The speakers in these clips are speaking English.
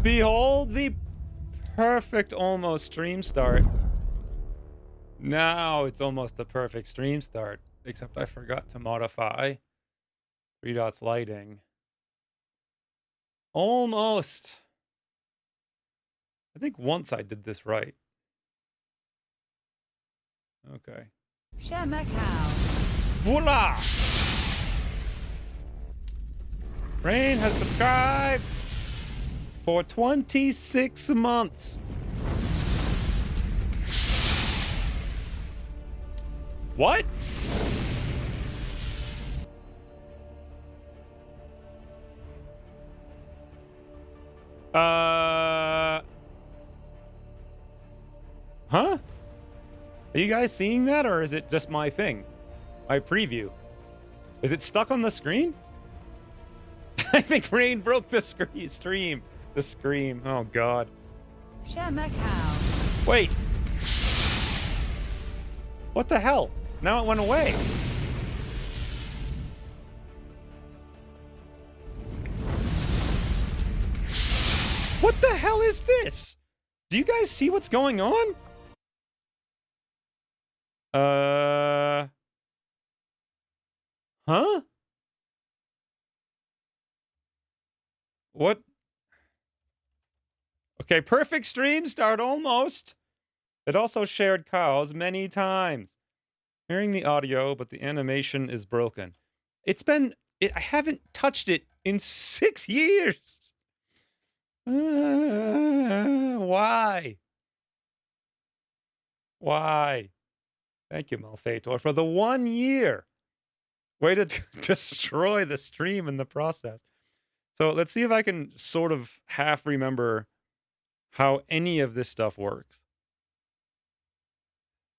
Behold the perfect almost stream start. Now it's almost the perfect stream start. Except I forgot to modify 3 dots lighting. Almost. I think once I did this right. Okay. Share Macau. Voila! Rain has subscribed for 26 months. What? Huh? Are you guys seeing that, or is it just my thing? My preview. Is it stuck on the screen? I think Rain broke the stream. The scream. Oh, God. Share Macau. Wait. What the hell? Now it went away. What the hell is this? Do you guys see what's going on? Huh? What? Okay, perfect stream start almost. It also shared cows many times. Hearing the audio, but the animation is broken. I haven't touched it in 6 years. Why? Why? Thank you, Malfeitor, for the 1 year. Way to destroy the stream in the process. So let's see if I can sort of half remember how any of this stuff works.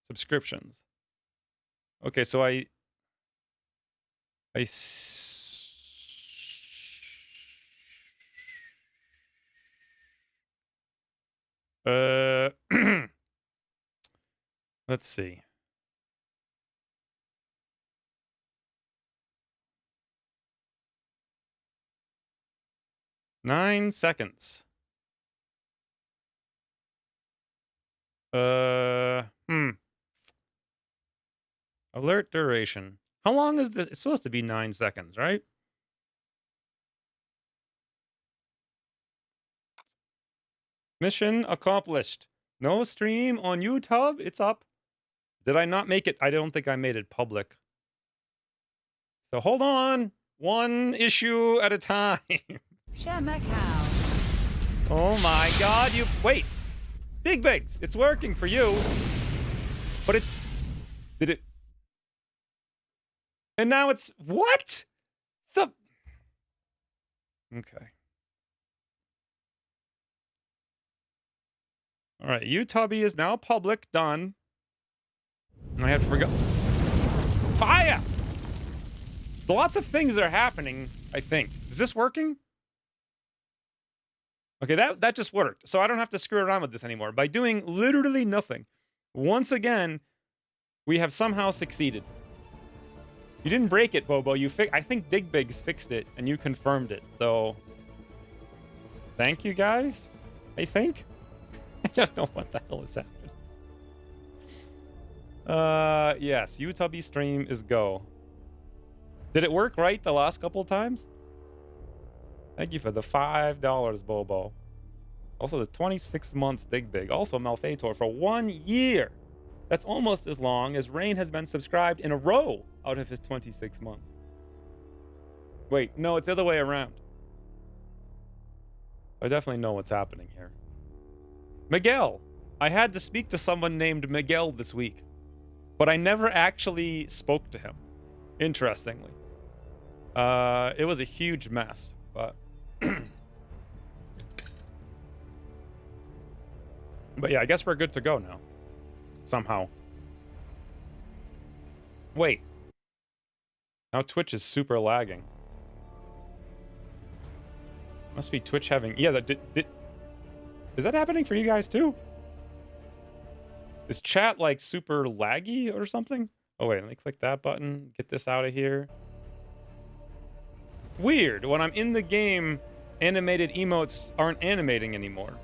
Subscriptions. Okay, so let's see. Nine seconds. Alert duration. How long is this? It's supposed to be 9 seconds, right? Mission accomplished. No stream on YouTube. It's up. Did I not make it? I don't think I made it public. So hold on. One issue at a time. Share Macau. Oh my God, wait. Big Bigs, it's working for you. But did it? And now it's, what? Okay. All right, YouTubey is now public, done. I had forgot. Fire! Lots of things are happening, I think. Is this working? Okay, that just worked. So I don't have to screw around with this anymore. By doing literally nothing, once again, we have somehow succeeded. You didn't break it, Bobo. I think Dig Bigs fixed it, and you confirmed it. So, thank you guys, I think. I don't know what the hell has happened. Yes, YouTubey stream is go. Did it work right the last couple times? Thank you for the $5, Bobo. Also, the 26 months Dig Big. Also, Malfeitor for 1 year. That's almost as long as Rain has been subscribed in a row out of his 26 months. Wait, no, it's the other way around. I definitely know what's happening here. Miguel. I had to speak to someone named Miguel this week, but I never actually spoke to him, interestingly. It was a huge mess, but... But yeah, I guess we're good to go now. Somehow. Wait. Now Twitch is super lagging. Must be Twitch having... Yeah, is that happening for you guys too? Is chat like super laggy or something? Oh wait, let me click that button. Get this out of here. Weird. When I'm in the game, animated emotes aren't animating anymore.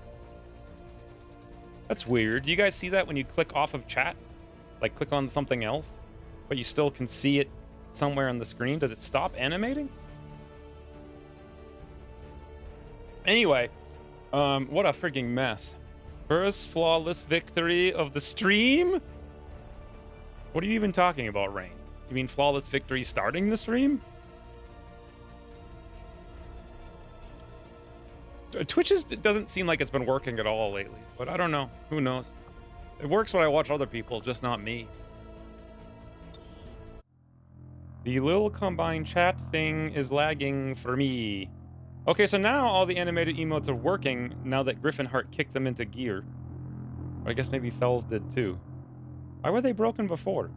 That's weird. Do you guys see that when you click off of chat? Like click on something else, but you still can see it somewhere on the screen? Does it stop animating? Anyway, what a freaking mess. First flawless victory of the stream? What are you even talking about, Rain? You mean flawless victory starting the stream? Twitch doesn't seem like it's been working at all lately, but I don't know. Who knows? It works when I watch other people, just not me. The little combined chat thing is lagging for me. Okay, so now all the animated emotes are working now that Griffinheart kicked them into gear. Or I guess maybe Fells did too. Why were they broken before?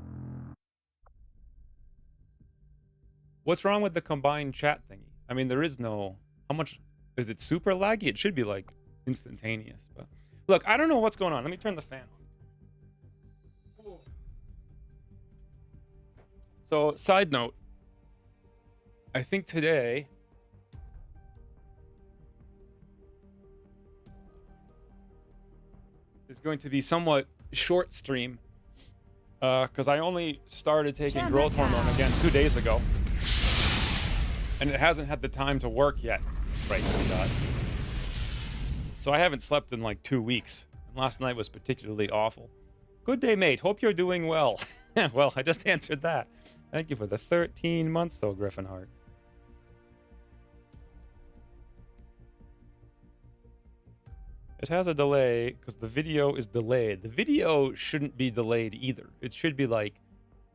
What's wrong with the combined chat thingy? I mean, there is no... How much... Is it super laggy? It should be, like, instantaneous. But look, I don't know what's going on. Let me turn the fan on. So, side note. I think today... is going to be somewhat short stream. Because I only started taking growth hormone again 2 days ago. And it hasn't had the time to work yet. Right, so I haven't slept in like 2 weeks. And last night was particularly awful. Good day, mate. Hope you're doing well. Well, I just answered that. Thank you for the 13 months, though, Griffinheart. It has a delay because the video is delayed. The video shouldn't be delayed either. It should be like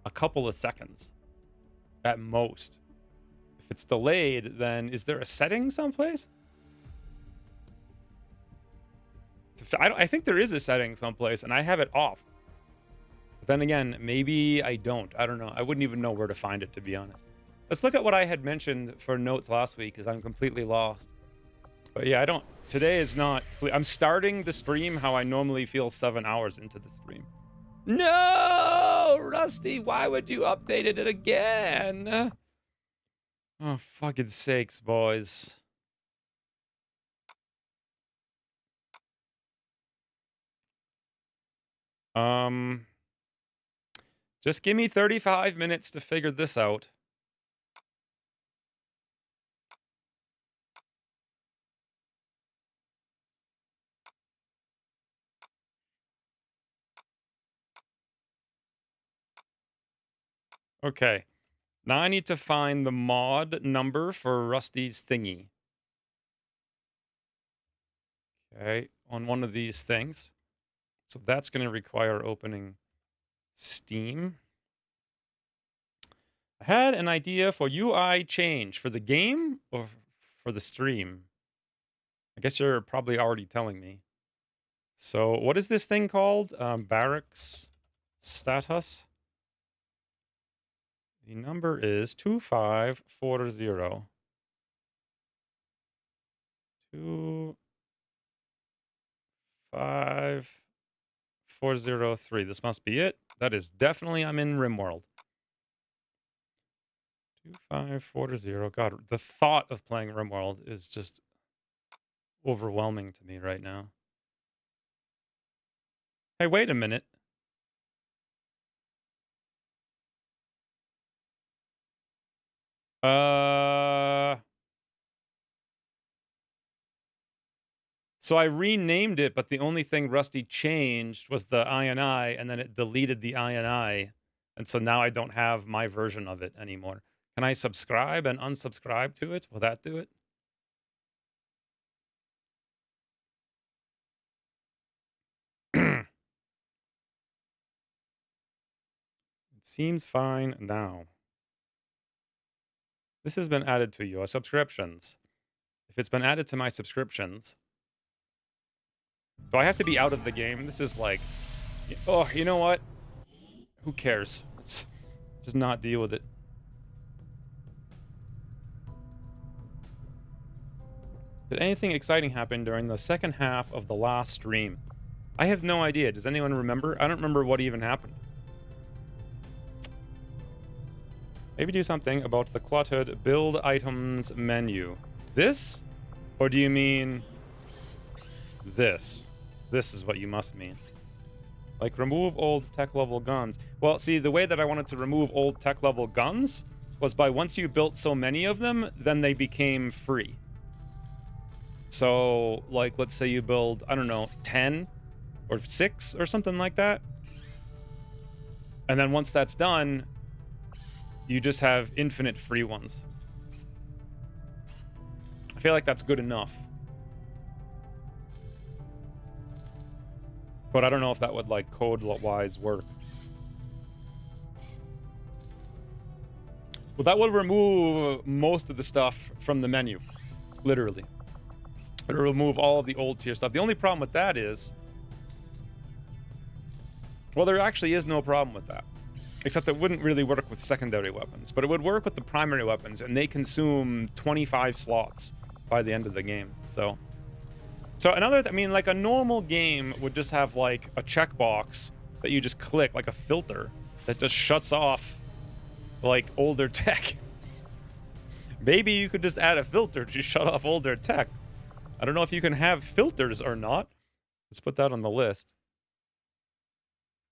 a couple of seconds at most. If it's delayed, then is there a setting someplace? I think there is a setting someplace, and I have it off. But then again, maybe I don't. I don't know. I wouldn't even know where to find it, to be honest. Let's look at what I had mentioned for notes last week, because I'm completely lost. But yeah, I don't... Today is not... I'm starting the stream how I normally feel 7 hours into the stream. No! Rusty, why would you update it again? Oh, fucking sakes, boys. Just give me 35 minutes to figure this out. Okay. Now I need to find the mod number for Rusty's thingy. Okay, on one of these things. So that's going to require opening Steam. I had an idea for UI change for the game or for the stream. I guess you're probably already telling me. So what is this thing called? Barracks status. The number is 2540. 25403. This must be it. That is definitely I'm in RimWorld. 2540. God, the thought of playing RimWorld is just overwhelming to me right now. Hey, wait a minute. So I renamed it, but the only thing Rusty changed was the INI, and then it deleted the INI. And so now I don't have my version of it anymore. Can I subscribe and unsubscribe to it? Will that do it? It seems fine now. This has been added to your subscriptions. If it's been added to my subscriptions... Do I have to be out of the game? This is like... Oh, you know what? Who cares? Let's just not deal with it. Did anything exciting happen during the second half of the last stream? I have no idea. Does anyone remember? I don't remember what even happened. Maybe do something about the cluttered build items menu. This? Or do you mean this? This is what you must mean. Like, remove old tech level guns. Well, see, the way that I wanted to remove old tech level guns was by once you built so many of them, then they became free. So, like, let's say you build, I don't know, 10 or 6 or something like that. And then once that's done, you just have infinite free ones. I feel like that's good enough. But I don't know if that would, like, code-wise work. Well, that will remove most of the stuff from the menu. Literally. It'll remove all of the old tier stuff. The only problem with that is... Well, there actually is no problem with that. Except it wouldn't really work with secondary weapons. But it would work with the primary weapons, and they consume 25 slots by the end of the game. So I mean, like, a normal game would just have, like, a checkbox that you just click, like a filter, that just shuts off, like, older tech. Maybe you could just add a filter to shut off older tech. I don't know if you can have filters or not. Let's put that on the list.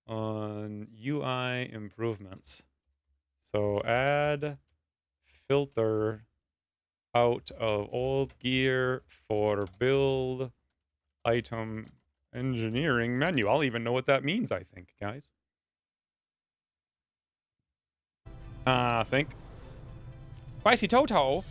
On UI improvements. So add filter out of old gear for build item engineering menu. I'll even know what that means, I think, guys. I think. Spicy Toto.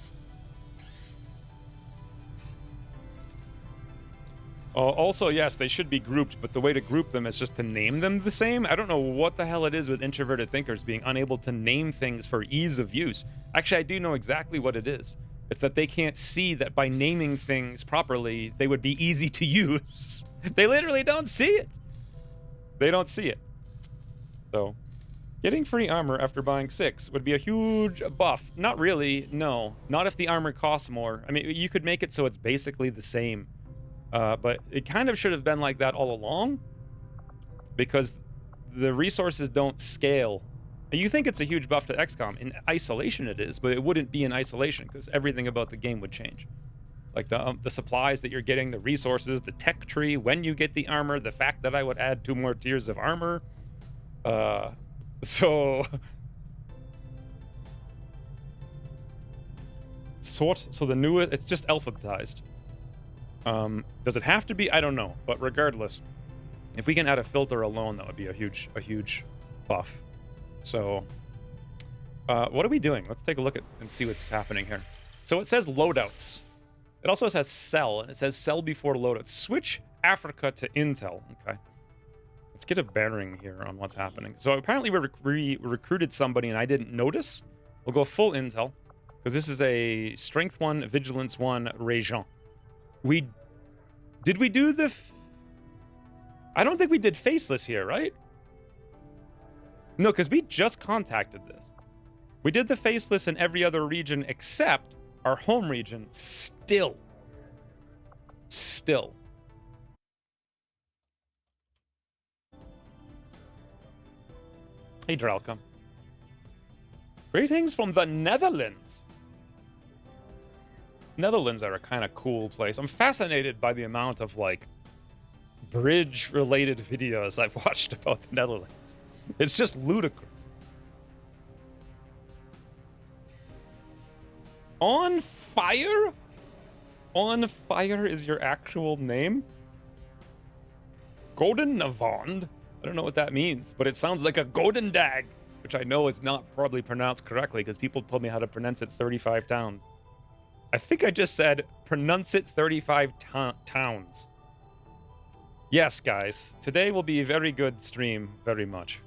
Also, yes, they should be grouped, but the way to group them is just to name them the same. I don't know what the hell it is with introverted thinkers being unable to name things for ease of use. Actually, I do know exactly what it is. It's that they can't see that by naming things properly, they would be easy to use. They literally don't see it. They don't see it. So, getting free armor after buying 6 would be a huge buff. Not really, no. Not if the armor costs more. I mean, you could make it so it's basically the same. But it kind of should have been like that all along. Because the resources don't scale. You think it's a huge buff to XCOM. In isolation it is, but it wouldn't be in isolation because everything about the game would change. Like the supplies that you're getting, the resources, the tech tree, when you get the armor, the fact that I would add 2 more tiers of armor. So the newest, it's just alphabetized. Does it have to be? I don't know. But regardless, if we can add a filter alone, that would be a huge buff. So, what are we doing? Let's take a look at and see what's happening here. So it says loadouts. It also says sell, and it says sell before loadouts. Switch Africa to Intel. Okay. Let's get a bearing here on what's happening. So apparently we recruited somebody and I didn't notice. We'll go full Intel, because this is a Strength 1, Vigilance 1 Region. Did we do the... I don't think we did Faceless here, right? No, because we just contacted this. We did the Faceless in every other region except our home region. Still. Hey, Drelka. Greetings from the Netherlands. Netherlands are a kind of cool place. I'm fascinated by the amount of, like, bridge-related videos I've watched about the Netherlands. It's just ludicrous. On Fire? On Fire is your actual name? Golden Navond? I don't know what that means, but it sounds like a golden dag, which I know is not probably pronounced correctly because people told me how to pronounce it 35 towns. I think I just said pronounce it 35 towns. Yes, guys. Today will be a very good stream, very much.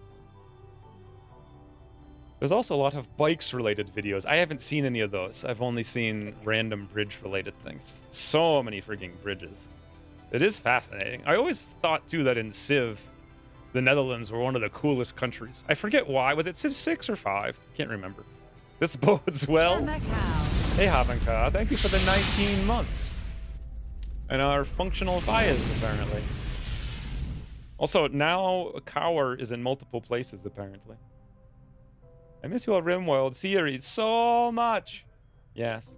There's also a lot of bikes-related videos. I haven't seen any of those. I've only seen random bridge-related things. So many freaking bridges. It is fascinating. I always thought, too, that in Civ, the Netherlands were one of the coolest countries. I forget why. Was it Civ 6 or 5? Can't remember. This bodes well. Hey, Havanka. Thank you for the 19 months. And our functional bias, apparently. Also, now Cower is in multiple places, apparently. I miss your RimWorld series so much. Yes.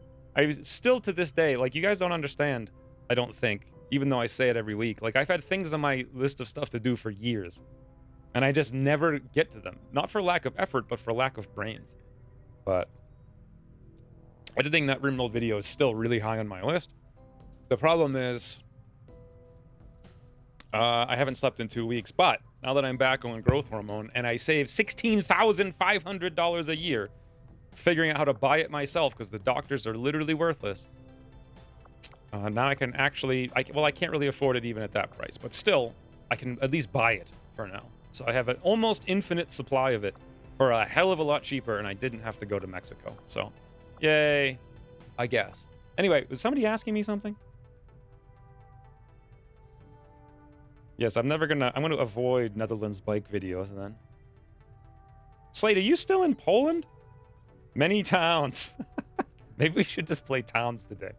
Still to this day, like, you guys don't understand, I don't think, even though I say it every week. Like, I've had things on my list of stuff to do for years, and I just never get to them. Not for lack of effort, but for lack of brains. But editing that Rimworld video is still really high on my list. The problem is, I haven't slept in 2 weeks, but now that I'm back on growth hormone and I save $16,500 a year figuring out how to buy it myself because the doctors are literally worthless. Now I can actually, well, I can't really afford it even at that price, but still, I can at least buy it for now. So I have an almost infinite supply of it for a hell of a lot cheaper, and I didn't have to go to Mexico. So, yay, I guess. Anyway, was somebody asking me something? Yes, I'm going to avoid Netherlands bike videos then. Slade, are you still in Poland? Many towns. Maybe we should just play Towns today.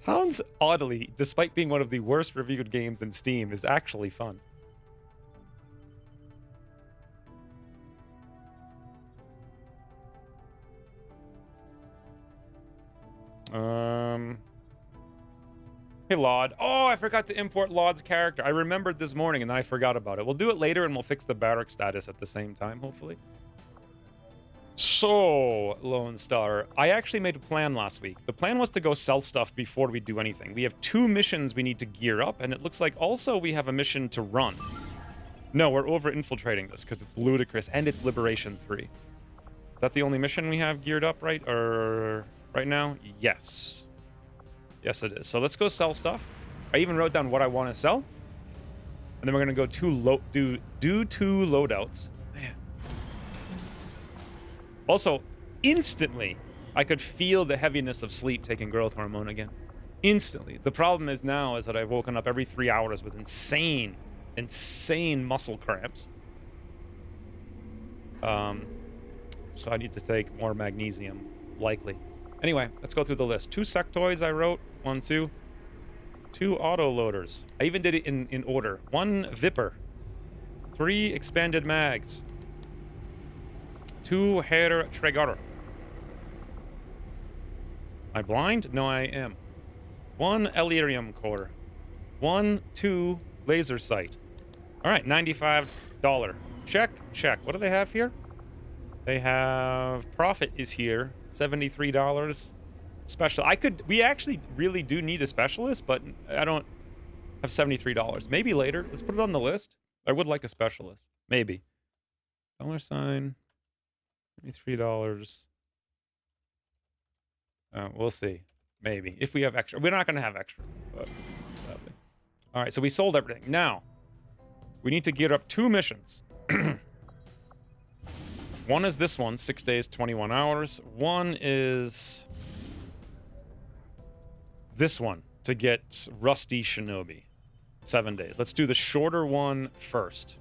Towns, oddly, despite being one of the worst reviewed games in Steam, is actually fun. Hey, Laud. Oh, I forgot to import Laud's character. I remembered this morning, and then I forgot about it. We'll do it later, and we'll fix the barrack status at the same time, hopefully. So, Lone Star, I actually made a plan last week. The plan was to go sell stuff before we do anything. We have 2 missions we need to gear up, and it looks like also we have a mission to run. No, we're over-infiltrating this because it's ludicrous, and it's Liberation 3. Is that the only mission we have geared up, right? Or right now? Yes. Yes, it is. So let's go sell stuff. I even wrote down what I want to sell. And then we're going to go do 2 loadouts. Man. Also, instantly, I could feel the heaviness of sleep taking growth hormone again. Instantly. The problem is now is that I've woken up every 3 hours with insane muscle cramps. So I need to take more magnesium, likely. Anyway, let's go through the list. 2 sectoids I wrote. 1, 2. 2 auto loaders. I even did it in order. 1 Viper. 3 expanded mags. 2 hair trigger. Am I blind? No, I am. 1 Elerium core. 1, 2 laser sight. All right, $95. Check, check. What do they have here? They have profit is here, $73. Special. We actually really do need a specialist, but I don't have $73. Maybe later. Let's put it on the list. I would like a specialist. Maybe. $, $73. We'll see. Maybe. If we have extra. We're not going to have extra, but sadly. All right, so we sold everything. Now, we need to gear up 2 missions. One is this one, 6 days, 21 hours. One is this one, to get Rusty Shinobi. 7 days. Let's do the shorter one first.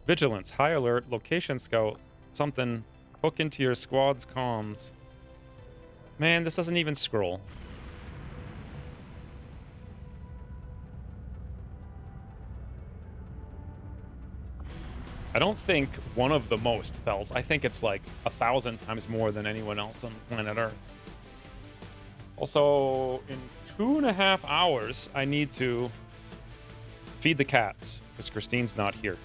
Vigilance, high alert, location scout, something. Hook into your squad's comms. Man, this doesn't even scroll. I don't think one of the most fells. I think it's like 1,000 times more than anyone else on planet Earth. Also, in 2.5 hours, I need to feed the cats because Christine's not here.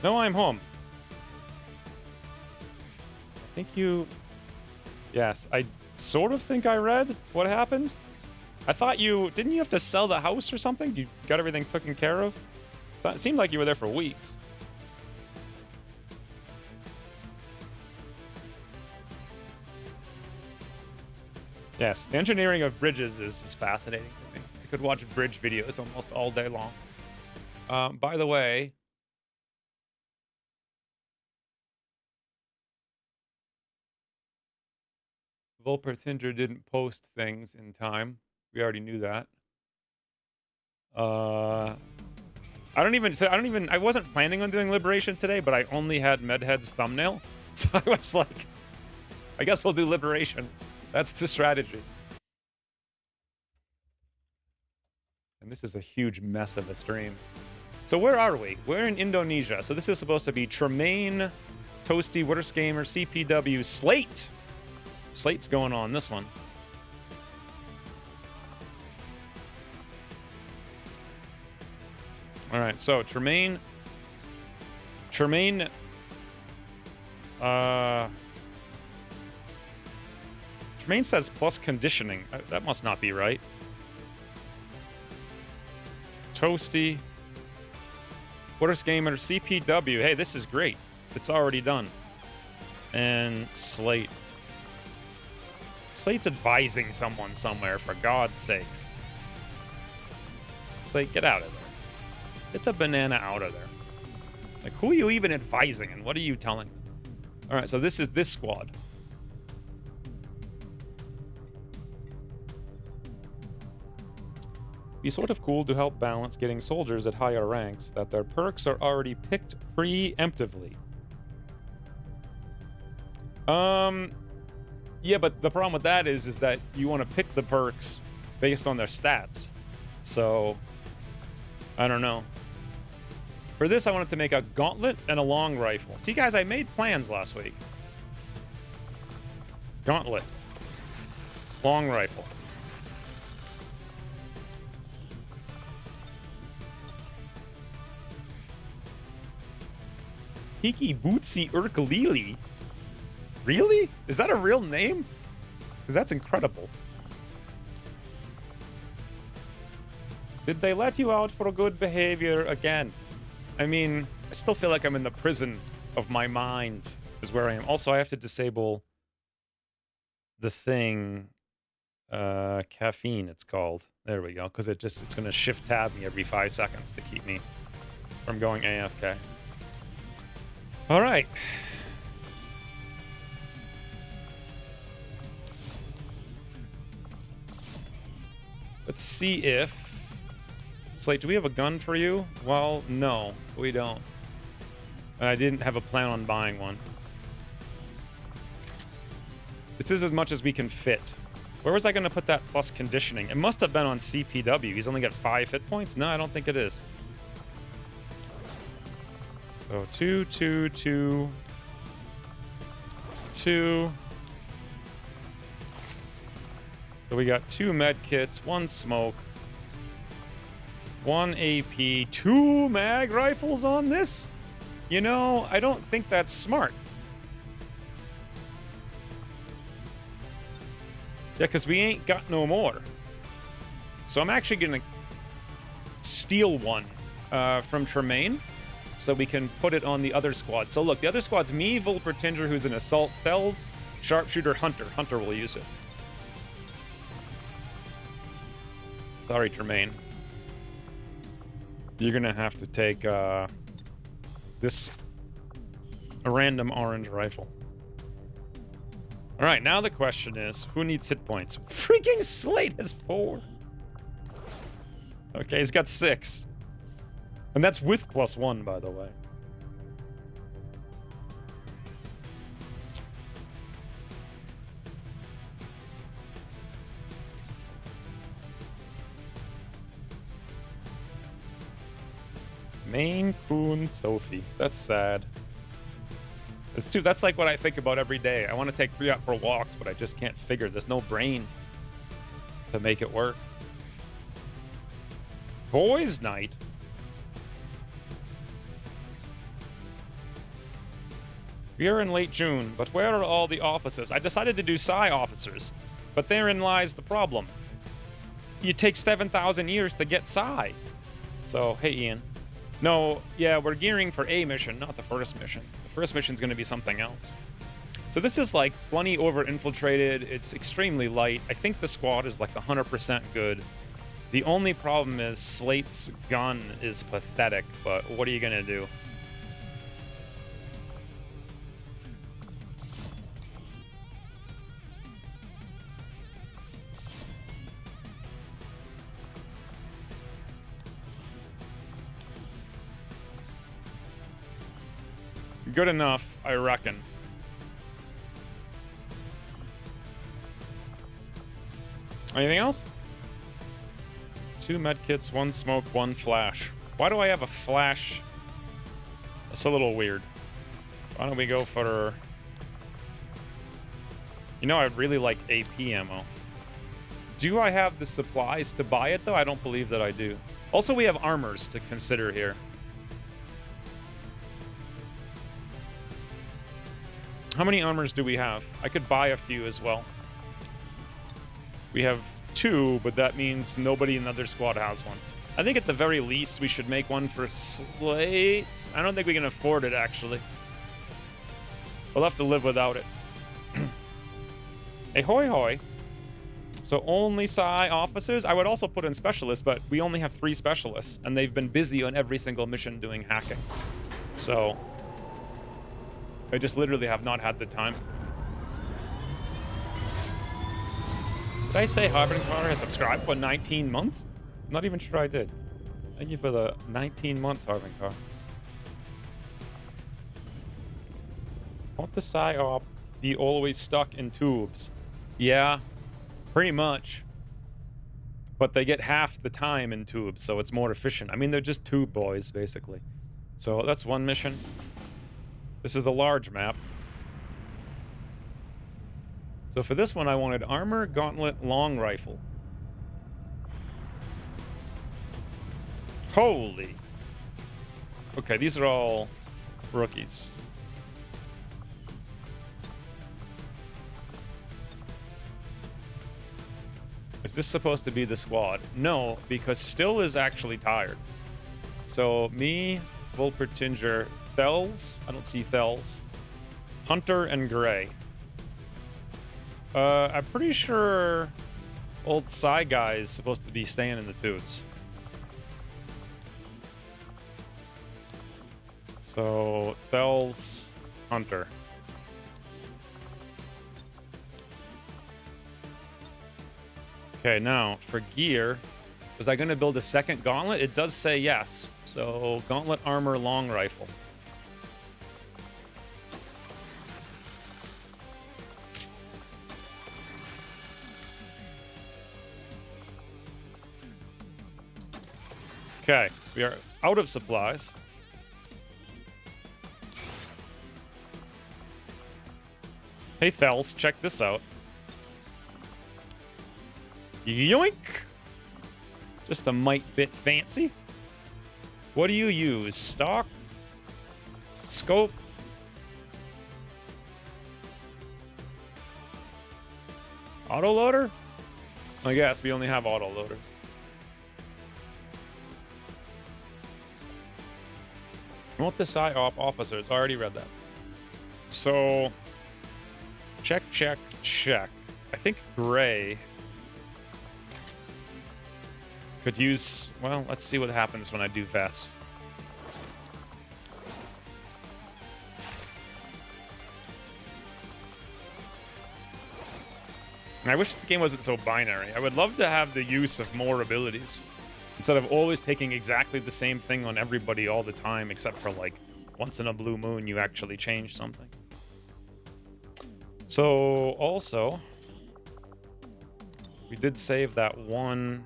No, I'm home. I think you... Yes, I sort of think I read what happened. I thought you... Didn't you have to sell the house or something? You got everything taken care of? So it seemed like you were there for weeks. Yes, the engineering of bridges is just fascinating to me. I could watch bridge videos almost all day long. By the way... Volpertinger didn't post things in time. We already knew that. I wasn't planning on doing Liberation today, but I only had Medhead's thumbnail. So I was like, I guess we'll do Liberation. That's the strategy. And this is a huge mess of a stream. So where are we? We're in Indonesia. So this is supposed to be Tremaine, Toasty, Witterskamer, CPW, Slate. Slate's going on this one. All right, so Tremaine says plus conditioning. That must not be right. Toasty, Witterskamer, CPW. Hey, this is great. It's already done. And Slate. Slate's advising someone somewhere, for God's sakes. Slate, get out of there. Get the banana out of there. Like, who are you even advising, and what are you telling them? All right, so this is this squad. Be sort of cool to help balance getting soldiers at higher ranks that their perks are already picked preemptively. Yeah, but the problem with that is that you want to pick the perks based on their stats. So, I don't know. For this, I wanted to make a gauntlet and a long rifle. See, guys, I made plans last week. Gauntlet. Long rifle. Hiki Bootsy Urkalili? Really? Is that a real name? Because that's incredible. Did they let you out for good behavior again? I mean, I still feel like I'm in the prison of my mind is where I am. Also, I have to disable the thing, caffeine it's called. There we go, because it's going to shift tab me every 5 seconds to keep me from going AFK. All right. Let's see if... Slate, do we have a gun for you? Well, no, we don't. And I didn't have a plan on buying one. This is as much as we can fit. Where was I going to put that plus conditioning? It must have been on CPW. He's only got 5 hit points? No, I don't think it is. So 2, 2, 2, 2. So we got 2 med kits, 1 smoke, 1 AP, 2 mag rifles on this? You know, I don't think that's smart. Yeah, because we ain't got no more. So I'm actually going to steal one from Tremaine so we can put it on the other squad. So look, the other squad's me, Volpertinger, who's an assault, Fells, sharpshooter, Hunter. Hunter will use it. Sorry, Tremaine. You're going to have to take a random orange rifle. All right, now the question is, who needs hit points? Freaking Slate has 4. Okay, he's got 6. And that's with +1, by the way. Maine Coon Sophie. That's sad. That's like what I think about every day. I want to take 3 out for walks, but I just can't figure. There's no brain to make it work. Boys' night? We are in late June, but where are all the officers? I decided to do Psi officers, but therein lies the problem. You take 7,000 years to get Psi. So, hey, Ian. No, yeah, we're gearing for A mission, not the first mission. The first mission's going to be something else. So this is like plenty over-infiltrated. It's extremely light. I think the squad is like 100% good. The only problem is Slate's gun is pathetic, but what are you going to do? Good enough, I reckon. Anything else? 2 medkits, 1 smoke, 1 flash. Why do I have a flash? That's a little weird. Why don't we go for... You know, I really like AP ammo. Do I have the supplies to buy it, though? I don't believe that I do. Also, we have armors to consider here. How many armors do we have? I could buy a few as well. We have 2, but that means nobody in the other squad has one. I think at the very least we should make one for Slate. I don't think we can afford it, actually. We'll have to live without it. Hey, hoy hoy. So only Psi officers? I would also put in specialists, but we only have 3 specialists, and they've been busy on every single mission doing hacking. So I just literally have not had the time. Did I say Harbinger has subscribed for 19 months? I'm not even sure I did. Thank you for the 19 months, Harbinger. Won't the PSYOP be always stuck in tubes? Yeah, pretty much. But they get half the time in tubes, so it's more efficient. I mean, they're just tube boys, basically. So that's one mission. This is a large map. So for this one, I wanted armor, gauntlet, long rifle. Holy. Okay, these are all rookies. Is this supposed to be the squad? No, because Still is actually tired. So me, Volpertinger, Thels. I don't see Thels. Hunter and Gray. I'm pretty sure old Psy guy is supposed to be staying in the tubes. So Thels, Hunter. Okay, now for gear, was I going to build a second gauntlet? It does say yes. So gauntlet, armor, long rifle. Okay, we are out of supplies. Hey, Thels, check this out. Yoink! Just a mite bit fancy. What do you use? Stock? Scope? Autoloader? I guess we only have autoloaders. What the PSYOP officers? I already read that. So, check, check, check. I think Gray could use... Well, let's see what happens when I do Vess. I wish this game wasn't so binary. I would love to have the use of more abilities, instead of always taking exactly the same thing on everybody all the time, except for, like, once in a blue moon you actually change something. So, also, we did save that one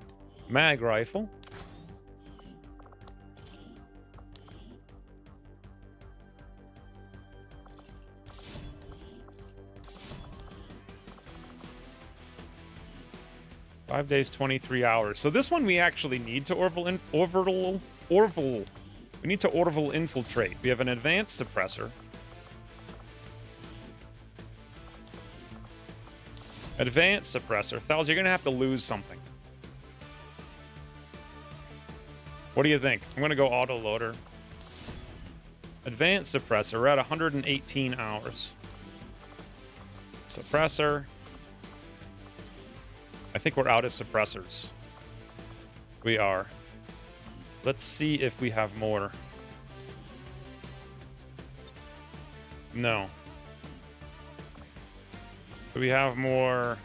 mag rifle. Five days, 23 hours. So this one we actually need to Orville. We need to Orville infiltrate. We have an advanced suppressor. Advanced suppressor. Thals, you're gonna have to lose something. What do you think? I'm gonna go autoloader. Advanced suppressor. We're at 118 hours. Suppressor. I think we're out of suppressors. We are. Let's see if we have more. No. Do we have more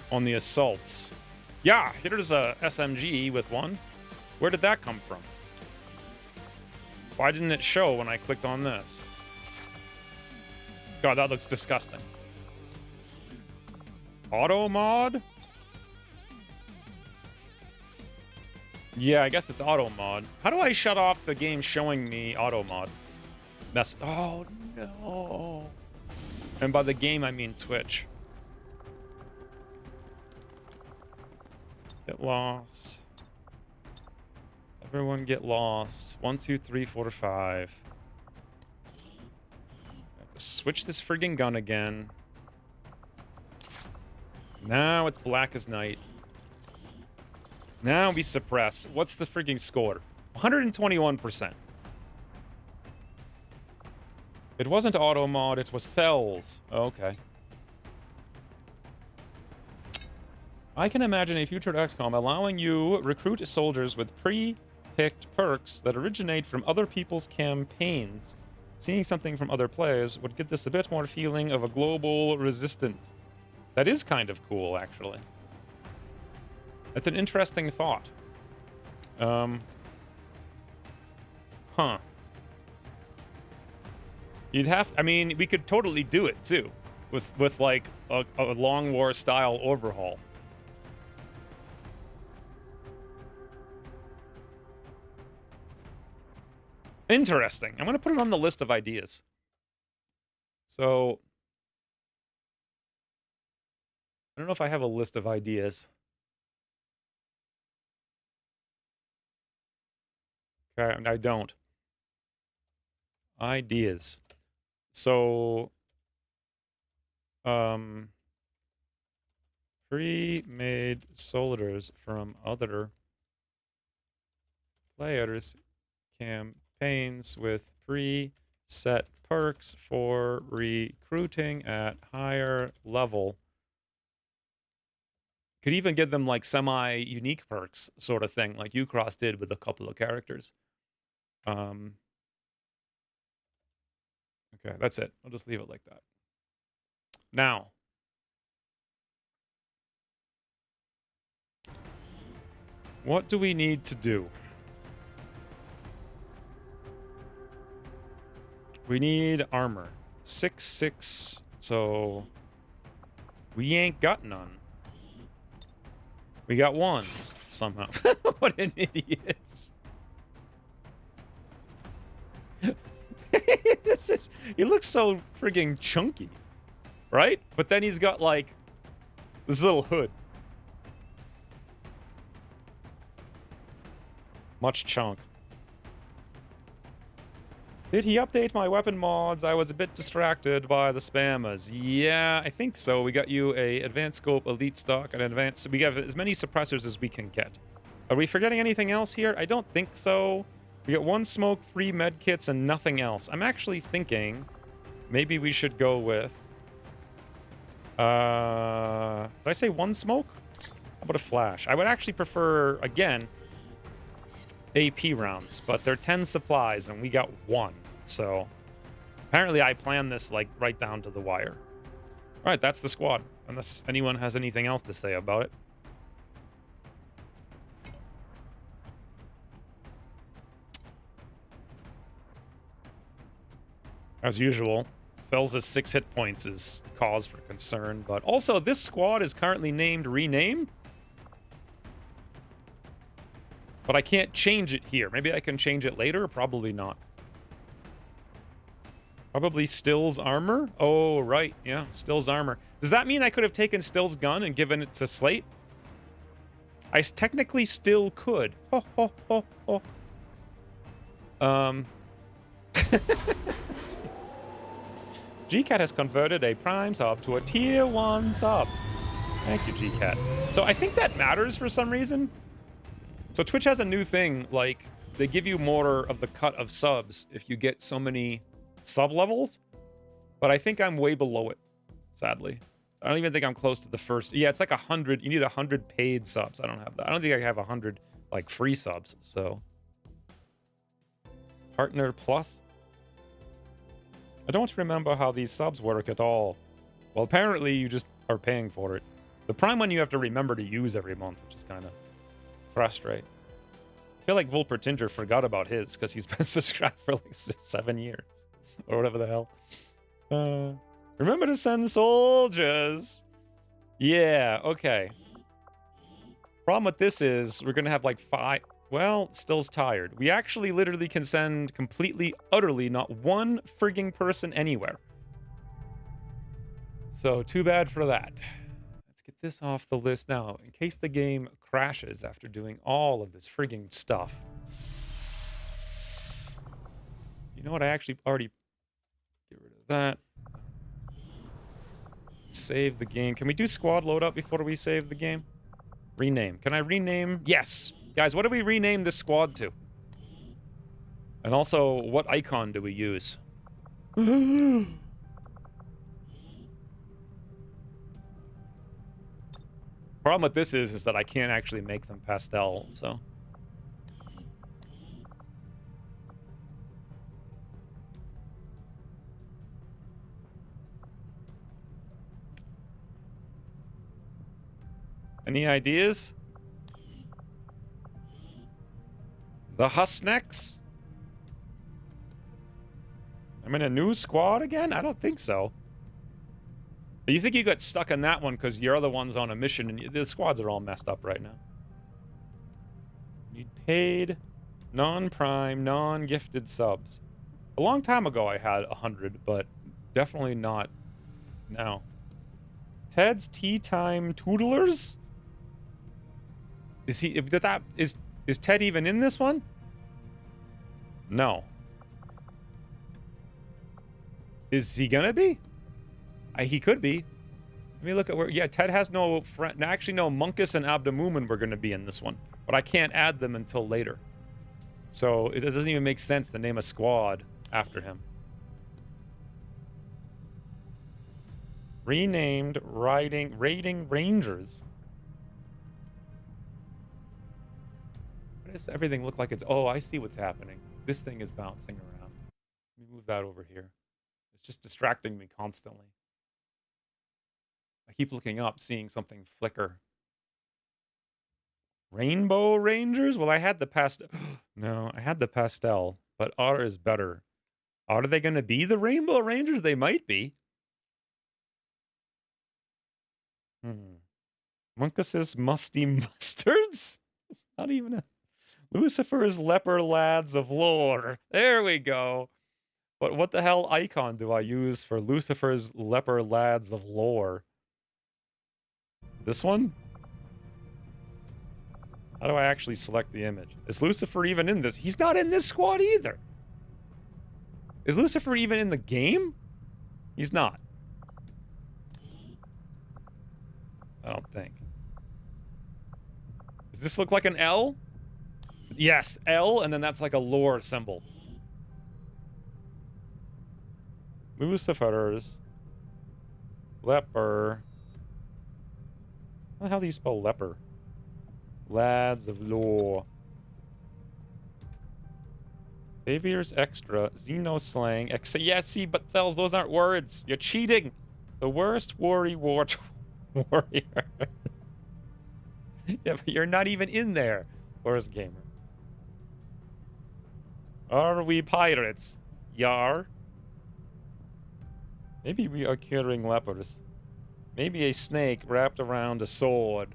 on the assaults? Yeah, here's a SMG with one. Where did that come from? Why didn't it show when I clicked on this? God, that looks disgusting. Auto mod? Yeah, I guess it's auto mod. How do I shut off the game showing me auto mod? Oh, no. And by the game, I mean Twitch. Get lost. Everyone get lost. 1, 2, 3, 4, 5. I have to switch this friggin' gun again. Now it's black as night. Now we suppress. What's the friggin' score? 121%. It wasn't auto mod, it was Thels. Okay. I can imagine a future XCOM allowing you recruit soldiers with pre-picked perks that originate from other people's campaigns. Seeing something from other players would give this a bit more feeling of a global resistance. That is kind of cool, actually. That's an interesting thought. Huh. You'd have... I mean, we could totally do it, too. With like, a Long War-style overhaul. Interesting. I'm going to put it on the list of ideas. So... I don't know if I have a list of ideas. Okay, I don't. Ideas. So, pre-made soldiers from other players' campaigns with pre-set perks for recruiting at higher level. Could even give them like semi-unique perks sort of thing, like Ucross did with a couple of characters. Okay, that's it. I'll just leave it like that. Now, what do we need to do? We need armor. 6/6, so we ain't got none. We got one, somehow. What an idiot. He looks so frigging chunky, right? But then he's got, like, this little hood. Much chunk. Did he update my weapon mods? I was a bit distracted by the spammers. Yeah, I think so. We got you a advanced scope, elite stock, and advanced... We have as many suppressors as we can get. Are we forgetting anything else here? I don't think so. We got 1 smoke, 3 med kits, and nothing else. I'm actually thinking maybe we should go with... did I say 1 smoke? How about a flash? I would actually prefer, again... AP rounds, but they're 10 supplies and we got 1. So apparently I planned this like right down to the wire. All right, that's the squad. Unless anyone has anything else to say about it. As usual, Fel's 6 hit points is cause for concern, but also this squad is currently named Rename. But I can't change it here. Maybe I can change it later? Probably not. Probably Still's armor? Oh, right. Yeah, Still's armor. Does that mean I could have taken Still's gun and given it to Slate? I technically still could. Ho, ho, ho, ho. GCat has converted a Prime sub to a Tier 1 sub. Thank you, GCat. So I think that matters for some reason. So Twitch has a new thing, like, they give you more of the cut of subs if you get so many sub levels. But I think I'm way below it, sadly. I don't even think I'm close to the first. Yeah, it's like 100. You need 100 paid subs. I don't have that. I don't think I have 100, like, free subs, so. Partner Plus? I don't remember how these subs work at all. Well, apparently you just are paying for it. The Prime one you have to remember to use every month, which is kind of... frustrate. I feel like Volpertinger forgot about his because he's been subscribed for like 7 years or whatever the hell. Remember to send soldiers. Yeah, okay. Problem with this is we're gonna have like Well, still's tired. We actually literally can send completely, utterly not one frigging person anywhere. So too bad for that. Let's get this off the list now, in case the game crashes after doing all of this frigging stuff. You know what? I actually already get rid of that. Save the game. Can we do squad loadout before we save the game? Rename. Can I rename? Yes. Guys, what do we rename this squad to? And also, what icon do we use? Problem with this is that I can't actually make them pastel, so. Any ideas? The Husnecks? I'm in a new squad again? I don't think so. You think you got stuck in that one because your other one's on a mission and the squads are all messed up right now. Need paid, non-prime, non-gifted subs. A long time ago I had 100, but definitely not now. Ted's Tea Time Toodlers? Is he... Is Ted even in this one? No. Is he gonna be? He could be. Let me look at where... Yeah, Ted has no friend... Actually, no, Munkus and Abdamumin were gonna be in this one. But I can't add them until later. So it doesn't even make sense to name a squad after him. Renamed Raiding Rangers. Why does everything look like it's... Oh, I see what's happening. This thing is bouncing around. Let me move that over here. It's just distracting me constantly. I keep looking up, seeing something flicker. Rainbow Rangers? Well, I had the pastel. No, I had the pastel, but R is better. Are they going to be the Rainbow Rangers? They might be. Munkus's Musty Mustards? It's not even a... Lucifer's Leper Lads of Lore. There we go. But what the hell icon do I use for Lucifer's Leper Lads of Lore? This one? How do I actually select the image? Is Lucifer even in this? He's not in this squad either. Is Lucifer even in the game? He's not. I don't think. Does this look like an L? Yes, L, and then that's like a lore symbol. Lucifer's Leper. How the hell do you spell leper? Lads of Lore. Xavier's Extra. Xeno Slang. Yeah, see, but those aren't words. You're cheating. The worst warrior. Yeah, but you're not even in there. Worst gamer. Are we pirates? Yar. Maybe we are curing lepers. Maybe a snake wrapped around a sword.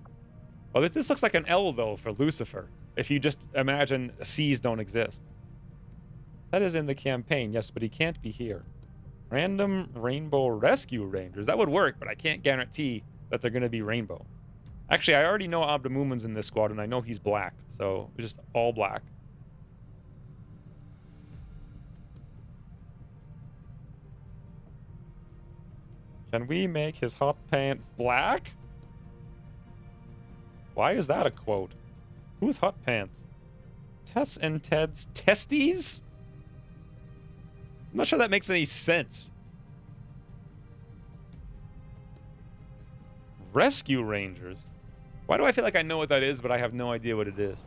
Well, this looks like an L, though, for Lucifer. If you just imagine C's don't exist. That is in the campaign, yes, but he can't be here. Random Rainbow Rescue Rangers. That would work, but I can't guarantee that they're going to be rainbow. Actually, I already know Abdamumin's in this squad, and I know he's black. So, just all black. Can we make his hot pants black? Why is that a quote? Who's hot pants? Tess and Ted's testes? I'm not sure that makes any sense. Rescue Rangers? Why do I feel like I know what that is, but I have no idea what it is?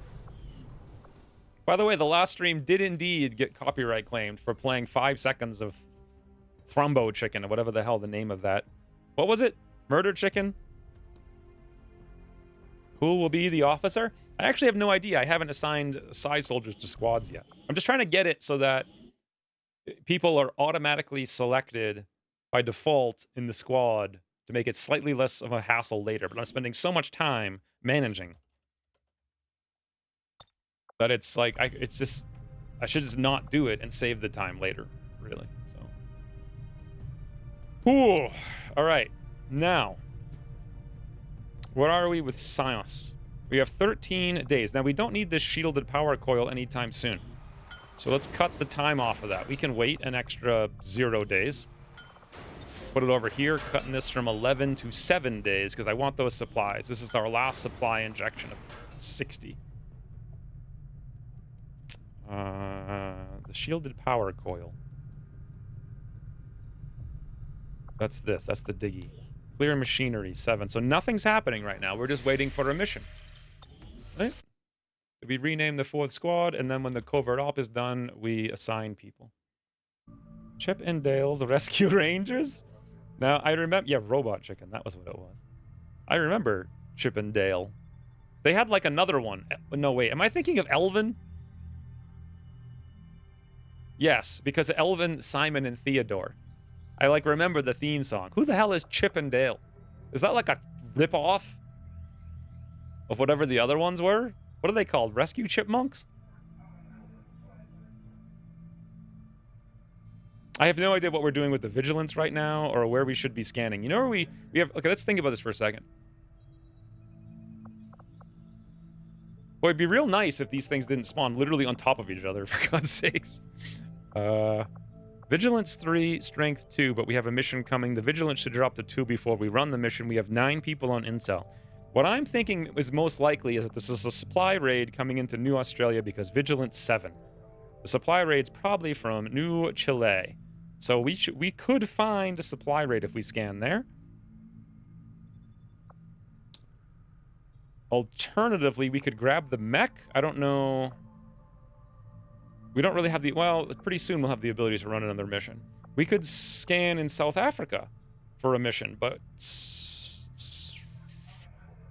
By the way, the last stream did indeed get copyright claimed for playing 5 seconds of Thrumbo Chicken, or whatever the hell the name of that. What was it? Murder Chicken? Who will be the officer? I actually have no idea. I haven't assigned side soldiers to squads yet. I'm just trying to get it so that people are automatically selected by default in the squad to make it slightly less of a hassle later. But I'm spending so much time managing. that it's like, it's just, I should just not do it and save the time later, really. So. Ooh. All right. Now, where are we with science? We have 13 days. Now, we don't need this shielded power coil anytime soon. So let's cut the time off of that. We can wait an extra 0 days. Put it over here, cutting this from 11 to 7 days because I want those supplies. This is our last supply injection of 60. The shielded power coil. That's this. That's the diggy. Clear machinery, 7. So nothing's happening right now. We're just waiting for a mission. Right? We rename the 4th squad, and then when the covert op is done, we assign people. Chip and Dale's Rescue Rangers? Now, I remember... Yeah, Robot Chicken. That was what it was. I remember Chip and Dale. They had, like, another one. No, wait. Am I thinking of Elvin? Yes, because Elvin, Simon, and Theodore. I, like, remember the theme song. Who the hell is Chip and Dale? Is that, like, a rip-off of whatever the other ones were? What are they called? Rescue Chipmunks? I have no idea what we're doing with the vigilance right now or where we should be scanning. You know where we have... Okay, let's think about this for a second. Boy, it'd be real nice if these things didn't spawn literally on top of each other, for God's sakes. Vigilance 3, Strength 2, but we have a mission coming. The Vigilance should drop to 2 before we run the mission. We have 9 people on Intel. What I'm thinking is most likely is that this is a supply raid coming into New Australia because Vigilance 7. The supply raid's probably from New Chile. So we could find a supply raid if we scan there. Alternatively, we could grab the mech. I don't know... We don't really have the... Well, pretty soon we'll have the ability to run another mission. We could scan in South Africa for a mission, but...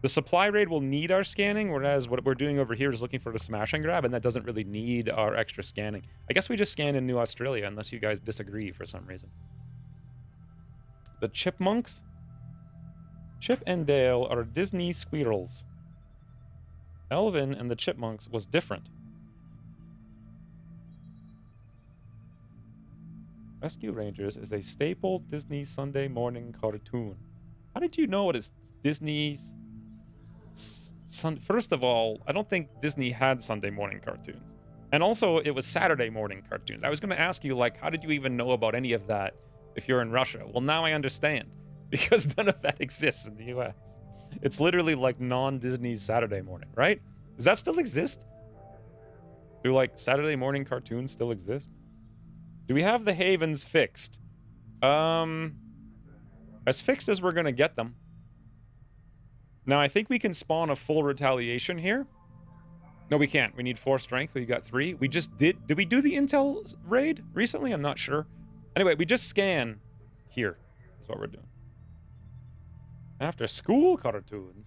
The supply raid will need our scanning, whereas what we're doing over here is looking for a smash and grab, and that doesn't really need our extra scanning. I guess we just scan in New Australia, unless you guys disagree for some reason. The Chipmunks? Chip and Dale are Disney squirrels. Elvin and the Chipmunks was different. Rescue Rangers is a staple Disney Sunday morning cartoon. How did you know what is Disney's... First of all, I don't think Disney had Sunday morning cartoons. And also, it was Saturday morning cartoons. I was going to ask you, like, how did you even know about any of that if you're in Russia? Well, now I understand. Because none of that exists in the US. It's literally like non-Disney Saturday morning, right? Does that still exist? Do, like, Saturday morning cartoons still exist? Do we have the havens fixed? As fixed as we're going to get them. Now, I think we can spawn a full retaliation here. No, we can't. We need 4 strength. We got 3. We just did... Did we do the intel raid recently? I'm not sure. Anyway, we just scan here. That's what we're doing. After school cartoons.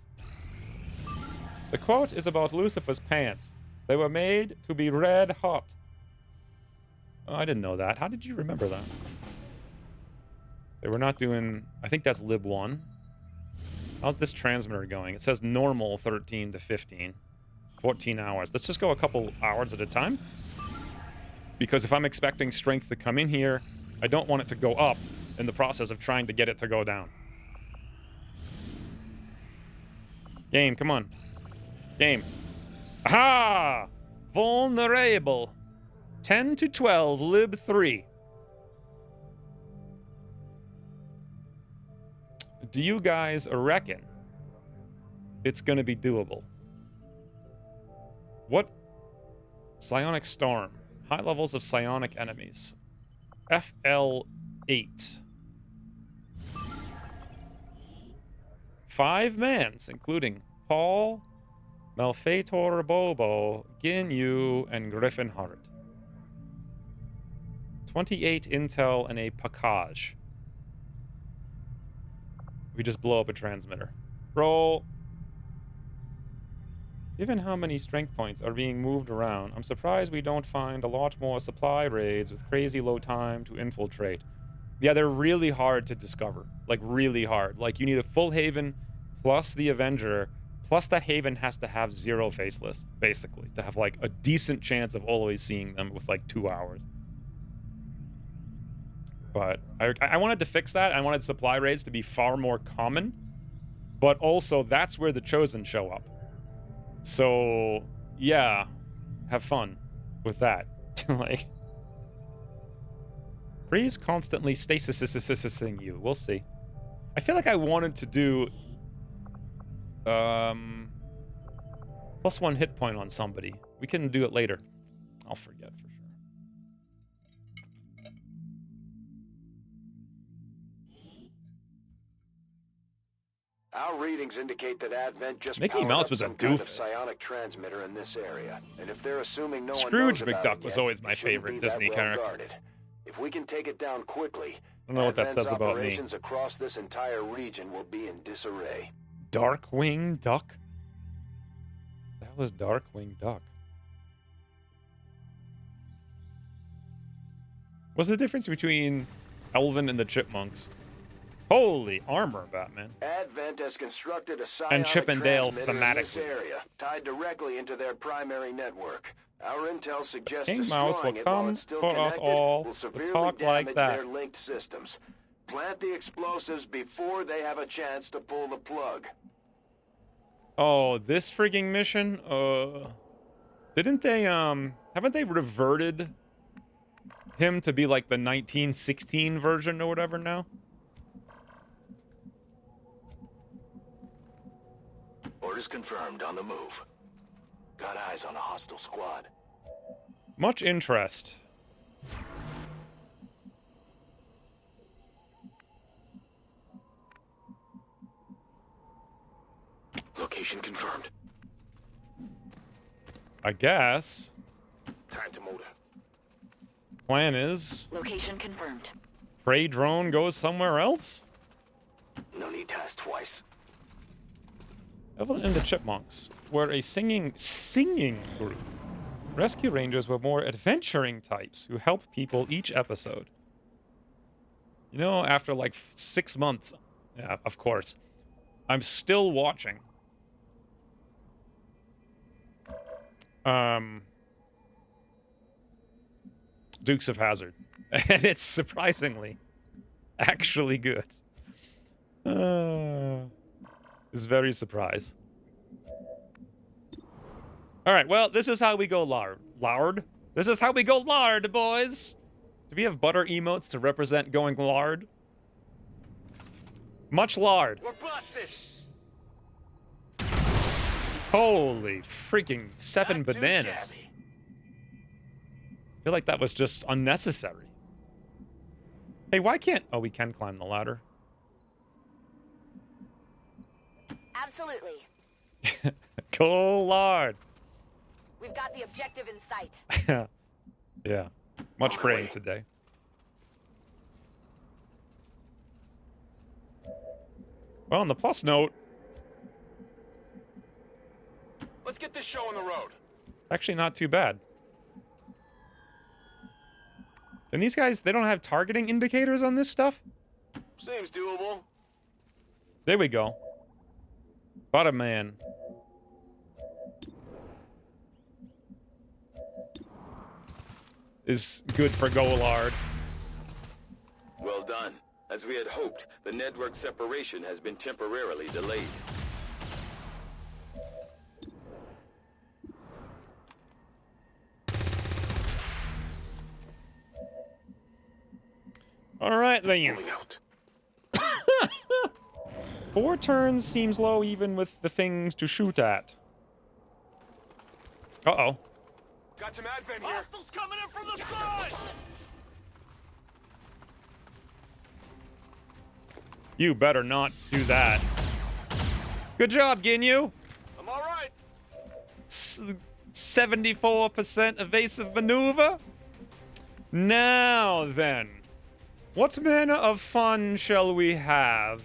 The quote is about Lucifer's pants. They were made to be red hot. Oh, I didn't know that. How did you remember that? They were not doing... I think that's lib 1. How's this transmitter going? It says normal 13 to 15. 14 hours. Let's just go a couple hours at a time. Because if I'm expecting strength to come in here, I don't want it to go up in the process of trying to get it to go down. Game, come on. Game. Aha! Vulnerable. 10 to 12, lib 3. Do you guys reckon it's going to be doable? What? Psionic Storm. High levels of psionic enemies. FL8. 5 mans, including Paul, Malfeitor Bobo, Ginyu, and Griffin Hart. 28 intel and a package. We just blow up a transmitter. Roll. Given how many strength points are being moved around, I'm surprised we don't find a lot more supply raids with crazy low time to infiltrate. Yeah, they're really hard to discover. Like, really hard. Like, you need a full haven, plus the Avenger, Plus, that Haven has to have 0 faceless, basically, to have, like, a decent chance of always seeing them with, like, 2 hours. But I wanted to fix that. I wanted supply raids to be far more common. But also, that's where the Chosen show up. So, yeah, have fun with that. Like, Breeze constantly stasising you. We'll see. I feel like I wanted to do +1 hit point on somebody. We can do it later. I'll forget for sure. Our readings indicate that Advent just Mickey powered Mouse up was a some kind of doofus. psionic transmitter in this area, and if they're assuming no Scrooge one knows about McDuck it was yet, always my it shouldn't favorite be Disney that character. well-guarded. If we can take it down quickly, I don't know what that Advent's says about me. operations across this entire region will be in disarray. Darkwing Duck? That was Darkwing Duck. What's the difference between Elvin and the Chipmunks? Holy armor, Batman. Advent has constructed a And psionic Chip and Dale transmitter in this thematically. area, tied directly into their primary network. Our intel suggests King Mouse destroying will it while come it's still for us connected all will to severely talk like damage that. their linked systems. Plant the explosives before they have a chance to pull the plug. Oh, this frigging mission? Didn't they, haven't they reverted him to be like the 1916 version or whatever now? Orders confirmed, on the move. Got eyes on a hostile squad. Much interest. Location confirmed. I guess. Time to motor. Plan is Location confirmed. prey drone goes somewhere else? No need to ask twice. Evelyn and the Chipmunks were a singing group. Rescue Rangers were more adventuring types who help people each episode. You know, after like 6 months, yeah, of course, I'm still watching. Dukes of Hazzard. And it's surprisingly actually good. Is very surprised. All right, well, this is how we go lard. Lard? This is how we go lard, boys. Do we have butter emotes to represent going lard? Much lard. We're busted! Holy freaking 7 Not too bananas. shabby. I feel like that was just unnecessary. Hey, why can't... Oh, we can climb the ladder. Absolutely. Go lard. We've got the objective in sight. Yeah. Much praying today. Well, on the plus note, Let's get this show on the road. actually not too bad. And these guys, they don't have targeting indicators on this stuff? Seems doable. There we go. Butter man. Is good for Golard. Well done. As we had hoped, the network separation has been temporarily delayed. All right, then. Moving out. 4 turns seems low even with the things to shoot at. Uh-oh. Got some advent here. Hostiles coming in from the side! You better not do that. Good job, Ginyu. I'm all right. 74% evasive maneuver. Now then, what manner of fun shall we have?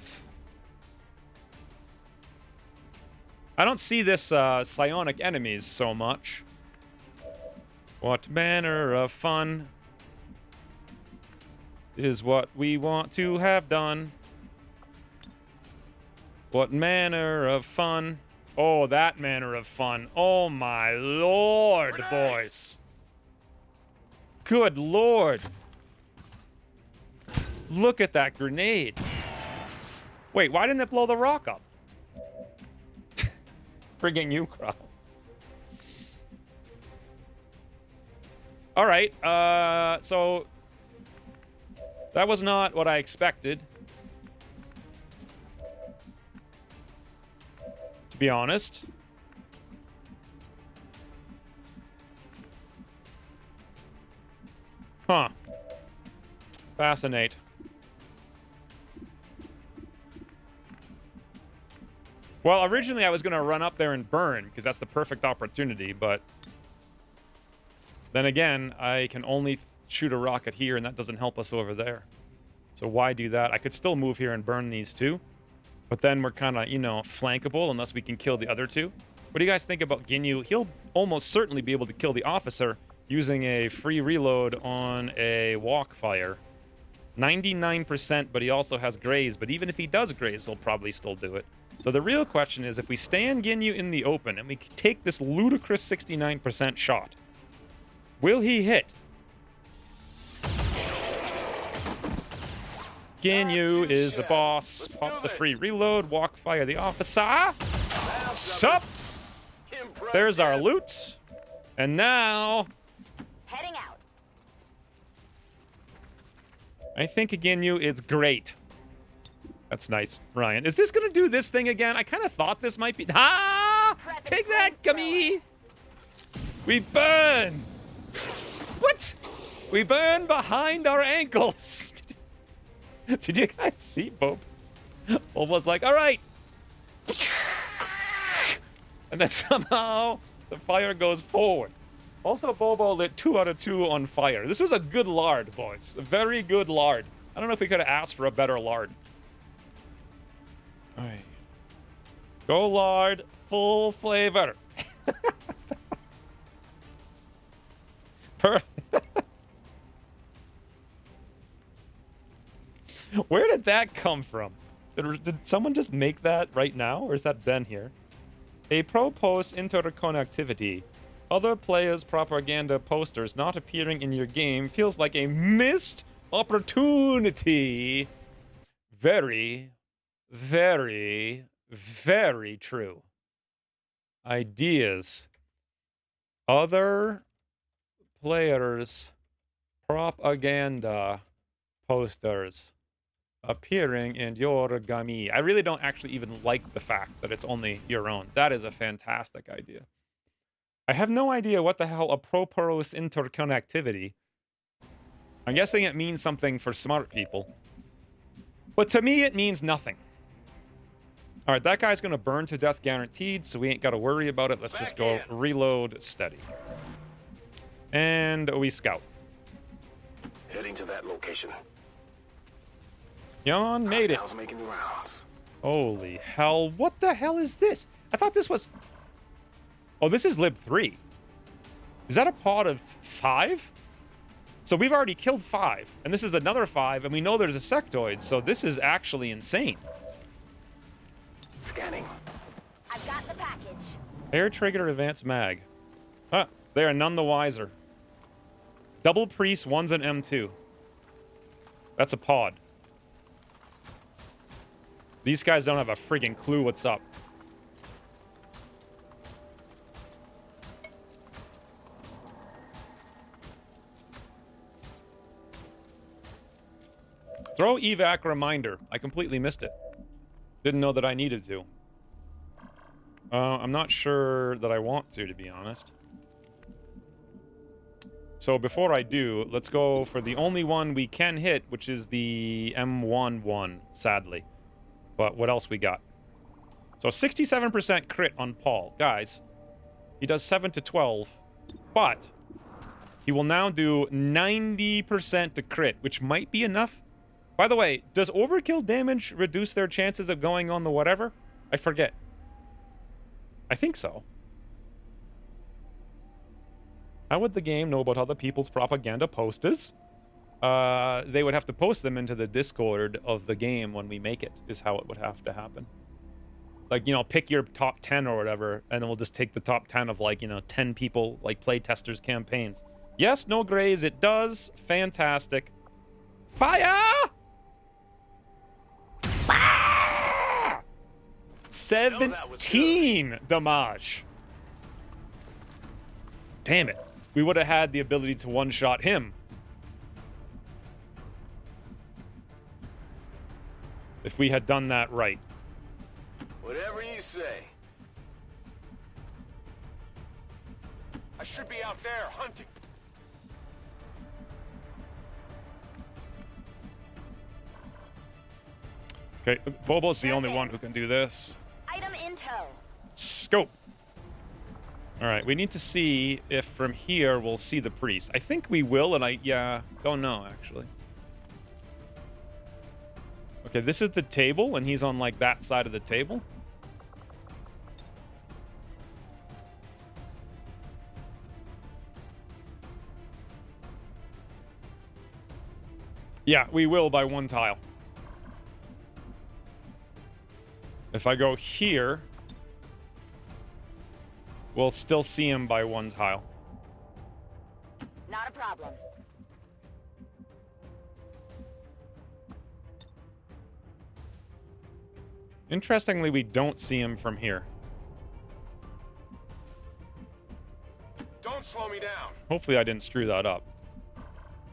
I don't see this psionic enemies so much. What manner of fun is what we want to have done? What manner of fun Oh, that manner of fun. Oh, my lord, boys. Good lord. Look at that grenade. Wait, why didn't it blow the rock up? Friggin' you, Crow. All right, so that was not what I expected, to be honest. Huh. Fascinate. Well, originally I was going to run up there and burn, because that's the perfect opportunity, but then again, I can only shoot a rocket here, and that doesn't help us over there. So why do that? I could still move here and burn these two, but then we're kind of, you know, flankable unless we can kill the other two. What do you guys think about Ginyu? He'll almost certainly be able to kill the officer using a free reload on a walk fire. 99%, but he also has graze. But even if he does graze, he'll probably still do it. So the real question is, if we stand Ginyu in the open and we take this ludicrous 69% shot, will he hit? Ginyu is the boss. Pop the free reload. Walk fire the officer. Sup? There's our loot. And now... Heading out. I think Ginyu is great. That's nice, Ryan. Is this going to do this thing again? I kind of thought this might be... Ah! Take that, Gummy! We burn! What? We burn behind our ankles. Did you guys see Bob? Bob was like, all right. And then somehow the fire goes forward. Also, Bobo lit 2 out of 2 on fire. This was a good lard, boys. A very good lard. I don't know if we could have asked for a better lard. All right. Go lard, full flavor. Perfect. Where did that come from? Did someone just make that right now, or is that Ben here? A pro-post interconnectivity. Other players' propaganda posters not appearing in your game feels like a missed opportunity. Very, very, very true. Ideas. Other players' propaganda posters appearing in your game. I really don't actually even like the fact that it's only your own. That is a fantastic idea. I have no idea what the hell a proporous interconnectivity. I'm guessing it means something for smart people. But to me, it means nothing. All right, that guy's going to burn to death guaranteed, so we ain't got to worry about it. Let's just go reload steady. And we scout. Heading to that location. Jan made it. Making the rounds. Holy hell. What the hell is this? I thought this was... Oh, this is Lib 3. Is that a pod of 5? So we've already killed 5. And this is another 5. And we know there's a sectoid. So this is actually insane. Scanning. I've got the package. Air Trigger Advanced Mag. Huh. They are none the wiser. Double Priest, 1's an M2. That's a pod. These guys don't have a friggin' clue what's up. Throw evac reminder. I completely missed it. Didn't know that I needed to. I'm not sure that I want to be honest. So before I do, let's go for the only one we can hit, which is the M11, sadly. But what else we got? So 67% crit on Paul. Guys, he does 7 to 12, but he will now do 90% to crit, which might be enough. By the way, does overkill damage reduce their chances of going on the whatever? I forget. I think so. How would the game know about other people's propaganda posters? They would have to post them into the Discord of the game when we make it, is how it would have to happen. Like, you know, pick your top 10 or whatever, and then we'll just take the top 10 of, like, you know, 10 people, like, play testers campaigns. Yes, no grays, it does. Fantastic. Fire! Ah! 17 damage. Damn it. We would have had the ability to one-shot him. If we had done that right. Whatever you say. I should be out there hunting. Okay, Bobo's the only one who can do this. Item in tow. Scope. All right, we need to see if from here we'll see the priest. I think we will, and yeah, don't know, actually. Okay, this is the table, and he's on, like, that side of the table. Yeah, we will by one tile. If I go here, we'll still see him by one tile. Not a problem. Interestingly, we don't see him from here. Don't slow me down. Hopefully I didn't screw that up.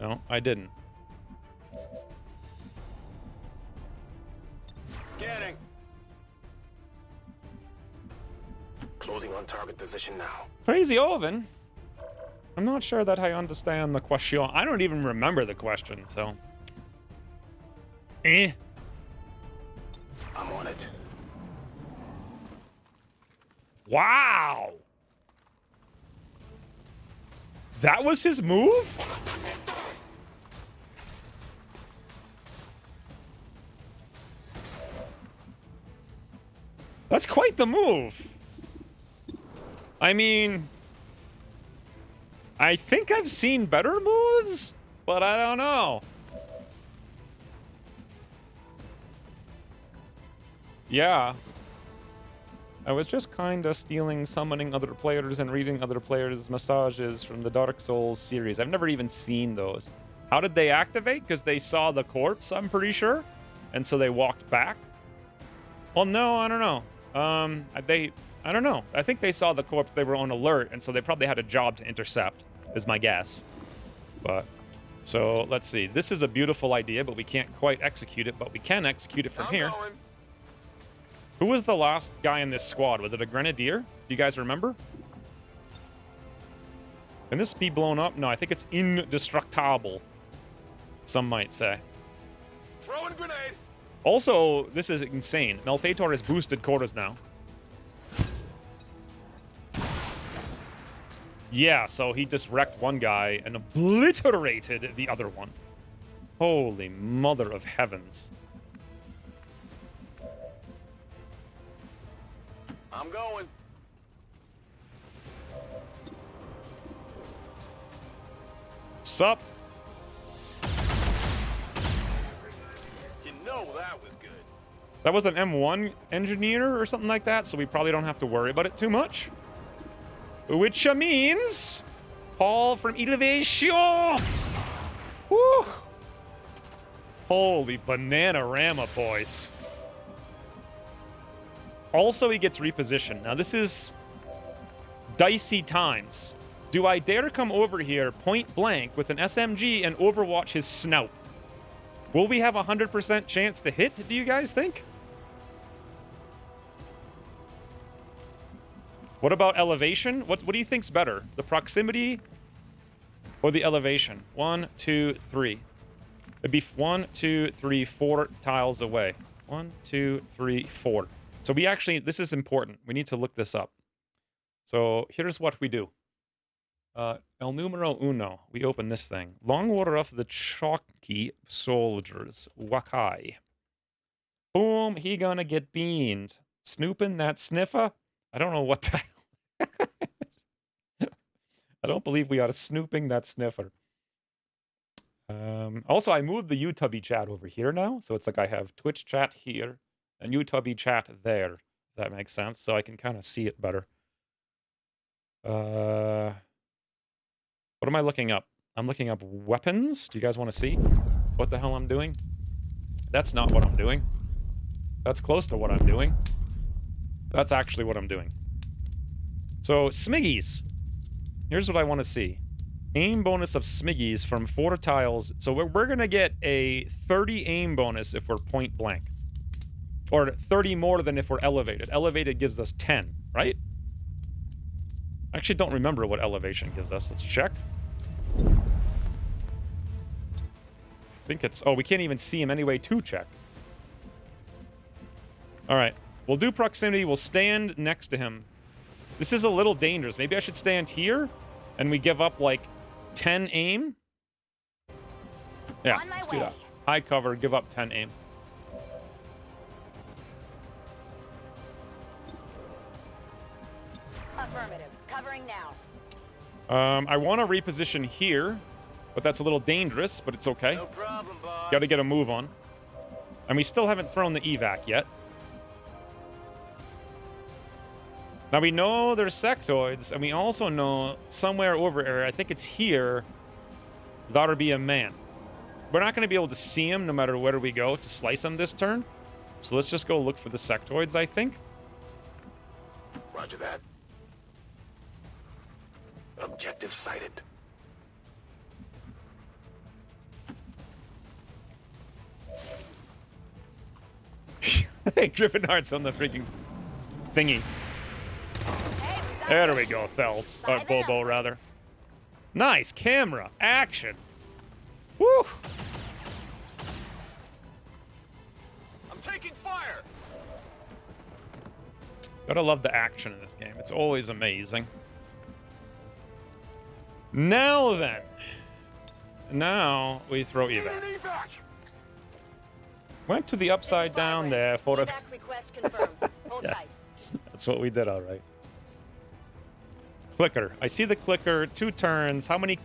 No, I didn't. Scanning. Closing on target position now. Crazy Oven? I'm not sure that I understand the question. I don't even remember the question, so... Eh. I'm on it. Wow! That was his move? That's quite the move. I mean... I think I've seen better moves, but I don't know. Yeah. I was just kinda stealing summoning other players and reading other players' massages from the Dark Souls series. I've never even seen those. How did they activate? Because they saw the corpse, I'm pretty sure. And so they walked back? Well, no, I don't know. I don't know. I think they saw the corpse, they were on alert, and so they probably had a job to intercept, is my guess. But, so, let's see. This is a beautiful idea, but we can't quite execute it, but we can execute it from here. Going. Who was the last guy in this squad? Was it a grenadier? Do you guys remember? Can this be blown up? No, I think it's indestructible. Some might say. Throwing grenade. Also, this is insane. Malphator has boosted quotas now. Yeah, so he just wrecked one guy and obliterated the other one. Holy mother of heavens. I'm going. Sup? You know that was good. That was an M1 engineer or something like that, so we probably don't have to worry about it too much. Which means... Paul from Elevation! Woo! Holy banana-rama, boys. Also, he gets repositioned. Now, this is dicey times. Do I dare come over here point blank with an SMG and overwatch his snout? Will we have a 100% chance to hit, do you guys think? What about elevation? What do you think's better? The proximity or the elevation? 1, 2, 3. It'd be 1, 2, 3, 4 tiles away. 1, 2, 3, 4. So we actually, this is important. We need to look this up. So here's what we do. El numero uno. We open this thing. Long water of the chalky soldiers. Wakai. Boom, he gonna get beaned. Snooping that sniffer? I don't know what the I don't believe we are snooping that sniffer. Also, I moved the YouTubey chat over here now. So it's like I have Twitch chat here and YouTubey chat there. If that makes sense, so I can kind of see it better. What am I looking up? I'm looking up weapons. Do you guys want to see what the hell I'm doing? That's not what I'm doing. That's close to what I'm doing. That's actually what I'm doing. So, Smiggies. Here's what I want to see. Aim bonus of Smiggies from 4 tiles. So we're going to get a 30 aim bonus if we're point blank. Or 30 more than if we're elevated. Elevated gives us 10, right? I actually don't remember what elevation gives us. Let's check. I think it's... Oh, we can't even see him anyway to check. All right. We'll do proximity. We'll stand next to him. This is a little dangerous. Maybe I should stand here and we give up like 10 aim. Yeah, let's do that. High cover, give up 10 aim. Affirmative. Covering now. I want to reposition here, but that's a little dangerous, but it's okay. No problem, boss. Got to get a move on. And we still haven't thrown the evac yet. Now we know there's sectoids, and we also know somewhere over here, I think it's here, that'll be a man. We're not going to be able to see him no matter where we go to slice him this turn. So let's just go look for the sectoids, I think. Roger that. Objective sighted. Hey, Griffin Heart's on the freaking thingy. There we go, Fells. Or Bobo, rather. Nice camera. Action. Woo! I'm taking fire. Gotta love the action in this game. It's always amazing. Now then. Now we throw evac. Went to the upside down there for the... Evac request confirmed. Hold Yeah. tight. That's what we did, all right. Clicker. I see the clicker. 2 turns. How many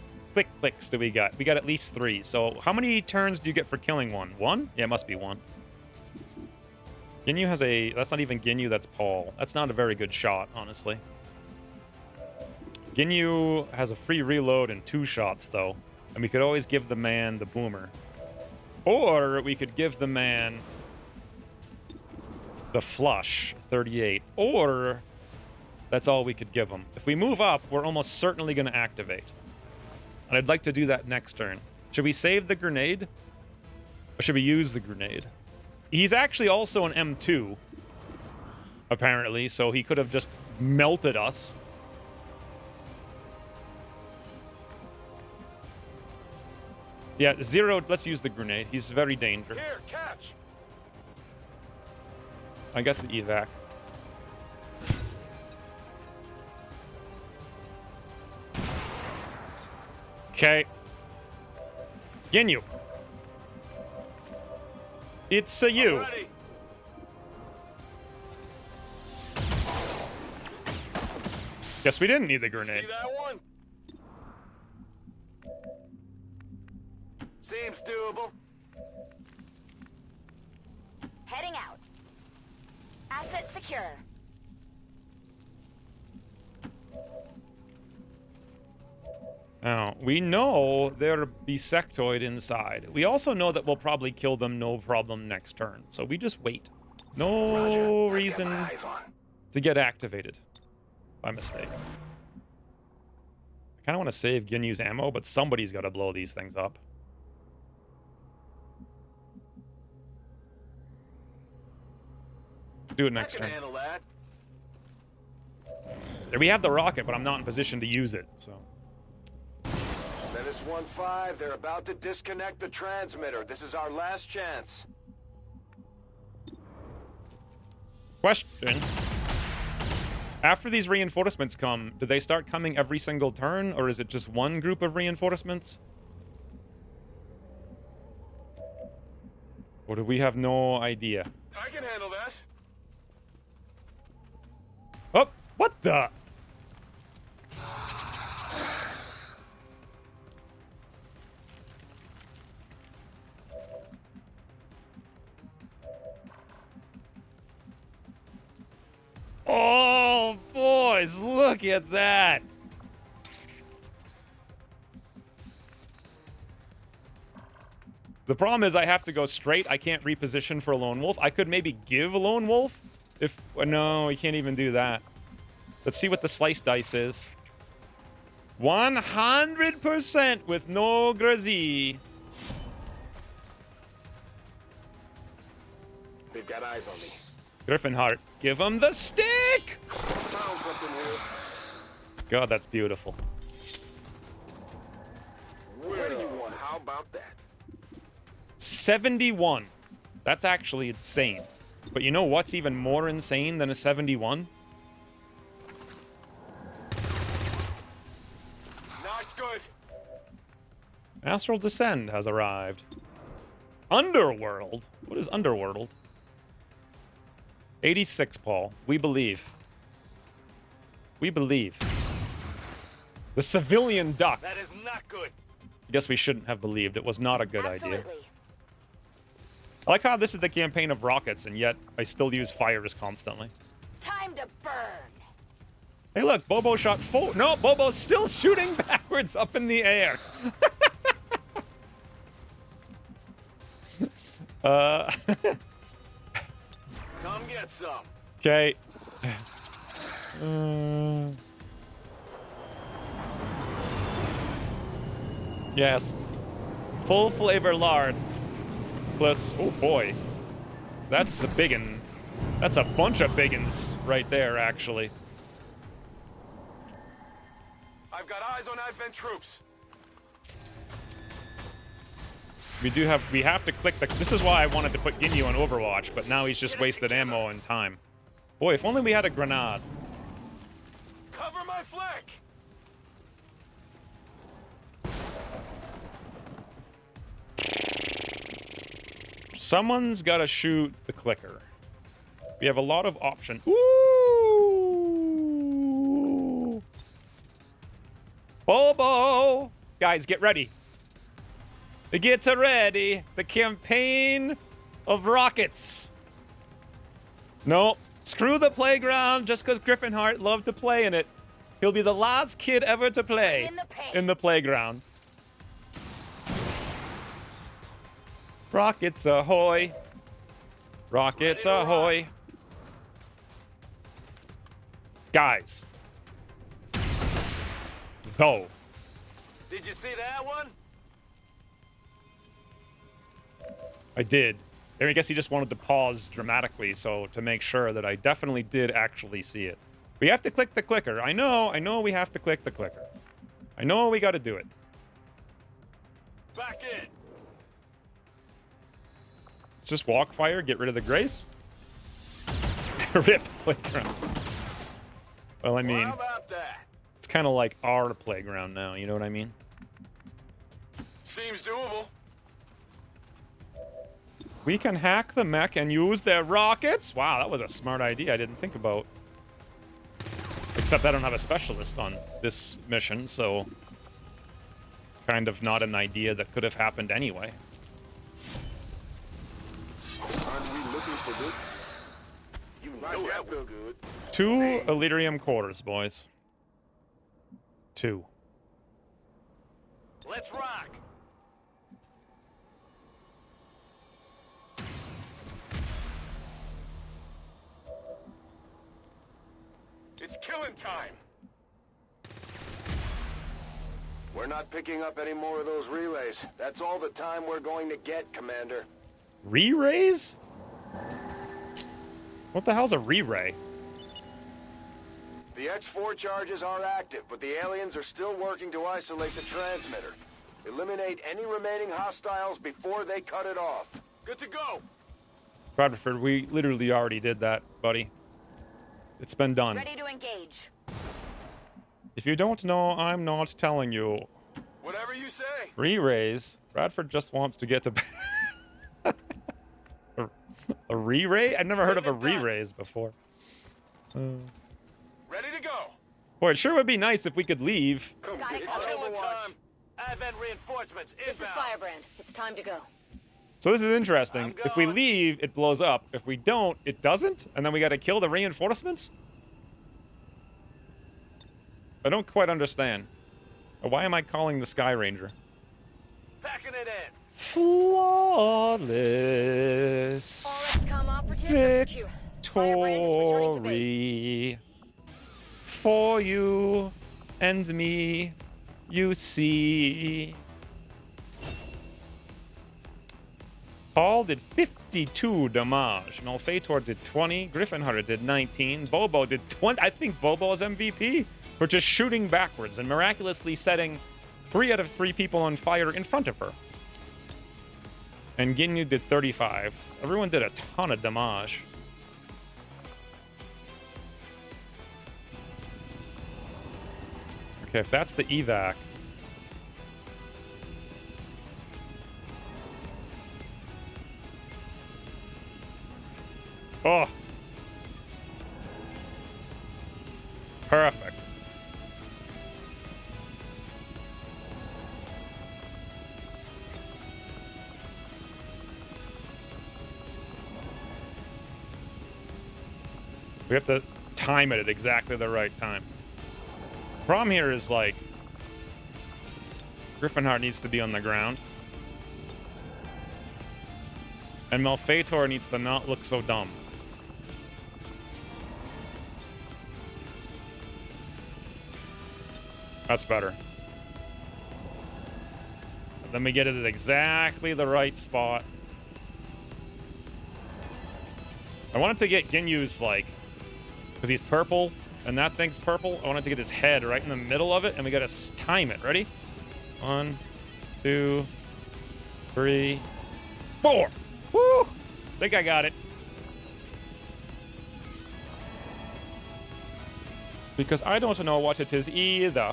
clicks do we got? We got at least 3. So how many turns do you get for killing one? 1? Yeah, it must be 1. Ginyu has a... That's not even Ginyu, that's Paul. That's not a very good shot, honestly. Ginyu has a free reload and 2 shots, though. And we could always give the man the boomer. Or we could give the man the flush, 38. Or that's all we could give him. If we move up, we're almost certainly going to activate. And I'd like to do that next turn. Should we save the grenade? Or should we use the grenade? He's actually also an M2, apparently, so he could have just melted us. Yeah, 0, let's use the grenade. He's very dangerous. Here, catch. I got the evac. Okay. Ginyu. It's a you. Ready. Guess we didn't need the See grenade. that one? Seems doable. Heading out. Asset secure. Now, we know there'll be sectoid inside. We also know that we'll probably kill them no problem next turn. So we just wait. No reason to get activated by mistake. I kind of want to save Ginyu's ammo, but somebody's got to blow these things up. Do it next I can turn. handle that. We have the rocket, but I'm not in position to use it, so... Menace 1-5, they're about to disconnect the transmitter. This is our last chance. Question. After these reinforcements come, do they start coming every single turn, or is it just one group of reinforcements? Or do we have no idea? I can handle that. Oh, what the? Look at that. The problem is I have to go straight. I can't reposition for a lone wolf. I could maybe give a lone wolf if... No, you can't even do that. Let's see what the slice dice is. 100% with no Grazie. They've got eyes on me. Griffinheart, give him the stick! Found something here. God, that's beautiful. Where do you want? How about that? 71. That's actually insane. But you know what's even more insane than a 71? Not good. Astral Descend has arrived. Underworld? What is Underworld? 86, Paul. We believe. We believe. The civilian duct. That is not good. I guess we shouldn't have believed. It was not a good idea. Absolutely. I like how this is the campaign of rockets, and yet I still use fires constantly. Time to burn. Hey, look, Bobo shot full. No, Bobo's still shooting backwards up in the air. Come get some. Okay. Yes. Full flavor lard. Plus, oh boy. That's a biggin. That's a bunch of biggins right there, actually. I've got eyes on advent troops. We have to click the... This is why I wanted to put Ginyu on Overwatch, but now he's just wasted ammo and time. Boy, if only we had a grenade. Cover my flank. Someone's got to shoot the clicker. We have a lot of options. Ooh! Bobo! Guys, get ready. Get ready. The campaign of rockets. No, screw the playground just because Griffinheart loved to play in it. He'll be the last kid ever to play in the playground. Rockets ahoy. Rockets ahoy. Guys. Go. Did you see that one? I did. I guess he just wanted to pause dramatically, so to make sure that I definitely did actually see it. We have to click the clicker. I know we have to click the clicker. I know we got to do it. Back in. It's just walk fire, get rid of the grace. Rip playground. Well, I mean, How about that? it's kind of like our playground now, you know what I mean? Seems doable. We can hack the mech and use their rockets? Wow, that was a smart idea I didn't think about. Except I don't have a specialist on this mission, so... kind of not an idea that could have happened anyway. Aren't we looking for this? You know that will good. 2 Illyrium quarters, boys. 2. Let's rock. It's killing time. We're not picking up any more of those relays. That's all the time we're going to get, Commander. Re-rays? What the hell's a re-ray? The X4 charges are active, but the aliens are still working to isolate the transmitter. Eliminate any remaining hostiles before they cut it off. Good to go. Bradford, we literally already did that, buddy. It's been done. Ready to engage. If you don't know, I'm not telling you. Whatever you say. Re-rays. Bradford just wants to get to... a re-ray? I've never heard of a re-rays before. Ready to go. Boy, it sure would be nice if we could leave. Got it It's covered. killing time. Advent reinforcements This is inbound. Firebrand. It's time to go. So this is interesting. I'm If we going. leave, it blows up. If we don't, it doesn't? And then we gotta kill the reinforcements? I don't quite understand. Why am I calling the Sky Ranger? Packing it in. Flawless All XCOM operatives are secure. Fire Brand is returning to base. victory for you and me, you see. Paul did 52 damage. Malfeitor did 20. Griffinhunter did 19. Bobo did 20. I think Bobo is MVP for just shooting backwards and miraculously setting 3 out of 3 people on fire in front of her. And Ginyu did 35. Everyone did a ton of damage. Okay, if that's the evac. Oh. Perfect. We have to time it at exactly the right time. Problem here is, like, Griffinheart needs to be on the ground. And Malfeitor needs to not look so dumb. That's better. Then we get it at exactly the right spot. I wanted to get Ginyu's, like, because he's purple, and that thing's purple. I wanted to get his head right in the middle of it, and we gotta time it. Ready? 1, 2, 3, 4. Woo! Think I got it. Because I don't know what it is either.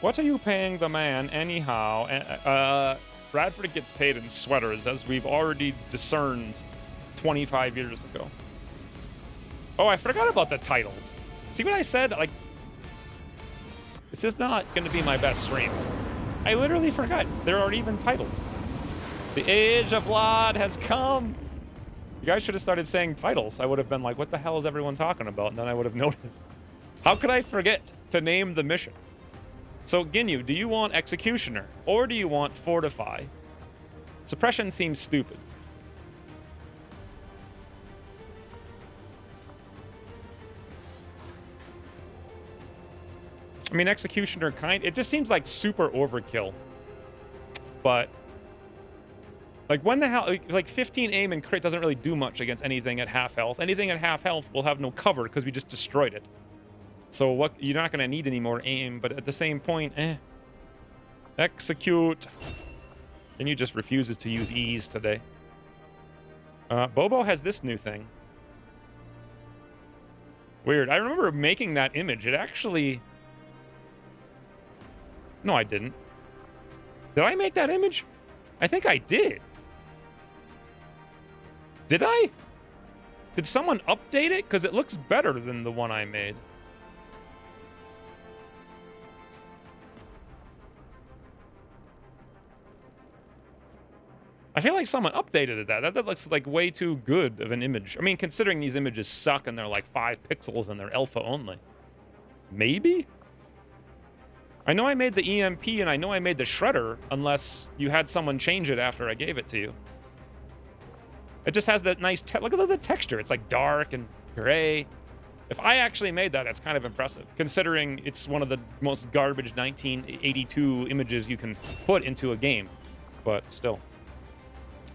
What are you paying the man anyhow? Bradford gets paid in sweaters, as we've already discerned 25 years ago. Oh, I forgot about the titles. See what I said? Like, this is not going to be my best stream. I literally forgot. There are even titles. The age of Vlad has come. You guys should have started saying titles. I would have been like, what the hell is everyone talking about? And then I would have noticed. How could I forget to name the mission? So, Ginyu, do you want Executioner? Or do you want Fortify? Suppression seems stupid. I mean, Executioner it just seems like super overkill. But, like, when the hell, like 15 aim and crit doesn't really do much against anything at half health. Anything at half health will have no cover because we just destroyed it. So what? You're not going to need any more aim, but at the same point, Execute. And you just refuses to use ease today. Bobo has this new thing. Weird. I remember making that image. It actually... No, I didn't. Did I make that image? I think I did. Did I? Did someone update it? Because it looks better than the one I made. I feel like someone updated that. That looks like way too good of an image. I mean, considering these images suck and they're like 5 pixels and they're alpha only. Maybe? I know I made the EMP and I know I made the Shredder, unless you had someone change it after I gave it to you. It just has that nice... Look at the texture. It's like dark and gray. If I actually made that, that's kind of impressive, considering it's one of the most garbage 1982 images you can put into a game. But still.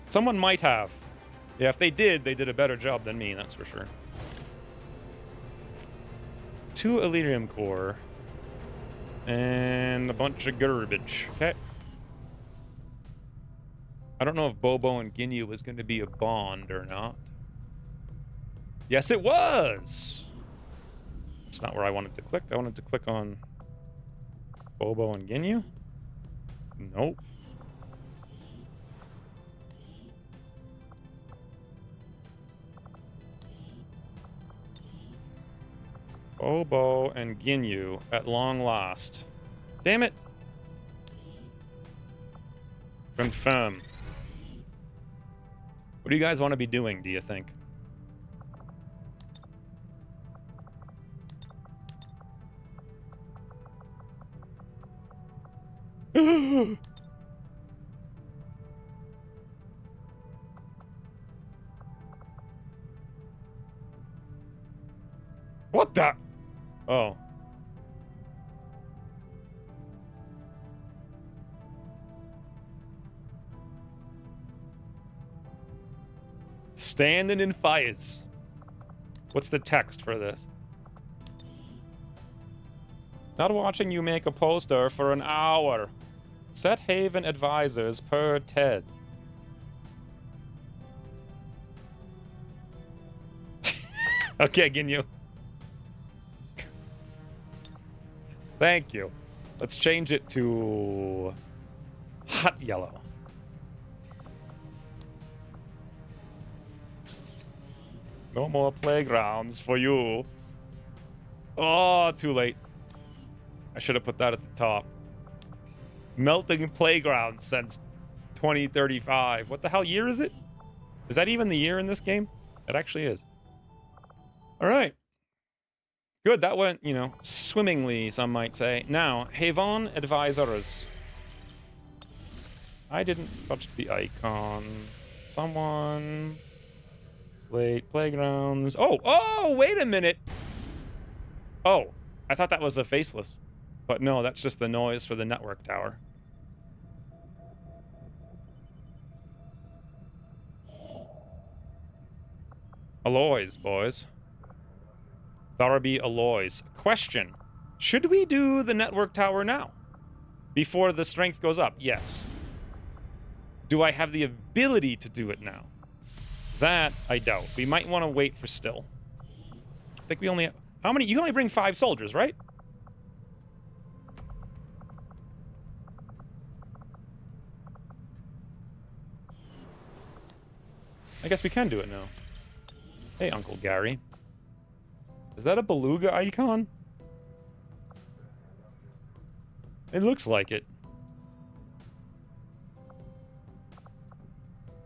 Someone might have. Yeah, if they did a better job than me, that's for sure. 2 Elerium core. And a bunch of garbage. Okay. I don't know if Bobo and Ginyu was going to be a bond or not. Yes, it was! That's not where I wanted to click. I wanted to click on Bobo and Ginyu. Nope. Bobo and Ginyu at long last. Damn it. Confirm. What do you guys want to be doing, do you think? What the? Oh. Standing in fires. What's the text for this? Not watching you make a poster for an hour. Set Haven advisors per Ted. Okay, Ginyu. Thank you. Let's change it to hot yellow. No more playgrounds for you. Oh, too late. I should have put that at the top. Melting playground since 2035. What the hell year is it? Is that even the year in this game? It actually is. All right. Good, that went, you know, swimmingly, some might say. Now, Haven advisors. I didn't touch the icon. Someone... Slate playgrounds. Oh, wait a minute. Oh, I thought that was a faceless. But no, that's just the noise for the network tower. Alloys, boys. Tharaby alloys. Question. Should we do the network tower now? Before the strength goes up? Yes. Do I have the ability to do it now? That, I doubt. We might want to wait for still. I think we only have... How many? You can only bring 5 soldiers, right? I guess we can do it now. Hey, Uncle Gary. Is that a beluga icon? It looks like it.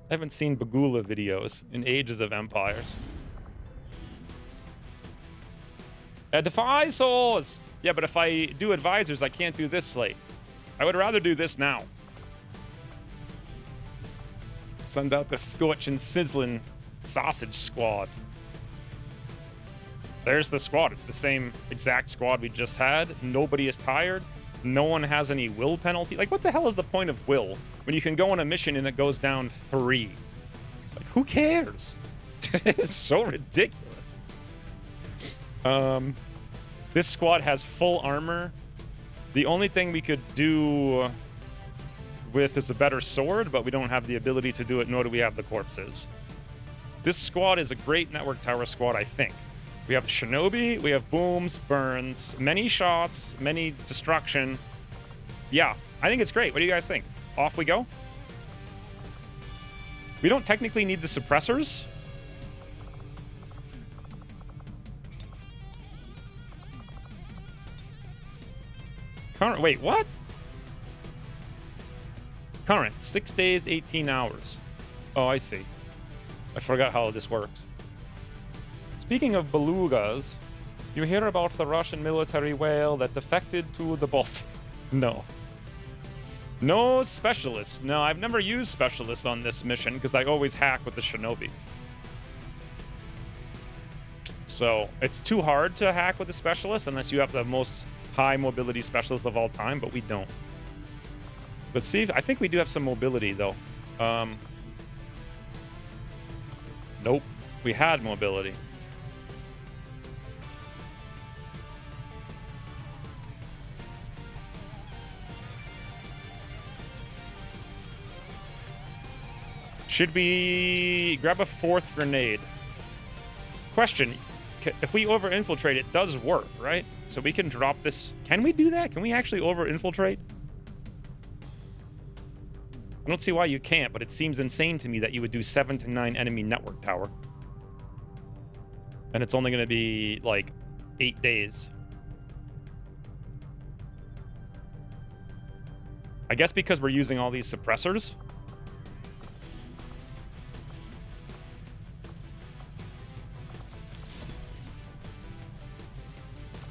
I haven't seen Bagula videos in Ages of Empires. Advisors! Yeah, but if I do advisors, I can't do this slate. I would rather do this now. Send out the scorching, sizzling sausage squad. There's the squad. It's the same exact squad we just had. Nobody is tired. No one has any will penalty. Like, what the hell is the point of will when you can go on a mission and it goes down 3? Like, who cares? It's so ridiculous. This squad has full armor. The only thing we could do with is a better sword, but we don't have the ability to do it, nor do we have the corpses. This squad is a great network tower squad, I think. We have Shinobi, we have booms, burns, many shots, many destruction. Yeah, I think it's great. What do you guys think? Off we go? We don't technically need the suppressors. Current, wait, what? Current, 6 days, 18 hours. Oh, I see. I forgot how this works. Speaking of belugas, you hear about the Russian military whale that defected to the Baltic? No. No specialists. No, I've never used specialists on this mission because I always hack with the Shinobi. So it's too hard to hack with a specialist unless you have the most high mobility specialist of all time, but we don't. Let's see. I think we do have some mobility, though. Nope. We had mobility. Should we grab a 4th grenade? Question. If we over-infiltrate, it does work, right? So we can drop this. Can we do that? Can we actually over-infiltrate? I don't see why you can't, but it seems insane to me that you would do 7 to 9 enemy network tower. And it's only going to be, like, 8 days. I guess because we're using all these suppressors.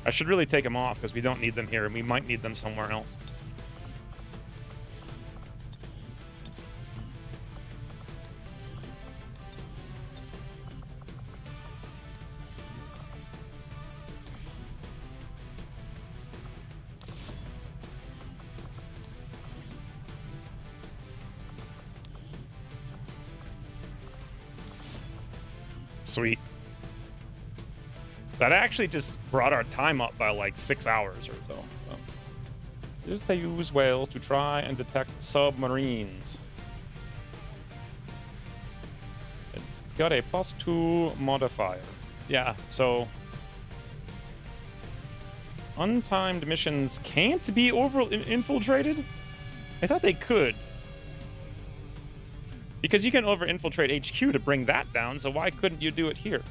I should really take them off because we don't need them here and we might need them somewhere else. Sweet. That actually just brought our time up by like 6 hours or so. Just they use whales to try and detect submarines. It's got a +2 modifier. Yeah, so untimed missions can't be infiltrated? I thought they could. Because you can over-infiltrate HQ to bring that down, so why couldn't you do it here?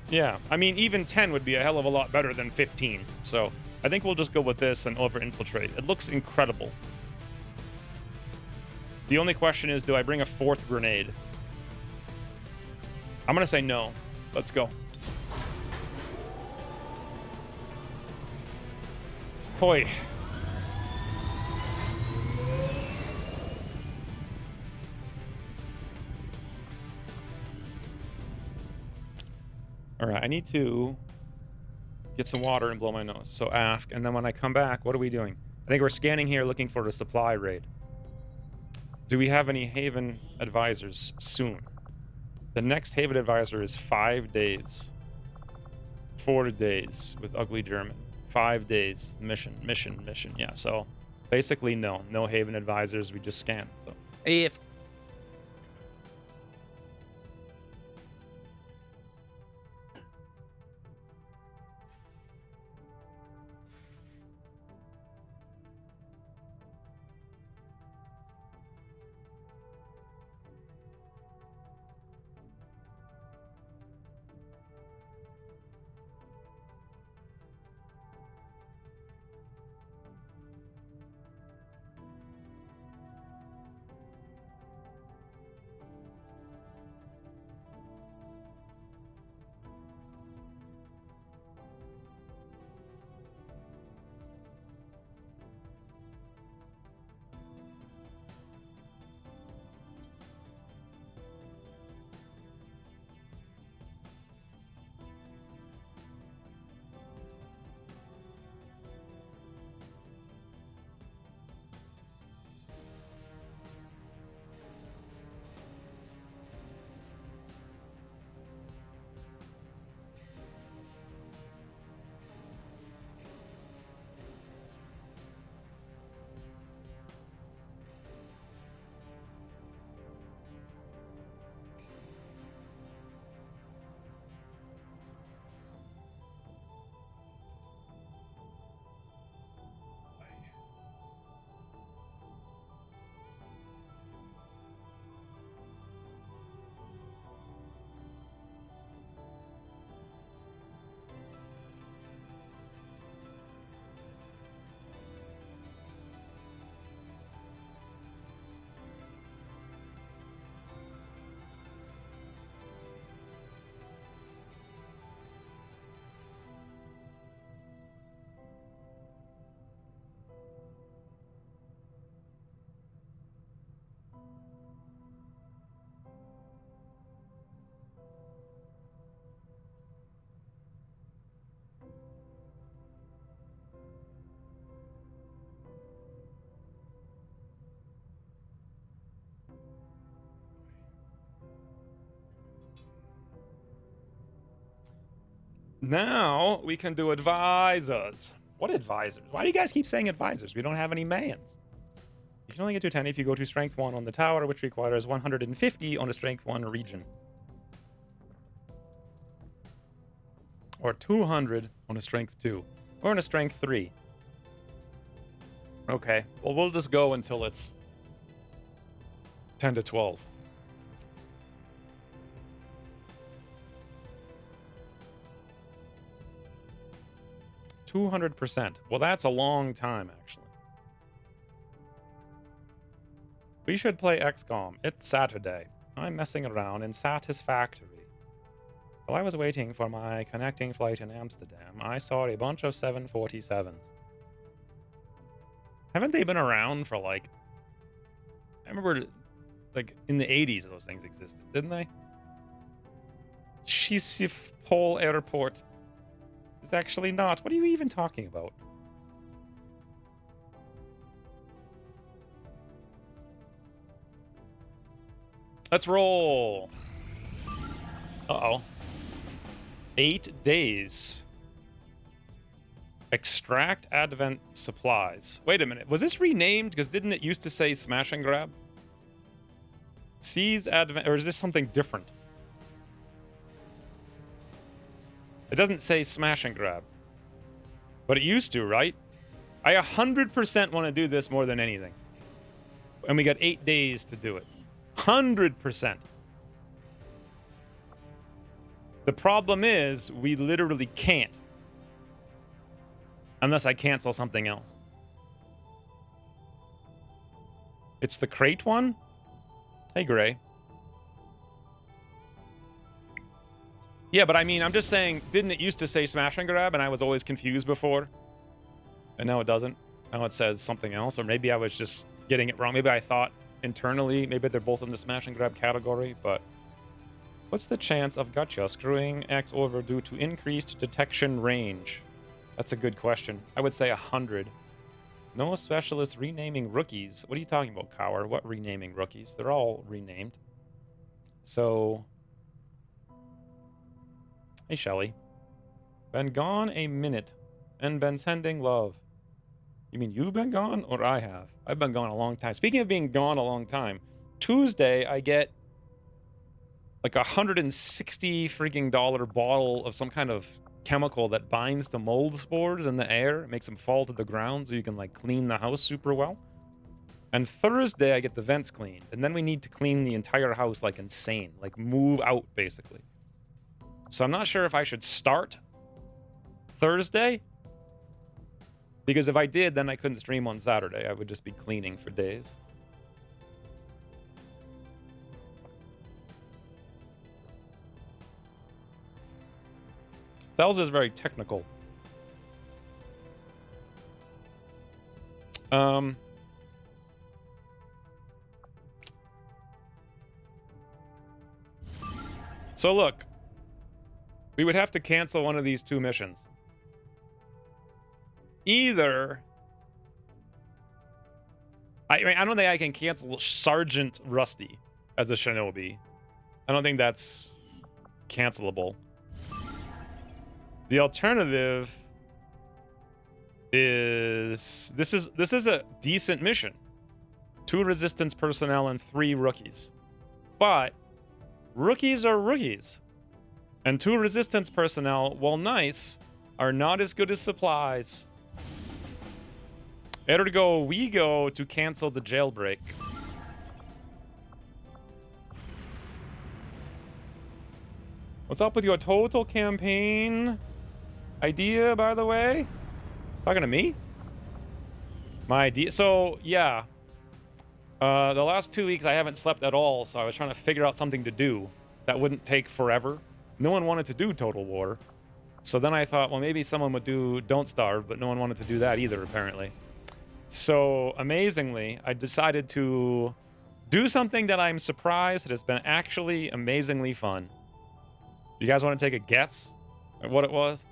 Yeah, I mean, even 10 would be a hell of a lot better than 15. So I think we'll just go with this and over-infiltrate. It looks incredible. The only question is, do I bring a 4th grenade? I'm going to say no. Let's go. Boy. All right, I need to get some water and blow my nose. So aft, and then when I come back, what are we doing? I think we're scanning here looking for a supply raid. Do we have any Haven advisors soon? The next Haven advisor is 5 days. 4 days with Ugly German. 5 days. Mission. Yeah, so basically no Haven advisors. We just scan. So if now we can do advisors. What advisors? Why do you guys keep saying advisors? We don't have any mans. You can only get to 10 if you go to strength 1 on the tower, which requires 150 on a strength 1 region. Or 200 on a strength 2. Or on a strength 3. Okay, well, we'll just go until it's 10 to 12. %. Well, that's a long time, actually. We should play XCOM. It's Saturday. I'm messing around in Satisfactory. While I was waiting for my connecting flight in Amsterdam, I saw a bunch of 747s. Haven't they been around for, like... I remember, like, in the 80s those things existed, didn't they? Schiphol Airport. It's actually not. What are you even talking about? Let's roll. Uh-oh. 8 days. Extract Advent Supplies. Wait a minute. Was this renamed? Because didn't it used to say Smash and Grab? Seize Advent... Or is this something different? It doesn't say Smash and Grab. But it used to, right? I 100% want to do this more than anything. And we got 8 days to do it. 100%. The problem is, we literally can't. Unless I cancel something else. It's the crate one? Hey, Gray. Yeah, but I mean, I'm just saying, didn't it used to say Smash and Grab, and I was always confused before? And now it doesn't. Now it says something else, or maybe I was just getting it wrong. Maybe I thought internally, maybe they're both in the Smash and Grab category, but... What's the chance of Gotcha screwing X over due to increased detection range? That's a good question. I would say 100. No specialist renaming rookies. What are you talking about, Cower? What renaming rookies? They're all renamed. So... Hey, Shelly. Been gone a minute and been sending love. You mean you've been gone or I have? I've been gone a long time. Speaking of being gone a long time, Tuesday I get like $160 freaking bottle of some kind of chemical that binds to mold spores in the air. It makes them fall to the ground so you can like clean the house super well. And Thursday I get the vents cleaned. And then we need to clean the entire house like insane. Like move out basically. So I'm not sure if I should start Thursday. Because if I did, then I couldn't stream on Saturday. I would just be cleaning for days. Thels is very technical. So look, we would have to cancel one of these two missions. Either... I mean, I don't think I can cancel Sergeant Rusty as a Shinobi. I don't think that's cancelable. The alternative is this is a decent mission. 2 resistance personnel and 3 rookies. But rookies are rookies. And 2 resistance personnel, while nice, are not as good as supplies. Ergo, we go to cancel the jailbreak. What's up with your total campaign idea, by the way? Talking to me? My idea? So, yeah. The last 2 weeks I haven't slept at all, so I was trying to figure out something to do that wouldn't take forever. No one wanted to do Total War. So then I thought, well, maybe someone would do Don't Starve, but no one wanted to do that either, apparently. So, amazingly, I decided to do something that I'm surprised that has been actually amazingly fun. You guys want to take a guess at what it was?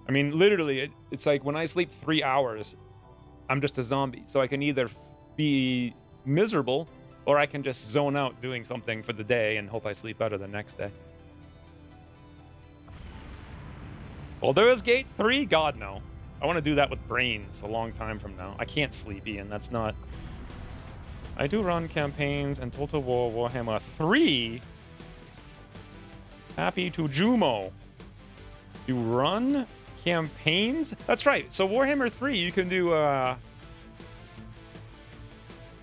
I mean, literally, it's like when I sleep 3 hours, I'm just a zombie. So I can either be miserable, or I can just zone out doing something for the day and hope I sleep better the next day. Well, there is Gate 3? God, no. I want to do that with brains a long time from now. I can't sleep, Ian. That's not... I do run campaigns and Total War Warhammer 3. Happy to Jumo. You run campaigns? That's right. So Warhammer 3, you can do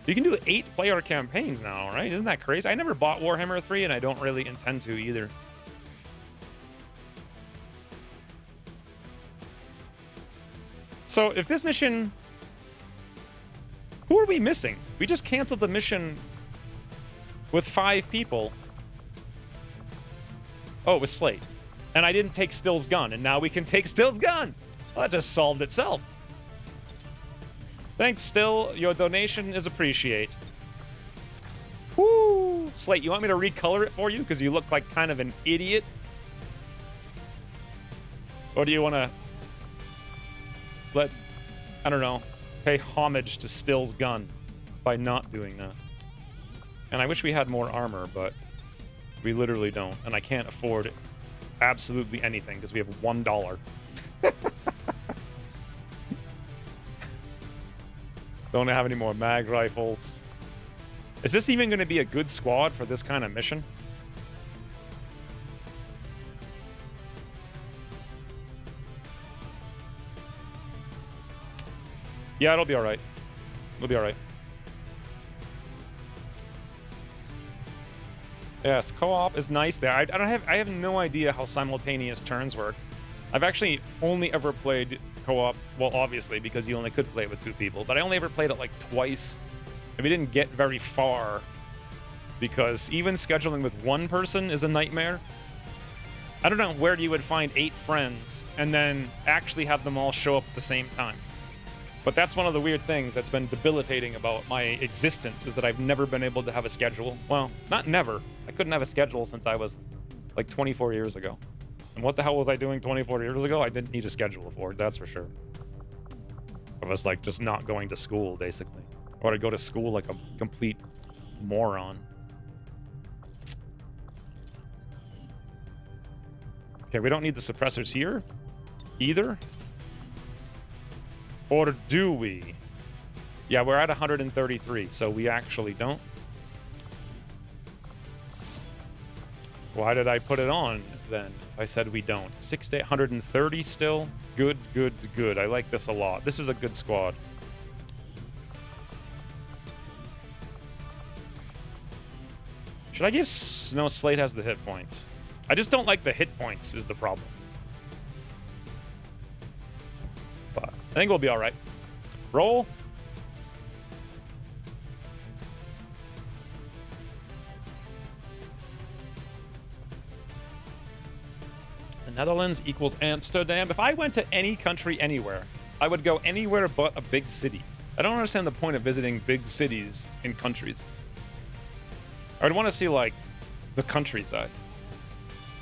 8-player campaigns now, right? Isn't that crazy? I never bought Warhammer 3, and I don't really intend to either. So if this mission... Who are we missing? We just canceled the mission with 5 people. Oh, it was Slate. And I didn't take Still's gun, and now we can take Still's gun. Well, that just solved itself. Thanks, Still. Your donation is appreciated. Woo! Slate, you want me to recolor it for you? Because you look like kind of an idiot? Or do you want to... I don't know, pay homage to Still's gun by not doing that? And I wish we had more armor, but we literally don't. And I can't afford absolutely anything because we have $1. Don't have any more mag rifles. Is this even going to be a good squad for this kind of mission? Yeah, it'll be all right. It'll be all right. Yes, co-op is nice there. I have no idea how simultaneous turns work. I've actually only ever played co-op, well, obviously, because you only could play it with 2 people, but I only ever played it like twice, and we didn't get very far, because even scheduling with 1 person is a nightmare. I don't know where you would find 8 friends and then actually have them all show up at the same time. But that's one of the weird things that's been debilitating about my existence, is that I've never been able to have a schedule. Well, not never. I couldn't have a schedule since I was like 24 years ago. And what the hell was I doing 24 years ago? I didn't need a schedule for it, that's for sure. I was like just not going to school, basically. Or I'd go to school like a complete moron. Okay, we don't need the suppressors here either. Or do we? Yeah, we're at 133, so we actually don't. Why did I put it on then? I said we don't. 130 still. Good, good, good. I like this a lot. This is a good squad. Should I give... No, Slate has the hit points. I just don't like the hit points is the problem. But I think we'll be all right. Roll. The Netherlands equals Amsterdam. If I went to any country anywhere, I would go anywhere but a big city. I don't understand the point of visiting big cities in countries. I would want to see, like, the countryside.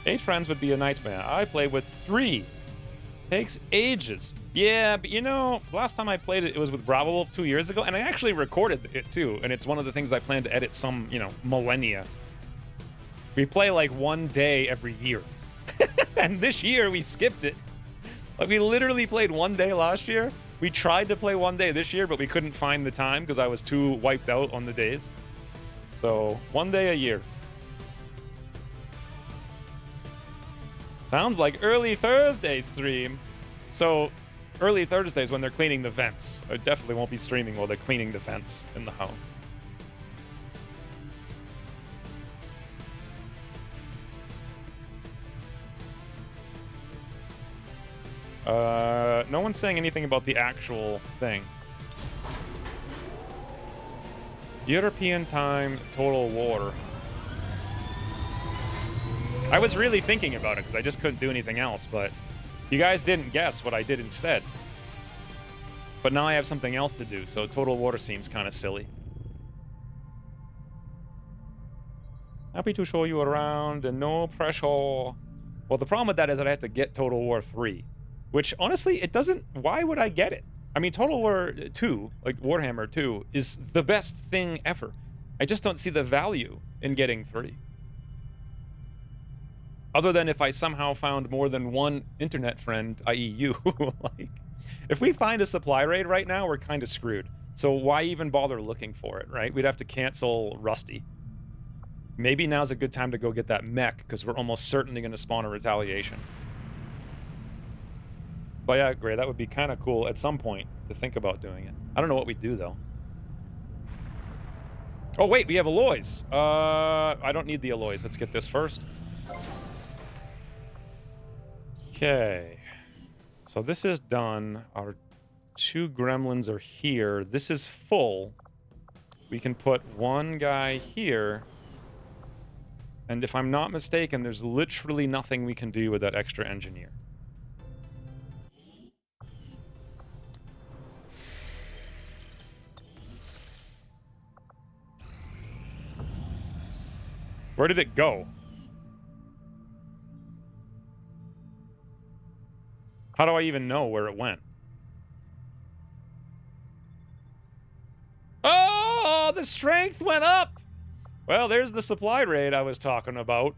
8 friends would be a nightmare. I play with 3. Takes ages. Yeah, but you know, last time I played it, it was with Bravo Wolf 2 years ago, and I actually recorded it too, and it's one of the things I plan to edit some, you know, millennia. We play like 1 day every year. And this year we skipped it. Like, we literally played 1 day last year. We tried to play 1 day this year, but we couldn't find the time because I was too wiped out on the days. So 1 day a year. Sounds like early Thursday stream. So early Thursdays when they're cleaning the vents. I definitely won't be streaming while they're cleaning the vents in the house. No one's saying anything about the actual thing. European time, Total War. I was really thinking about it because I just couldn't do anything else, but you guys didn't guess what I did instead. But now I have something else to do, so Total War seems kind of silly. Happy to show you around and no pressure. Well, the problem with that is that I have to get Total War 3, which honestly, it doesn't... Why would I get it? I mean, Total War 2, like Warhammer 2, is the best thing ever. I just don't see the value in getting 3. Other than if I somehow found more than 1 internet friend, i.e. you. Like, if we find a supply raid right now, we're kind of screwed. So why even bother looking for it, right? We'd have to cancel Rusty. Maybe now's a good time to go get that mech, because we're almost certainly going to spawn a retaliation. But yeah, Gray, that would be kind of cool at some point to think about doing it. I don't know what we'd do, though. Oh, wait, we have alloys. I don't need the alloys. Let's get this first. Okay. So this is done. Our 2 gremlins are here. This is full. We can put 1 guy here. And if I'm not mistaken, there's literally nothing we can do with that extra engineer. Where did it go? How do I even know where it went? Oh, the strength went up! Well, there's the supply raid I was talking about.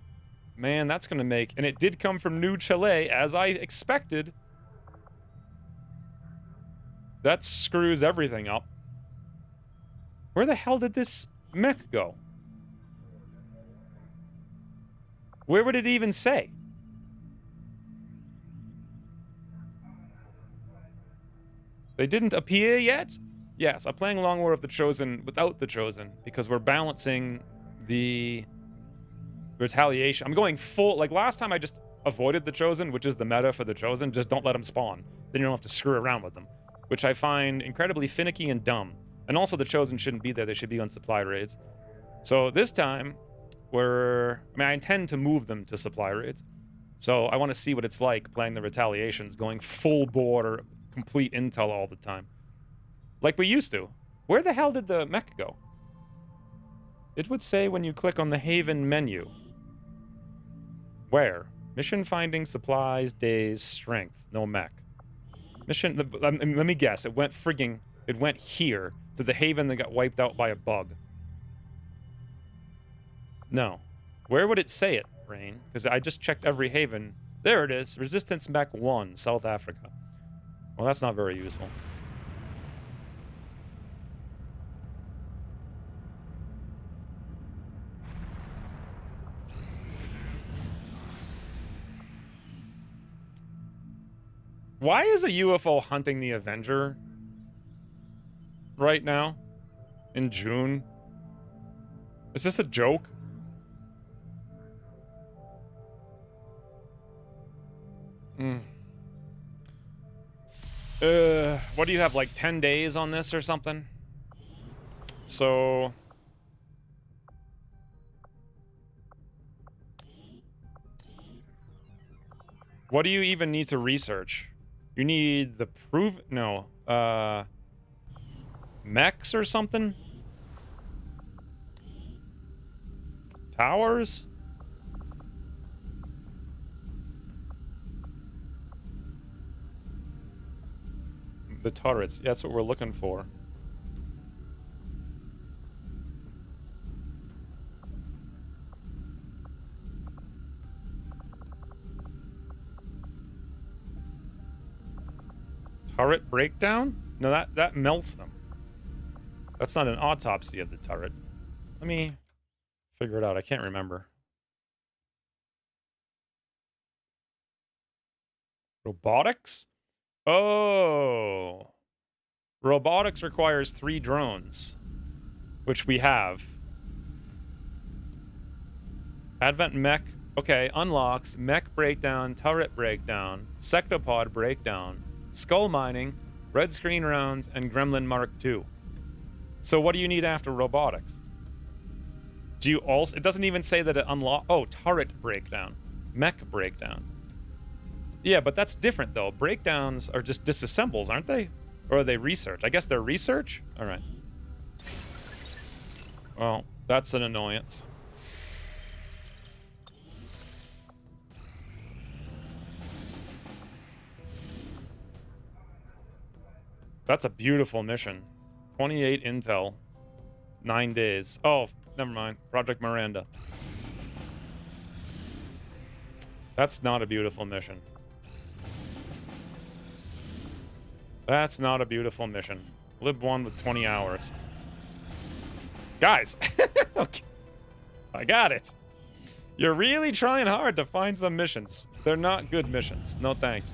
Man, that's going to make... And it did come from New Chile, as I expected. That screws everything up. Where the hell did this mech go? Where would it even say? They didn't appear yet? Yes, I'm playing Long War of the Chosen without the Chosen because we're balancing the retaliation. I'm going full... Like, last time I just avoided the Chosen, which is the meta for the Chosen. Just don't let them spawn. Then you don't have to screw around with them. Which I find incredibly finicky and dumb. And also, the Chosen shouldn't be there. They should be on supply raids. So this time, I intend to move them to supply raids. So I want to see what it's like playing the retaliations, going full bore, complete intel all the time. Like we used to. Where the hell did the mech go? It would say when you click on the Haven menu. Where? Mission finding, supplies, days, strength. No mech. Mission... let me guess. It went here to the Haven that got wiped out by a bug. No. Where would it say it, Rain? Because I just checked every Haven. There it is. Resistance Mech 1, South Africa. Well, that's not very useful. Why is a UFO hunting the Avenger right now? In June? Is this a joke? What do you have, like 10 days on this or something? So... what do you even need to research? You need the proof... No. Mechs or something? Towers? The turrets. That's what we're looking for. Turret breakdown? No, that melts them. That's not an autopsy of the turret. Let me figure it out. I can't remember. Robotics? Oh. Robotics requires 3 drones, which we have. Advent mech. Okay, unlocks. Mech breakdown, turret breakdown, sectopod breakdown, skull mining, red screen rounds, and gremlin mark II. So what do you need after robotics? Do you also... It doesn't even say that it unlock... Oh, turret breakdown. Mech breakdown. Yeah, but that's different, though. Breakdowns are just disassembles, aren't they? Or are they research? I guess they're research? All right. Well, that's an annoyance. That's a beautiful mission. 28 intel. 9 days. Oh, never mind. Project Miranda. That's not a beautiful mission. That's not a beautiful mission. Lib 1 with 20 hours. Guys! Okay. I got it. You're really trying hard to find some missions. They're not good missions. No thank you.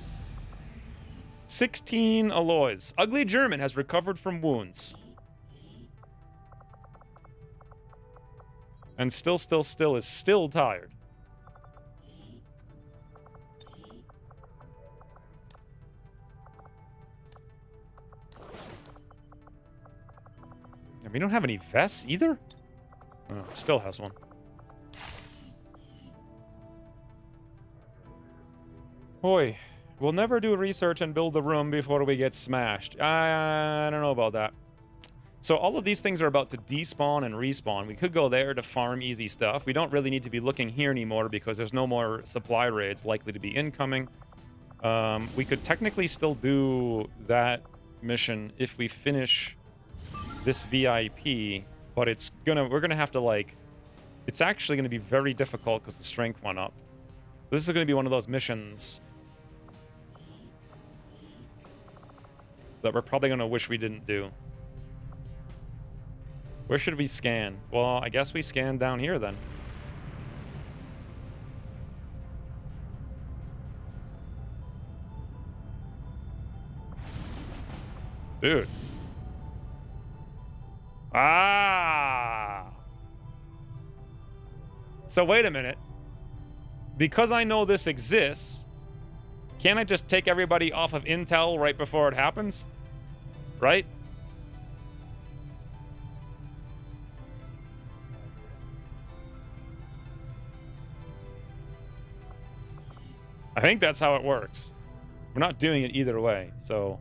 16 alloys. Ugly German has recovered from wounds. And still is still tired. We don't have any vests either? Oh, it still has one. Boy, we'll never do research and build the room before we get smashed. I don't know about that. So all of these things are about to despawn and respawn. We could go there to farm easy stuff. We don't really need to be looking here anymore because there's no more supply raids likely to be incoming. We could technically still do that mission if we finish this VIP, but we're gonna have to like it's actually going to be very difficult because the strength went up. This is going to be one of those missions that we're probably going to wish we didn't do. Where should we scan? Well, I guess we scan down here then. Dude. Ah. So wait a minute. Because I know this exists, can't I just take everybody off of Intel right before it happens? Right? I think that's how it works. We're not doing it either way, so...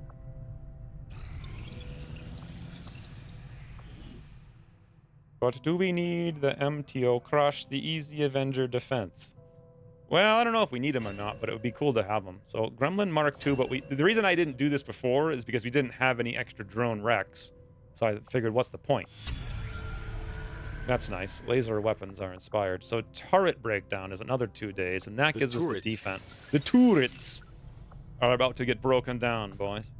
But do we need the MTO Crush, the Easy Avenger Defense? Well, I don't know if we need them or not, but it would be cool to have them. So, Gremlin Mark II, but the reason I didn't do this before is because we didn't have any extra drone wrecks. So I figured, what's the point? That's nice. Laser weapons are inspired. So turret breakdown is another 2 days, and that gives us the defense. The turrets are about to get broken down, boys.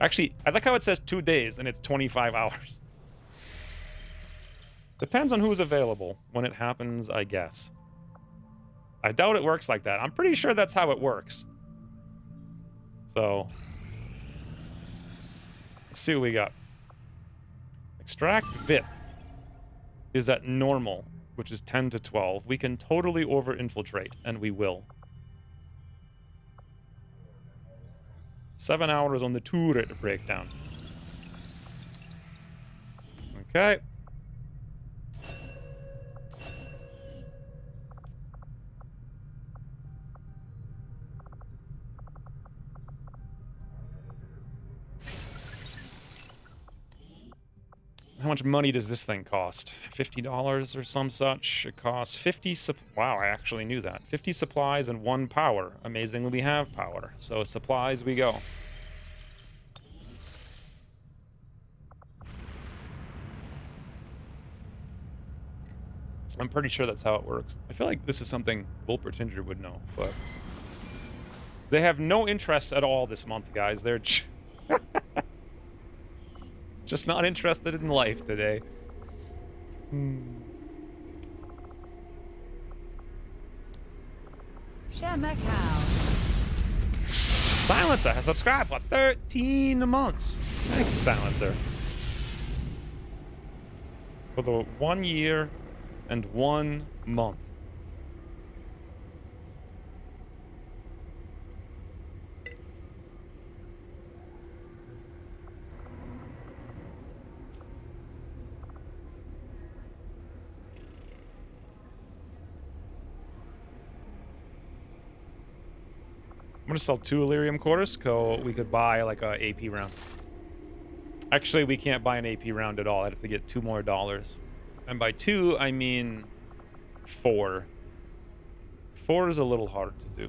Actually, I like how it says 2 days, and it's 25 hours. Depends on who's available when it happens, I guess. I doubt it works like that. I'm pretty sure that's how it works. So, let's see what we got. Extract VIP is at normal, which is 10 to 12. We can totally over-infiltrate, and we will. 7 hours on the turret breakdown. Okay. How much money does this thing cost? $50 or some such? It costs 50 wow, I actually knew that. 50 supplies and 1 power. Amazingly, we have power. So supplies we go. I'm pretty sure that's how it works. I feel like this is something Bull Pretender would know, but... They have no interest at all this month, guys. They're... just not interested in life today. Share Macau. Silencer has subscribed for 13 months. Thank you, Silencer. For the 1 year and 1 month. I'm gonna sell 2 Illyrium cores, so we could buy like a AP round. Actually, we can't buy an AP round at all. I'd have to get $2 more. And by 2, I mean 4. 4 is a little hard to do.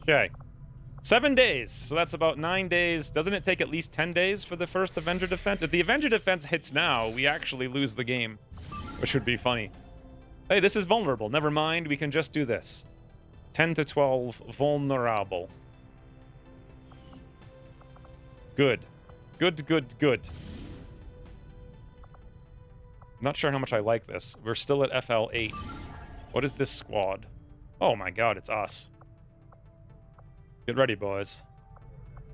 Okay. 7 days, so that's about 9 days. Doesn't it take at least 10 days for the first Avenger defense? If the Avenger defense hits now, we actually lose the game, which would be funny. Hey, this is vulnerable. Never mind, we can just do this. 10 to 12, vulnerable. Good. Good, good, good. Not sure how much I like this. We're still at FL8. What is this squad? Oh my god, it's us. Get ready, boys.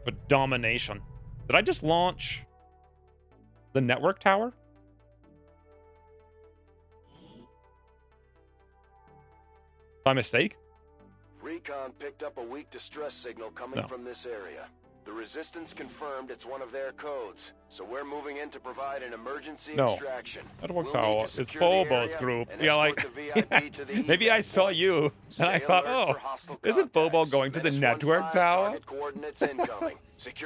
For domination. Did I just launch the network tower? By mistake? Recon picked up a weak distress signal coming from this area. The Resistance confirmed it's one of their codes, so we're moving in to provide an emergency extraction. Network tower. It's Bobo's group. Yeah, like, maybe I saw you, and I thought, oh, isn't Bobo going to the network tower?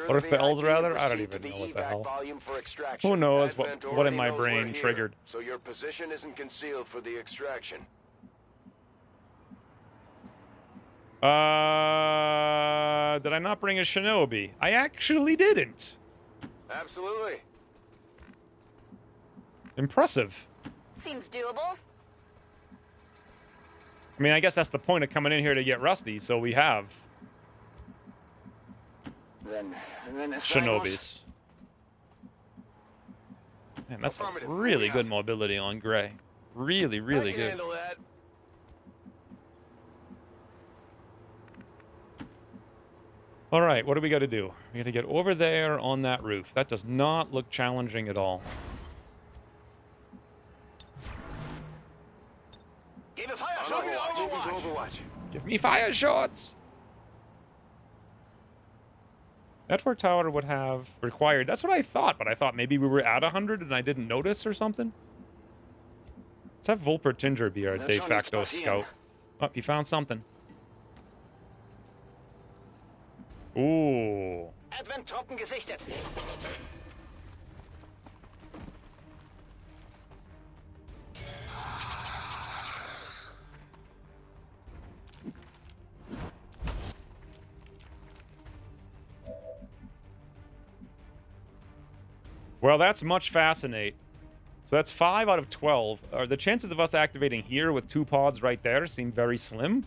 Or Fells, rather? I don't even know what the hell. Who knows what in my brain triggered. So your position isn't concealed for the extraction. Did I not bring a shinobi? I actually didn't. Absolutely. Impressive. Seems doable. I mean, I guess that's the point of coming in here to get rusty, so we have Then shinobis. Man, that's a Affirmative. really Moving good out. mobility on Gray. Really, really I can good. handle that. All right, what do we got to do? We got to get over there on that roof. That does not look challenging at all. Give it fire. Show me Overwatch. Give me fire shots! Network tower would have required... That's what I thought, but I thought maybe we were at 100 and I didn't notice or something. Let's have Volpertinger be our de facto scout. Oh, he found something. Ooh. Advent-Truppen gesichtet. Well, that's much fascinate. So that's 5 out of 12. The chances of us activating here with 2 pods right there seem very slim.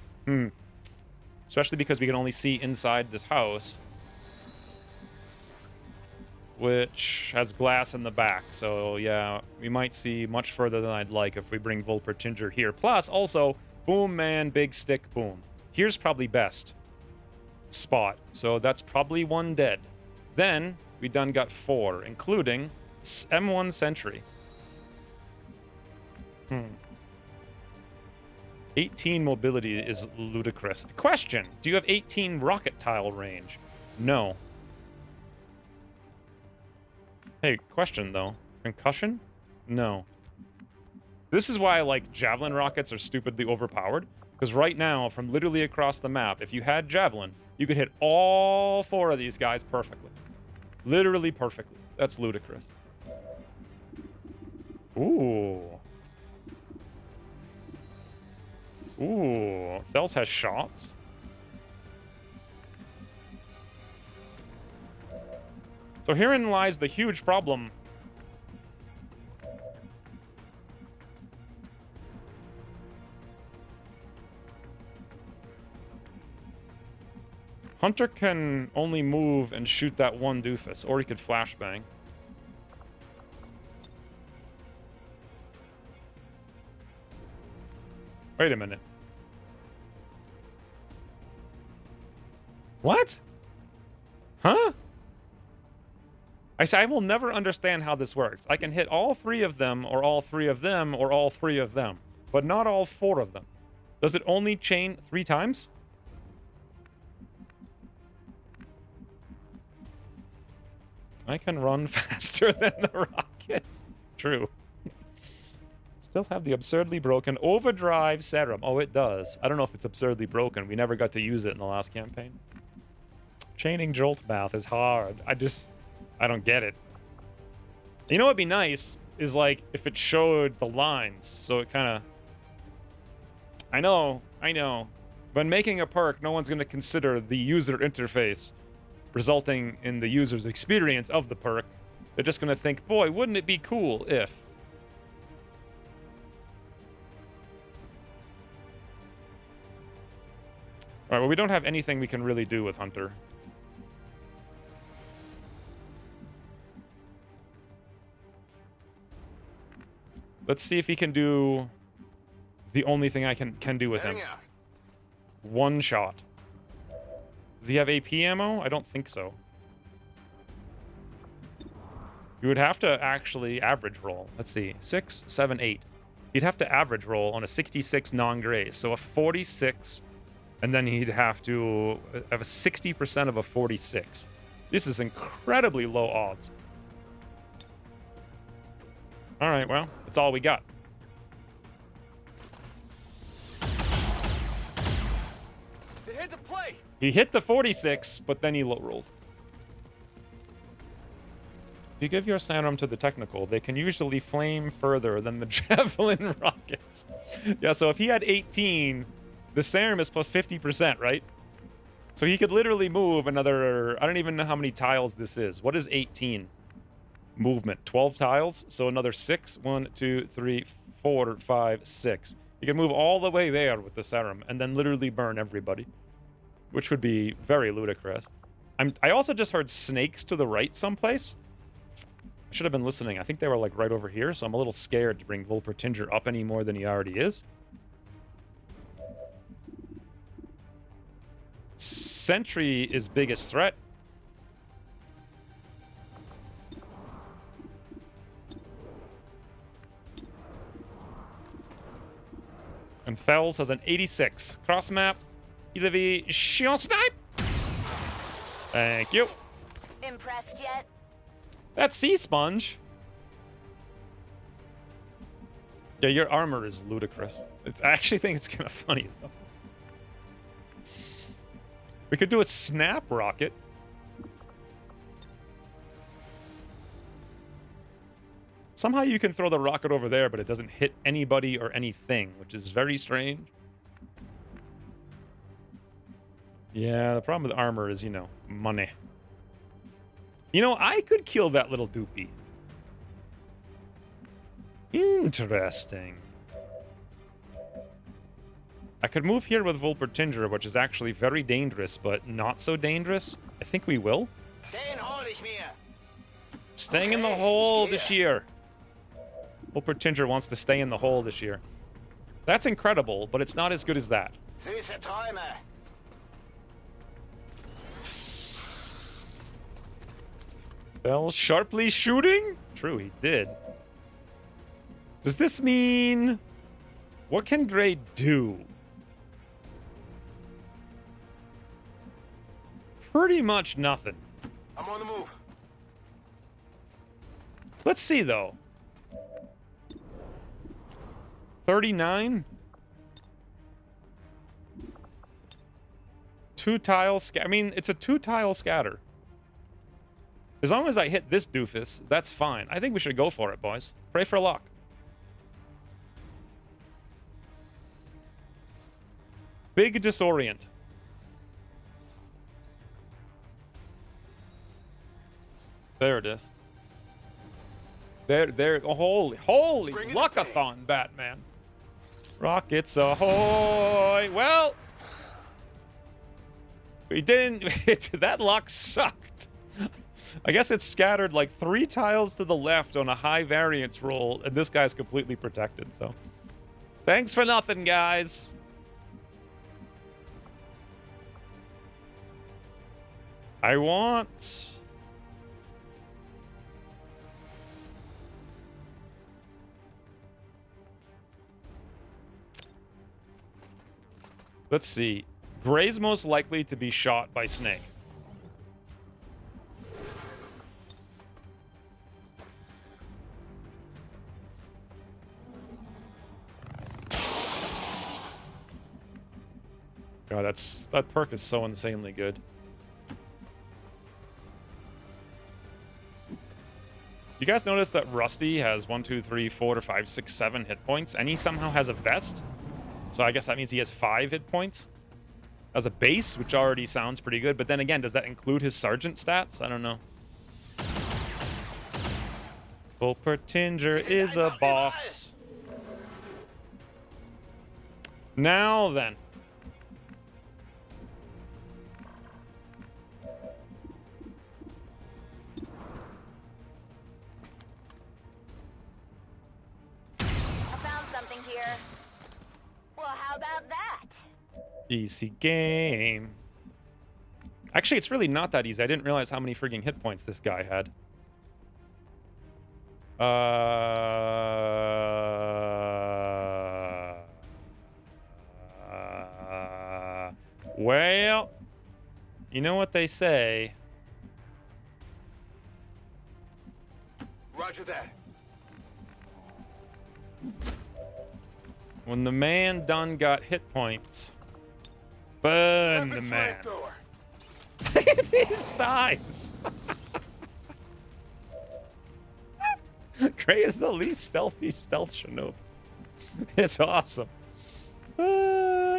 Especially because we can only see inside this house, which has glass in the back. So, yeah, we might see much further than I'd like if we bring Volpertinger here. Plus, also, boom, man, big stick, boom. Here's probably best spot. So that's probably 1 dead. Then we done got 4, including M1 Sentry. 18 mobility is ludicrous. Question, do you have 18 rocket tile range? No. Hey, question though. Concussion? No. This is why, like, javelin rockets are stupidly overpowered. Because right now, from literally across the map, if you had javelin, you could hit all 4 of these guys perfectly. Literally perfectly. That's ludicrous. Ooh. Ooh. Thels has shots. So herein lies the huge problem. Hunter can only move and shoot that one doofus, or he could flashbang. Wait a minute. What? Huh? I say I will never understand how this works. I can hit all 3 of them, or all 3 of them, or all 3 of them, but not all 4 of them. Does it only chain 3 times? I can run faster than the rockets. True. Still have the absurdly broken overdrive serum. Oh, it does. I don't know if it's absurdly broken. We never got to use it in the last campaign. Chaining Jolt Bath is hard. I don't get it. You know what'd be nice is, like, if it showed the lines, so it kind of... I know. When making a perk, no one's going to consider the user interface resulting in the user's experience of the perk. They're just going to think, boy, wouldn't it be cool if... Alright, well, we don't have anything we can really do with Hunter. Let's see if he can do the only thing I can do with him. Heading out. 1 shot. Does he have AP ammo? I don't think so. You would have to actually average roll. Let's see. 6, 7, 8. He'd have to average roll on a 66 non-gray. So a 46, and then he'd have to have a 60% of a 46. This is incredibly low odds. All right, well, that's all we got. They hit the plate. He hit the 46, but then he low rolled. If you give your Sanrum to the technical, they can usually flame further than the javelin rockets. Yeah, so if he had 18 The serum is plus 50%, right? So he could literally move another... I don't even know how many tiles this is. What is 18? Movement. 12 tiles? So another 6. 1, 2, 3, 4, 5, 6. You can move all the way there with the serum and then literally burn everybody. Which would be very ludicrous. I also just heard snakes to the right someplace. I should have been listening. I think they were like right over here, so I'm a little scared to bring Volpertinger up any more than he already is. Sentry is biggest threat. And Fells has an 86. Cross map. Illivi Shion Snipe. Thank you. Impressed yet? That sea sponge. Yeah, your armor is ludicrous. I actually think it's kind of funny, though. We could do a snap rocket. Somehow you can throw the rocket over there, but it doesn't hit anybody or anything, which is very strange. Yeah, the problem with armor is, you know, money. You know, I could kill that little doopy. Interesting. I could move here with Volpertinger, which is actually very dangerous, but not so dangerous. I think we will. Staying in the hole this year. Volpertinger wants to stay in the hole this year. That's incredible, but it's not as good as that. Well, sharply shooting? True, he did. Does this mean... What can Gray do? Pretty much nothing. I'm on the move. Let's see, though. 39? 2 tiles... I mean, it's a 2-tile scatter. As long as I hit this doofus, that's fine. I think we should go for it, boys. Pray for luck. Big disorient. There it is. There. Oh, holy luckathon, Batman. Rockets ahoy. Well, we didn't. That luck sucked. I guess it scattered like 3 tiles to the left on a high variance roll, and this guy's completely protected, so. Thanks for nothing, guys. I want... Let's see. Gray's most likely to be shot by Snake. God, that perk is so insanely good. You guys notice that Rusty has 1, 2, 3, 4, 5, 6, 7 hit points, and he somehow has a vest? So I guess that means he has 5 hit points as a base, which already sounds pretty good. But then again, does that include his sergeant stats? I don't know. Volpertinger is a boss. Now then. How about that? Easy game. Actually, it's really not that easy. I didn't realize how many frigging hit points this guy had. Well, you know what they say. Roger that. When the man done got hit points, burn the man. Look at his thighs. Gray is the least stealthy stealth shinobi. It's awesome.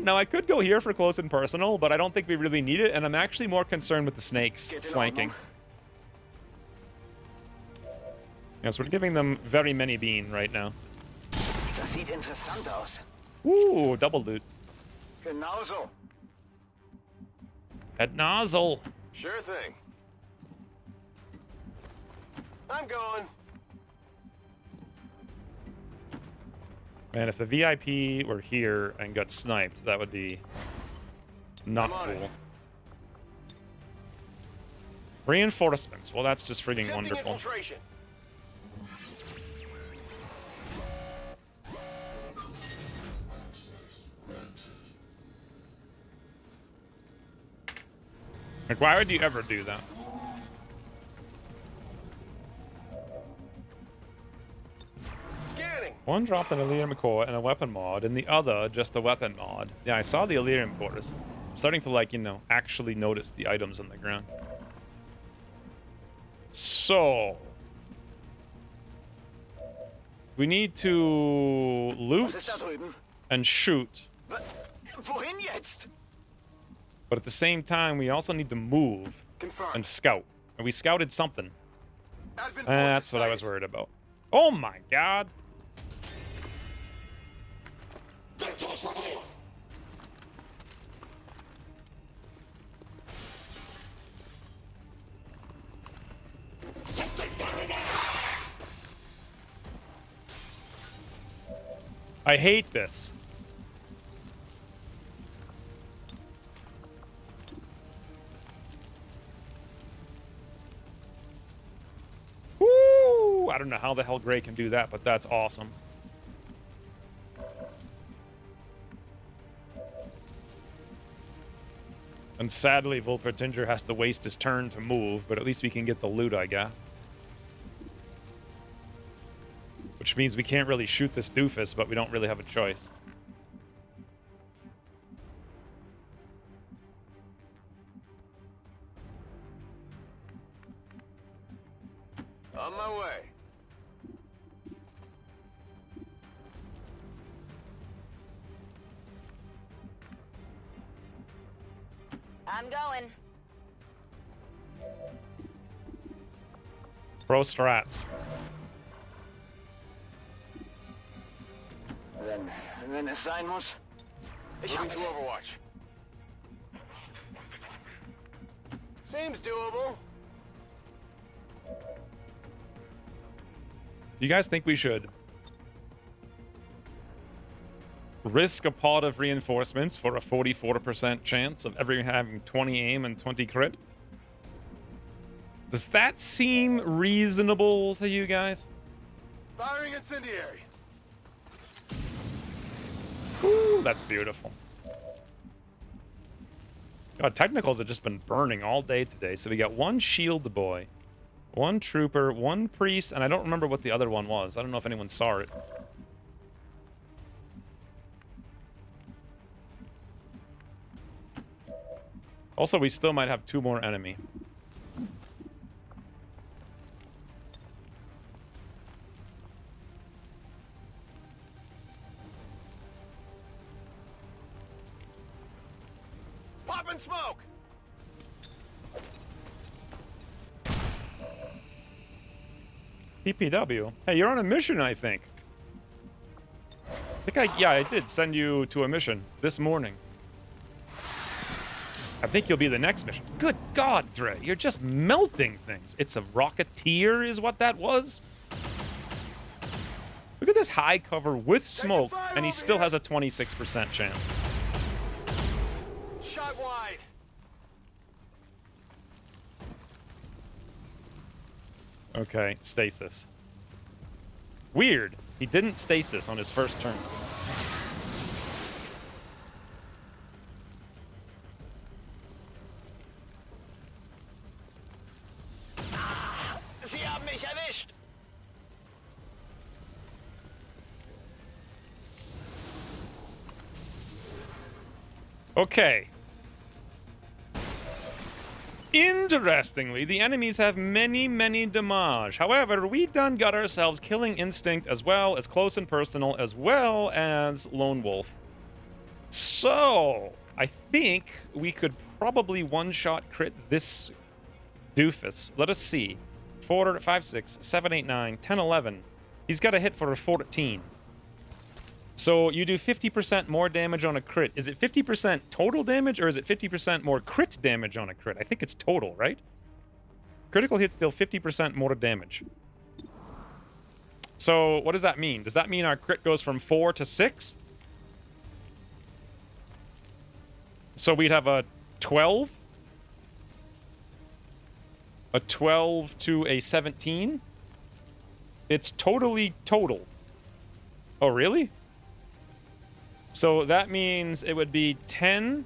Now, I could go here for close and personal, but I don't think we really need it, and I'm actually more concerned with the snakes flanking. Yes, we're giving them very many bean right now. Das sieht interessant aus. Ooh, double loot. Genauso. Head nozzle. Sure thing. I'm going. Man, if the VIP were here and got sniped, that would be not cool. Reinforcements. Well, that's just freaking wonderful. Infiltration. Like, why would you ever do that? Scanning. One dropped an Illyrium core and a weapon mod, and the other just a weapon mod. Yeah, I saw the Illyrium cores. I'm starting to, like, you know, actually notice the items on the ground. So... we need to loot Was ist da drüben? and shoot. Wohin jetzt? But at the same time, we also need to move Confirmed. and scout. And we scouted something. Advent That's what I was worried about. Oh my god! I hate this. Woo! I don't know how the hell Gray can do that, but that's awesome. And sadly, Volpertinger has to waste his turn to move, but at least we can get the loot, I guess. Which means we can't really shoot this doofus, but we don't really have a choice. On my way. I'm going. Pro strats. Wenn es sein muss. Ich habe to Overwatch. Seems doable. You guys think we should risk a pot of reinforcements for a 44% chance of everyone having 20 aim and 20 crit? Does that seem reasonable to you guys? Firing incendiary. Ooh, that's beautiful. God, technicals have just been burning all day today. So we got one shield boy, one trooper, one priest, and I don't remember what the other one was. I don't know if anyone saw it. Also, we still might have two more enemy. Pop and smoke. TPW. Hey, you're on a mission, I think. Yeah, I did send you to a mission this morning. I think you'll be the next mission. Good God, Dre, you're just melting things. It's a rocketeer is what that was? Look at this high cover with smoke, and he still has a 26% chance. Shot wide. Okay, stasis. Weird. He didn't stasis on his first turn. Sie haben mich erwischt. Okay. Interestingly, the enemies have many, many damage. However, we done got ourselves Killing Instinct as well as Close and Personal as well as Lone Wolf. So, I think we could probably one-shot crit this doofus. Let us see. 4, 5, 6, 7, 8, 9, 10, 11. He's got a hit for a 14. So you do 50% more damage on a crit. Is it 50% total damage, or is it 50% more crit damage on a crit? I think it's total, right? Critical hits deal 50% more damage. So what does that mean? Does that mean our crit goes from 4 to 6? So we'd have a 12? A 12 to a 17? It's totally total. Oh, really? So that means it would be 10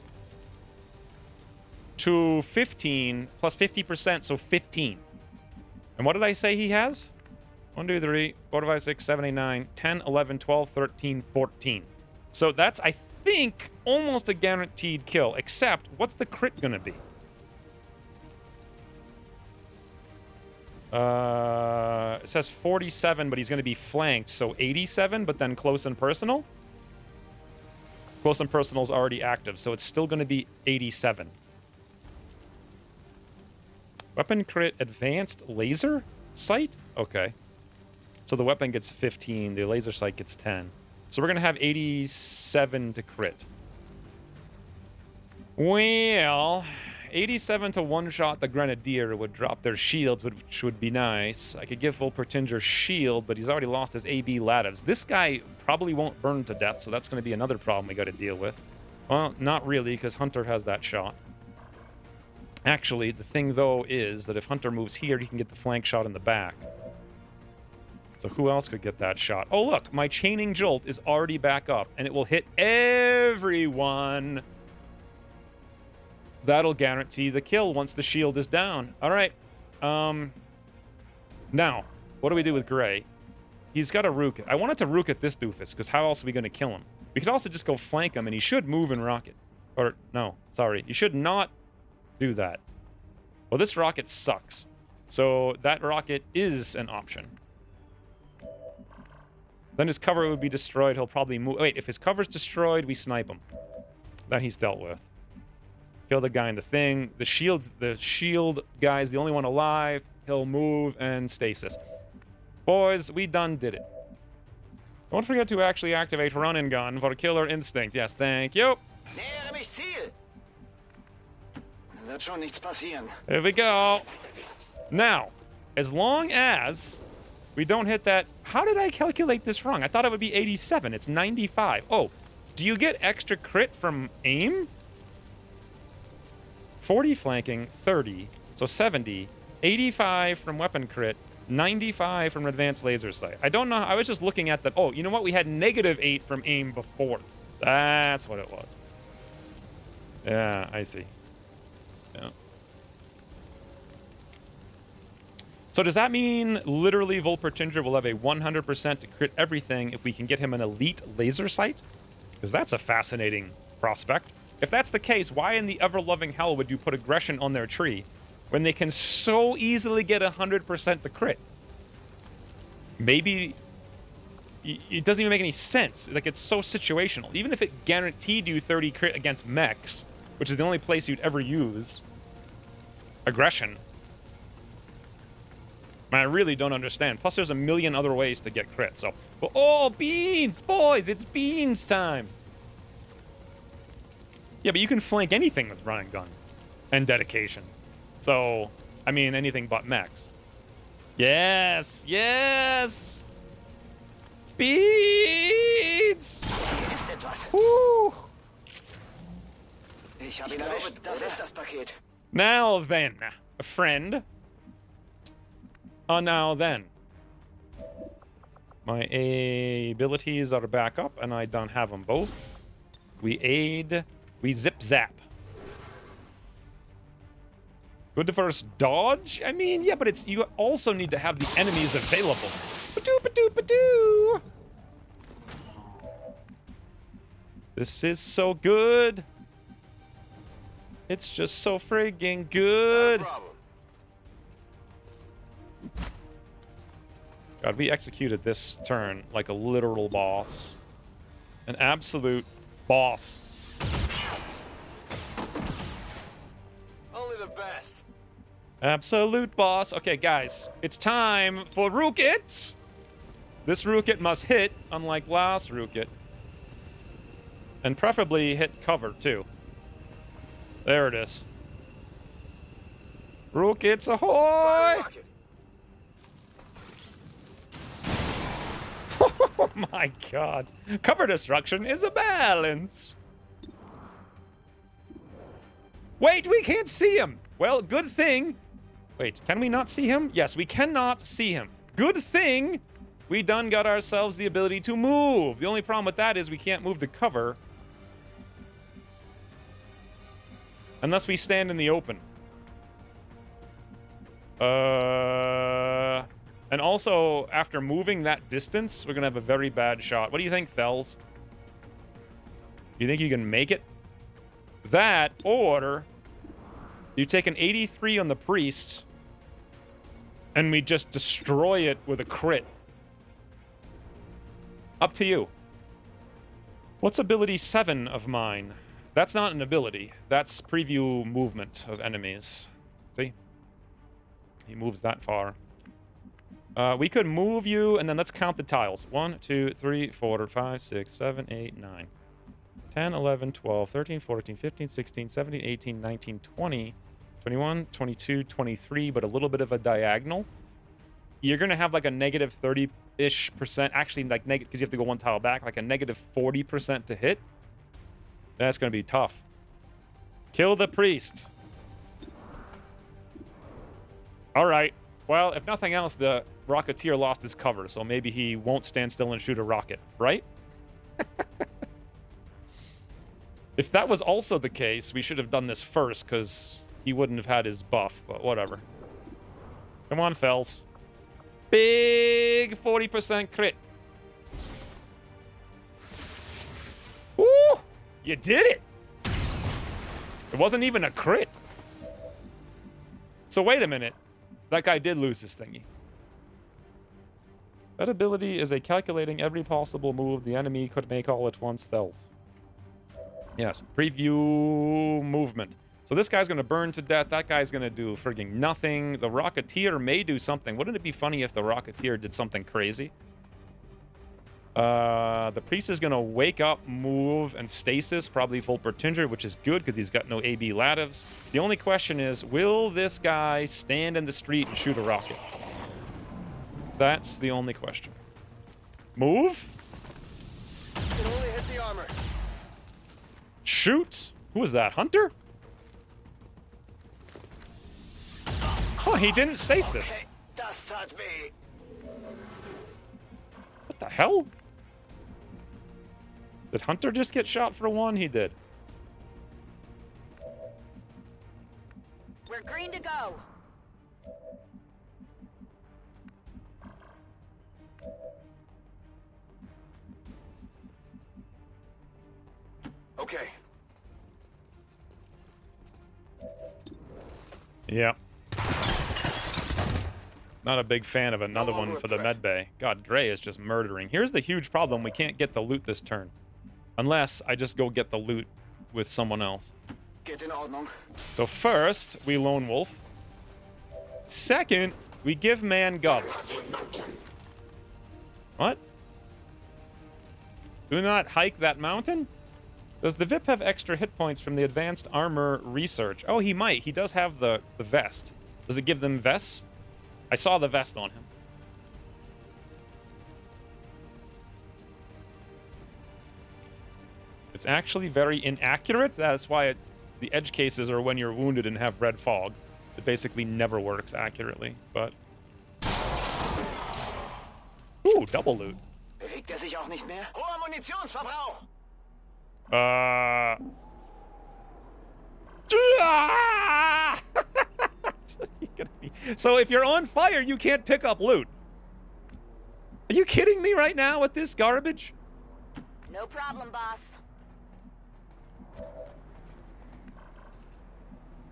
to 15 plus 50%, so 15. And what did I say he has? 1, 2, 3, 4, 5, 6, 7, 8, 9, 10, 11, 12, 13, 14. So that's, I think, almost a guaranteed kill, except what's the crit gonna be? It says 47, but he's gonna be flanked, so 87, but then close and personal? Close and personal is already active, so it's still going to be 87. Weapon crit advanced laser sight? Okay. So the weapon gets 15, the laser sight gets 10. So we're going to have 87 to crit. Well, 87 to one-shot the Grenadier would drop their shields, which would be nice. I could give Volpertinger shield, but he's already lost his AB Lativs. This guy probably won't burn to death, so that's going to be another problem we got to deal with. Well, not really, because Hunter has that shot. Actually, the thing, though, is that if Hunter moves here, he can get the flank shot in the back. So who else could get that shot? Oh, look, my chaining jolt is already back up, and it will hit everyone. That'll guarantee the kill once the shield is down. All right. Now, what do we do with Gray? He's got a rook it. I wanted to rook at this doofus, because how else are we going to kill him? We could also just go flank him, and he should move and rocket. Or, no, sorry. You should not do that. Well, this rocket sucks. So that rocket is an option. Then his cover would be destroyed. He'll probably move. Wait, if his cover's destroyed, we snipe him. Then he's dealt with. Kill the guy in the thing. The shield guy's the only one alive. He'll move and stasis. Boys, we done did it. Don't forget to actually activate Run and Gun for Killer Instinct. Yes, thank you. Nähere mich Ziel. Wird schon nichts passieren. There we go. Now, as long as we don't hit that... How did I calculate this wrong? I thought it would be 87. It's 95. Oh, do you get extra crit from aim? 40 flanking, 30, so 70, 85 from weapon crit, 95 from advanced laser sight. I don't know. I was just looking at that. Oh, you know what? We had -8 from aim before. That's what it was. Yeah, I see. Yeah. So does that mean literally Volpertinger will have a 100% to crit everything if we can get him an elite laser sight? Because that's a fascinating prospect. If that's the case, why in the ever-loving hell would you put aggression on their tree when they can so easily get 100% to crit? Maybe it doesn't even make any sense. Like, it's so situational. Even if it guaranteed you 30 crit against mechs, which is the only place you'd ever use aggression, I really don't understand. Plus, there's a million other ways to get crit. So, oh, beans, boys, it's beans time. Yeah, but you can flank anything with run and gun and dedication. So, I mean, anything but mechs. Yes, yes. Beans. Woo. Ich habe ihn erwischt. Das ist das Paket. Now then, friend. Now then. My abilities are back up, and I don't have them both. We aid. We zip zap. Good first dodge? I mean, yeah, but it's you also need to have the enemies available. Ba-doo, ba-doo, ba-doo. This is so good. It's just so friggin' good. No problem. God, we executed this turn like a literal boss. An absolute boss. best. Absolute boss. Okay, guys, it's time for Rookit. This Rookit must hit, unlike last Rookit. And preferably hit cover, too. There it is. Rookits ahoy! Rocket. Oh my god. Cover destruction is a balance. Wait, we can't see him. Well, good thing. Wait, can we not see him? Yes, we cannot see him. Good thing we done got ourselves the ability to move. The only problem with that is we can't move to cover unless we stand in the open. And also, after moving that distance, we're gonna have a very bad shot. What do you think, Thels? You think you can make it? That, or you take an 83 on the priest, and we just destroy it with a crit. Up to you. What's ability 7 of mine? That's not an ability. That's preview movement of enemies. See? He moves that far. We could move you, and then let's count the tiles. 1, 2, 3, 4, 5, 6, 7, 8, 9, 10, 11, 12, 13, 14, 15, 16, 17, 18, 19, 20, 21, 22, 23, but a little bit of a diagonal. You're going to have like a negative 30-ish percent. Actually, like negative, because you have to go one tile back, like a negative 40% to hit. That's going to be tough. Kill the priest. All right. Well, if nothing else, the Rocketeer lost his cover, so maybe he won't stand still and shoot a rocket, right? If that was also the case, we should have done this first, because he wouldn't have had his buff, but whatever. Come on, Fells. Big 40% crit. Woo! You did it! It wasn't even a crit. So wait a minute. That guy did lose his thingy. That ability is a calculating every possible move the enemy could make all at once stealth. Yes, preview movement. So this guy's going to burn to death. That guy's going to do frigging nothing. The Rocketeer may do something. Wouldn't it be funny if the Rocketeer did something crazy? The priest is going to wake up, move, and stasis, probably full Pertinger, which is good because he's got no AB lativs. The only question is, will this guy stand in the street and shoot a rocket? That's the only question. Move. Can only hit the armor. Shoot. Who is that? Hunter? Oh, he didn't stasis. Okay, das tat weh. What the hell? Did Hunter just get shot for one? He did. We're green to go. Okay. Yeah. Not a big fan of another one for the med bay. God, Gray is just murdering. Here's the huge problem. We can't get the loot this turn. Unless I just go get the loot with someone else. Geht in Ordnung. So first, we lone wolf. Second, we give man gub. What? Do not hike that mountain? Does the VIP have extra hit points from the advanced armor research? Oh, he might. He does have the vest. Does it give them vests? I saw the vest on him. It's actually very inaccurate. That's why the edge cases are when you're wounded and have red fog. It basically never works accurately, but... Ooh, double loot. Bewegt sich auch nicht mehr? Hoher Munitionsverbrauch! So if you're on fire, you can't pick up loot. Are you kidding me right now with this garbage? No problem, boss.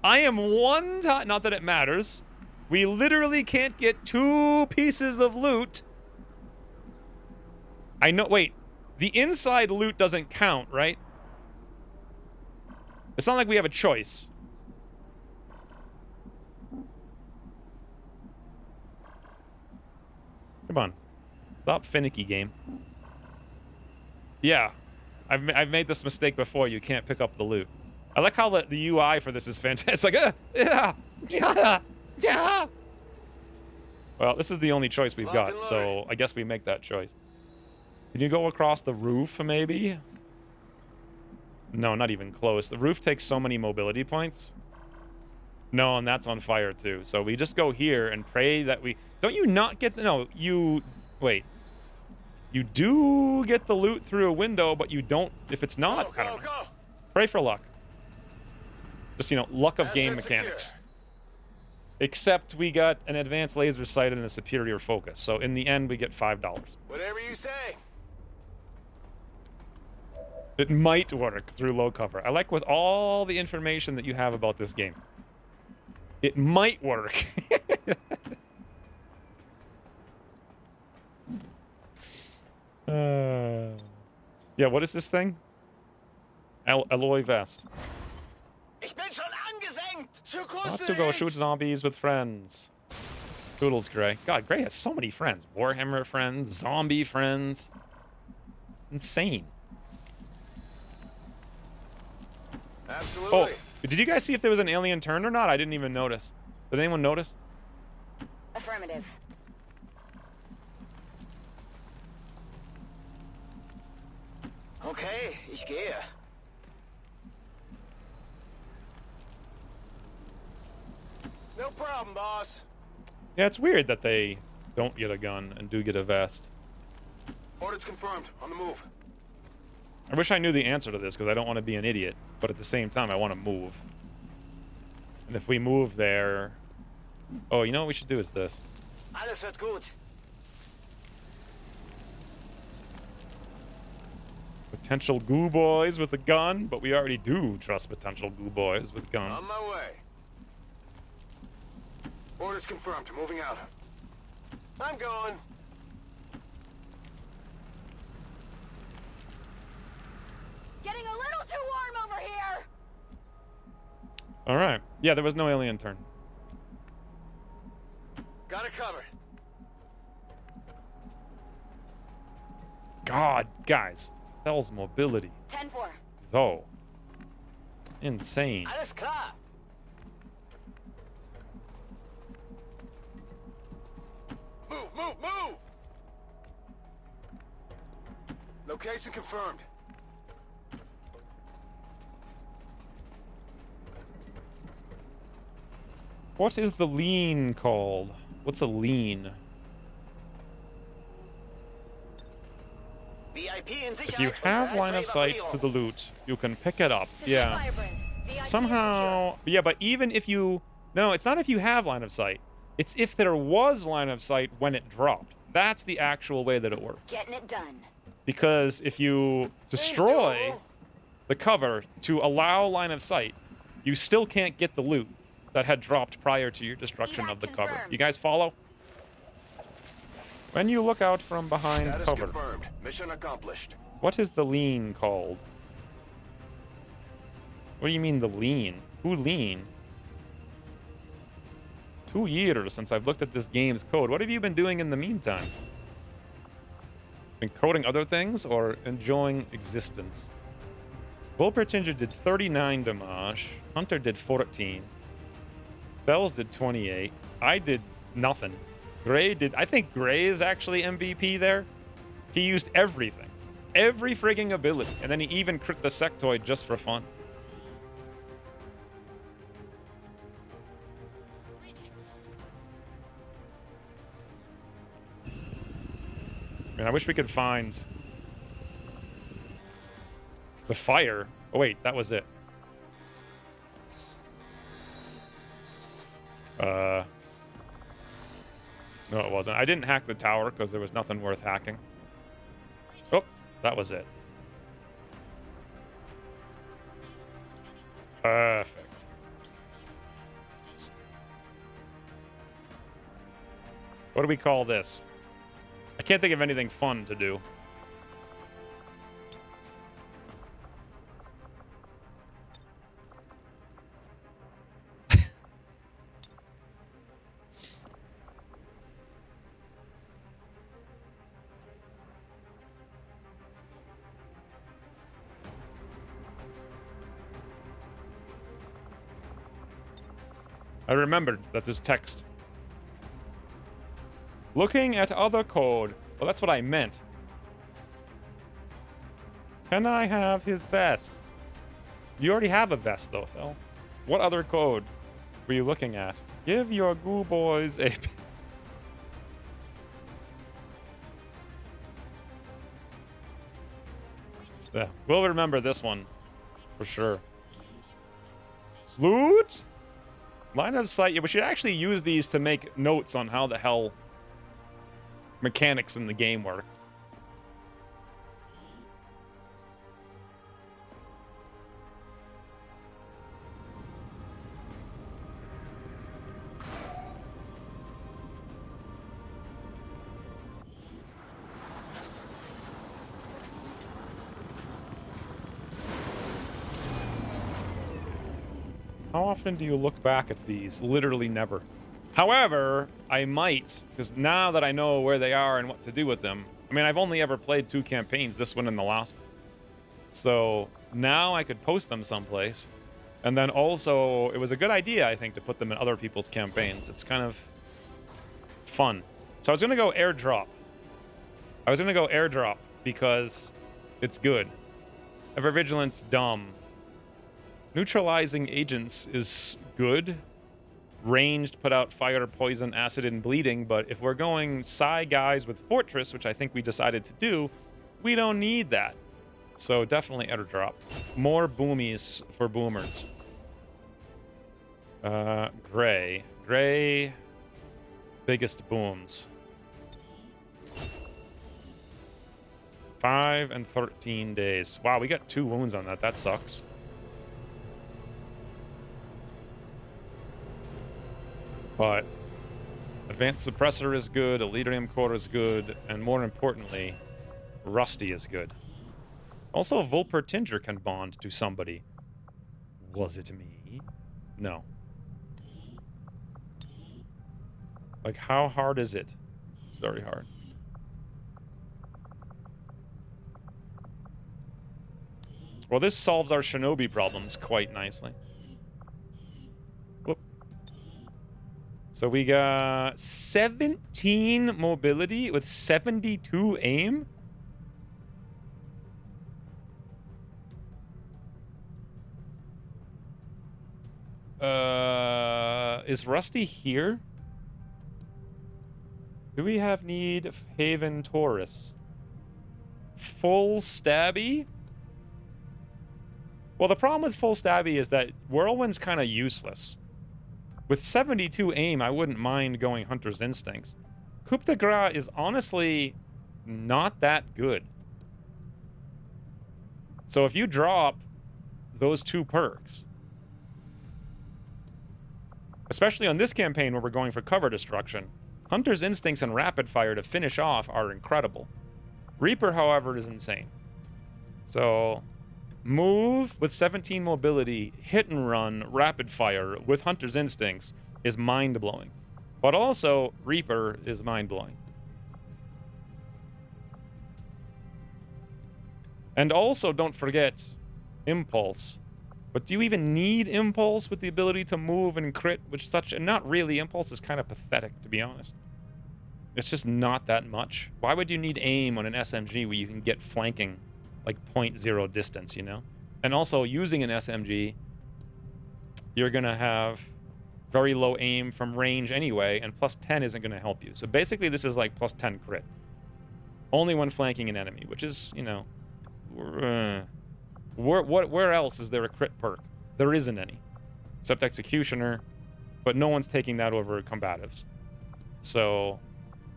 I am one time, not that it matters. We literally can't get 2 pieces of loot. I know, wait. The inside loot doesn't count, right? It's not like we have a choice. Come on. Stop finicky, game. Yeah. I've made this mistake before. You can't pick up the loot. I like how the UI for this is fantastic. It's like, yeah. Well, this is the only choice we've got, so I guess we make that choice. Can you go across the roof, maybe? No, not even close. The roof takes so many mobility points. No, and that's on fire, too. So we just go here and pray that we... Don't you not get... No, you... Wait. You do get the loot through a window, but you don't... If it's not, I don't know. Pray for luck. Just, you know, luck of game mechanics. Except we got an advanced laser sight and a superior focus. So in the end, we get $5. Whatever you say. It might work through low cover. I like with all the information that you have about this game. It might work. Yeah, what is this thing? Alloy vest. Ich bin schon angesenkt. Zu kurz Not to go shoot zombies with friends. Toodles, Gray. God, Gray has so many friends. Warhammer friends, zombie friends. It's insane. Absolutely. Oh, did you guys see if there was an alien turn or not? I didn't even notice. Did anyone notice? Affirmative. Okay, ich gehe. No problem, boss. Yeah, it's weird that they don't get a gun and do get a vest. Orders confirmed. On the move. I wish I knew the answer to this because I don't want to be an idiot, but at the same time, I want to move. And if we move there... Oh, you know what we should do is this. Alles wird gut. Potential goo boys with a gun, but we already do trust potential goo boys with guns. On my way. Orders confirmed. Moving out. I'm going. Getting a little too warm over here. All right. Yeah, there was no alien turn. Got it covered. God, guys. Fell's mobility. 10-4. Though. Insane. Alles klar. Move, move, move! Location confirmed. What is the lean called? What's a lean? If you have line of sight to the loot, you can pick it up. Yeah. Somehow... Yeah, but even if you... No, it's not if you have line of sight. It's if there was line of sight when it dropped. That's the actual way that it works. Getting it done. Because if you destroy the cover to allow line of sight, you still can't get the loot that had dropped prior to your destruction of the cover. You guys follow? When you look out from behind Status cover. confirmed. Mission accomplished. What is the lean called? What do you mean the lean? Who lean? 2 years since I've looked at this game's code. What have you been doing in the meantime? Been coding other things or enjoying existence? Bullpertinger did 39 damage. Hunter did 14. Fells did 28. I did nothing. Gray did... I think Gray is actually MVP there. He used everything. Every frigging ability. And then he even crit the sectoid just for fun. I mean, I wish we could find... the fire. Oh, wait. That was it. No, it wasn't. I didn't hack the tower because there was nothing worth hacking. Oh, that was it. Perfect. What do we call this? I can't think of anything fun to do. I remembered that there's text. Looking at other code. Well, that's what I meant. Can I have his vest? You already have a vest, though, Thels. What other code were you looking at? Give your goo boys a... Yeah, we'll remember this one. For sure. Loot? Line of sight. Yeah, we should actually use these to make notes on how the hell mechanics in the game work. How often do you look back at these? Literally never. However, I might, because now that I know where they are and what to do with them, I mean, I've only ever played 2 campaigns, this one and the last one. So now I could post them someplace. And then also, it was a good idea, I think, to put them in other people's campaigns. It's kind of fun. So I was going to go airdrop because it's good. Ever Vigilance, dumb. Neutralizing agents is good. Ranged, put out fire, poison, acid, and bleeding. But if we're going Psi guys with Fortress, which I think we decided to do, we don't need that. So definitely airdrop. More boomies for boomers. Gray. Gray. Biggest booms. 5 and 13 days. Wow, we got 2 wounds on that. That sucks. But Advanced Suppressor is good, Elitarium Core is good, and more importantly, Rusty is good. Also, Volpertinger can bond to somebody. Was it me? No. Like, how hard is it? It's very hard. Well, this solves our Shinobi problems quite nicely. Whoop. So we got 17 mobility with 72 aim? Is Rusty here? Do we have need of Haven Taurus? Full stabby? Well, the problem with full stabby is that Whirlwind's kind of useless. With 72 aim, I wouldn't mind going Hunter's Instincts. Coup de Grace is honestly not that good. So if you drop those 2 perks, especially on this campaign where we're going for cover destruction, Hunter's Instincts and Rapid Fire to finish off are incredible. Reaper, however, is insane. So, move with 17 mobility, hit and run, Rapid Fire with Hunter's Instincts is mind-blowing. But also, Reaper is mind-blowing. And also, don't forget Impulse. But do you even need Impulse with the ability to move and crit, which such... And not really. Impulse is kind of pathetic, to be honest. It's just not that much. Why would you need aim on an SMG where you can get flanking like 0.0 distance, you know? And also, using an SMG, you're going to have very low aim from range anyway, and plus 10 isn't going to help you. So basically, this is like plus 10 crit. Only when flanking an enemy, which is, you know... Where else is there a crit perk? There isn't any. Except Executioner, but no one's taking that over combatives. So,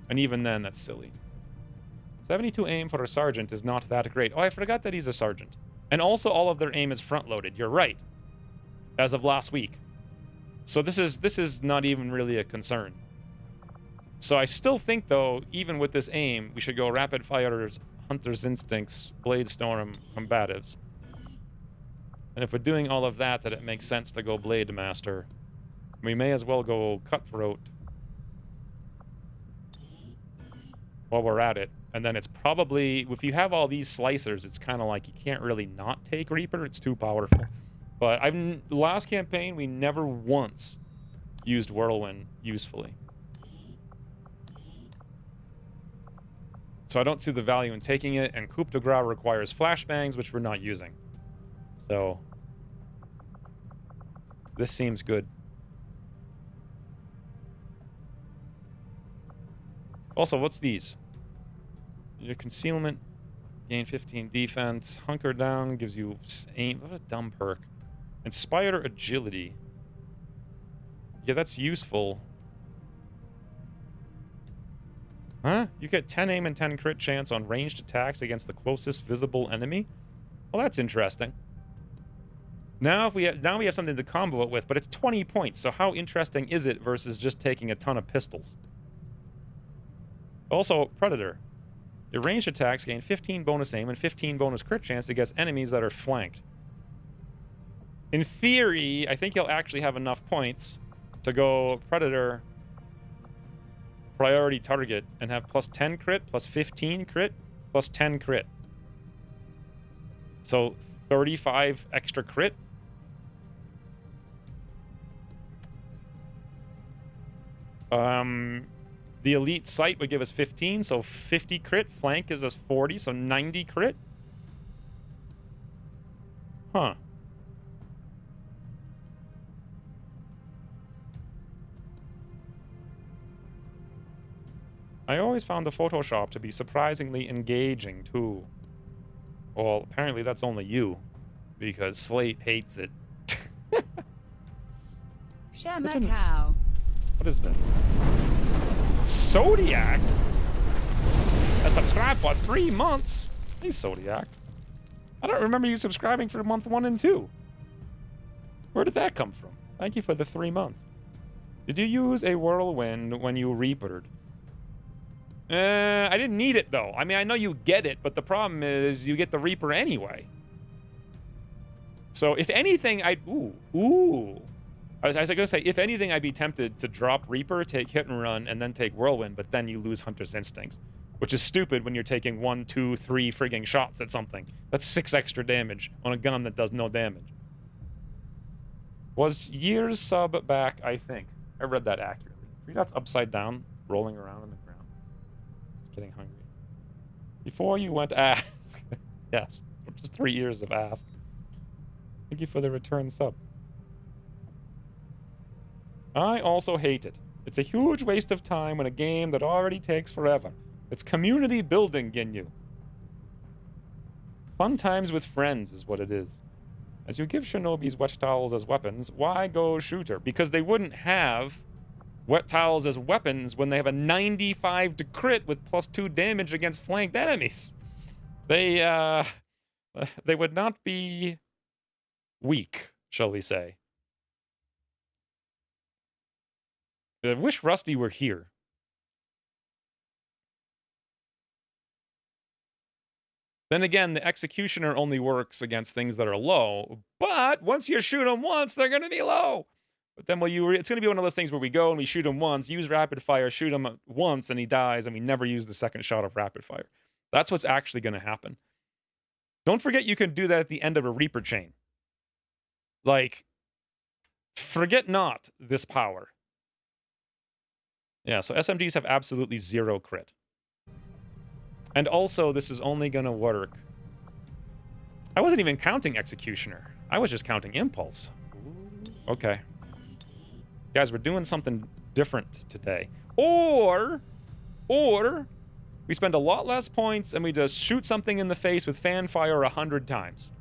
and even then, that's silly. 72 aim for a sergeant is not that great. Oh, I forgot that he's a sergeant. And also, all of their aim is front-loaded. You're right. As of last week. So this is not even really a concern. So I still think, though, even with this aim, we should go Rapid Fires, Hunter's Instincts, Blade Storm, Combatives. And if we're doing all of that, that it makes sense to go Blade Master. We may as well go Cutthroat while we're at it. And then it's probably, if you have all these slicers, it's kind of like you can't really not take Reaper. It's too powerful. But last campaign, we never once used Whirlwind usefully. So I don't see the value in taking it, and Coup de Grace requires flashbangs, which we're not using. So this seems good. Also, what's these? Your concealment, gain 15 defense. Hunker down gives you aim. What a dumb perk. Inspire agility. Yeah, that's useful. Huh? You get 10 aim and 10 crit chance on ranged attacks against the closest visible enemy? Well, that's interesting. Now we have something to combo it with, but it's 20 points, so how interesting is it versus just taking a ton of pistols? Also, Predator. Your ranged attacks gain 15 bonus aim and 15 bonus crit chance against enemies that are flanked. In theory, I think he'll actually have enough points to go Predator, priority target, and have plus 10 crit, plus 15 crit, plus 10 crit. So 35 extra crit. The elite sight would give us 15, so 50 crit. Flank gives us 40, so 90 crit. Huh. I always found the Photoshop to be surprisingly engaging, too. Well, apparently that's only you, because Slate hates it. Macau. What is this? Zodiac? I subscribed for 3 months. Hey, Zodiac. I don't remember you subscribing for month 1 and 2. Where did that come from? Thank you for the 3 months. Did you use a whirlwind when you reapered? I didn't need it, though. I mean, I know you get it, but the problem is you get the Reaper anyway. So, if anything, I was going to say, if anything, I'd be tempted to drop Reaper, take Hit and Run, and then take Whirlwind, but then you lose Hunter's Instincts. Which is stupid when you're taking 1, 2, 3 frigging shots at something. That's 6 extra damage on a gun that does no damage. Was Years sub back, I think. I read that accurately. 3 dots upside down, rolling around on the ground. Just getting hungry. Before you went AF. Yes, just 3 years of AF. Thank you for the return sub. I also hate it. It's a huge waste of time in a game that already takes forever. It's community building, Ginyu. Fun times with friends is what it is. As you give shinobis wet towels as weapons, why go shooter? Because they wouldn't have wet towels as weapons when they have a 95 to crit with +2 damage against flanked enemies. They would not be weak, shall we say. I wish Rusty were here. Then again, the Executioner only works against things that are low, but once you shoot them once, they're going to be low. But then it's going to be one of those things where we go and we shoot him once, use rapid fire, shoot him once, and he dies, and we never use the second shot of rapid fire. That's what's actually going to happen. Don't forget you can do that at the end of a Reaper chain. Like, forget not this power. Yeah, so SMGs have absolutely 0 crit. And also, this is only going to work. I wasn't even counting Executioner. I was just counting Impulse. Okay. Guys, we're doing something different today. Or we spend a lot less points and we just shoot something in the face with fan fire 100 times.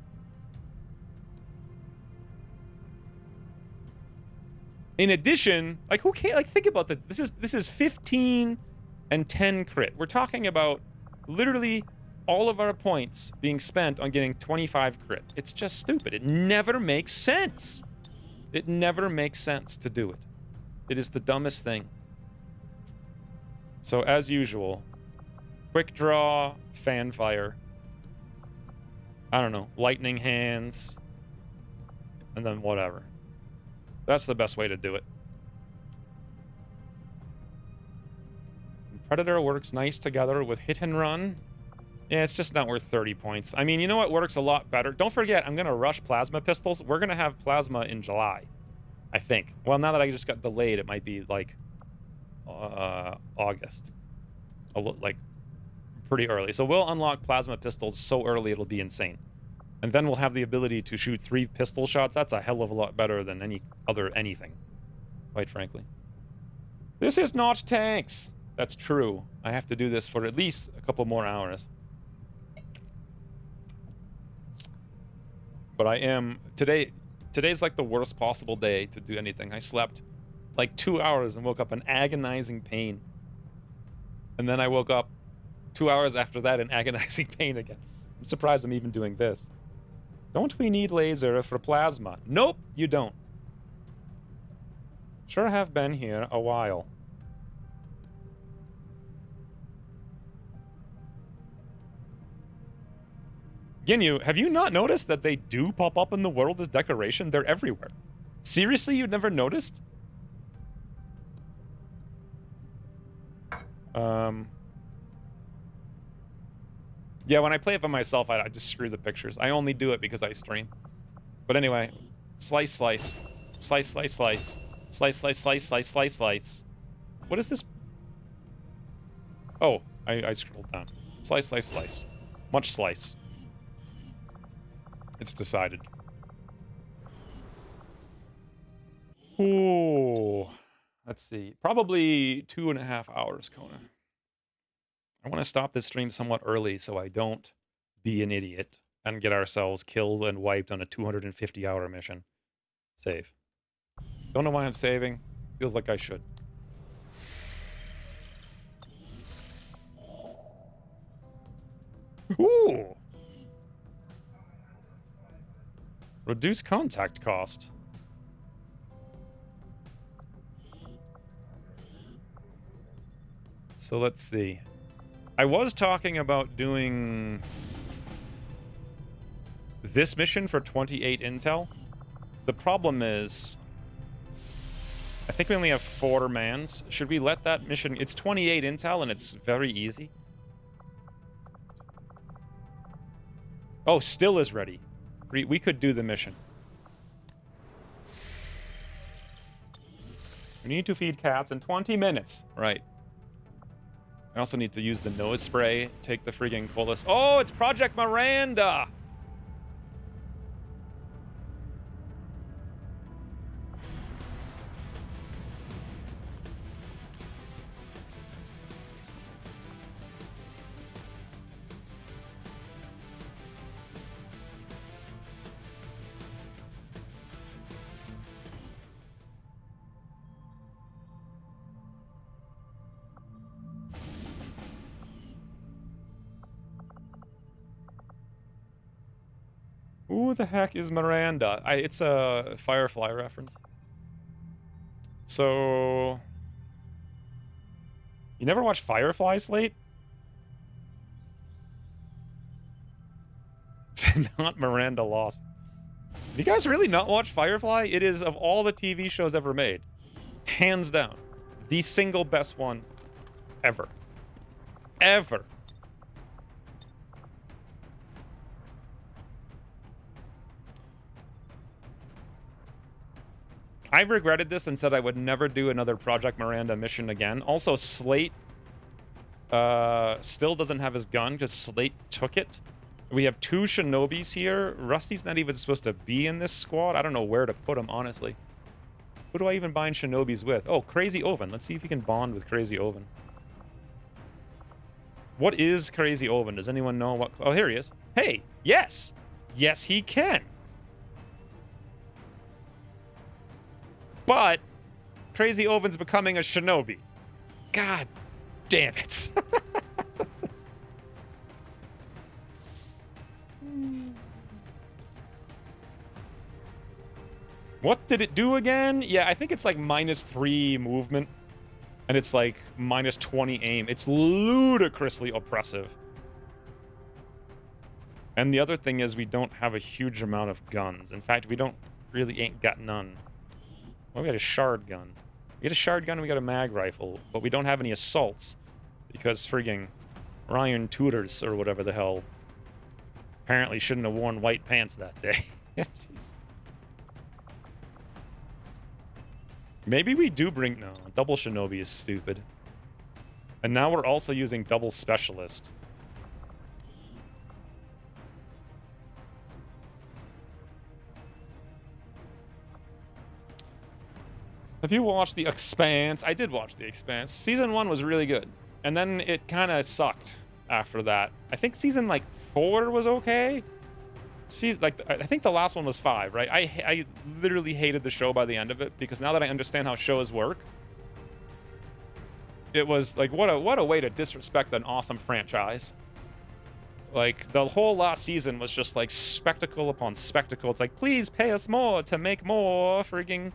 In addition, like, who cares? Like, think about that. This is 15 and 10 crit. We're talking about literally all of our points being spent on getting 25 crit. It's just stupid. It never makes sense. It never makes sense to do it. It is the dumbest thing. So, as usual, quick draw, fan fire. I don't know, lightning hands, and then whatever. That's the best way to do it. Predator works nice together with Hit and Run. Yeah, it's just not worth 30 points. I mean, you know what works a lot better? Don't forget, I'm going to rush plasma pistols. We're going to have plasma in July. I think. Well, now that I just got delayed, it might be like August. Like pretty early. So we'll unlock plasma pistols so early it'll be insane. And then we'll have the ability to shoot 3 pistol shots. That's a hell of a lot better than any other anything, quite frankly. This is not tanks. That's true. I have to do this for at least a couple more hours. But I am... Today's like the worst possible day to do anything. I slept like 2 hours and woke up in agonizing pain. And then I woke up 2 hours after that in agonizing pain again. I'm surprised I'm even doing this. Don't we need laser for plasma? Nope, you don't. Sure have been here a while. Ginyu, have you not noticed that they do pop up in the world as decoration? They're everywhere. Seriously, you've never noticed? Yeah, when I play it by myself, I just screw the pictures. I only do it because I stream. But anyway, slice, slice. Slice, slice, slice. Slice, slice, slice, slice, slice, slice. What is this? Oh, I scrolled down. Slice, slice, slice. Much slice. It's decided. Ooh. Let's see. Probably 2.5 hours, Kona. I want to stop this stream somewhat early so I don't be an idiot and get ourselves killed and wiped on a 250-hour mission. Save. Don't know why I'm saving. Feels like I should. Ooh! Reduce contact cost. So let's see. I was talking about doing this mission for 28 intel. The problem is, I think we only have 4 mans. Should we let that mission... It's 28 intel and it's very easy. Oh, still is ready. We could do the mission. We need to feed cats in 20 minutes. Right. I also need to use the nose spray, take the friggin' colas. Oh, it's Project Miranda! Who the heck is Miranda? It's a Firefly reference. So... You never watched Firefly, Slate? It's not Miranda Lawson. Have you guys really not watched Firefly? It is, of all the TV shows ever made, hands down, the single best one ever. Ever. I regretted this and said I would never do another Project Miranda mission again. Also, Slate still doesn't have his gun because Slate took it. We have 2 Shinobis here. Rusty's not even supposed to be in this squad. I don't know where to put him, honestly. Who do I even bind Shinobis with? Oh, Crazy Oven. Let's see if you can bond with Crazy Oven. What is Crazy Oven? Does anyone know what... Oh, here he is. Hey, yes. Yes, he can. But Crazy Oven's becoming a shinobi. God damn it. What did it do again? Yeah, I think it's like -3 movement. And it's like -20 aim. It's ludicrously oppressive. And the other thing is we don't have a huge amount of guns. In fact, we ain't got none. Well, we got a shard gun. We got a shard gun and we got a mag rifle, but we don't have any assaults because frigging Ryan Tutors or whatever the hell apparently shouldn't have worn white pants that day. Jeez. Maybe we do bring... No, double Shinobi is stupid. And now we're also using double Specialist. Have you watched The Expanse? I did watch The Expanse. Season 1 was really good. And then it kind of sucked after that. I think season, like, 4 was okay. I think the last one was 5, right? I literally hated the show by the end of it, because now that I understand how shows work, it was like, what a way to disrespect an awesome franchise. Like, the whole last season was just like spectacle upon spectacle. It's like, please pay us more to make more frigging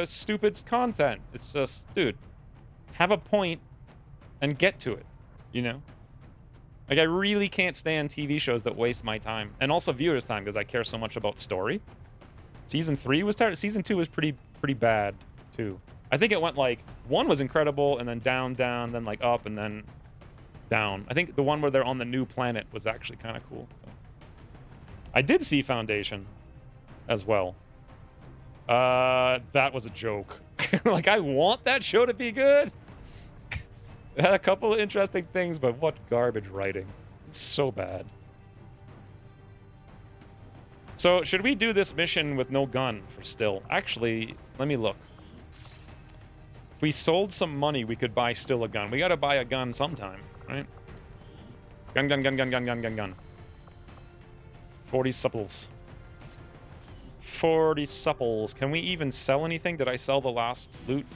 stupid content. It's just, dude, have a point and get to it, you know? Like, I really can't stand TV shows that waste my time, and also viewers' time, because I care so much about story. Season 3 was terrible. Season 2 was pretty bad too. I think it went like 1 was incredible, and then down, then like up, and then down. I think the one where they're on the new planet was actually kind of cool. So. I did see Foundation as well. That was a joke. Like, I want that show to be good. It had a couple of interesting things, but what garbage writing. It's so bad. So, should we do this mission with no gun for still? Actually, let me look. If we sold some money, we could buy still a gun. We gotta buy a gun sometime, right? Gun. 40 supples. 40 supples. Can we even sell anything? Did I sell the last loot?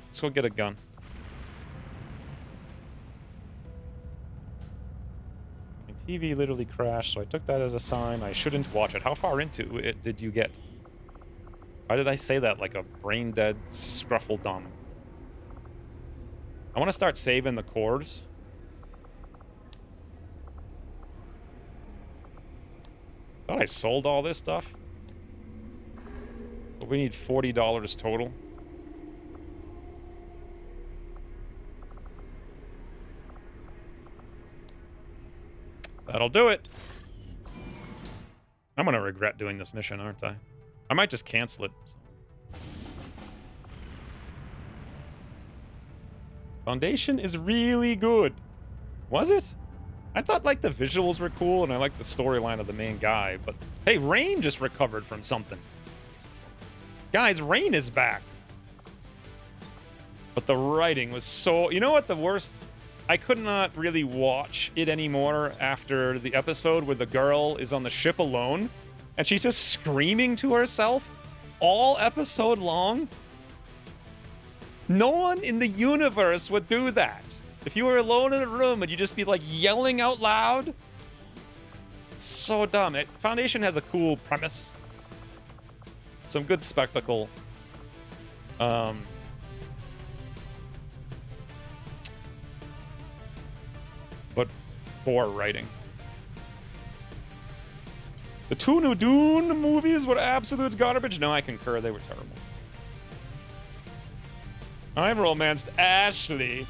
Let's go get a gun. TV literally crashed, so I took that as a sign I shouldn't watch it. How far into it did you get? Why did I say that like a brain-dead scruffle-dumb? I want to start saving the cores. Thought I sold all this stuff. But we need $40 total. That'll do it. I'm gonna regret doing this mission, aren't I? I might just cancel it. Foundation is really good. Was it? I thought, like, the visuals were cool, and I liked the storyline of the main guy, but... Hey, Rain just recovered from something. Guys, Rain is back. But the writing was so... You know what the worst... I could not really watch it anymore after the episode where the girl is on the ship alone and she's just screaming to herself all episode long. No one in the universe would do that. If you were alone in a room and you just be like yelling out loud, it's so dumb. Foundation has a cool premise, some good spectacle. But poor writing. The two new Dune movies were absolute garbage. No, I concur. They were terrible. I romanced Ashley.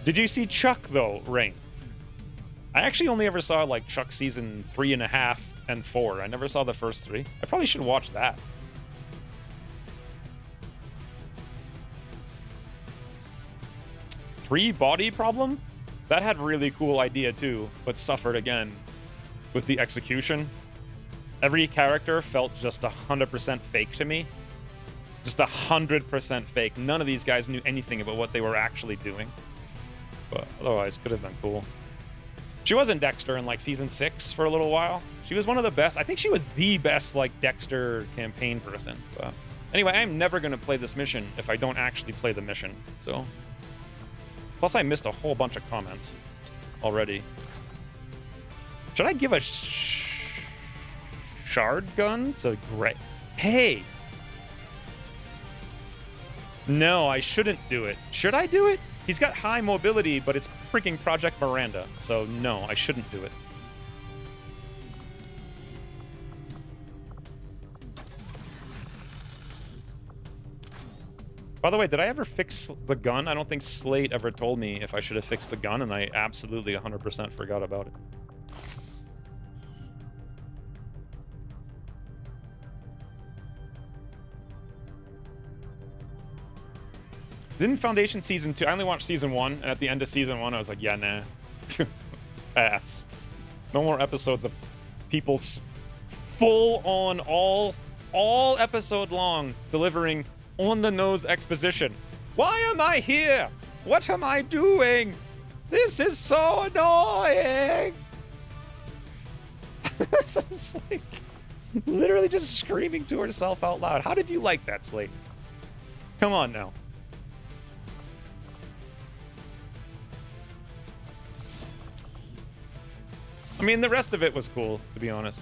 Did you see Chuck, though, Rain? I actually only ever saw, like, Chuck season 3.5 and 4. I never saw the first 3. I probably should watch that. Three body problem? That had really cool idea too, but suffered again with the execution. Every character felt just 100% fake to me. Just 100% fake. None of these guys knew anything about what they were actually doing. But otherwise, could have been cool. She was in Dexter in like season 6 for a little while. She was one of the best. I think she was the best like Dexter campaign person. But anyway, I'm never going to play this mission if I don't actually play the mission. So... Plus, I missed a whole bunch of comments already. Should I give a shard gun to Gray? Hey! No, I shouldn't do it. Should I do it? He's got high mobility, but it's freaking Project Miranda. So, no, I shouldn't do it. By the way, did I ever fix the gun? I don't think Slate ever told me if I should have fixed the gun, and I absolutely 100% forgot about it. Didn't Foundation season 2? I only watched season 1, and at the end of season 1, I was like, yeah, nah. Pass. No more episodes of people full on all episode long delivering on the nose exposition. Why am I here? What am I doing? This is so annoying. This is like literally just screaming to herself out loud. How did you like that, Slate? Come on now. I mean, the rest of it was cool, to be honest.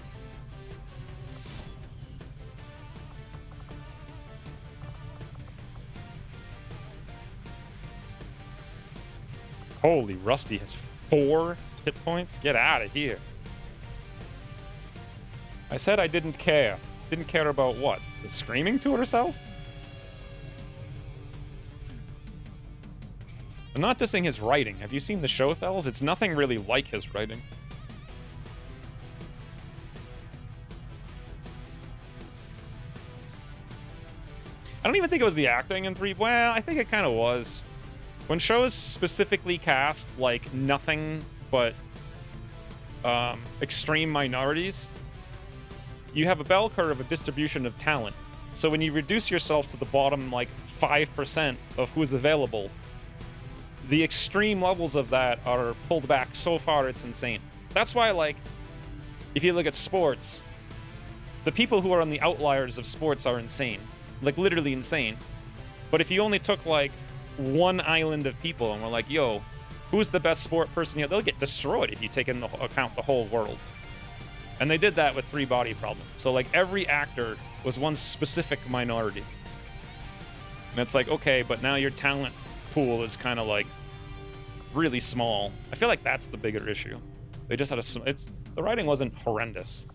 Holy, Rusty has 4 hit points? Get out of here. I said I didn't care. Didn't care about what? The screaming to herself? I'm not dissing his writing. Have you seen the show, Thels? It's nothing really like his writing. I don't even think it was the acting in 3. Well, I think it kind of was. When shows specifically cast, like, nothing but extreme minorities, you have a bell curve of distribution of talent. So when you reduce yourself to the bottom, like, 5% of who's available, the extreme levels of that are pulled back so far it's insane. That's why, like, if you look at sports, the people who are on the outliers of sports are insane. Like, literally insane. But if you only took, like, one island of people and we're like, yo, who's the best sport person here? They'll get destroyed if you take into account the whole world. And they did that with 3 Body Problem. So, like, every actor was one specific minority. And it's like, okay, but now your talent pool is kind of, like, really small. I feel like that's the bigger issue. They just had the writing wasn't horrendous,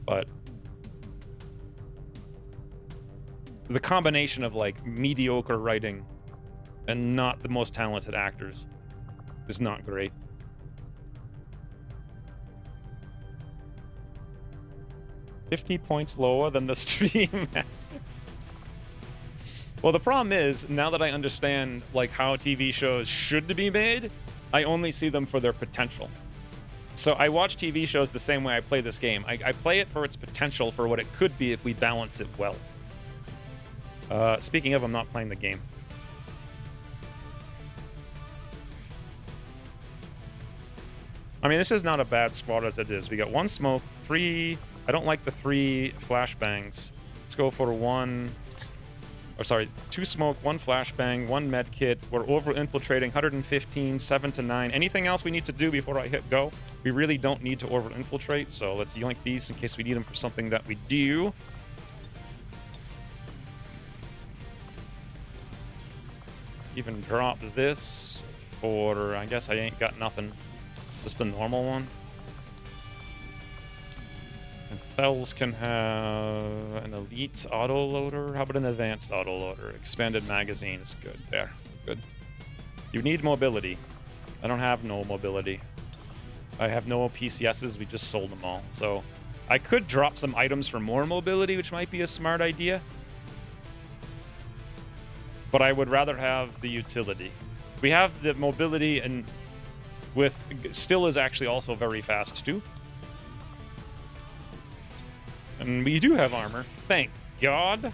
but the combination of, like, mediocre writing and not the most talented actors is not great. $50 points lower than the stream. Well, the problem is, now that I understand, like, how TV shows should be made, I only see them for their potential. So I watch TV shows the same way I play this game. I play it for its potential, for what it could be if we balance it well. Speaking of, I'm not playing the game. I mean, this is not a bad squad as it is. We got 1 smoke, 3... I don't like the 3 flashbangs. Let's go for 2 smoke, 1 flashbang, 1 med kit. We're over-infiltrating, 115, 7 to 9. Anything else we need to do before I hit go? We really don't need to over-infiltrate, so let's yoink these in case we need them for something that we do. Even drop this for... I guess I ain't got nothing. Just a normal one. And Thels can have an elite autoloader. How about an advanced autoloader? Expanded magazine is good. There. Good. You need mobility. I don't have no mobility. I have no PCSs. We just sold them all. So I could drop some items for more mobility, which might be a smart idea. But I would rather have the utility. We have the mobility, and with still is actually also very fast too. And we do have armor. Thank God.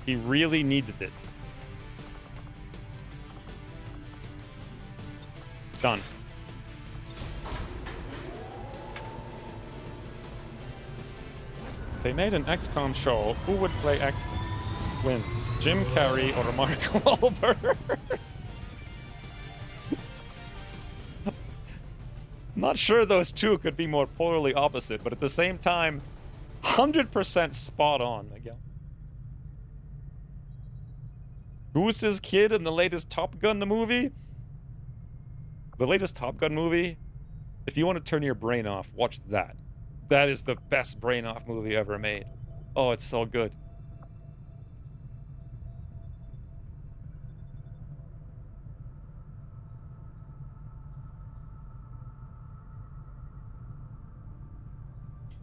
He really needed it. Done. They made an XCOM show. Who would play XCOM? Wins. Jim Carrey or Mark Wahlberg? Not sure those two could be more polarly opposite, but at the same time, 100% spot on, Miguel. Goose's kid in the latest Top Gun movie? The latest Top Gun movie? If you want to turn your brain off, watch that. That is the best brain off movie ever made. Oh, it's so good.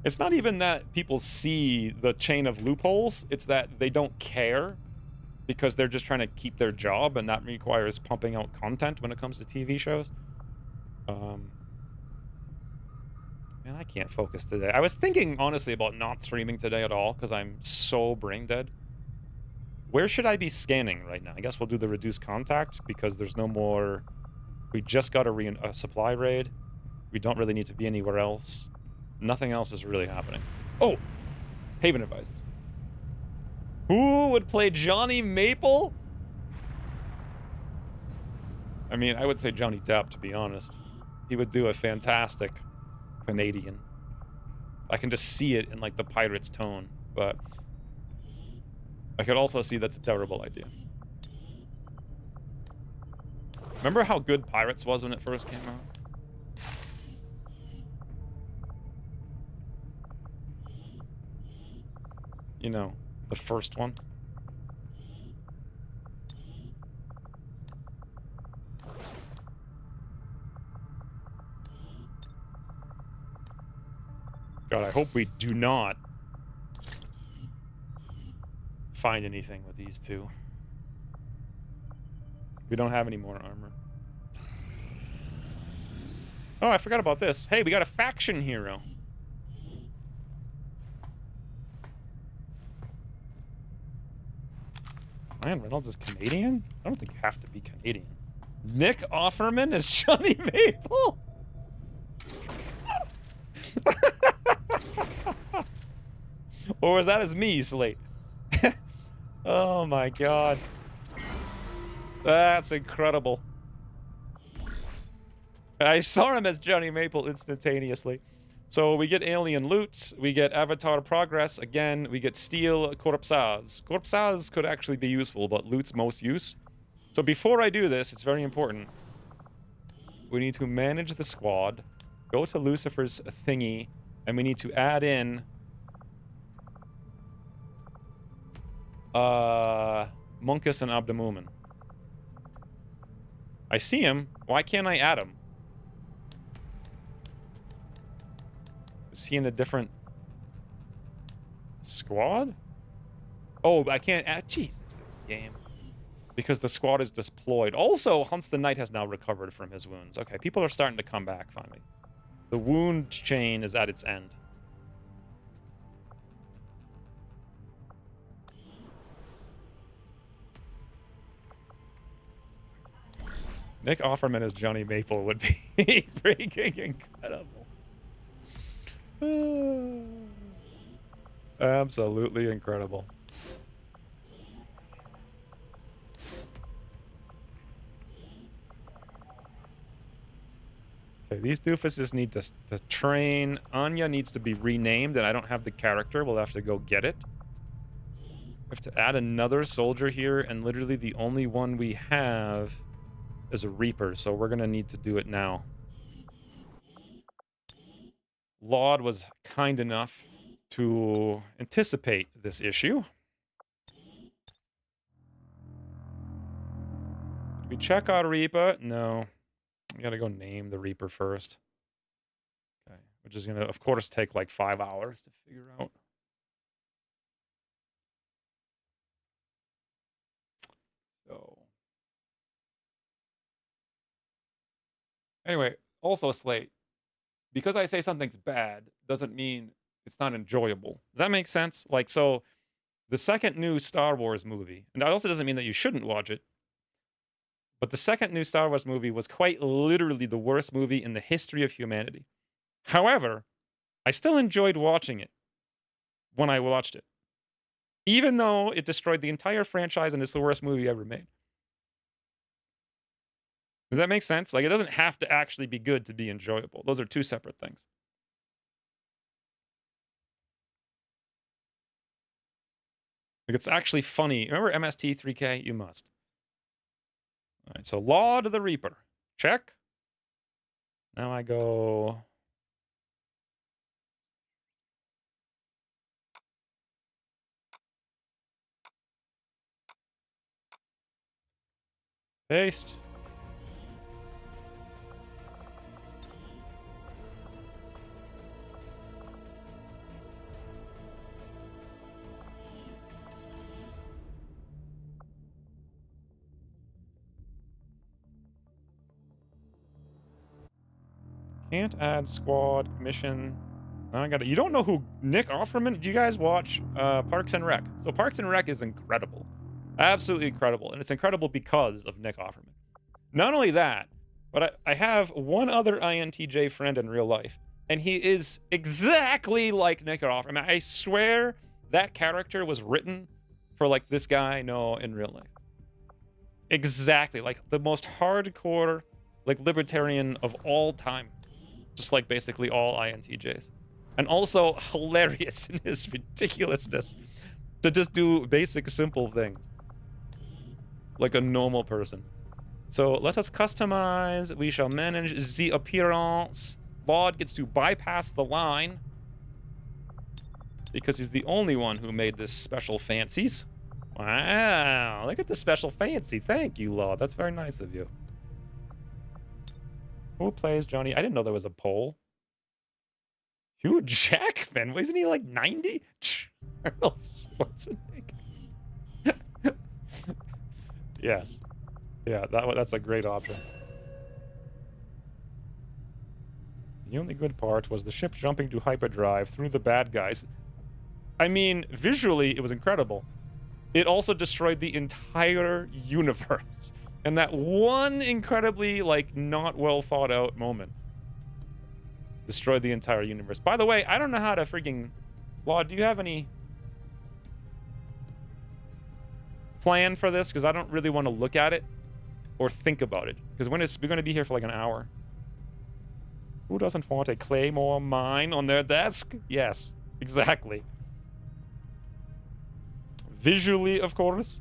It's not even that people see the chain of loopholes, it's that they don't care. because they're just trying to keep their job, and that requires pumping out content when it comes to TV shows. Man, I can't focus today. I was thinking, honestly, about not streaming today at all, because I'm so brain dead. Where should I be scanning right now? I guess we'll do the reduced contact, because there's no more... We just got a supply raid. We don't really need to be anywhere else. Nothing else is really happening. Oh! Haven Advisors. Who would play Johnny Maple? I mean, I would say Johnny Depp, to be honest. He would do a fantastic Canadian. I can just see it in, like, the Pirates tone, but I could also see that's a terrible idea. Remember how good Pirates was when it first came out? You know, the first one. God, I hope we do not find anything with these two. We don't have any more armor. Oh, I forgot about this. Hey, we got a faction hero. Ryan Reynolds is Canadian? I don't think you have to be Canadian. Nick Offerman is Johnny Maple? Or was that as me, Slate? Oh my god. That's incredible. I saw him as Johnny Maple instantaneously. So we get alien loot, we get avatar progress, again, we get steel corpsage. Corpsage could actually be useful, but loot's most use. So before I do this, it's very important. We need to manage the squad, go to Lucifer's thingy, and we need to add in Munkus and Abdamumen. I see him. Why can't I add him? Is he in a different squad? Oh, I can't add... Jesus, this game. Because the squad is deployed. Also, Hunts the Knight has now recovered from his wounds. Okay, people are starting to come back, finally. The wound chain is at its end. Nick Offerman as Johnny Maple would be freaking incredible. Absolutely incredible. Okay, these doofuses need to train. Anya needs to be renamed, and I don't have the character. We'll have to go get it. We have to add another soldier here, and literally the only one we have is a Reaper, so we're gonna need to do it now. Laud was kind enough to anticipate this issue. Did we check out Reaper? No. We gotta go name the Reaper first. Okay, which is gonna, of course, take like 5 hours to figure out. So. Anyway, also Slate. Because I say something's bad doesn't mean it's not enjoyable. Does that make sense? Like, so the second new Star Wars movie, and that also doesn't mean that you shouldn't watch it, but the second new Star Wars movie was quite literally the worst movie in the history of humanity. However, I still enjoyed watching it when I watched it, even though it destroyed the entire franchise and it's the worst movie ever made. Does that make sense? Like, it doesn't have to actually be good to be enjoyable. Those are two separate things. Like, it's actually funny. Remember MST3K? You must. All right, so Laud of the Reaper. Check. Now I go... Paste. Can't add squad mission. I got it. You don't know who Nick Offerman? Do you guys watch Parks and Rec? So Parks and Rec is incredible. Absolutely incredible. And it's incredible because of Nick Offerman. Not only that, but I have one other INTJ friend in real life. And he is exactly like Nick Offerman. I swear that character was written for like this guy I know in real life. Exactly. Like the most hardcore, like libertarian of all time. Just like basically all INTJs. And also hilarious in his ridiculousness to just do basic, simple things. Like a normal person. So let us customize. We shall manage the appearance. Laud gets to bypass the line. Because he's the only one who made this special fancies. Wow, look at the special fancy. Thank you, Laud. That's very nice of you. Who plays Johnny? I didn't know there was a poll. Hugh Jackman? Isn't he like 90? Arnold Schwarzenegger. Yes. Yeah, that's a great option. The only good part was the ship jumping to hyperdrive through the bad guys. I mean, visually, it was incredible. It also destroyed the entire universe. And that one incredibly, like, not well thought out moment destroyed the entire universe. By the way, I don't know how to freaking... Laud, do you have any plan for this? Because I don't really want to look at it or think about it. Because we're going to be here for like an hour. Who doesn't want a Claymore mine on their desk? Yes, exactly. Visually, of course.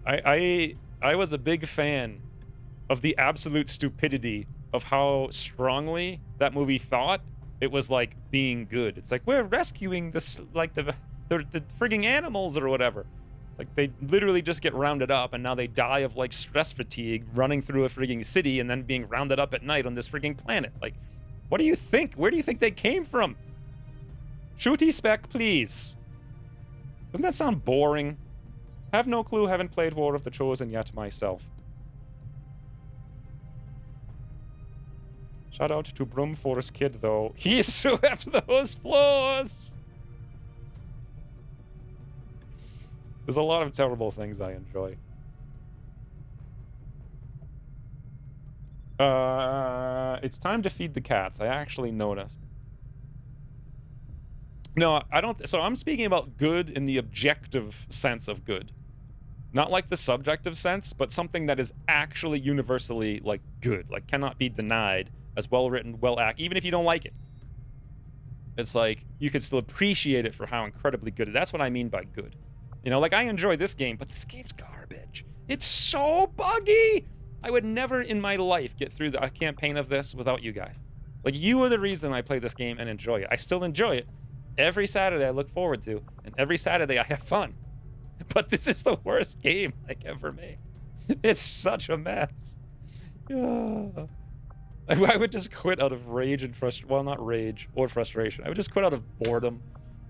I was a big fan of the absolute stupidity of how strongly that movie thought it was like being good. It's like, we're rescuing this, like the frigging animals or whatever. Like they literally just get rounded up and now they die of like stress fatigue running through a frigging city and then being rounded up at night on this frigging planet. Like, what do you think? Where do you think they came from? Shooty spec, please. Doesn't that sound boring? Have no clue, haven't played War of the Chosen yet myself. Shout out to Broomforce Kid, though. He swept those floors! There's a lot of terrible things I enjoy. It's time to feed the cats. I actually noticed. No, I don't... So I'm speaking about good in the objective sense of good. Not like the subjective sense, but something that is actually universally, like, good. Like, cannot be denied as well-written, well-acted, even if you don't like it. It's like, you could still appreciate it for how incredibly good it is. That's what I mean by good. You know, like, I enjoy this game, but this game's garbage. It's so buggy! I would never in my life get through a campaign of this without you guys. Like, you are the reason I play this game and enjoy it. I still enjoy it. Every Saturday I look forward to, and every Saturday I have fun. But this is the worst game like ever made. It's such a mess. I would just quit out of rage and frustration. Well, not rage or frustration. I would just quit out of boredom.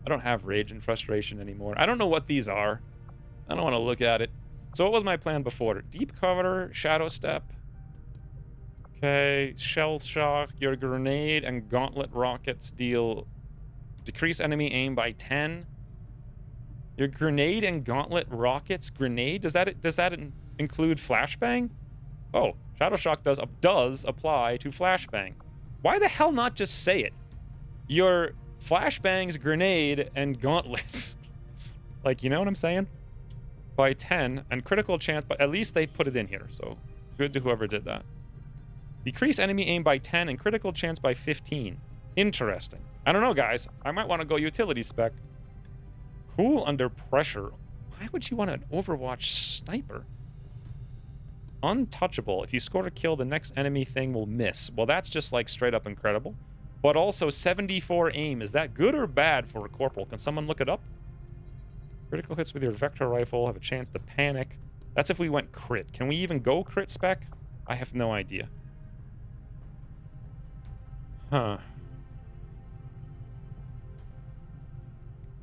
I don't have rage and frustration anymore. I don't know what these are. I don't want to look at it. So what was my plan before? Deep cover, shadow step. Okay, shell shock. Your grenade and gauntlet rockets deal decrease enemy aim by 10. Your grenade and gauntlet rockets grenade? Does that include flashbang? Oh, shadow shock does apply to flashbang. Why the hell not just say it? Your flashbangs, grenade, and gauntlets. Like, you know what I'm saying? By 10 and critical chance, but at least they put it in here. So good to whoever did that. Decrease enemy aim by 10 and critical chance by 15. Interesting. I don't know, guys. I might want to go utility spec. Cool under pressure. Why would you want an Overwatch sniper? Untouchable. If you score a kill, the next enemy thing will miss. Well, that's just like straight up incredible. But also 74 aim. Is that good or bad for a corporal? Can someone look it up? Critical hits with your vector rifle have a chance to panic. That's if we went crit. Can we even go crit spec? I have no idea. Huh.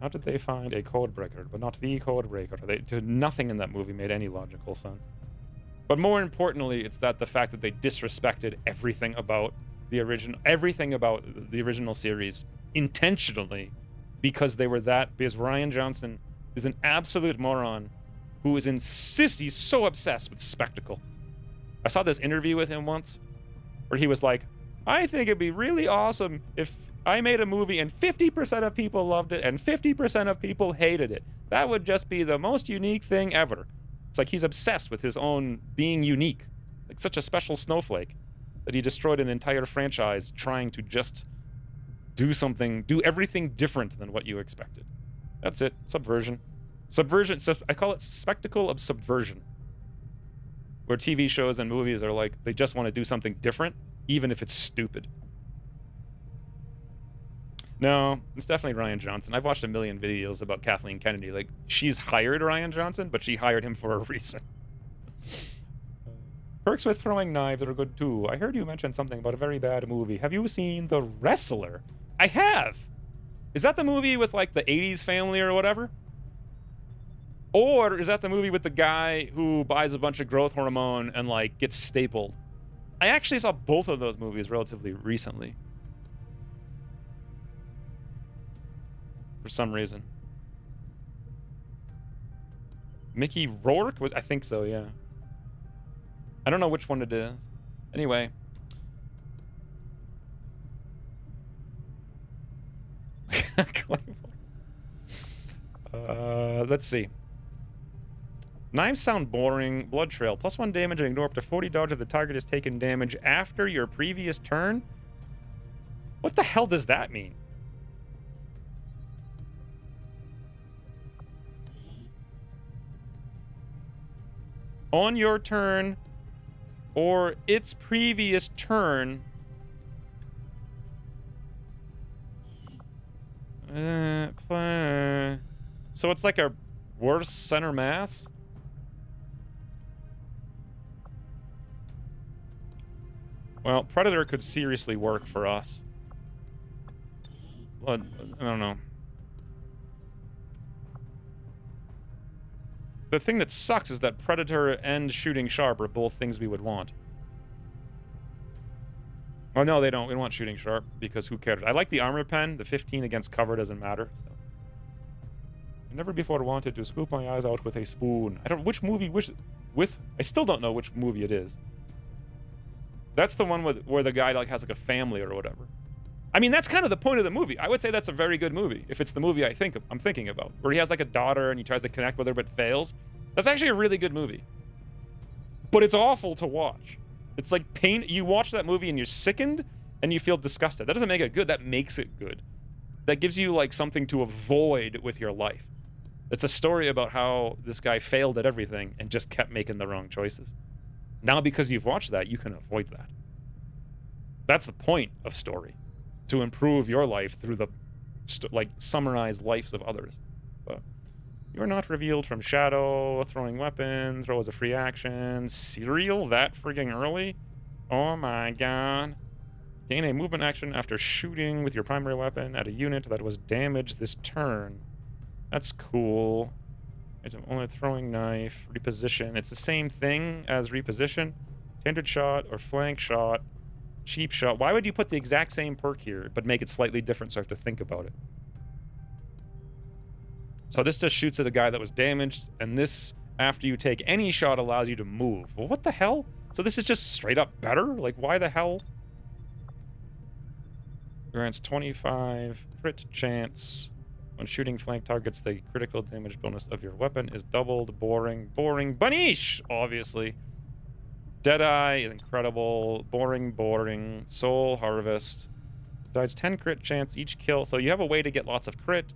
How did they find a code breaker, but not the code breaker? Nothing in that movie made any logical sense. But more importantly, it's that the fact that they disrespected everything about the original series intentionally because Ryan Johnson is an absolute moron who he's so obsessed with spectacle. I saw this interview with him once where he was like, I think it'd be really awesome if I made a movie and 50% of people loved it and 50% of people hated it. That would just be the most unique thing ever. It's like he's obsessed with his own being unique, like such a special snowflake that he destroyed an entire franchise trying to just do everything different than what you expected. That's it. Subversion. Subversion. I call it spectacle of subversion. Where TV shows and movies are like, they just want to do something different, even if it's stupid. No, it's definitely Ryan Johnson. I've watched a million videos about Kathleen Kennedy. Like, she's hired Ryan Johnson, but she hired him for a reason. Perks with throwing knives are good too. I heard you mention something about a very bad movie. Have you seen The Wrestler? I have. Is that the movie with, like, the 80s family or whatever? Or is that the movie with the guy who buys a bunch of growth hormone and, like, gets stapled? I actually saw both of those movies relatively recently. For some reason. Mickey Rourke was, I think so, yeah. I don't know which one it is. Anyway. Let's see. Knives sound boring. Blood trail. +1 damage and ignore up to 40 dodge if the target has taken damage after your previous turn? What the hell does that mean? On your turn or its previous turn. So it's like a worse center mass? Well, Predator could seriously work for us. But, I don't know. The thing that sucks is that Predator and Shooting Sharp are both things we would want. Oh, no, they don't. We don't want Shooting Sharp, because who cares? I like the armor pen. The 15 against cover doesn't matter. So. I never before wanted to scoop my eyes out with a spoon. I don't... Which movie... I still don't know which movie it is. That's the one where the guy, like, has, like, a family or whatever. I mean, that's kind of the point of the movie. I would say that's a very good movie, if it's the movie I'm thinking about. Where he has, like, a daughter and he tries to connect with her but fails. That's actually a really good movie. But it's awful to watch. It's like pain. You watch that movie and you're sickened and you feel disgusted. That doesn't make it good. That makes it good. That gives you, like, something to avoid with your life. It's a story about how this guy failed at everything and just kept making the wrong choices. Now, because you've watched that, you can avoid that. That's the point of story. To improve your life through the, summarized lives of others. But you're not revealed from shadow, throwing weapon, throw as a free action, serial that frigging early? Oh my god. Gain a movement action after shooting with your primary weapon at a unit that was damaged this turn. That's cool. It's only a throwing knife, reposition. It's the same thing as reposition. Standard shot or flank shot. Cheap shot. Why would you put the exact same perk here, but make it slightly different so I have to think about it? So this just shoots at a guy that was damaged, and this, after you take any shot, allows you to move. Well, what the hell? So this is just straight up better? Like, why the hell? Grants 25 crit chance. When shooting flank targets, the critical damage bonus of your weapon is doubled. Boring. Boring. Banish! Obviously. Deadeye is incredible. Boring, boring. Soul Harvest. Dies 10 crit chance each kill. So you have a way to get lots of crit.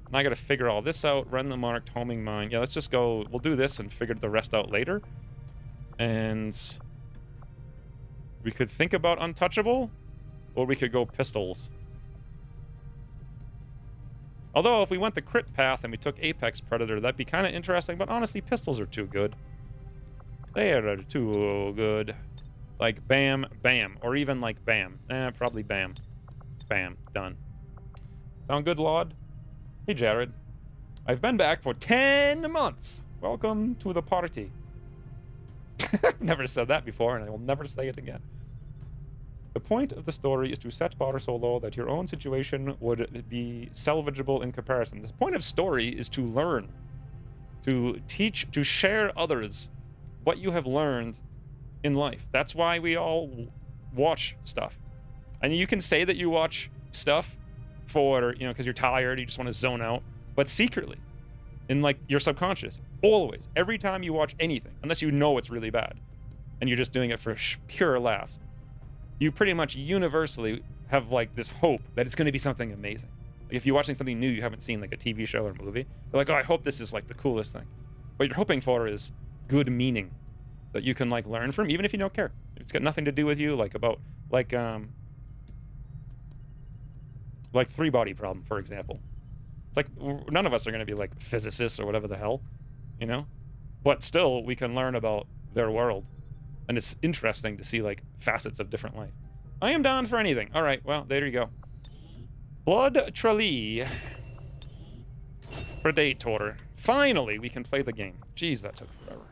And I gotta figure all this out. Run the marked homing mine. Yeah, let's just go. We'll do this and figure the rest out later. And we could think about untouchable, or we could go pistols. Although, if we went the crit path and we took Apex Predator, that'd be kind of interesting, but honestly, pistols are too good. They are too good. Like, bam, bam. Or even, like, bam. Probably bam. Bam. Done. Sound good, Laud? Hey, Jared. I've been back for 10 months. Welcome to the party. I've never said that before, and I will never say it again. The point of the story is to set bar so low that your own situation would be salvageable in comparison. The point of story is to learn, to teach, to share others what you have learned in life. That's why we all watch stuff. And you can say that you watch stuff for, you know, because you're tired, you just want to zone out, but secretly, in like your subconscious, always, every time you watch anything, unless you know it's really bad, and you're just doing it for pure laughs, you pretty much universally have like this hope that it's going to be something amazing. Like if you're watching something new you haven't seen, like a TV show or a movie, you're like, oh, I hope this is like the coolest thing. What you're hoping for is good meaning that you can like learn from, even if you don't care. It's got nothing to do with you, like about like Three Body Problem, for example. It's like none of us are going to be like physicists or whatever the hell, you know? But still, we can learn about their world. And it's interesting to see like facets of different life. I am down for anything. All right, well, there you go. Blood Tralee. Predator. Finally, we can play the game. Jeez, that took forever.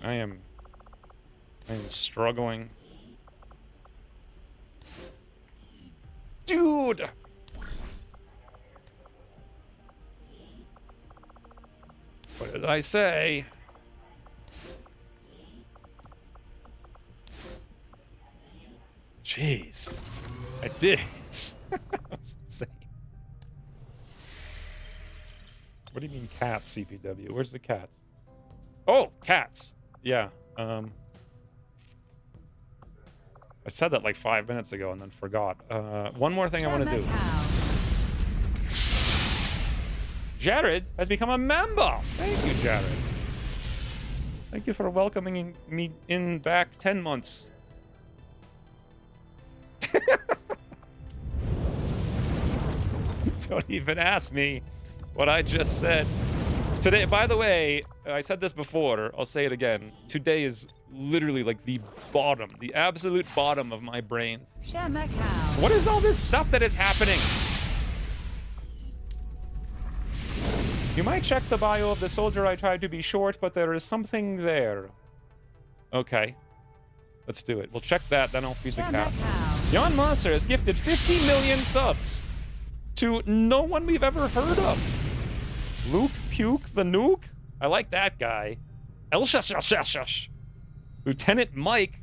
I am struggling. Dude! What did I say? Jeez. I did. That's insane. What do you mean cats, CPW? Where's the cats? Oh, cats. Yeah. I said that like 5 minutes ago and then forgot. One more thing I want to do. Jared has become a member. Thank you, Jared. Thank you for welcoming me in back 10 months. Don't even ask me what I just said. Today, by the way, I said this before, I'll say it again. Today is literally like the bottom, the absolute bottom of my brains. What is all this stuff that is happening? You might check the bio of the soldier I tried to be short, but there is something there. Okay. Let's do it. We'll check that, then I'll feed the cat. Jan Monster has gifted 50 million subs to no one we've ever heard of. Luke Puke the Nuke? I like that guy. Elshash. Lieutenant Mike.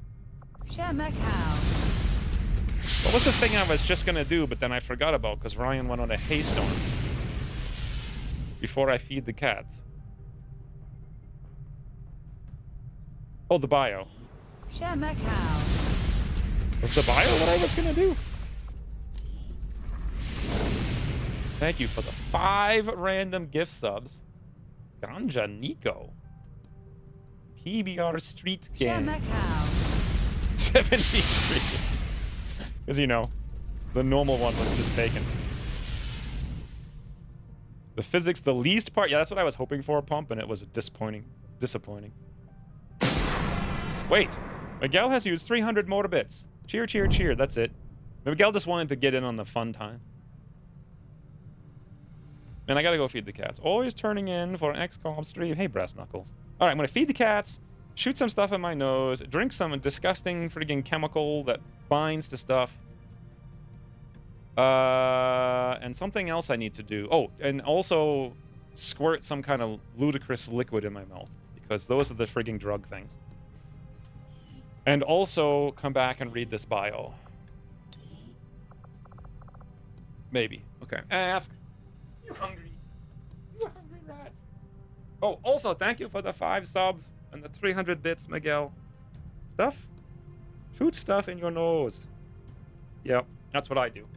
What was the thing I was just gonna do, but then I forgot about because Ryan went on a haystorm before I feed the cats? Oh, the bio. Was the bio what I was gonna do? Thank you for the 5 random gift subs. Ganja Nico. PBR Street Gang. 73. Because, you know, the normal one was just taken. The physics, the least part. Yeah, that's what I was hoping for, Pump, and it was disappointing. Wait. Miguel has used 300 motor bits. Cheer, cheer, cheer. That's it. Miguel just wanted to get in on the fun time. And I gotta go feed the cats. Always turning in for an XCOM stream. Hey, Brass Knuckles. Alright, I'm gonna feed the cats, shoot some stuff in my nose, drink some disgusting friggin' chemical that binds to stuff. And something else I need to do. Oh, and also squirt some kind of ludicrous liquid in my mouth. Because those are the friggin' drug things. And also come back and read this bio. Maybe. Okay. Ask. You hungry? You hungry rat? Oh, also, thank you for the 5 subs and the 300 bits, Miguel. Stuff? Shoot stuff in your nose. Yep, that's what I do.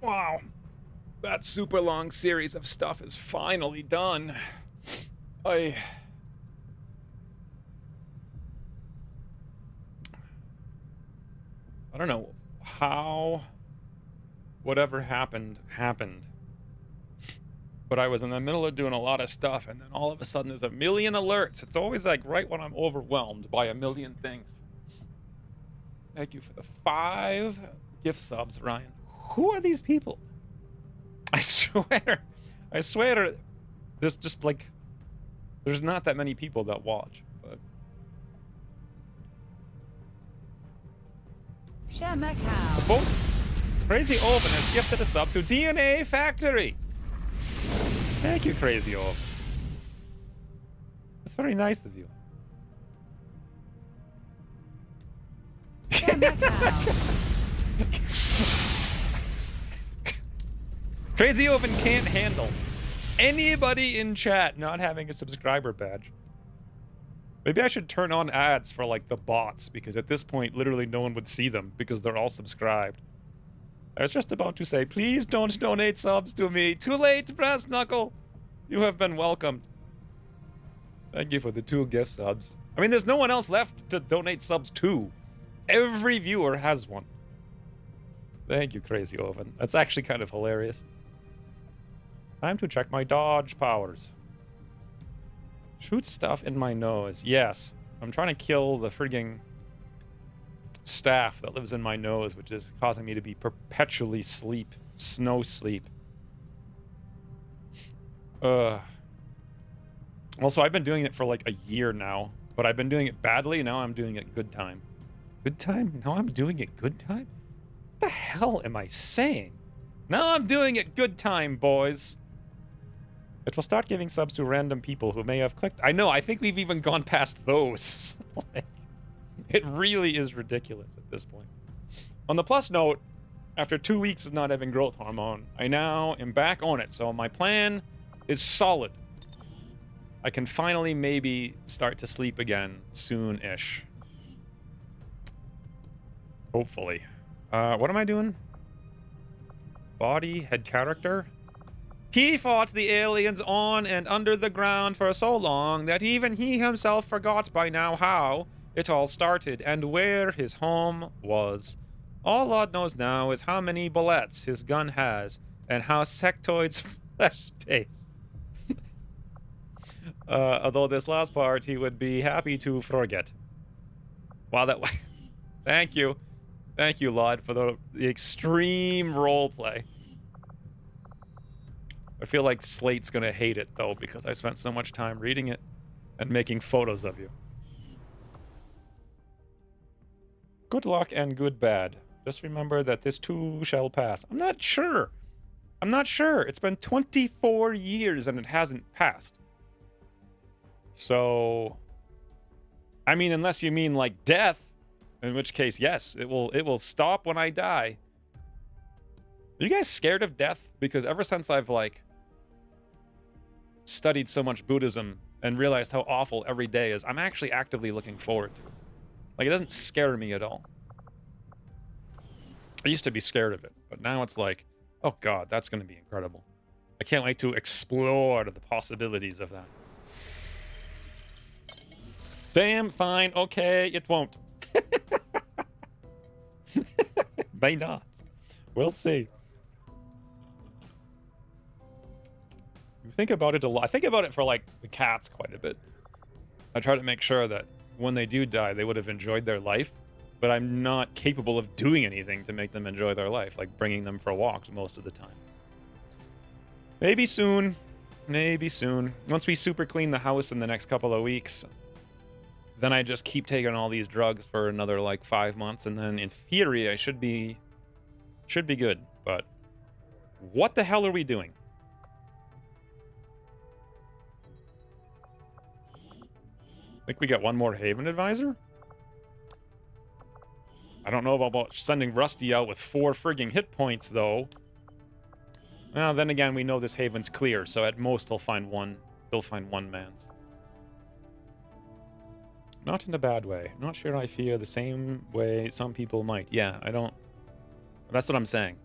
Wow. That super long series of stuff is finally done. I don't know how whatever happened. But I was in the middle of doing a lot of stuff, and then all of a sudden there's a million alerts. It's always like right when I'm overwhelmed by a million things. Thank you for the 5 gift subs, Ryan. Who are these people? I swear, there's just like, there's not that many people that watch, but. Shemakau. Both Crazy Oven has gifted a sub to DNA Factory. Thank you, Crazy Oven. That's very nice of you. Shemakau. Crazy Oven can't handle anybody in chat not having a subscriber badge. Maybe I should turn on ads for like the bots, because at this point literally no one would see them because they're all subscribed. I was just about to say, please don't donate subs to me. Too late, Brass Knuckle. You have been welcomed. Thank you for the 2 gift subs. I mean, there's no one else left to donate subs to. Every viewer has one. Thank you, Crazy Oven. That's actually kind of hilarious. Time to check my dodge powers. Shoot stuff in my nose. Yes. I'm trying to kill the frigging staph that lives in my nose, which is causing me to be perpetually snow sleep. Also, I've been doing it for like a year now, but I've been doing it badly. Now I'm doing it good time. Good time? Now I'm doing it good time? What the hell am I saying? Now I'm doing it good time, boys. It will start giving subs to random people who may have clicked. I know, I think we've even gone past those. Like, it really is ridiculous at this point. On the plus note, after 2 weeks of not having growth hormone, I now am back on it. So my plan is solid. I can finally maybe start to sleep again soon-ish. Hopefully. What am I doing? Body, head character. He fought the aliens on and under the ground for so long that even he himself forgot by now how it all started and where his home was. All Lord knows now is how many bullets his gun has and how sectoid's flesh tastes. Although this last part he would be happy to forget. Wow, that way. Thank you. Thank you, Lod, for the extreme roleplay. I feel like Slate's gonna hate it, though, because I spent so much time reading it and making photos of you. Good luck and good bad. Just remember that this too shall pass. I'm not sure. I'm not sure. It's been 24 years and it hasn't passed. So, I mean, unless you mean like death, in which case, yes, it will stop when I die. Are you guys scared of death? Because ever since I've like studied so much Buddhism and realized how awful every day is, I'm actually actively looking forward to it. Like, it doesn't scare me at all. I used to be scared of it, but now it's like, oh God, that's going to be incredible. I can't wait to explore the possibilities of that. Damn, fine, okay, it won't. May not. We'll see. You think about it a lot. I think about it for like the cats quite a bit. I try to make sure that when they do die, they would have enjoyed their life, but I'm not capable of doing anything to make them enjoy their life, like bringing them for walks most of the time. Maybe soon. Maybe soon. Once we super clean the house in the next couple of weeks, then I just keep taking all these drugs for another like 5 months, and then in theory I should be good. But what the hell are we doing? I think we got one more Haven advisor. I don't know about sending Rusty out with 4 frigging hit points though. Well, then again, we know this Haven's clear, so at most he'll find one man's. Not in a bad way. Not sure I feel the same way some people might. Yeah, I don't... That's what I'm saying.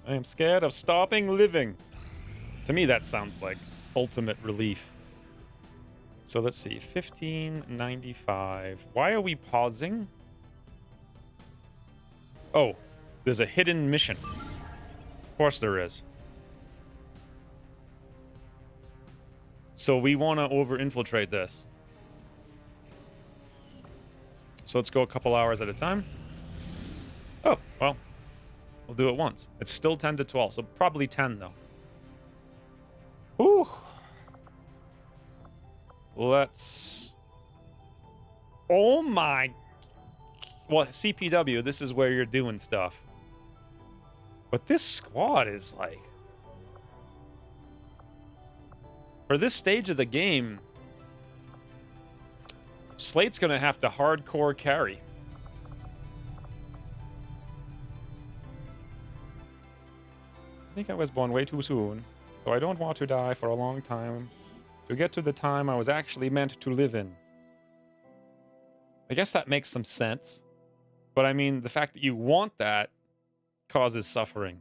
I am scared of stopping living. To me, that sounds like ultimate relief. So let's see, 1595. Why are we pausing? Oh, there's a hidden mission. Of course there is. So we want to over-infiltrate this. So let's go a couple hours at a time. Oh, well, we'll do it once. It's still 10 to 12, so probably 10, though. Whew. Let's... Oh, my... Well, CPW, this is where you're doing stuff. But this squad is, like... For this stage of the game... Slate's gonna have to hardcore carry. I think I was born way too soon, so I don't want to die for a long time to get to the time I was actually meant to live in. I guess that makes some sense. But I mean, the fact that you want that causes suffering.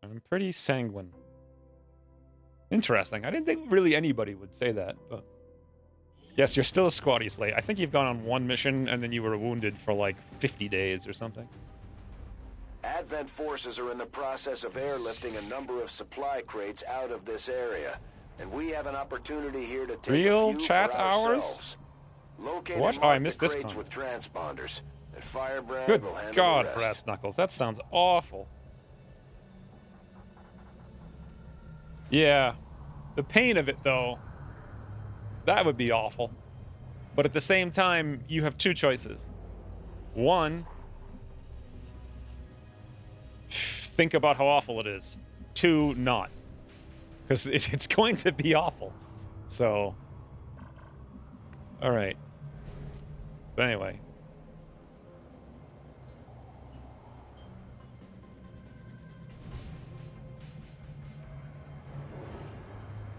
I'm pretty sanguine. Interesting. I didn't think really anybody would say that, but... Yes, you're still a squatty Slate. I think you've gone on one mission and then you were wounded for like 50 days or something. Advent forces are in the process of airlifting a number of supply crates out of this area, and we have an opportunity here to take Real a few chat for hours? ourselves. Locate What? and Oh, I mark missed the this crates con. with transponders, and Firebrand Good will handle God, the rest. Brass Knuckles. That sounds awful. Yeah. The pain of it, though, that would be awful. But at the same time, you have two choices. One, think about how awful it is. Two, not. Because it's going to be awful. So, all right. But anyway.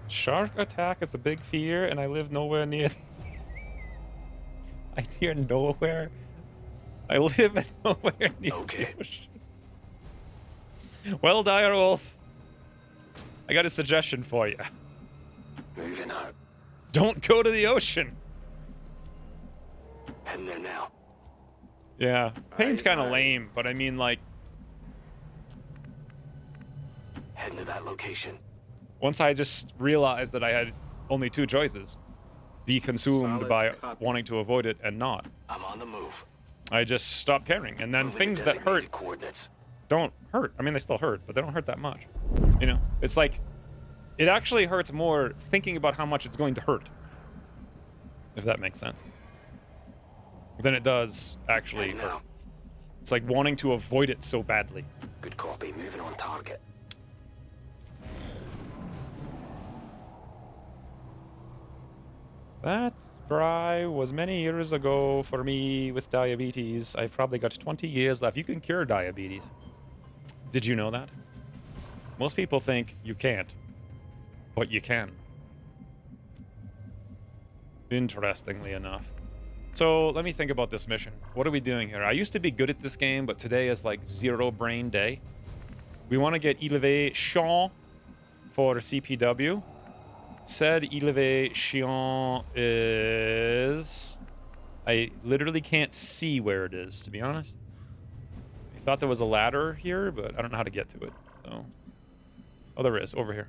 Shark attack is a big fear, and I live nowhere near... I hear nowhere. I live nowhere near the ocean. Well, Direwolf, I got a suggestion for you. Moving out. Don't go to the ocean. Heading there now. Yeah, pain's kind of Aye. lame, but I mean, like, Heading to that location. once I just realized that I had only two choices, be consumed Solid by copy. wanting to avoid it and not, I'm on the move. I just stopped caring. And then Moving to things that hurt designated coordinates. don't hurt. I mean, they still hurt, but they don't hurt that much. You know, it's like, it actually hurts more thinking about how much it's going to hurt, if that makes sense, than it does actually Heading hurt. now. It's like wanting to avoid it so badly. Good copy. Moving on target. That try was many years ago for me with diabetes. I've probably got 20 years left. You can cure diabetes. Did you know that? Most people think you can't, but you can. Interestingly enough. So let me think about this mission. What are we doing here? I used to be good at this game, but today is like zero brain day. We want to get elevation for CPW. Said elevation is... I literally can't see where it is, to be honest. I thought there was a ladder here, but I don't know how to get to it. So, oh, there is, over here.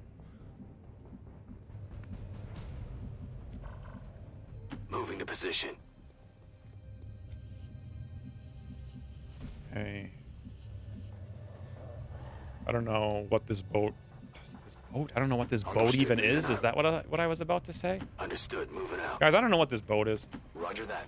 Moving to position. Okay. I don't know what this boat... I don't know what this boat even is. Is that what I was about to say? Understood. Moving out. Guys, I don't know what this boat is. Roger that.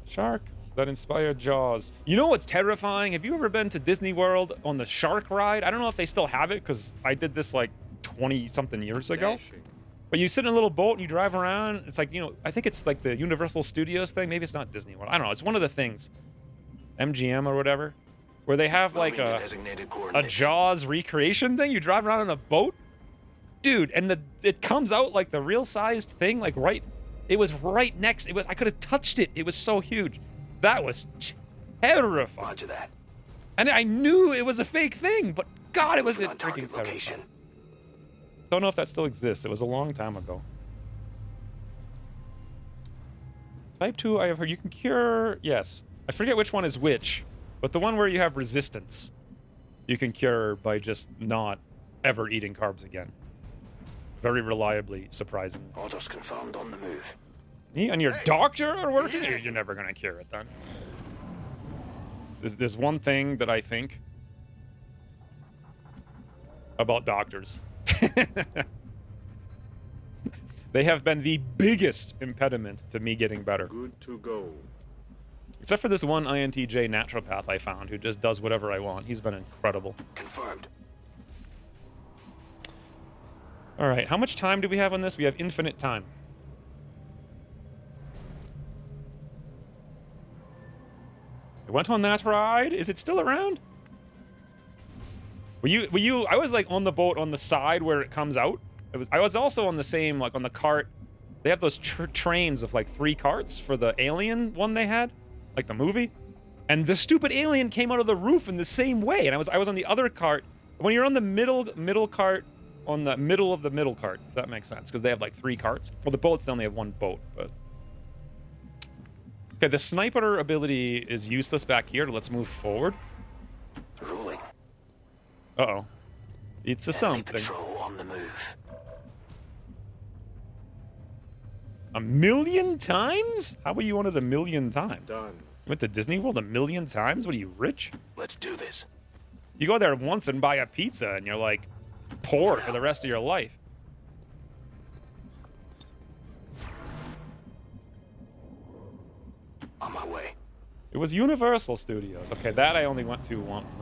Shark that inspired Jaws. You know what's terrifying? Have you ever been to Disney World on the shark ride? I don't know if they still have it because I did this like 20-something years ago. Dashing. But you sit in a little boat and you drive around. It's like, you know, I think it's like the Universal Studios thing. Maybe it's not Disney World. I don't know. It's one of the things. MGM or whatever. Where they have like Moving to a designated coordinates. Jaws recreation thing. You drive around on a boat. Dude, and it comes out like the real sized thing, like right It was right next. I could have touched it. It was so huge. That was terrifying. Roger that. And I knew it was a fake thing, but God, it was Moving it on freaking target location. terrifying. Don't know if that still exists. It was a long time ago. Type 2, I have heard you can cure... Yes. I forget which one is which, but the one where you have resistance, you can cure by just not ever eating carbs again. Very reliably, surprisingly. Orders confirmed on the move. Me and your doctor are working? You're never going to cure it, then. There's one thing that I think about doctors. They have been the biggest impediment to me getting better. Good to go. Except for this one INTJ naturopath I found who just does whatever I want. He's been incredible. Confirmed. All right, how much time do we have on this? We have infinite time. I went on that ride. Is it still around? Were you? I was like on the boat on the side where it comes out. I was also on the same, like on the cart. They have those trains of like 3 carts for the alien one they had, like the movie. And the stupid alien came out of the roof in the same way. And I was on the other cart. When you're on the middle cart, on the middle of the middle cart, if that makes sense, because they have like 3 carts. Well, the boats they only have 1 boat, but. Okay, the sniper ability is useless back here. Let's move forward. Ruling. Uh-oh. It's a Enemy something. patrol on the move. 1,000,000 times? How were you on it 1,000,000 times? Done. You went to Disney World 1,000,000 times? What are you, rich? Let's do this. You go there once and buy a pizza and you're like poor for the rest of your life. On my way. It was Universal Studios. Okay, that I only went to once.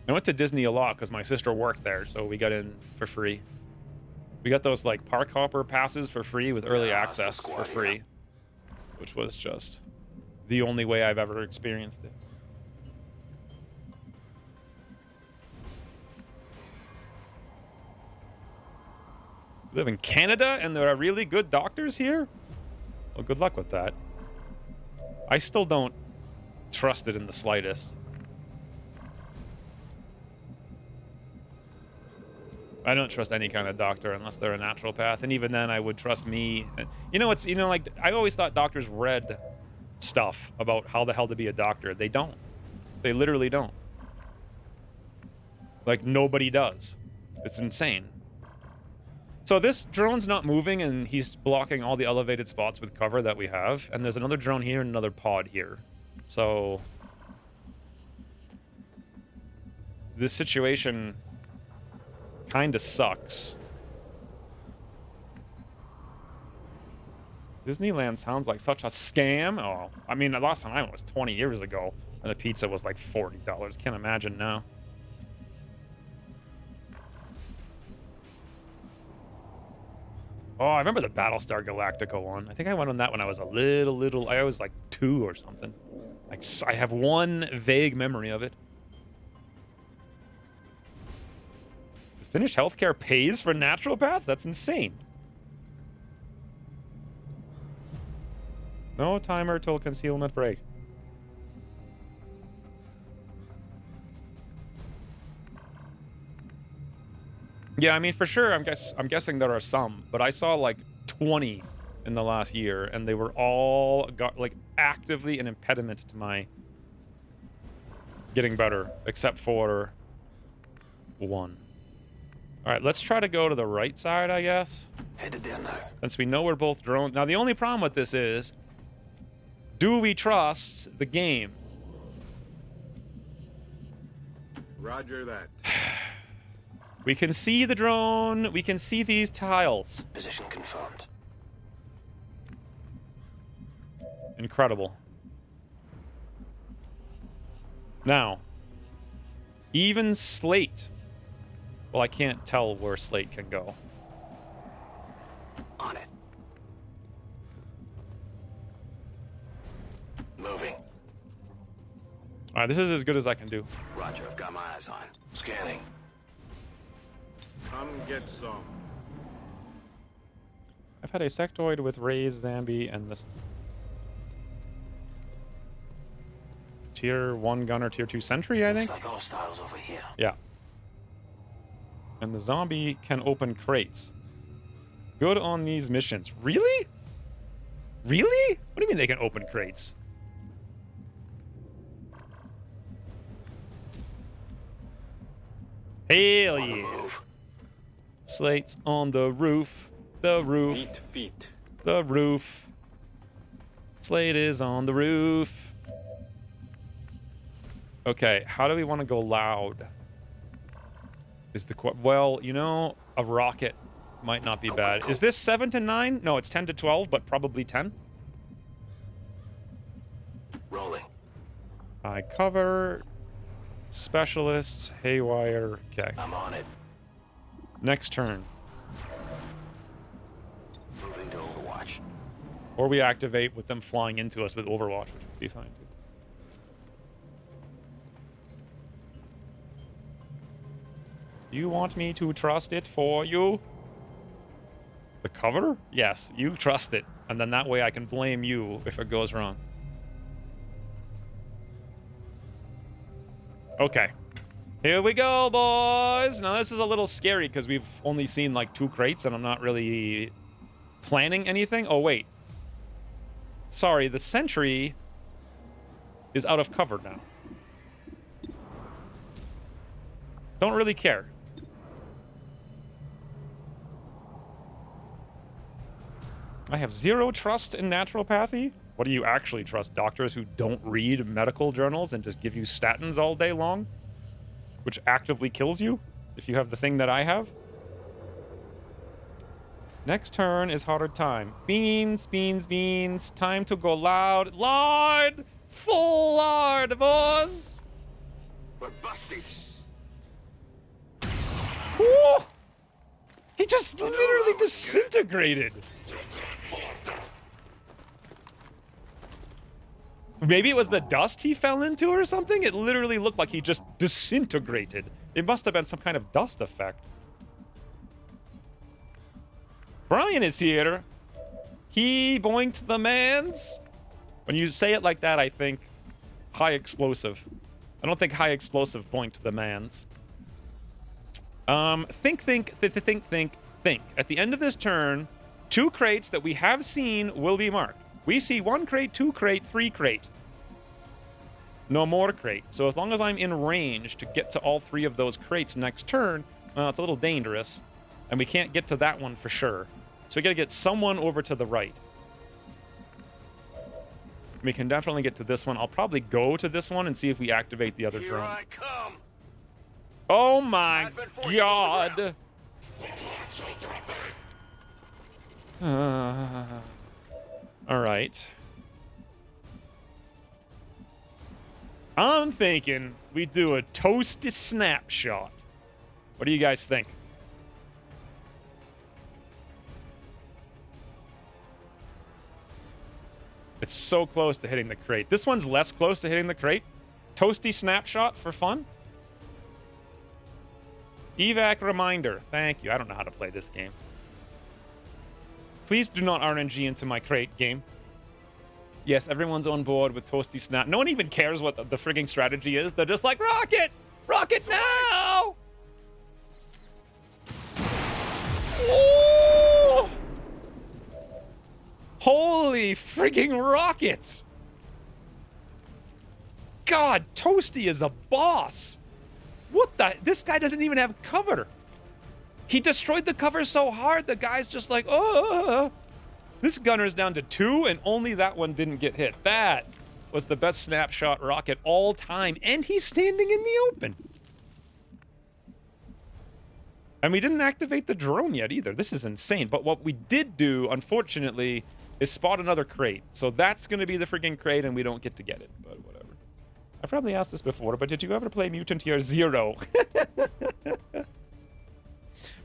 I went to Disney a lot because my sister worked there, so we got in for free. We got those like park hopper passes for free with early access for free, which was just the only way I've ever experienced it. We live in Canada and there are really good doctors here? Well, good luck with that. I still don't trust it in the slightest. I don't trust any kind of doctor unless they're a naturopath, and even then I would trust me. You know, like, I always thought doctors read stuff about how the hell to be a doctor. They don't. They literally don't. Like, nobody does. It's insane. So this drone's not moving, and he's blocking all the elevated spots with cover that we have, and there's another drone here and another pod here. So this situation kind of sucks. Disneyland sounds like such a scam. Oh, I mean, the last time I went was 20 years ago, and the pizza was like $40. Can't imagine now. Oh, I remember the Battlestar Galactica one. I think I went on that when I was a little. I was like 2 or something. Like, I have one vague memory of it. Finnish healthcare pays for naturopaths? That's insane. No timer till concealment break. Yeah, I mean, for sure, I'm guessing there are some, but I saw like 20 in the last year, and they were all like actively an impediment to my getting better, except for one. All right, let's try to go to the right side, I guess. Headed there now. Since we know we're both drones. Now, the only problem with this is, do we trust the game? Roger that. We can see the drone. We can see these tiles. Position confirmed. Incredible. Now, even Slate. Well, I can't tell where Slate can go. On it. Moving. All right, this is as good as I can do. Roger, I've got my eyes on. Scanning. Come get some. I've had a sectoid with raised zombie and this tier 1 gunner, tier 2 sentry, I think. Looks like hostiles over here. Yeah. And the zombie can open crates. Good on these missions. Really? Really? What do you mean they can open crates? Hell yeah. Slates on the roof. The roof. Feet. The roof. Slate is on the roof. Okay, how do we want to go loud? Is the well, you know, a rocket might not be bad. Is this 7 to 9? No, it's 10 to 12, but probably 10. Rolling. High cover. Specialists. Haywire. Okay. I'm on it. Next turn. Moving to Overwatch. Or we activate with them flying into us with Overwatch, which would be fine too. You want me to trust it for you? The cover? Yes, you trust it. And then that way I can blame you if it goes wrong. Okay. Here we go, boys! Now this is a little scary because we've only seen like 2 crates and I'm not really planning anything. Oh, wait. Sorry, the sentry is out of cover now. Don't really care. I have 0 trust in naturopathy. What do you actually trust? Doctors who don't read medical journals and just give you statins all day long? Which actively kills you if you have the thing that I have? Next turn is harder time. Beans, beans, beans. Time to go loud. Lord! Full lard, boys! We're busting. Woo! He just literally disintegrated. Maybe it was the dust he fell into or something? It literally looked like he just disintegrated. It must have been some kind of dust effect. Brian is here. He boinked the mans. When you say it like that, I think high explosive. I don't think high explosive boinked the mans. Think. At the end of this turn, 2 crates that we have seen will be marked. We see 1 crate, 2 crate, 3 crate. No more crate. So as long as I'm in range to get to all 3 of those crates next turn, well, it's a little dangerous. And we can't get to that one for sure. So we gotta get someone over to the right. We can definitely get to this one. I'll probably go to this one and see if we activate the other Here drone. I come. Oh my god! Alright. I'm thinking we do a toasty snapshot. What do you guys think? It's so close to hitting the crate. This one's less close to hitting the crate. Toasty snapshot for fun. Evac reminder. Thank you. I don't know how to play this game. Please do not RNG into my crate game. Yes, everyone's on board with Toasty Snap. No one even cares what the frigging strategy is. They're just like, rocket! Rocket now! Oh! Holy frigging rockets! God, Toasty is a boss. What the? This guy doesn't even have cover. He destroyed the cover so hard, the guy's just like, oh. This gunner's down to 2, and only that one didn't get hit. That was the best snapshot rocket all time, and he's standing in the open. And we didn't activate the drone yet either. This is insane. But what we did do, unfortunately, is spot another crate. So that's going to be the friggin' crate, and we don't get to get it. But whatever. I probably asked this before, but did you ever play Mutant Year Zero?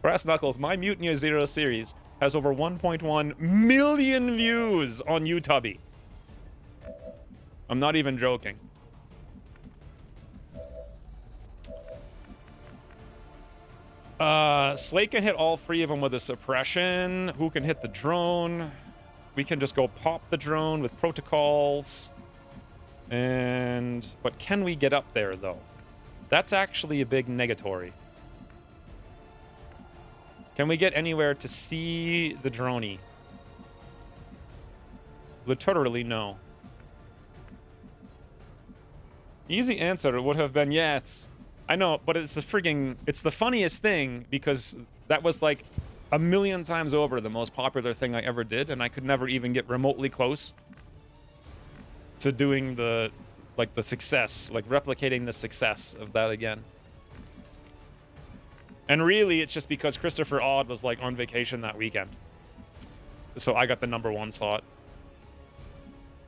Brass Knuckles, my Mutant Year Zero series has over 1.1 million views on YouTube. I'm not even joking. Slate can hit all 3 of them with a suppression. Who can hit the drone? We can just go pop the drone with protocols. But can we get up there, though? That's actually a big negatory. Can we get anywhere to see the droney? Literally, no. Easy answer would have been yes. I know, but it's the funniest thing because that was like a million times over the most popular thing I ever did, and I could never even get remotely close to doing the success, like replicating the success of that again. And really, it's just because Christopher Odd was like on vacation that weekend. So I got the #1 slot.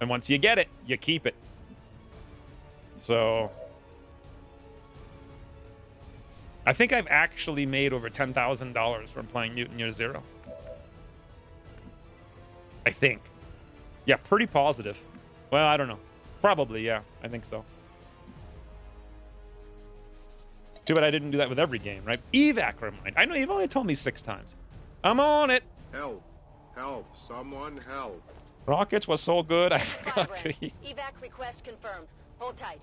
And once you get it, you keep it. So I think I've actually made over $10,000 from playing Mutant Year Zero. I think. Yeah, pretty positive. Well, I don't know. Probably, yeah. I think so. Too bad I didn't do that with every game, right? Evac remind. I know you've only told me 6 times. I'm on it. Help. Help. Someone help. Rockets was so good, I forgot to eat. Evac request confirmed. Hold tight.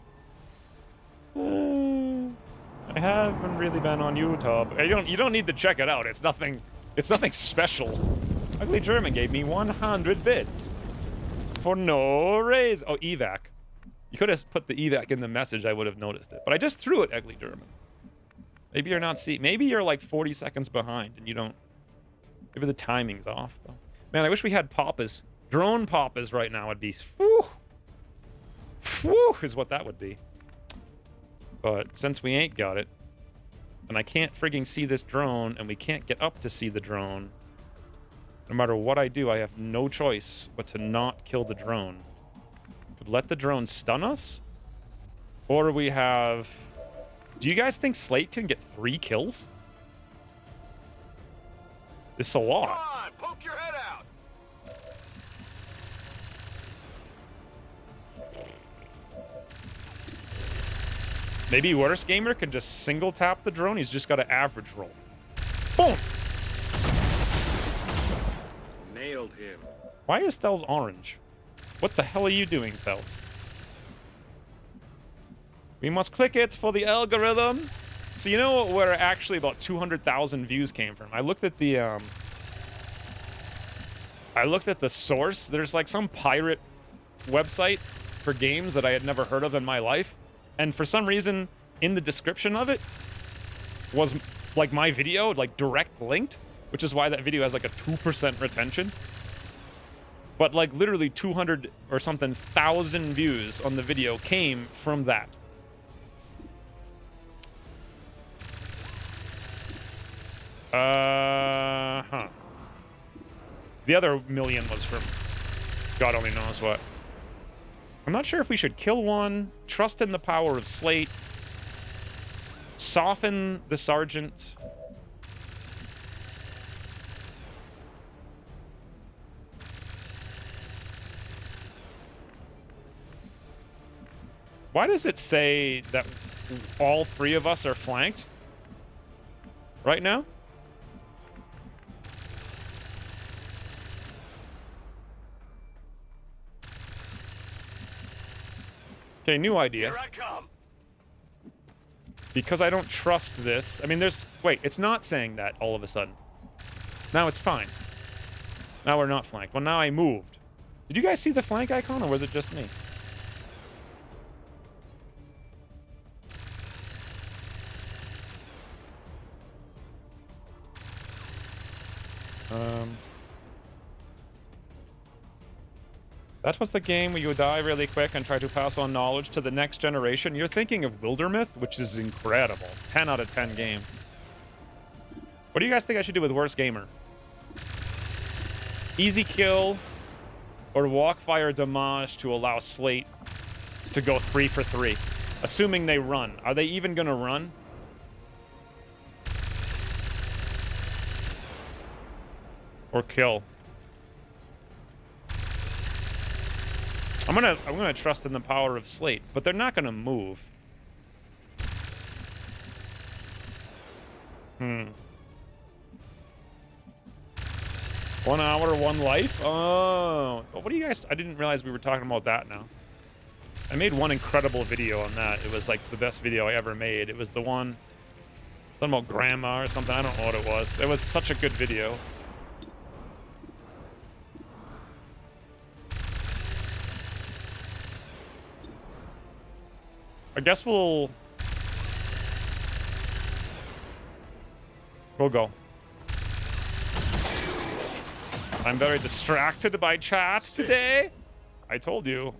I haven't really been on YouTube. You don't need to check it out. It's nothing special. Ugly German gave me 100 bits for no raise. Oh, evac. You could have put the evac in the message. I would have noticed it. But I just threw it, Ugly German. Maybe you're not seeing. Maybe you're like 40 seconds behind and you don't. Maybe the timing's off though. Man, I wish we had Papas. Drone Papas right now would be. Whew, whew, is what that would be. But since we ain't got it, and I can't frigging see this drone, and we can't get up to see the drone, no matter what I do, I have no choice but to not kill the drone. Could let the drone stun us? Or we have... Do you guys think Slate can get 3 kills? It's a lot. Come on, poke your head out. Maybe Worst Gamer can just single tap the drone. He's just got an average roll. Boom! Nailed him. Why is Thels orange? What the hell are you doing, Thels? We must click it for the algorithm. So you know where actually about 200,000 views came from? I looked at the source. There's like some pirate website for games that I had never heard of in my life. And for some reason, in the description of it was like my video, like direct linked, which is why that video has like a 2% retention. But like literally 200 or something thousand views on the video came from that. The other million was from God only knows what. I'm not sure if we should kill one, trust in the power of Slate, soften the sergeant. Why does it say that all 3 of us are flanked right now? Okay, new idea. Here I come. Because I don't trust this. I mean, wait, it's not saying that all of a sudden. Now it's fine. Now we're not flanked. Well, now I moved. Did you guys see the flank icon, or was it just me? That was the game where you die really quick and try to pass on knowledge to the next generation. You're thinking of Wildermyth, which is incredible. 10 out of 10 game. What do you guys think I should do with Worst Gamer? Easy kill or walk fire damage to allow Slate to go 3 for 3. Assuming they run. Are they even gonna run? Or kill? I'm gonna trust in the power of Slate, but they're not gonna move. 1 hour, 1 life? Oh. What do you guys... I didn't realize we were talking about that now. I made one incredible video on that. It was like the best video I ever made. It was the one... Something about grandma or something. I don't know what it was. It was such a good video. I guess we'll go. I'm very distracted by chat today. I told you.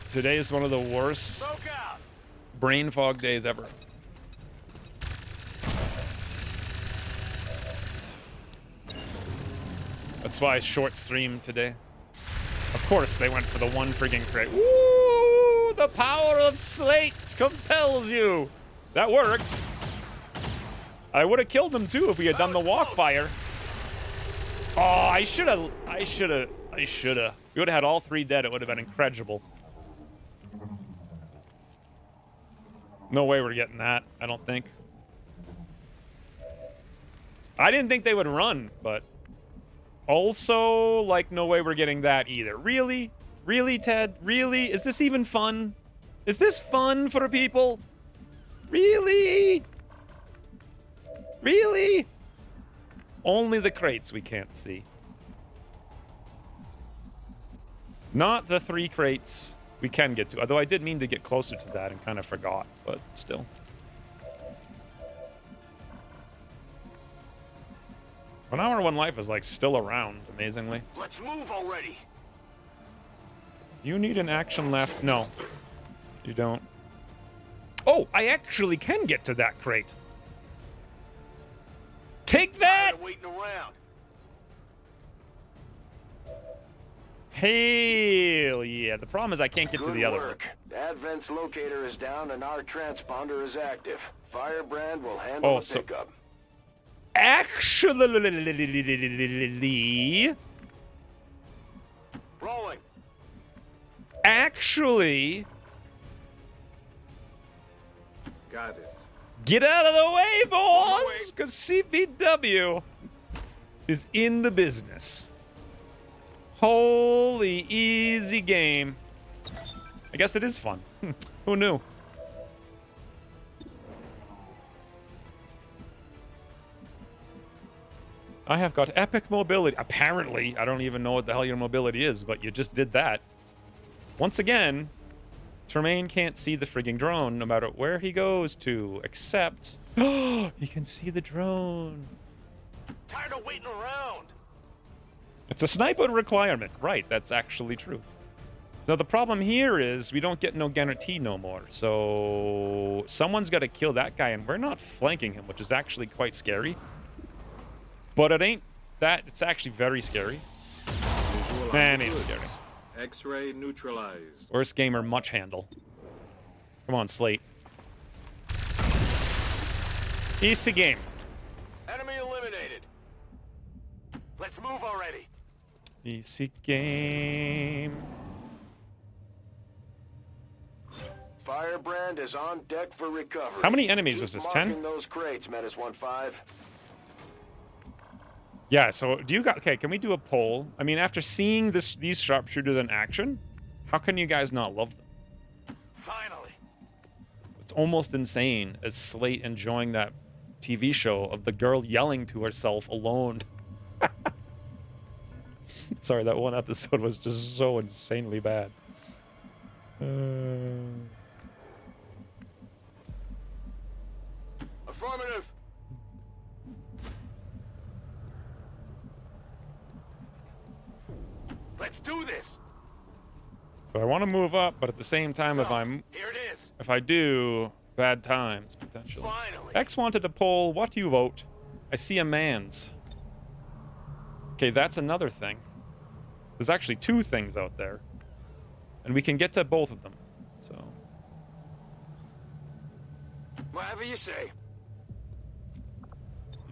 Today is one of the worst brain fog days ever. That's why I short streamed today. Of course, they went for the one friggin' crate. Woo! The power of slate compels you. That worked. I would have killed them too if we had done the walk fire. Oh, I should have. We would have had all 3 dead. It would have been incredible. No way we're getting that, I don't think. I didn't think they would run, but also, like, no way we're getting that either. Really? Really, Ted? Really? Is this even fun? Is this fun for people? Really? Really? Only the crates we can't see. Not the 3 crates we can get to. Although I did mean to get closer to that and kind of forgot, but still. An hour, 1 life is like still around, amazingly. Let's move already. You need an action left? No, you don't. Oh, I actually can get to that crate. Take that! Waiting around. Hell yeah. The problem is I can't get to Good the other one. work. Advent's locator is down and our transponder is active. Firebrand will handle the pickup. Actually, Rolling. Actually, Got it. get out of the way, boss, because CPW is in the business. Holy easy game. I guess it is fun. Who knew? I have got epic mobility. Apparently, I don't even know what the hell your mobility is, but you just did that. Once again, Tremaine can't see the frigging drone no matter where he goes to, except he can see the drone. Tired of waiting around. It's a sniper requirement. Right, that's actually true. So the problem here is we don't get no guarantee no more. So someone's got to kill that guy, and we're not flanking him, which is actually quite scary. But it ain't that. It's actually very scary. Man, it ain't scary. X-ray neutralized. Worst gamer much handle. Come on, Slate. Easy game. Enemy eliminated. Let's move already. Easy game. Firebrand is on deck for recovery. How many enemies was this? 10? Marking those crates, Menace 1-5. Yeah, so do you got... Okay, can we do a poll? I mean, after seeing these sharpshooters in action, how can you guys not love them? Finally. It's almost insane as Slate enjoying that TV show of the girl yelling to herself alone. Sorry, that one episode was just so insanely bad. Affirmative. Let's do this. So I want to move up, but at the same time, Here it is. if I do, bad times potentially. Finally. X wanted to poll. What do you vote? I see a man's. Okay, that's another thing. There's actually 2 things out there, and we can get to both of them. So Whatever you say.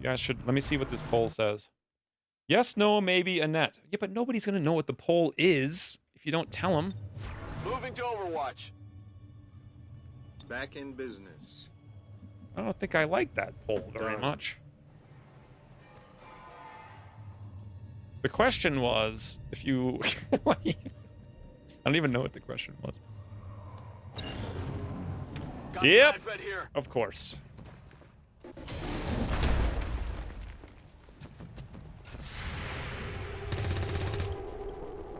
you guys should let me see what this poll says. Yes, no, maybe, Annette. Yeah, but nobody's gonna know what the poll is if you don't tell them. Moving to Overwatch. Back in business. I don't think I like that poll very Done. much. The question was, if you... I don't even know what the question was. Yep, Right here. of course.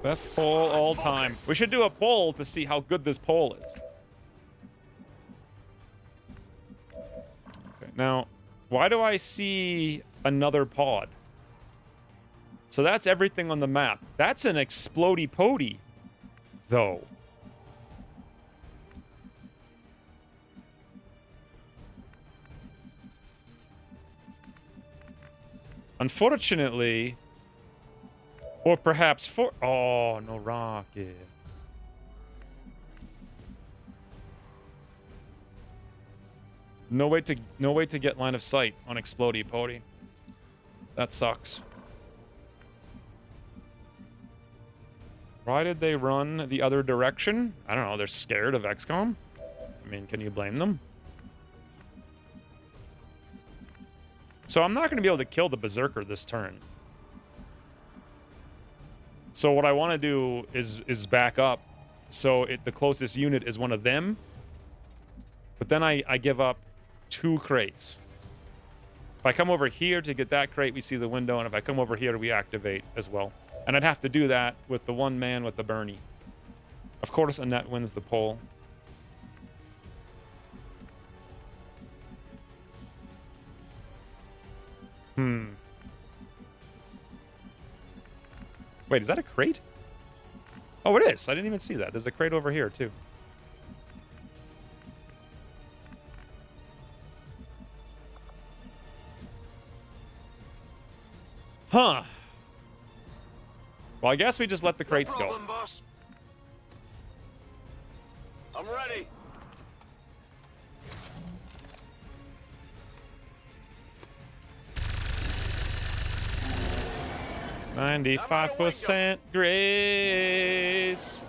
Best poll all time. We should do a poll to see how good this poll is. Okay, now, why do I see another pod? So that's everything on the map. That's an explodey pody, though. Unfortunately, or perhaps for... Oh, no rocket. No way to get line of sight on explodey pody. That sucks. Why did they run the other direction? I don't know. They're scared of XCOM. I mean, can you blame them? So I'm not going to be able to kill the Berserker this turn. So what I want to do is back up. So the closest unit is one of them. But then I give up 2 crates. If I come over here to get that crate, we see the window. And if I come over here, we activate as well. And I'd have to do that with the one man with the Bernie. Of course, Annette wins the poll. Wait, is that a crate? Oh, it is. I didn't even see that. There's a crate over here, too. Huh. Well, I guess we just let the crates go. Boss. I'm ready. %95 grace.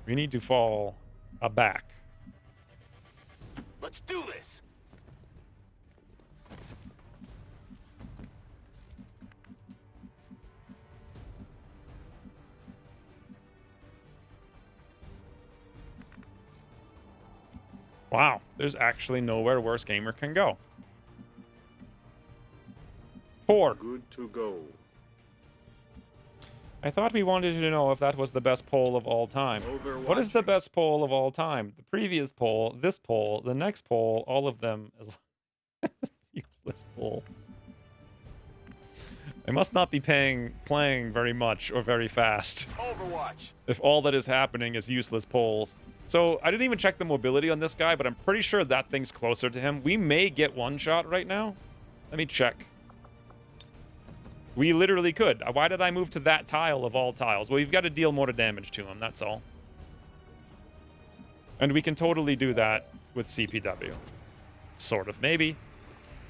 We need to fall aback. Let's do this. Wow, there's actually nowhere worse gamer can go. 4. Good to go. I thought we wanted to know if that was the best poll of all time. What is the best poll of all time? The previous poll, this poll, the next poll, all of them as useless polls. I must not be playing very much or very fast. Overwatch. If all that is happening is useless polls. So I didn't even check the mobility on this guy, but I'm pretty sure that thing's closer to him. We may get one shot right now. Let me check. We literally could. Why did I move to that tile of all tiles? Well, you've got to deal more damage to him, that's all. And we can totally do that with CPW. Sort of, maybe.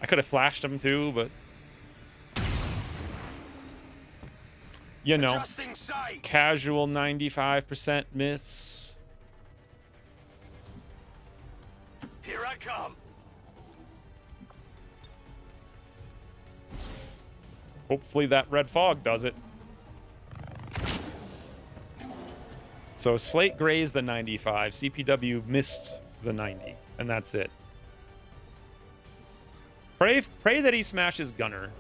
I could have flashed him too, but... You know, casual 95% miss. Here I come. Hopefully that red fog does it. So Slate grazed the 95, CPW missed the 90, and that's it. Pray that he smashes Gunner.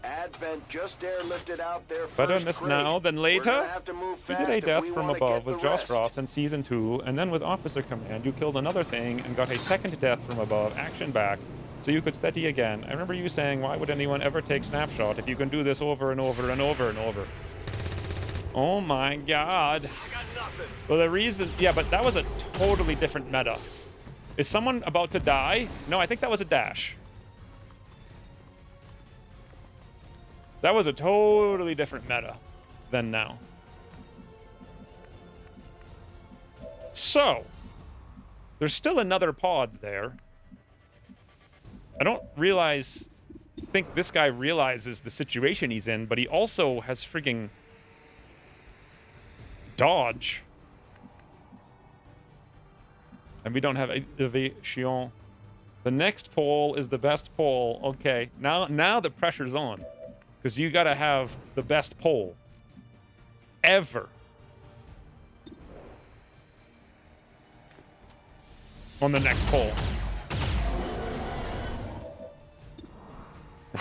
Advent just airlifted out their Better first miss crate. now than later. We're gonna have to move You fast did a if death we from wanna above get with the Josh rest. Ross in Season 2, and then with Officer Command, you killed another thing and got a second death from above, action back, so you could steady again. I remember you saying, why would anyone ever take Snapshot if you can do this over and over and over and over? Oh my god. I got nothing. Well, the reason... Yeah, but that was a totally different meta. Is someone about to die? No, I think that was a dash. That was a totally different meta than now. So, there's still another pod there. I don't think this guy realizes the situation he's in, but he also has freaking dodge. And we don't have elevation. The next pole is the best pole. Okay, now the pressure's on. Because you gotta have the best pole. Ever. On the next pole.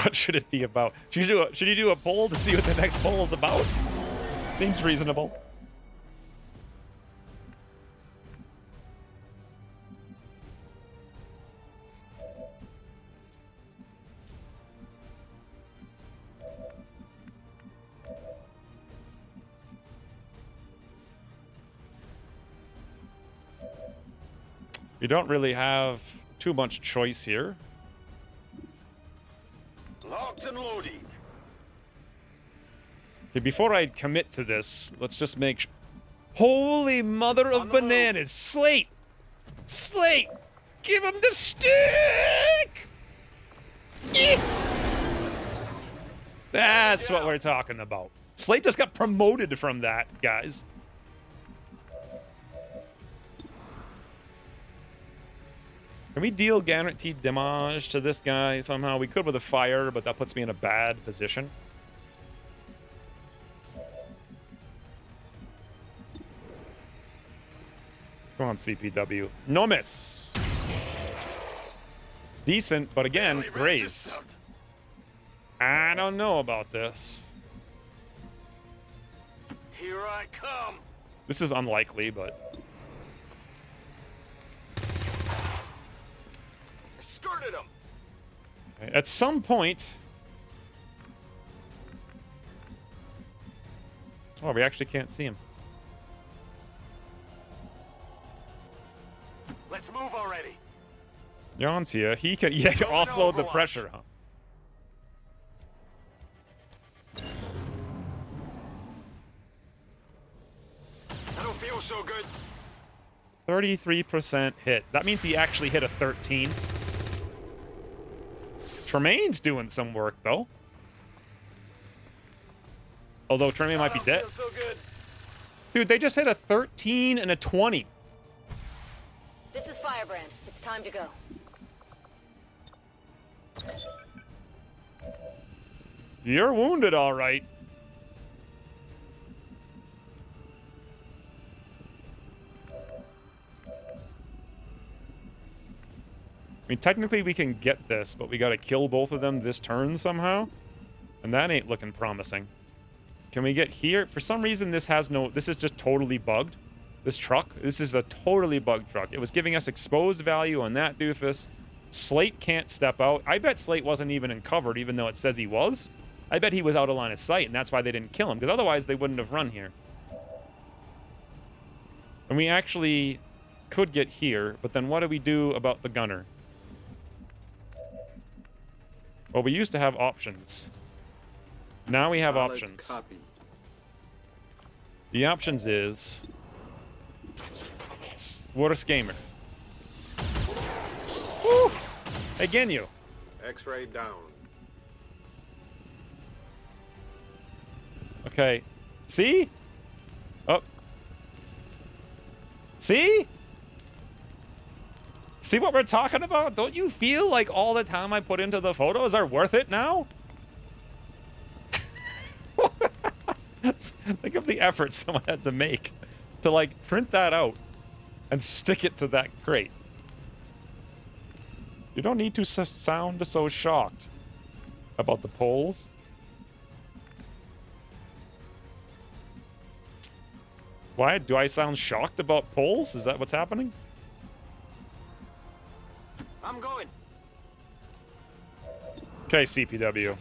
What should it be about? Should you do a poll to see what the next poll is about? Seems reasonable. You don't really have too much choice here. Locked and loaded. Okay, before I commit to this, let's just make sure. Holy mother of bananas! Slate! Slate! Give him the stick! Eh. That's what we're talking about. Slate just got promoted from that, guys. Can we deal guaranteed damage to this guy somehow? We could with a fire, but that puts me in a bad position. Come on, CPW. No miss. Decent, but again, graze. I don't know about this. Here I come. This is unlikely, but... Skirted him. Okay, at some point... Oh, we actually can't see him. Let's move already. Jan's here. He can offload the pressure, huh? I don't feel so good. 33% hit. That means he actually hit a 13. Tremaine's doing some work, though. Although Tremaine might be dead. Feel so good. Dude, they just hit a 13 and a 20. This is Firebrand. It's time to go. You're wounded, all right. I mean, technically we can get this, but we gotta kill both of them this turn somehow. And that ain't looking promising. Can we get here? For some reason, this has no... This is just totally bugged. This truck. This is a totally bugged truck. It was giving us exposed value on that doofus. Slate can't step out. I bet Slate wasn't even in covered, even though it says he was. I bet he was out of line of sight, and that's why they didn't kill him, because otherwise they wouldn't have run here. And we actually could get here, but then what do we do about the gunner? Well, we used to have options. Now we have Solid options. Copy. The options is... Worst gamer. Woo! Again, you. X-ray down. Okay. See? Oh. See? See what we're talking about? Don't you feel like all the time I put into the photos are worth it now? Think of the effort someone had to make to, like, print that out and stick it to that crate. You don't need to sound so shocked about the polls. Why? Do I sound shocked about polls? Is that what's happening? I'm going. Okay, CPW.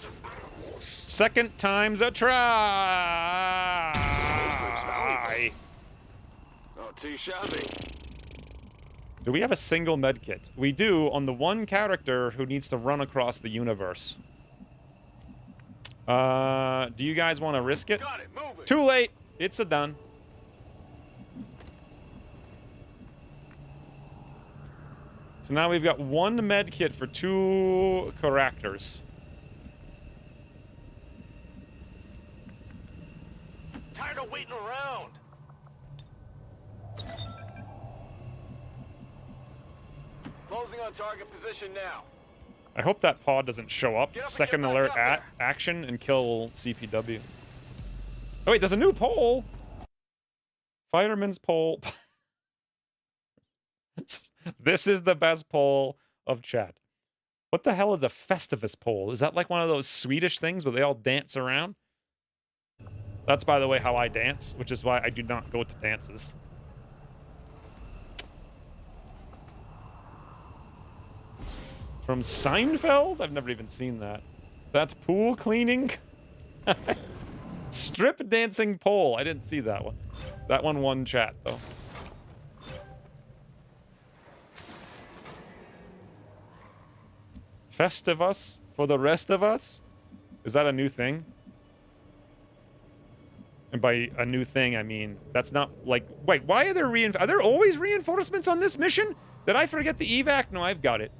Second time's a try. Not too shabby. Do we have a single med kit? We do on the one character who needs to run across the universe. Do you guys want to risk it? Got it. Move it. Too late. It's a done. So now we've got one med kit for two characters. Tired of waiting around. Closing on target position now. I hope that pod doesn't show up. Get up and Second get back alert up at there. action and kill CPW. Oh wait, there's a new pole. Fireman's pole. This is the best pole of chat. What the hell is a Festivus pole? Is that like one of those Swedish things where they all dance around? That's, by the way, how I dance, which is why I do not go to dances. From Seinfeld? I've never even seen that. That's pool cleaning? Strip dancing pole. I didn't see that one. That one won chat, though. Festivus for the rest of us? Is that a new thing? And by a new thing, I mean, that's not like... Wait, why are there are there always reinforcements on this mission? Did I forget the evac? No, I've got it.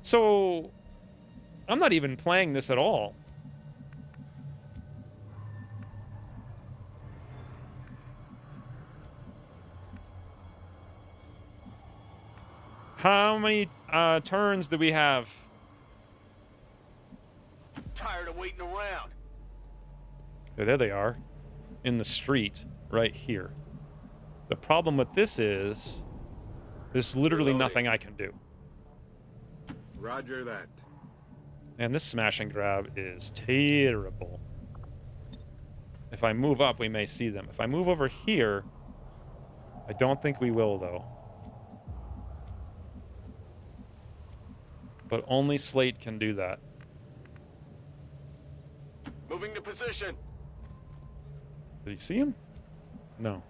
So, I'm not even playing this at all. How many turns do we have? Tired of waiting around. There they are. In the street, right here. The problem with this is, there's literally nothing I can do. Roger that. And this smash and grab is terrible. If I move up, we may see them. If I move over here, I don't think we will, though. But only Slate can do that. Moving to position. Did he see him? No.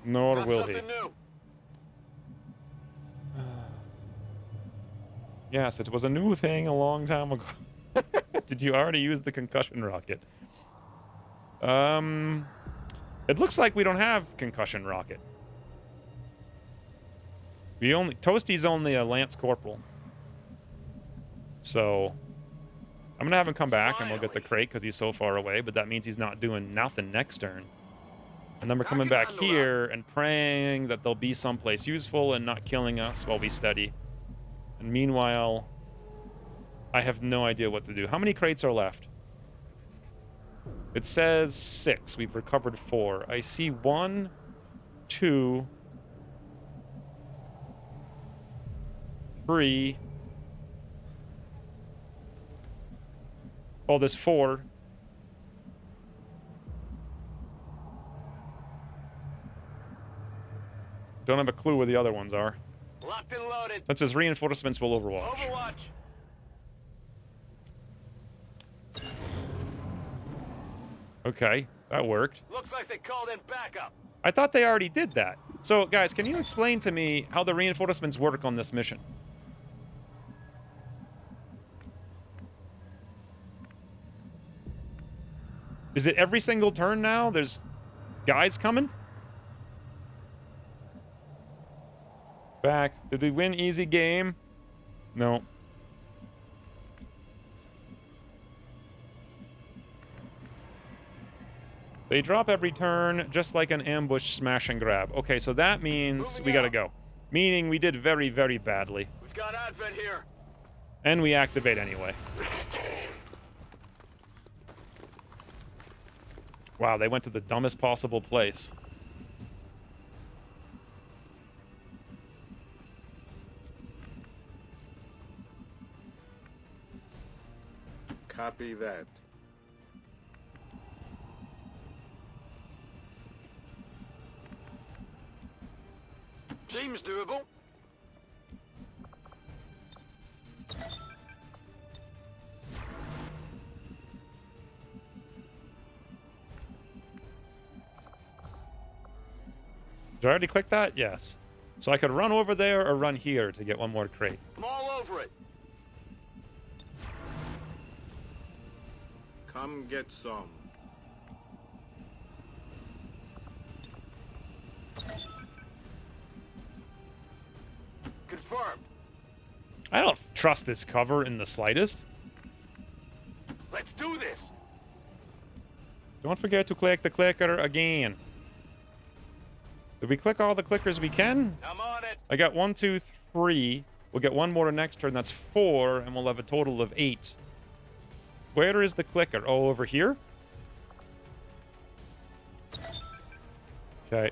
Nor Got will he. something new. Yes, it was a new thing a long time ago. Did you already use the concussion rocket? It looks like we don't have concussion rocket. Toasty's only a Lance Corporal. So, I'm gonna have him come back and we'll get the crate because he's so far away, but that means he's not doing nothing next turn. And then we're coming back here and praying that they'll be someplace useful and not killing us while we steady. And meanwhile, I have no idea what to do. How many crates are left? It says 6. We've recovered 4. I see 1, 2, 3. Oh, there's 4. Don't have a clue where the other ones are. Locked and loaded. Since his reinforcements will overwatch. Overwatch. Okay, that worked. Looks like they called in backup. I thought they already did that. So, guys, can you explain to me how the reinforcements work on this mission? Is it every single turn now? There's guys coming? Back. Did we win easy game? No. They drop every turn, just like an ambush smash and grab. Okay, so that means we gotta go. Meaning we did very, very badly. We've got advent here. And we activate anyway. Wow, they went to the dumbest possible place. Copy that. Seems doable. Did I already click that? Yes. So I could run over there or run here to get one more crate. I'm all over it. Come get some. Confirmed. I don't trust this cover in the slightest. Let's do this. Don't forget to click the clicker again. Did we click all the clickers we can? I'm on it. I got 1, 2, 3. We'll get one more next turn. That's 4, and we'll have a total of 8. Where is the clicker? Oh, over here? Okay.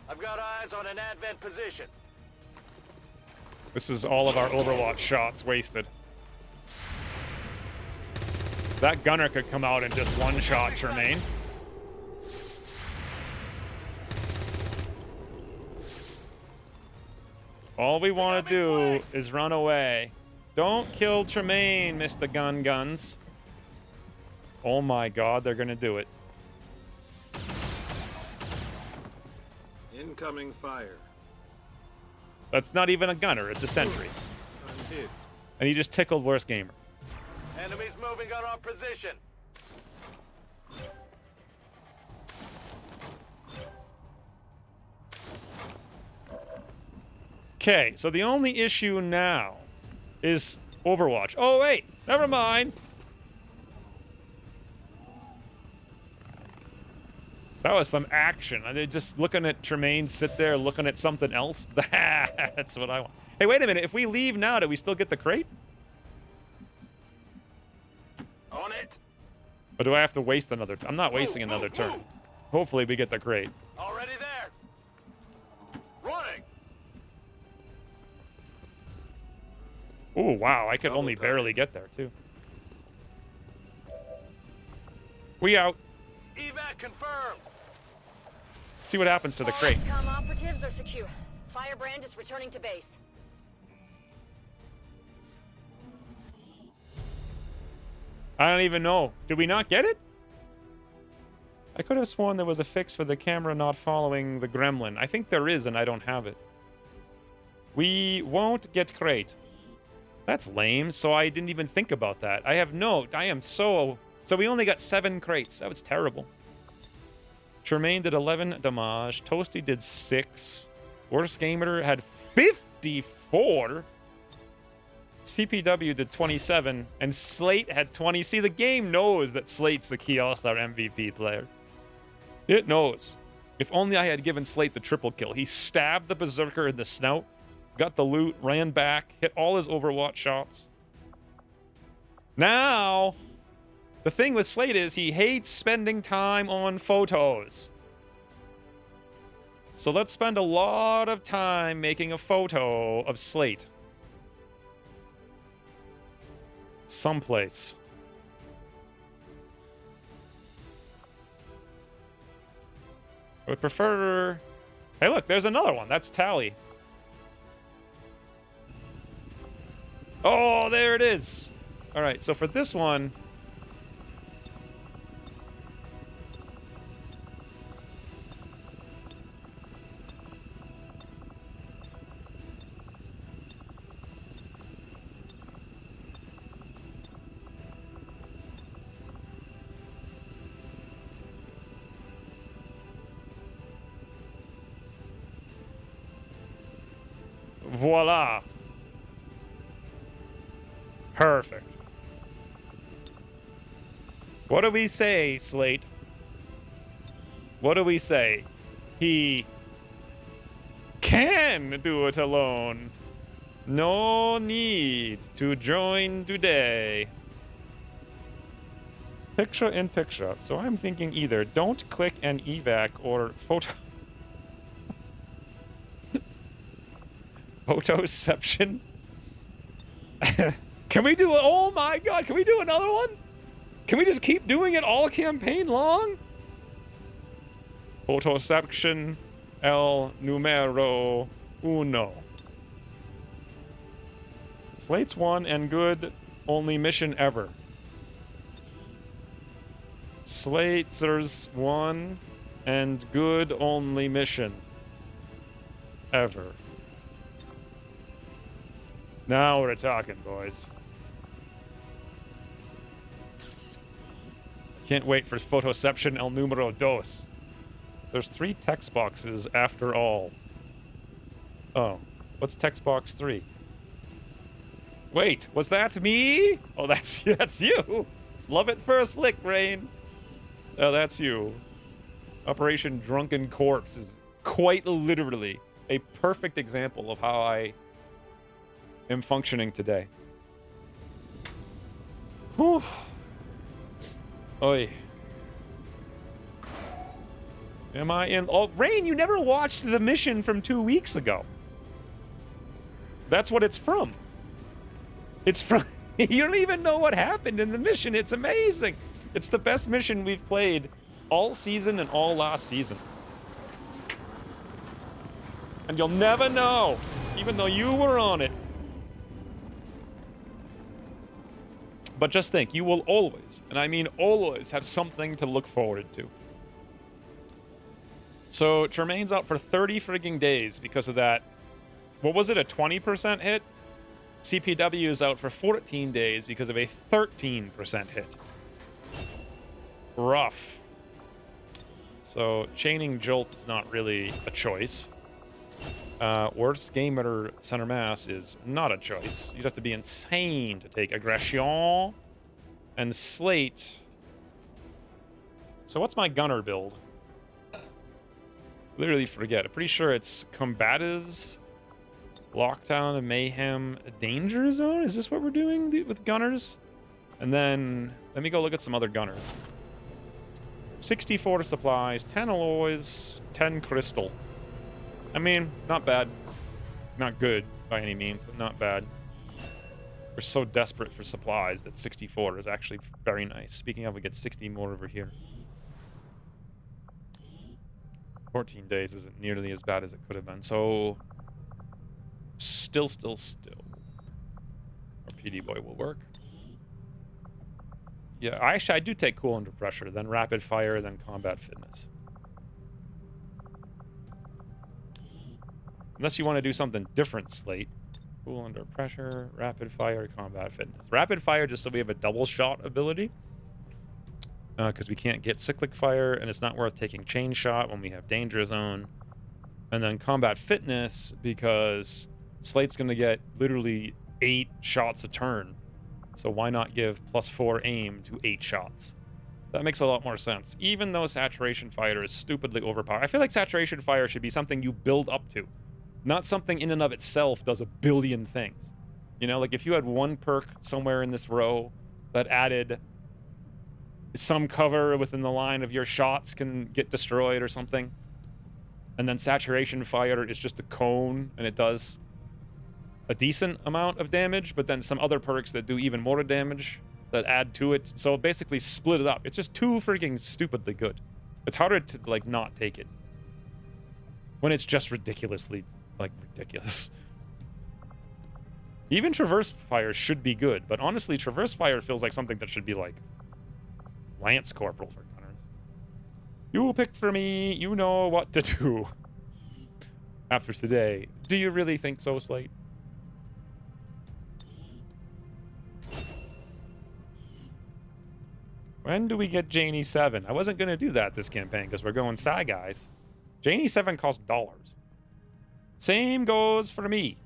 I've got eyes on an advent position. This is all of our Overwatch shots wasted. That gunner could come out and just one-shot Tremaine. All we want to do is run away. Don't kill Tremaine, Mr. Guns. Oh my god, they're gonna do it. Incoming fire. That's not even a gunner, it's a sentry. I'm hit. And he just tickled Worst Gamer. Enemies moving on our position. Okay, so the only issue now is Overwatch. Oh, wait, never mind. That was some action. Are they just looking at Tremaine sit there looking at something else? That's what I want. Hey, wait a minute. If we leave now, do we still get the crate? On it. Or do I have to waste another I'm not wasting another turn. Hopefully we get the crate. Already there. Running. Oh, wow. I could only barely get there, too. We out. Evac confirmed. Let's see what happens to the crate. Com operatives are secure. Firebrand is returning to base. I don't even know. Did we not get it? I could have sworn there was a fix for the camera not following the gremlin. I think there is, and I don't have it. We won't get crate. That's lame, so I didn't even think about that. I am so... So we only got 7 crates. That was terrible. Tremaine did 11 damage. Toasty did 6. Worst Gamer had 54. CPW did 27. And Slate had 20. See, the game knows that Slate's the key All-Star MVP player. It knows. If only I had given Slate the triple kill. He stabbed the Berserker in the snout, got the loot, ran back, hit all his Overwatch shots. Now... the thing with Slate is he hates spending time on photos. So let's spend a lot of time making a photo of Slate. Someplace. I would prefer... Hey, look, there's another one. That's Tally. Oh, there it is. All right, so for this one... Voila. Perfect. What do we say, Slate? What do we say? He can do it alone. No need to join today. Picture in picture. So I'm thinking either don't click an evac or photo... Photoception? Can we do it? Oh my god, can we do another one? Can we just keep doing it all campaign long? Photoception el numero uno. Slate's one and good only mission ever. Slate's one and good only mission ever. Now we're talking, boys. Can't wait for Photoception el numero dos. There's 3 text boxes after all. Oh, what's text box 3? Wait, was that me? Oh, that's you. Love it first lick, Rain. Oh, that's you. Operation Drunken Corpse is quite literally a perfect example of how I am functioning today. Whew. Oi. Am I in? Oh, Rain, you never watched the mission from 2 weeks ago. That's what it's from. It's from... You don't even know what happened in the mission. It's amazing. It's the best mission we've played all season and all last season. And you'll never know, even though you were on it. But just think, you will always, and I mean always, have something to look forward to. So Tremaine's out for 30 frigging days because of that. What was it, a 20% hit? CPW is out for 14 days because of a 13% hit. Rough. So chaining Jolt is not really a choice. Worst gamer center mass is not a choice. You'd have to be insane to take aggression and slate. So what's my gunner build? Literally forget. I'm pretty sure it's combatives, lockdown, mayhem, danger zone. Is this what we're doing with gunners? And then let me go look at some other gunners. 64 supplies, 10 alloys, 10 crystal. I mean, not bad. Not good by any means, but not bad. We're so desperate for supplies that 64 is actually very nice. Speaking of, we get 60 more over here. 14 days isn't nearly as bad as it could have been. So, still. Our PD boy will work. Yeah, actually, I do take cool under pressure, then rapid fire, then combat fitness. Unless you want to do something different, Slate. Cool under pressure, rapid fire, combat fitness. Rapid fire just so we have a double shot ability. Because we can't get cyclic fire, and it's not worth taking chain shot when we have danger zone. And then combat fitness, because Slate's going to get literally 8 shots a turn. So why not give +4 aim to 8 shots? That makes a lot more sense. Even though saturation fire is stupidly overpowered. I feel like saturation fire should be something you build up to. Not something in and of itself does a billion things. You know, like if you had one perk somewhere in this row that added some cover within the line of your shots can get destroyed or something. And then saturation fire is just a cone and it does a decent amount of damage, but then some other perks that do even more damage that add to it. So basically split it up. It's just too freaking stupidly good. It's harder to like not take it when it's just ridiculously like ridiculous. Even traverse fire should be good, but honestly traverse fire feels like something that should be like Lance Corporal for gunners. You will pick for me. You know what to do. After today, do you really think so, Slate? When do we get Janie 7? I wasn't going to do that this campaign because we're going Psy guys. Janie 7 costs dollars. Same goes for me.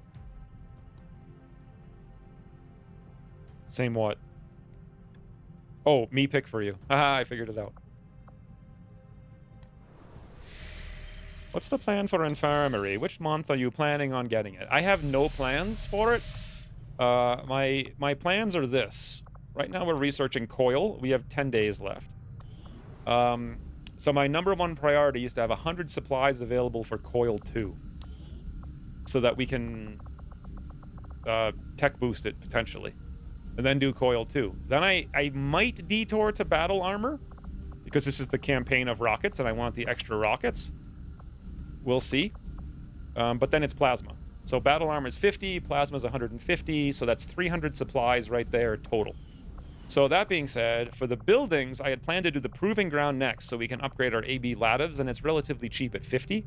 Same what? Oh, me pick for you. Haha, I figured it out. What's the plan for infirmary? Which month are you planning on getting it? I have no plans for it. My plans are this. Right now we're researching coil. We have 10 days left. So my #1 priority is to have 100 supplies available for coil 2. So that we can tech boost it potentially. And then do coil 2. Then I might detour to battle armor. Because this is the campaign of rockets and I want the extra rockets. We'll see. But then it's plasma. So battle armor is 50, plasma is 150, so that's 300 supplies right there total. So that being said, for the buildings, I had planned to do the proving ground next so we can upgrade our AB lativs, and it's relatively cheap at 50.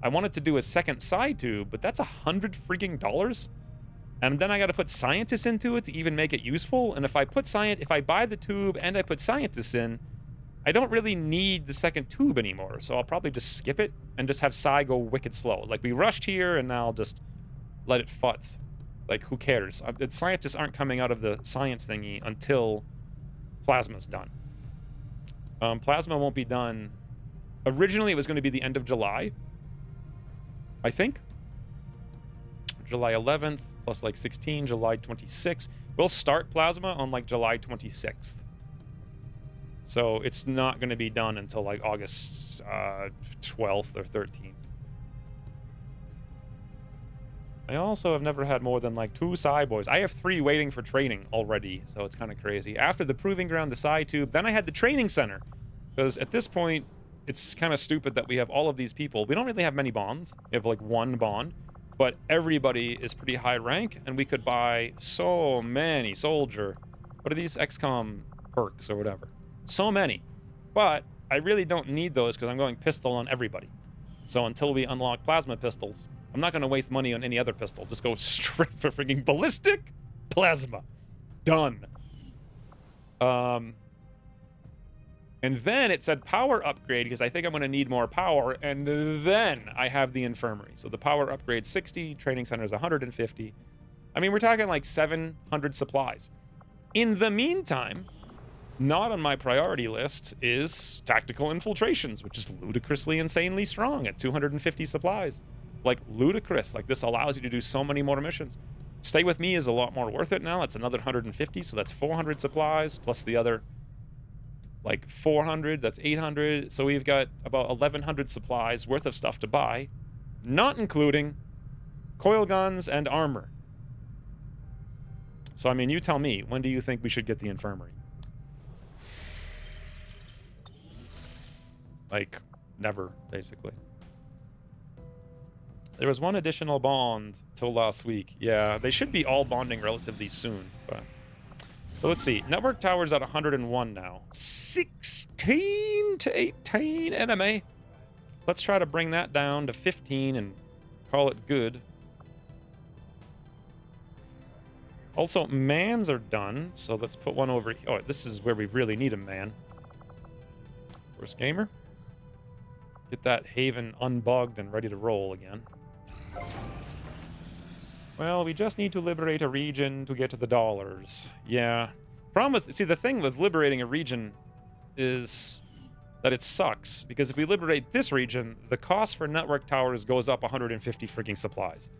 I wanted to do a second side tube, but that's $100 freaking dollars. And then I got to put scientists into it to even make it useful. And if I buy the tube and I put scientists in, I don't really need the second tube anymore, so I'll probably just skip it and just have Psy go wicked slow. Like, we rushed here, and now I'll just let it futz. Like, who cares? The scientists aren't coming out of the science thingy until Plasma's done. Plasma won't be done. Originally, it was going to be the end of July, I think. July 11th, plus like 16, July 26th. We'll start Plasma on like July 26th. So it's not going to be done until like August 12th or 13th. I also have never had more than like 2 Psy boys. I have 3 waiting for training already, so it's kind of crazy. After the Proving Ground, the Psy Tube, then I had the Training Center. Because at this point, it's kind of stupid that we have all of these people. We don't really have many bonds. We have like 1 bond. But everybody is pretty high rank, and we could buy so many soldier. What are these XCOM perks or whatever? So many. But I really don't need those because I'm going pistol on everybody. So until we unlock plasma pistols, I'm not going to waste money on any other pistol. Just go straight for freaking ballistic plasma. Done. And then it said power upgrade because I think I'm going to need more power. And then I have the infirmary. So the power upgrade 60, training center is 150. I mean, we're talking like 700 supplies. In the meantime, not on my priority list is tactical infiltrations, which is ludicrously insanely strong at 250 supplies. Like, ludicrous. Like, this allows you to do so many more missions. Stay with me is a lot more worth it now. It's another 150, so that's 400 supplies, plus the other, like, 400, that's 800. So we've got about 1,100 supplies worth of stuff to buy, not including coil guns and armor. So, I mean, you tell me, when do you think we should get the infirmary? Like, never, basically. There was 1 additional bond till last week. Yeah, they should be all bonding relatively soon. But so let's see. Network tower's at 101 now. 16 to 18 enemy. Let's try to bring that down to 15 and call it good. Also, mans are done, so let's put one over here. Oh, this is where we really need a man. First gamer. Get that haven unbugged and ready to roll again. Well, we just need to liberate a region to get to the dollars. Yeah. Problem with... See, the thing with liberating a region is that it sucks. Because if we liberate this region, the cost for network towers goes up 150 freaking supplies.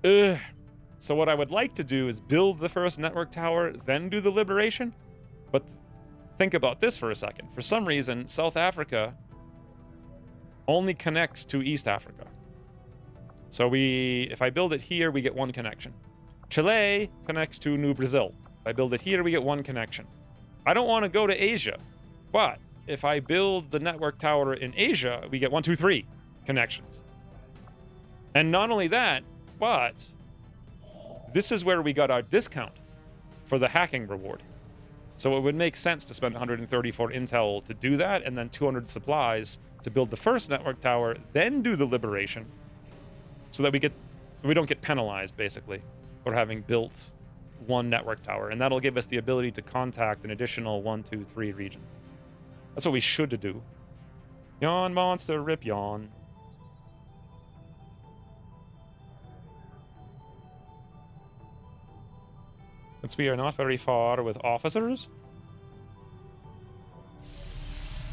Ugh. So what I would like to do is build the first network tower, then do the liberation. But think about this for a second. For some reason, South Africa only connects to East Africa. So if I build it here, we get 1 connection. Chile connects to New Brazil. If I build it here, we get 1 connection. I don't want to go to Asia, but if I build the network tower in Asia, we get 1, 2, 3 connections. And not only that, but this is where we got our discount for the hacking reward. So it would make sense to spend 134 intel to do that, and then 200 supplies to build the first network tower, then do the liberation, so that we don't get penalized, basically, for having built 1 network tower. And that'll give us the ability to contact an additional 1, 2, 3 regions. That's what we should do. Yawn, monster, rip yawn. Since we are not very far with officers.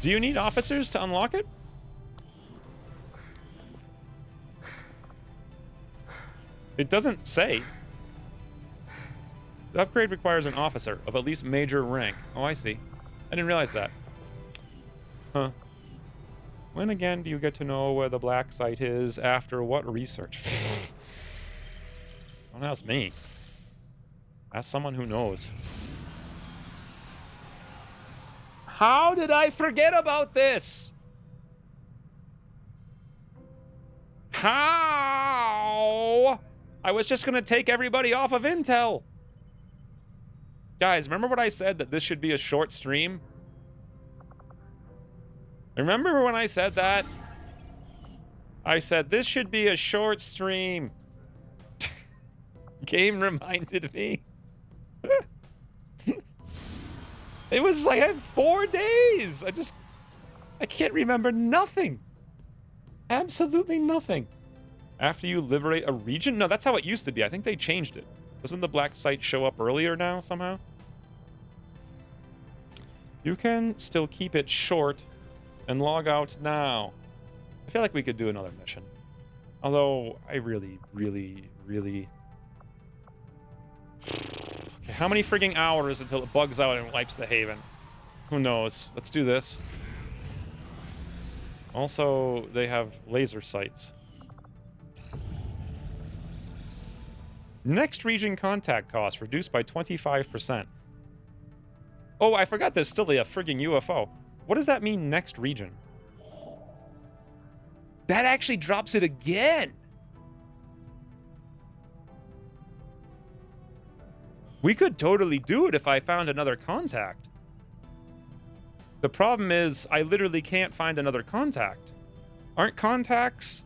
Do you need officers to unlock it? It doesn't say. The upgrade requires an officer of at least major rank. Oh, I see. I didn't realize that. Huh. When again do you get to know where the black site is? After what research? Don't ask me. Ask someone who knows. How did I forget about this? How? I was just going to take everybody off of Intel. Guys, remember what I said, that this should be a short stream? Remember when I said that? I said this should be a short stream. Game reminded me. It was like I had 4 days. I can't remember nothing. Absolutely nothing. After you liberate a region? No, that's how it used to be. I think they changed it. Doesn't the black site show up earlier now somehow? You can still keep it short and log out now. I feel like we could do another mission. Although, I really... Okay, how many frigging hours until it bugs out and wipes the haven? Who knows? Let's do this. Also, they have laser sights. Next region contact cost reduced by 25%. Oh, I forgot there's still a frigging UFO. What does that mean, next region? That actually drops it again. We could totally do it if I found another contact. The problem is, I literally can't find another contact. Aren't contacts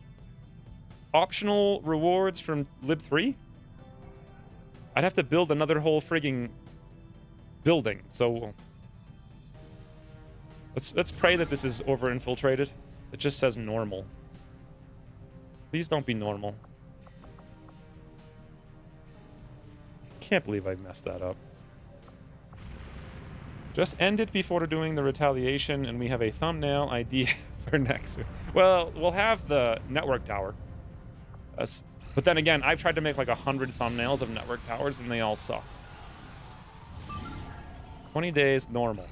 optional rewards from Lib 3? I'd have to build another whole frigging building, so... Let's pray that this is over-infiltrated. It just says normal. Please don't be normal. Can't believe I messed that up. Just end it before doing the retaliation, and we have a thumbnail idea for next. Well, we'll have the network tower. But then again, I've tried to make like 100 thumbnails of network towers, and they all suck. 20 days, normal.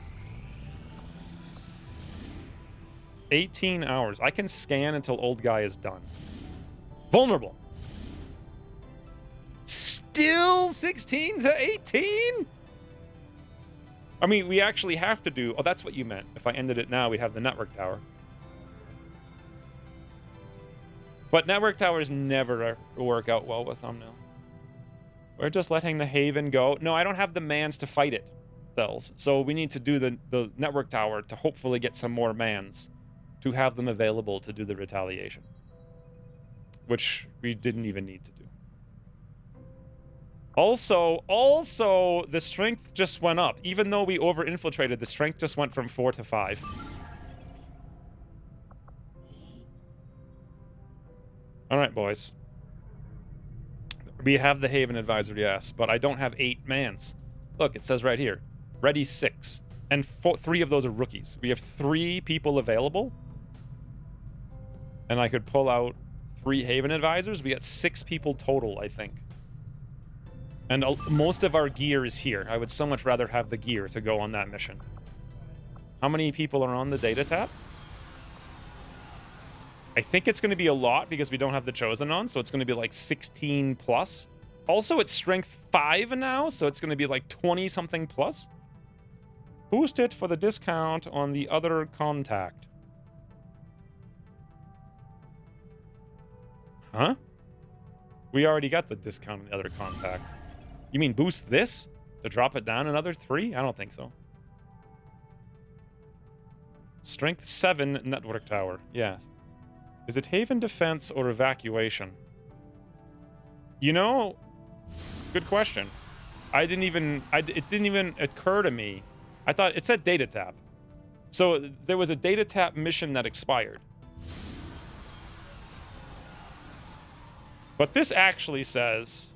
18 hours. I can scan until old guy is done. Vulnerable. Still 16 to 18? I mean, we actually have to do... Oh, that's what you meant. If I ended it now, we'd have the network tower. But network towers never work out well with thumbnail. We're just letting the Haven go. No, I don't have the mans to fight it, Thells. So we need to do the network tower to hopefully get some more mans to have them available to do the retaliation. Which we didn't even need to do. Also, the strength just went up. Even though we over-infiltrated, the strength just went from 4 to 5. All right, boys. We have the Haven Advisor, yes, but I don't have 8 mans. Look, it says right here, ready 6. And 3 of those are rookies. We have 3 people available. And I could pull out 3 Haven Advisors. We got 6 people total, I think. And most of our gear is here. I would so much rather have the gear to go on that mission. How many people are on the data tab? I think it's going to be a lot because we don't have the Chosen on, so it's going to be like 16 plus. Also, it's strength 5 now, so it's going to be like 20-something plus. Boost it for the discount on the other contact. Huh? We already got the discount on the other contact. You mean boost this? To drop it down another 3? I don't think so. Strength 7 network tower. Yes. Is it Haven defense or evacuation? You know, good question. It didn't even occur to me. I thought it said data tap. So there was a data tap mission that expired. But this actually says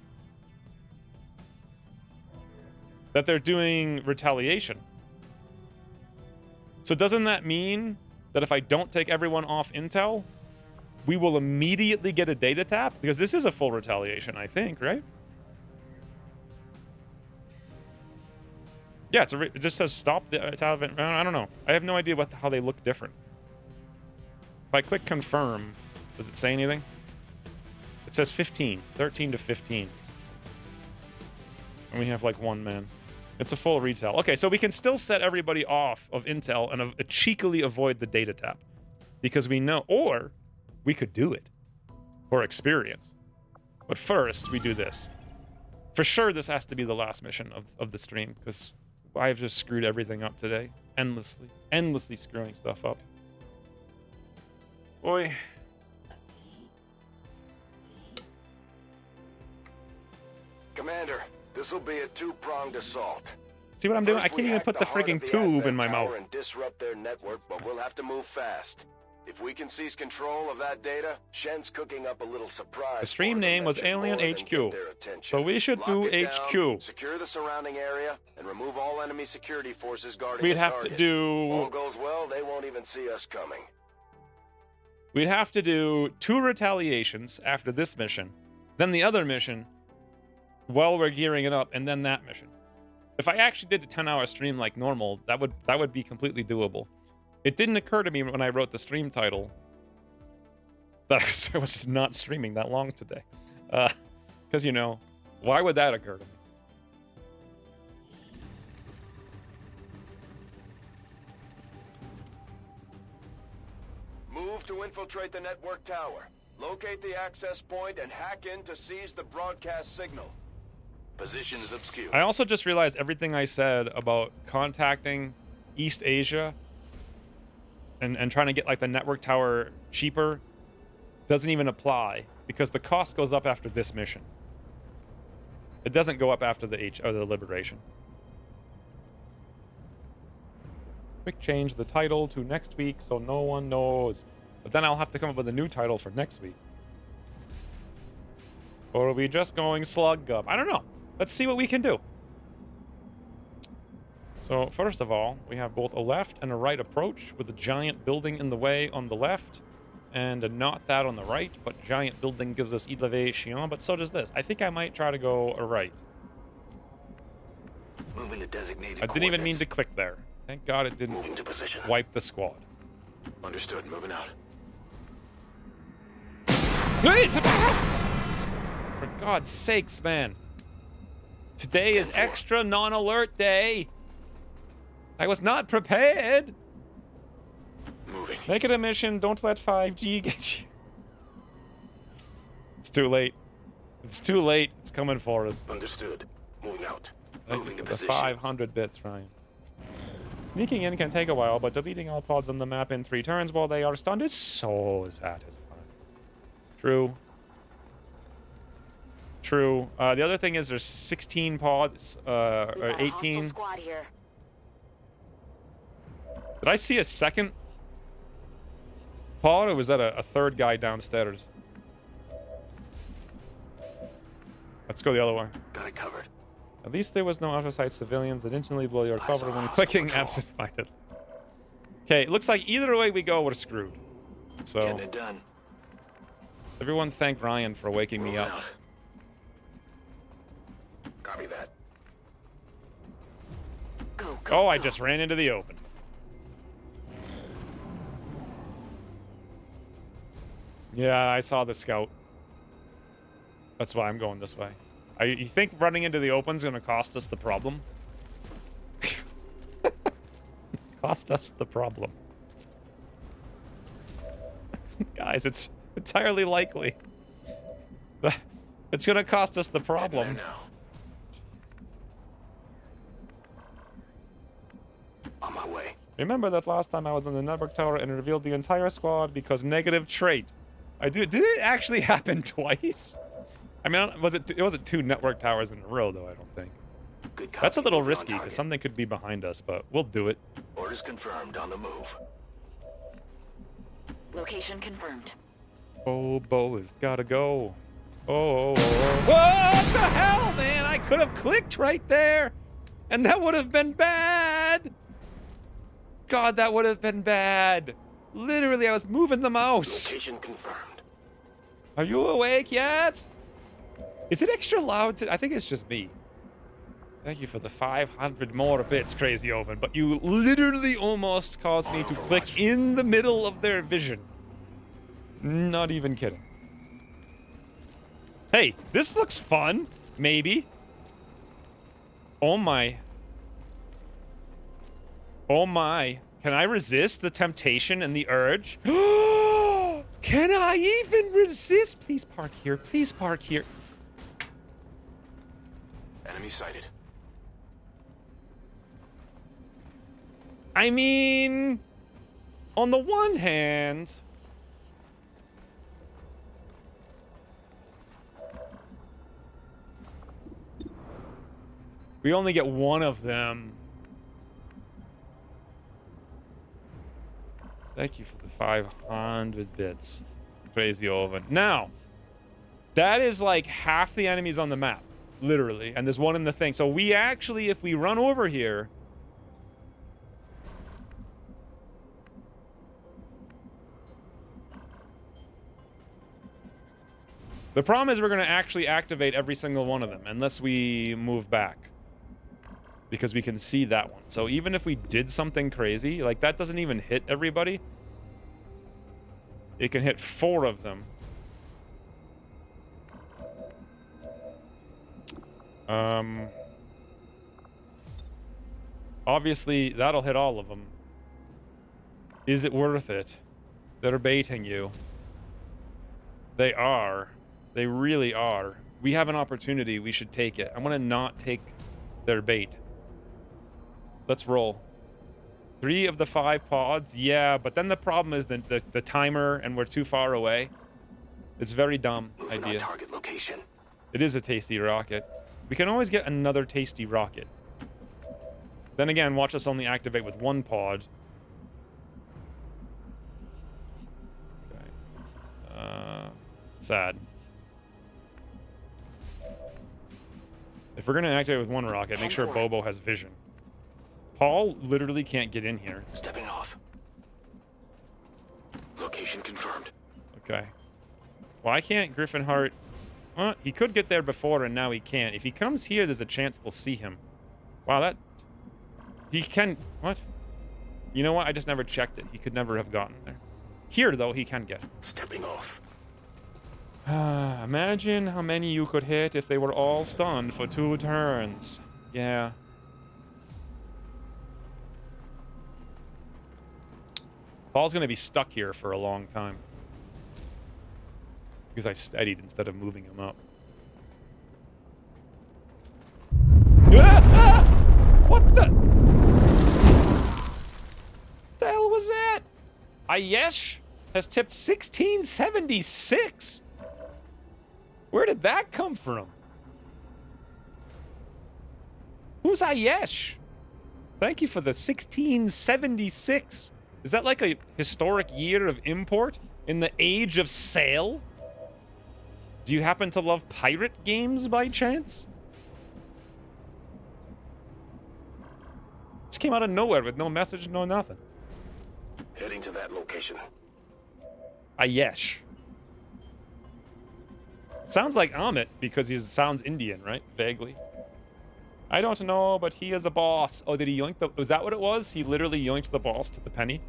that they're doing retaliation. So doesn't that mean that if I don't take everyone off intel, we will immediately get a data tap? Because this is a full retaliation, I think, right? Yeah, it just says stop the event. I don't know. I have no idea how they look different. If I click confirm, does it say anything? It says 15, 13 to 15. And we have like 1 man. It's a full retail. Okay, so we can still set everybody off of intel and cheekily avoid the data tap. Because we know, or we could do it for experience. But first, we do this. For sure, this has to be the last mission of the stream, because I've just screwed everything up today. Endlessly screwing stuff up. Boy. Commander, this will be a 2-pronged assault. See what I'm doing? I First, we can't even hack put the heart of freaking the tube in advent my tower mouth. and disrupt their network, but we'll have to move fast. If we can seize control of that data, Shen's cooking up a little surprise. The stream for them name that was should Alien more than HQ. get their attention. So we should Lock do it HQ. down, secure the surrounding area, and remove all enemy security forces guarding We'd the have to target. All do... goes well, they won't even see us coming. We'd have to do 2 retaliations after this mission, then the other mission while we're gearing it up, and then that mission. If I actually did a 10-hour stream like normal, that would be completely doable. It didn't occur to me when I wrote the stream title that I was not streaming that long today. Because, you know, why would that occur to me? Move to infiltrate the network tower. Locate the access point and hack in to seize the broadcast signal. Position is obscure. I also just realized everything I said about contacting East Asia and trying to get like the network tower cheaper doesn't even apply because the cost goes up after this mission. It doesn't go up after the Liberation. Quick change the title to next week so no one knows. But then I'll have to come up with a new title for next week. Or are we just going slug up? I don't know. Let's see what we can do. So first of all, we have both a left and a right approach with a giant building in the way on the left and a not that on the right, but giant building gives us elevation, but so does this. I think I might try to go a right. Moving to designated I didn't even mean to click there. Thank God it didn't Moving to position. wipe the squad. Understood. Moving out. For God's sakes, man. Today is extra non-alert day. I was not prepared. Moving. Make it a mission. Don't let 5G get you. It's too late. It's too late. It's coming for us. Understood. Moving out. Thank Moving you to for the position. 500 bits, Ryan. Sneaking in can take a while, but deleting all pods on the map in 3 turns while they are stunned is so satisfying. True. True. The other thing is there's 16 pods, or 18. Squad here. Did I see a second pod, or was that a third guy downstairs? Let's go the other way. Got it covered. At least there was no out-of-sight civilians that instantly blow your cover when hostile clicking patrol. absent-mindedly. Okay, it looks like either way we go, we're screwed. So, Getting it done. everyone thank Ryan for waking me Moving up. out. Copy that. Go, Oh, I just ran into the open. Yeah, I saw the scout. That's why I'm going this way. You think running into the open's gonna cost us the problem? Cost us the problem. Guys, it's entirely likely. It's gonna cost us the problem. Now. On my way. Remember that last time I was in the network tower and revealed the entire squad because negative trait. Did it actually happen twice? I mean, it wasn't 2 network towers in a row, though, I don't think. Good copy. That's a little Moving on risky, because target. something could be behind us, but we'll do it. Orders confirmed. On the move. Location confirmed. Bobo has gotta go. Oh, what the hell, man? I could have clicked right there, and that would have been bad. God, that would have been bad. Literally, I was moving the mouse. Location confirmed. Are you awake yet? Is it extra loud? I think it's just me. Thank you for the 500 more bits, Crazy Oven, but you literally almost caused me to click in the middle of their vision. Not even kidding. Hey, this looks fun. Maybe. Oh my. Oh my. Can I resist the temptation and the urge? Can I even resist? Please park here. Please park here. Enemy sighted. I mean, on the one hand, We only get one of them. Thank you for the 500 bits. Crazy Oven. Now, that is like half the enemies on the map. Literally. And there's one in the thing. So we actually, if we run over here... The problem is we're going to actually activate every single one of them, unless we move back. Because we can see that one. So even if we did something crazy, like that doesn't even hit everybody. It can hit 4 of them. Obviously, that'll hit all of them. Is it worth it? They're baiting you. They are. They really are. We have an opportunity. We should take it. I'm gonna not take their bait. Let's roll. 3 of the 5 pods. Yeah, but then the problem is the timer, and we're too far away. It's very dumb idea. Target location. It is a tasty rocket. We can always get another tasty rocket. Then again, watch us only activate with 1 pod. Okay. Sad. If we're gonna activate with 1 rocket, make sure Bobo has vision. Paul literally can't get in here. Stepping off. Location confirmed. Okay. Why can't Griffin Hart... Well, he could get there before and now he can't. If he comes here, there's a chance they'll see him. Wow, that... He can... What? You know what? I just never checked it. He could never have gotten there. Here, though, he can get. Stepping off. Imagine how many you could hit if they were all stunned for 2 turns. Yeah. Paul's gonna be stuck here for a long time. Because I steadied instead of moving him up. What the? The hell was that? Ayesh has tipped 1676. Where did that come from? Who's Ayesh? Thank you for the 1676. Is that like a historic year of import in the age of sail? Do you happen to love pirate games by chance? Just came out of nowhere with no message, no nothing. Heading to that location. Ayesh. Sounds like Amit because he sounds Indian, right? Vaguely. I don't know, but he is a boss. Oh, did he yoink the... Was that what it was? He literally yoinked the boss to the penny?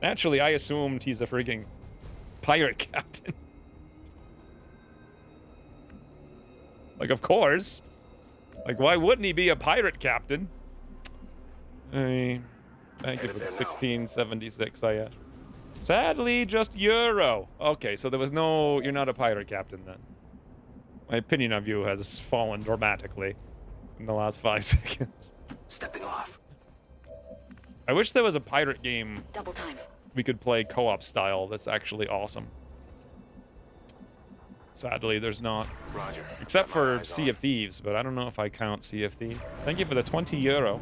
Naturally, I assumed he's a freaking pirate captain. Like, of course. Like, why wouldn't he be a pirate captain? Thank you for the 1676, Ayesh. Sadly, just Euro. Okay, so there was no... You're not a pirate captain, then. My opinion of you has fallen dramatically in the last 5 seconds. Stepping off. I wish there was a pirate game Double time. we could play co-op style that's actually awesome. Sadly, there's not. Roger. Except for Sea of Thieves, but I don't know if I count Sea of Thieves. Thank you for the 20 euro.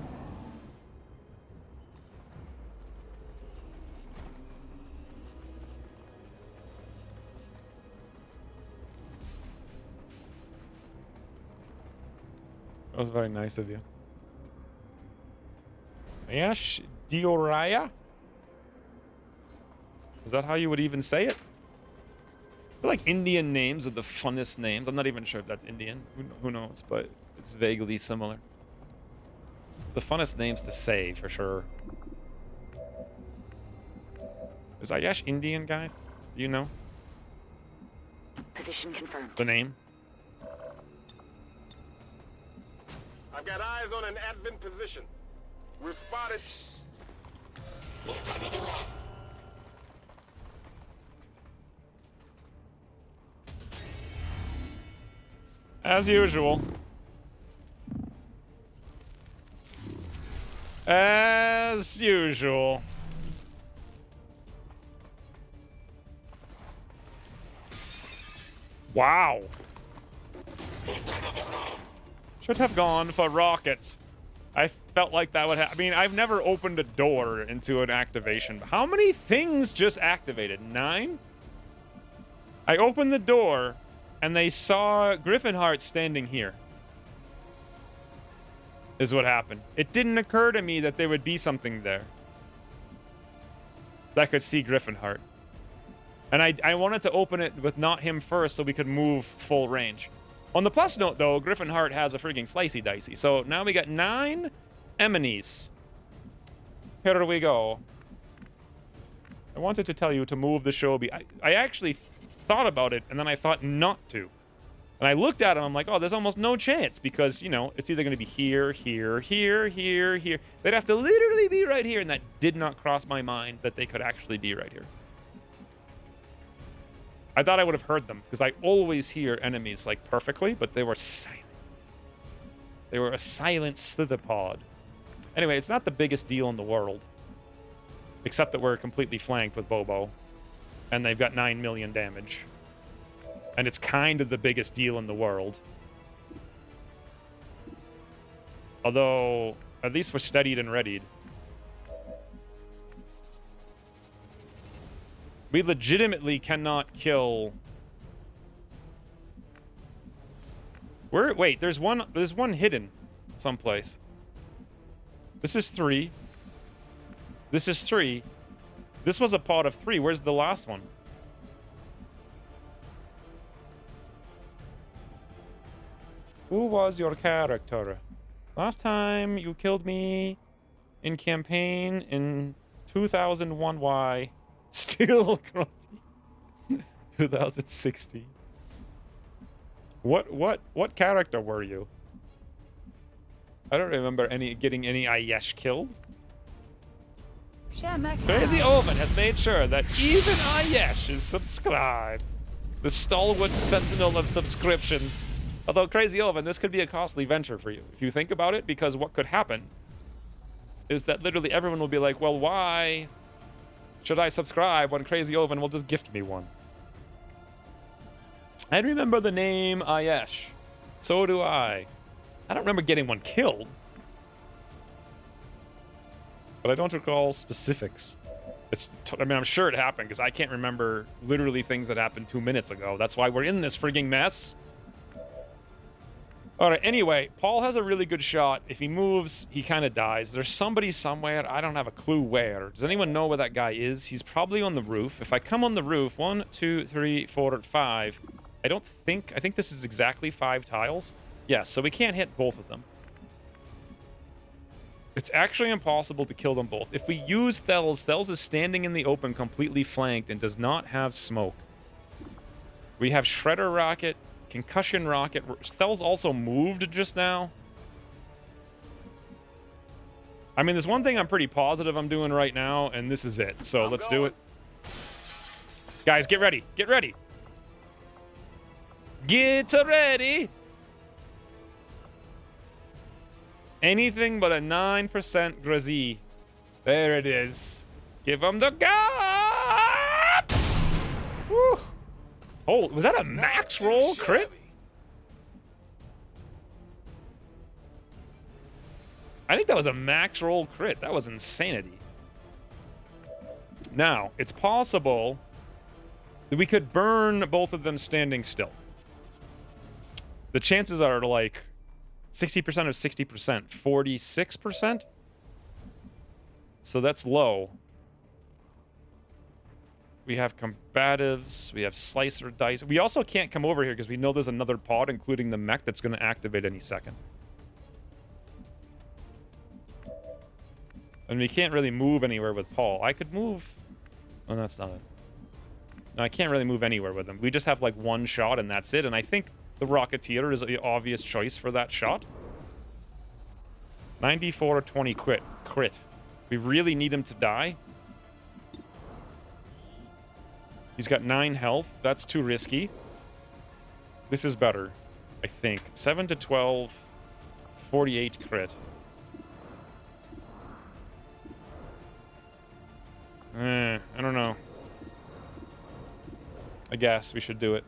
That was very nice of you. Ayesh Dioraya? Is that how you would even say it? I feel like Indian names are the funnest names. I'm not even sure if that's Indian. Who knows, but it's vaguely similar. The funnest names to say, for sure. Is Ayesh Indian, guys? Do you know Position confirmed. the name? I've got eyes on an advent position. We're spotted. As usual. As usual. Wow. Should have gone for rockets. I felt like that would happen. I mean, I've never opened a door into an activation. How many things just activated? 9? I opened the door, and they saw Griffinheart standing here. Is what happened. It didn't occur to me that there would be something there that could see Griffinheart. And I wanted to open it with not him first so we could move full range. On the plus note, though, Griffinheart has a freaking slicey dicey. So now we got 9 Emmonies. Here we go. I wanted to tell you to move the Shobi. I actually thought about it, and then I thought not to. And I looked at him, I'm like, oh, there's almost no chance, because, you know, it's either going to be here, here, here, here, here. They'd have to literally be right here, and that did not cross my mind that they could actually be right here. I thought I would have heard them, because I always hear enemies, like, perfectly, but they were silent. They were a silent slithopod. Anyway, it's not the biggest deal in the world, except that we're completely flanked with Bobo, and they've got 9 million damage. And it's kind of the biggest deal in the world. Although, at least we're steadied and readied. We legitimately cannot kill... Wait, there's one hidden someplace. This is 3. This is 3. This was a pod of 3. Where's the last one? Who was your character? Last time you killed me in campaign in 2001Y. Still grumpy. 2060. What character were you? I don't remember getting any Ayesh killed. Share Mac Crazy House. Oven has made sure that even Ayesh is subscribed. The stalwart sentinel of subscriptions. Although, Crazy Oven, this could be a costly venture for you, if you think about it, because what could happen is that literally everyone will be like, well, why should I subscribe when Crazy Oven will just gift me one? I remember the name Ayesh. So do I. I don't remember getting one killed. But I don't recall specifics. I mean, I'm sure it happened, because I can't remember literally things that happened 2 minutes ago. That's why we're in this frigging mess. All right, anyway, Paul has a really good shot. If he moves, he kind of dies. There's somebody somewhere. I don't have a clue where. Does anyone know where that guy is? He's probably on the roof. If I come on the roof, 1, 2, 3, 4, 5. I think this is exactly 5 tiles. Yes, so we can't hit both of them. It's actually impossible to kill them both. If we use Thels, Thels is standing in the open, completely flanked, and does not have smoke. We have Shredder Rocket, Concussion Rocket. Thels also moved just now. I mean, there's one thing I'm pretty positive I'm doing right now, and this is it. So let's do it. Guys, get ready. Get ready. Get ready. Anything but a 9% Grazie. There it is. Give him the gun! Woo! Oh, was that a max roll crit? I think that was a max roll crit. That was insanity. Now, it's possible that we could burn both of them standing still. The chances are like 60% of 60%, 46%. So that's low. We have combatives, we have slicer dice. We also can't come over here because we know there's another pod, including the mech, that's going to activate any second. And we can't really move anywhere with Paul. I could move... Oh, that's not it. No, I can't really move anywhere with him. We just have like one shot and that's it. And I think the Rocketeer is the obvious choice for that shot. 94-20 crit. We really need him to die. He's got 9 health. That's too risky. This is better, I think. 7-12, 48 crit. I don't know. I guess we should do it.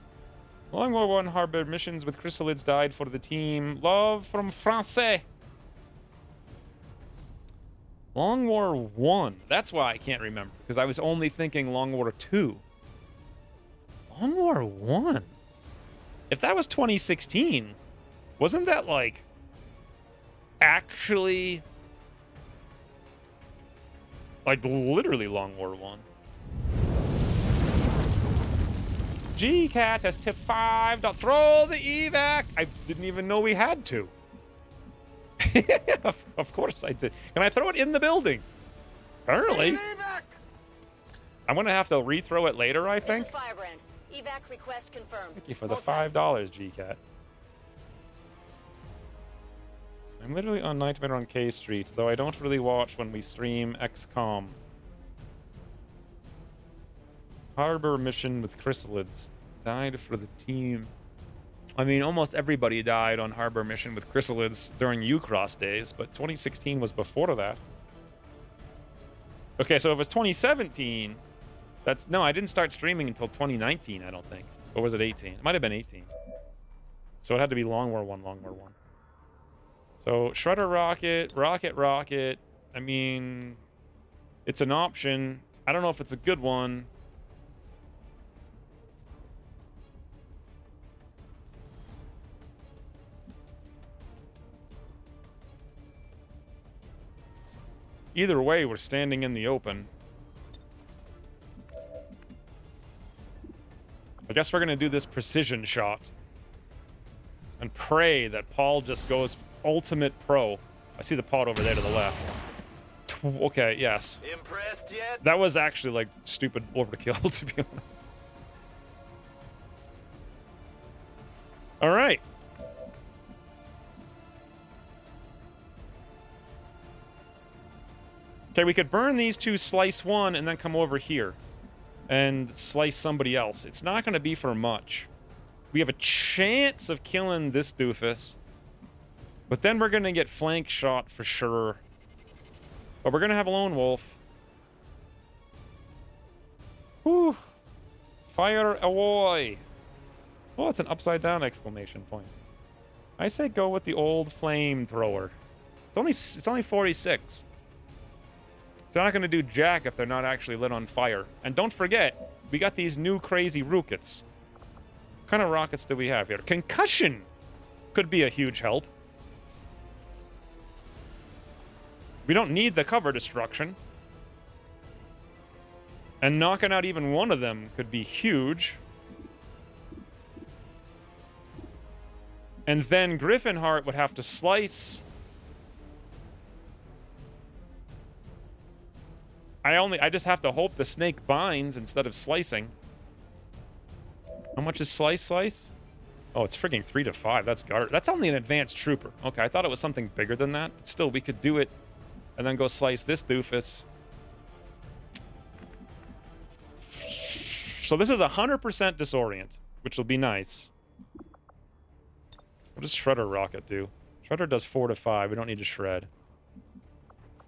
Long War 1 harbor missions with chrysalids died for the team. Love from Francais. Long War 1. That's why I can't remember, because I was only thinking Long War 2. Long War 1? If that was 2016, wasn't that, like, actually, like, literally Long War 1? GCat has tipped 5. Throw the evac! I didn't even know we had to. Of course I did. Can I throw it in the building? Apparently. I'm gonna have to rethrow it later, I think. This is Firebrand. Evac request confirmed. Thank you for the Hold tight. $5, GCat. I'm literally on Nightmare on K Street, though I don't really watch when we stream XCOM. Harbor mission with chrysalids. Died for the team. I mean, almost everybody died on Harbor mission with chrysalids during Ucross days, but 2016 was before that. Okay, so if it was 2017, that's... No, I didn't start streaming until 2019, I don't think. Or was it 18? It might have been 18. So it had to be Long War 1, Long War 1. So, Shredder Rocket, Rocket. I mean, it's an option. I don't know if it's a good one. Either way, we're standing in the open. I guess we're going to do this precision shot. And pray that Paul just goes ultimate pro. I see the pod over there to the left. Okay, yes. Impressed yet? That was actually, like, stupid overkill, to be honest. All right. Okay, we could burn these two, slice one, and then come over here and slice somebody else. It's not going to be for much. We have a chance of killing this doofus, but then we're going to get flank shot for sure. But we're going to have a lone wolf. Whew. Fire away. Oh, it's an upside down exclamation point. I say go with the old flamethrower. It's only 46. They're not going to do jack if they're not actually lit on fire. And don't forget, we got these new crazy rockets. What kind of rockets do we have here? Concussion could be a huge help. We don't need the cover destruction. And knocking out even one of them could be huge. And then Griffinheart would have to slice... I just have to hope the snake binds instead of slicing. How much is slice? Oh, it's freaking 3 to 5. That's garbage. That's only an advanced trooper. Okay, I thought it was something bigger than that. But still, we could do it and then go slice this doofus. So this is 100% disorient, which will be nice. What does Shredder Rocket do? Shredder does 4 to 5. We don't need to shred.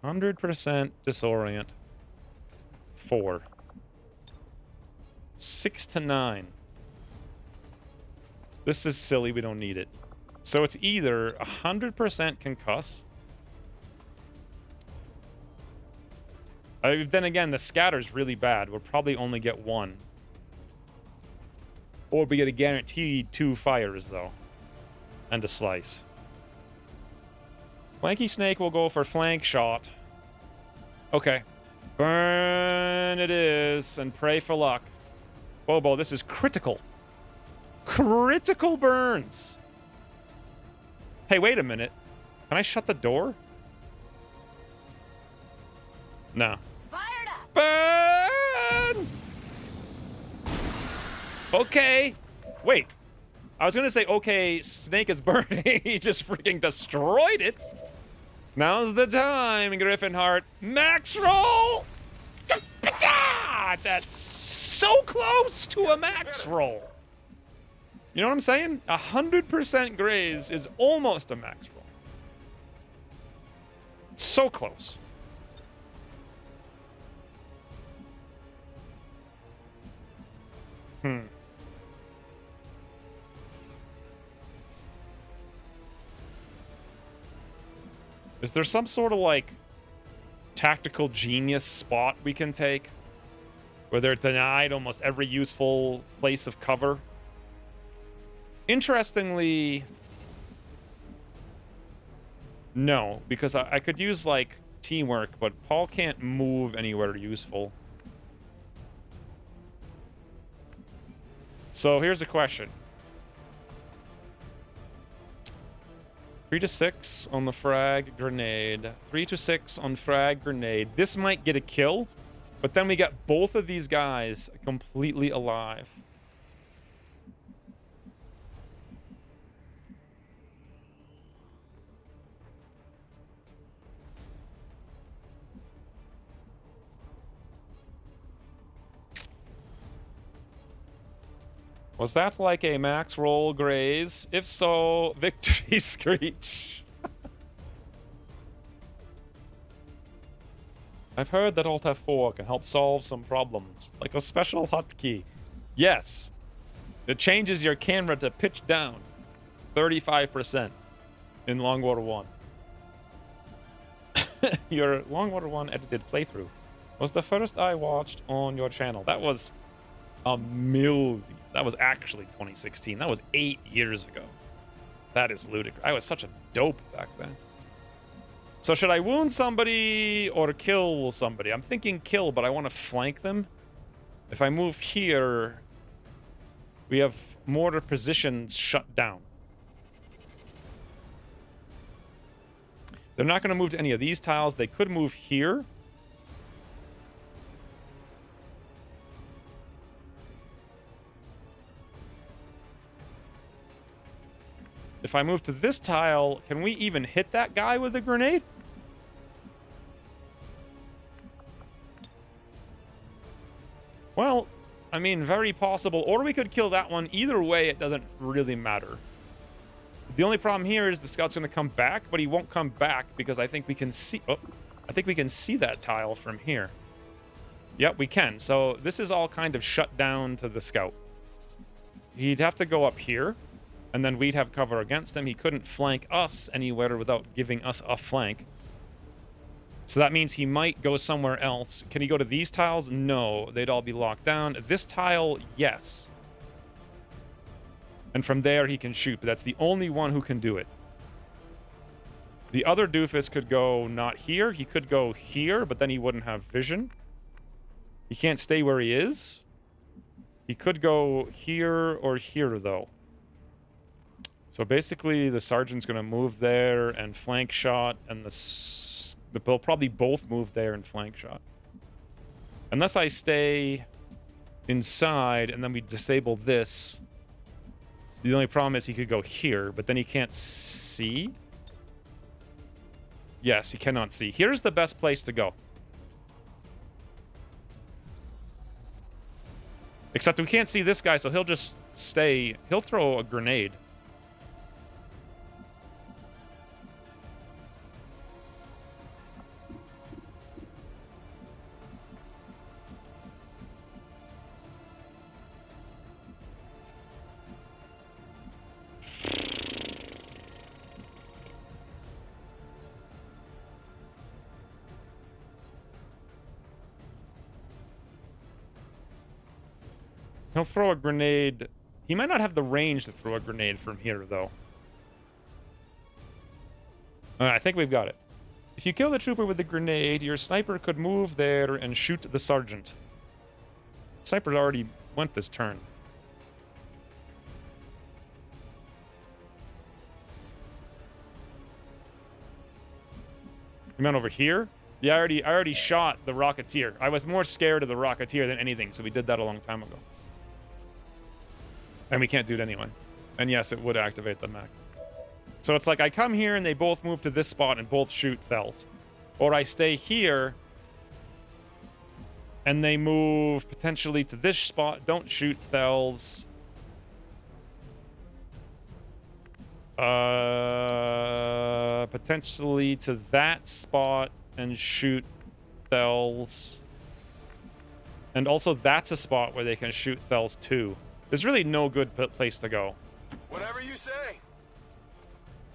100% disorient. 4. 6 to 9. This is silly. We don't need it. So it's either 100% concuss. Then again, the scatter's really bad. We'll probably only get 1. Or we get a guaranteed 2 fires, though. And a slice. Flanky Snake will go for flank shot. Okay. Burn it is, and pray for luck. Bobo, this is critical. Critical burns. Hey, wait a minute. Can I shut the door? No. Fired up. Burn! Okay. Wait. I was gonna say, okay, Snake is burning. He just freaking destroyed it. Now's the time, Griffinheart. Max roll! That's so close to a max roll. You know what I'm saying? 100% graze is almost a max roll. So close. Is there some sort of, like, tactical genius spot we can take? Where they're denied almost every useful place of cover? Interestingly, no, because I could use, like, teamwork, but Paul can't move anywhere useful. So here's a question. 3 to 6 on the frag grenade. 3 to 6 on frag grenade. This might get a kill, but then we get both of these guys completely alive. Was that like a max roll graze? If so, victory screech. I've heard that Alt F4 can help solve some problems, like a special hotkey. Yes. It changes your camera to pitch down 35% in Longwater 1. Your Longwater 1 edited playthrough was the first I watched on your channel. That was a million. That was actually 2016. That was 8 years ago. That is ludicrous. I was such a dope back then. So should I wound somebody or kill somebody? I'm thinking kill, but I want to flank them. If I move here, we have mortar positions shut down. They're not going to move to any of these tiles. They could move here. If I move to this tile, can we even hit that guy with a grenade? Well, I mean, very possible. Or we could kill that one. Either way, it doesn't really matter. The only problem here is the scout's going to come back, but he won't come back because I think we can see... Oh, I think we can see that tile from here. Yep, we can. So this is all kind of shut down to the scout. He'd have to go up here. And then we'd have cover against him. He couldn't flank us anywhere without giving us a flank. So that means he might go somewhere else. Can he go to these tiles? No. They'd all be locked down. This tile, yes. And from there, he can shoot. But that's the only one who can do it. The other doofus could go not here. He could go here, but then he wouldn't have vision. He can't stay where he is. He could go here or here, though. So basically, the sergeant's going to move there and flank shot, and they'll probably both move there and flank shot. Unless I stay inside, and then we disable this. The only problem is he could go here, but then he can't see. Yes, he cannot see. Here's the best place to go. Except we can't see this guy, so he'll just stay. He'll throw a grenade. He'll throw a grenade. He might not have the range to throw a grenade from here, though. I think we've got it. If you kill the trooper with the grenade, your sniper could move there and shoot the sergeant. Sniper already went this turn. You meant over here? Yeah, I already shot the Rocketeer. I was more scared of the Rocketeer than anything, so we did that a long time ago. And we can't do it anyway. And yes, it would activate the mech. So it's like I come here and they both move to this spot and both shoot Thels. Or I stay here and they move potentially to this spot, don't shoot Thels. Potentially to that spot and shoot Thels. And also that's a spot where they can shoot Thels too. There's really no good place to go. Whatever you say.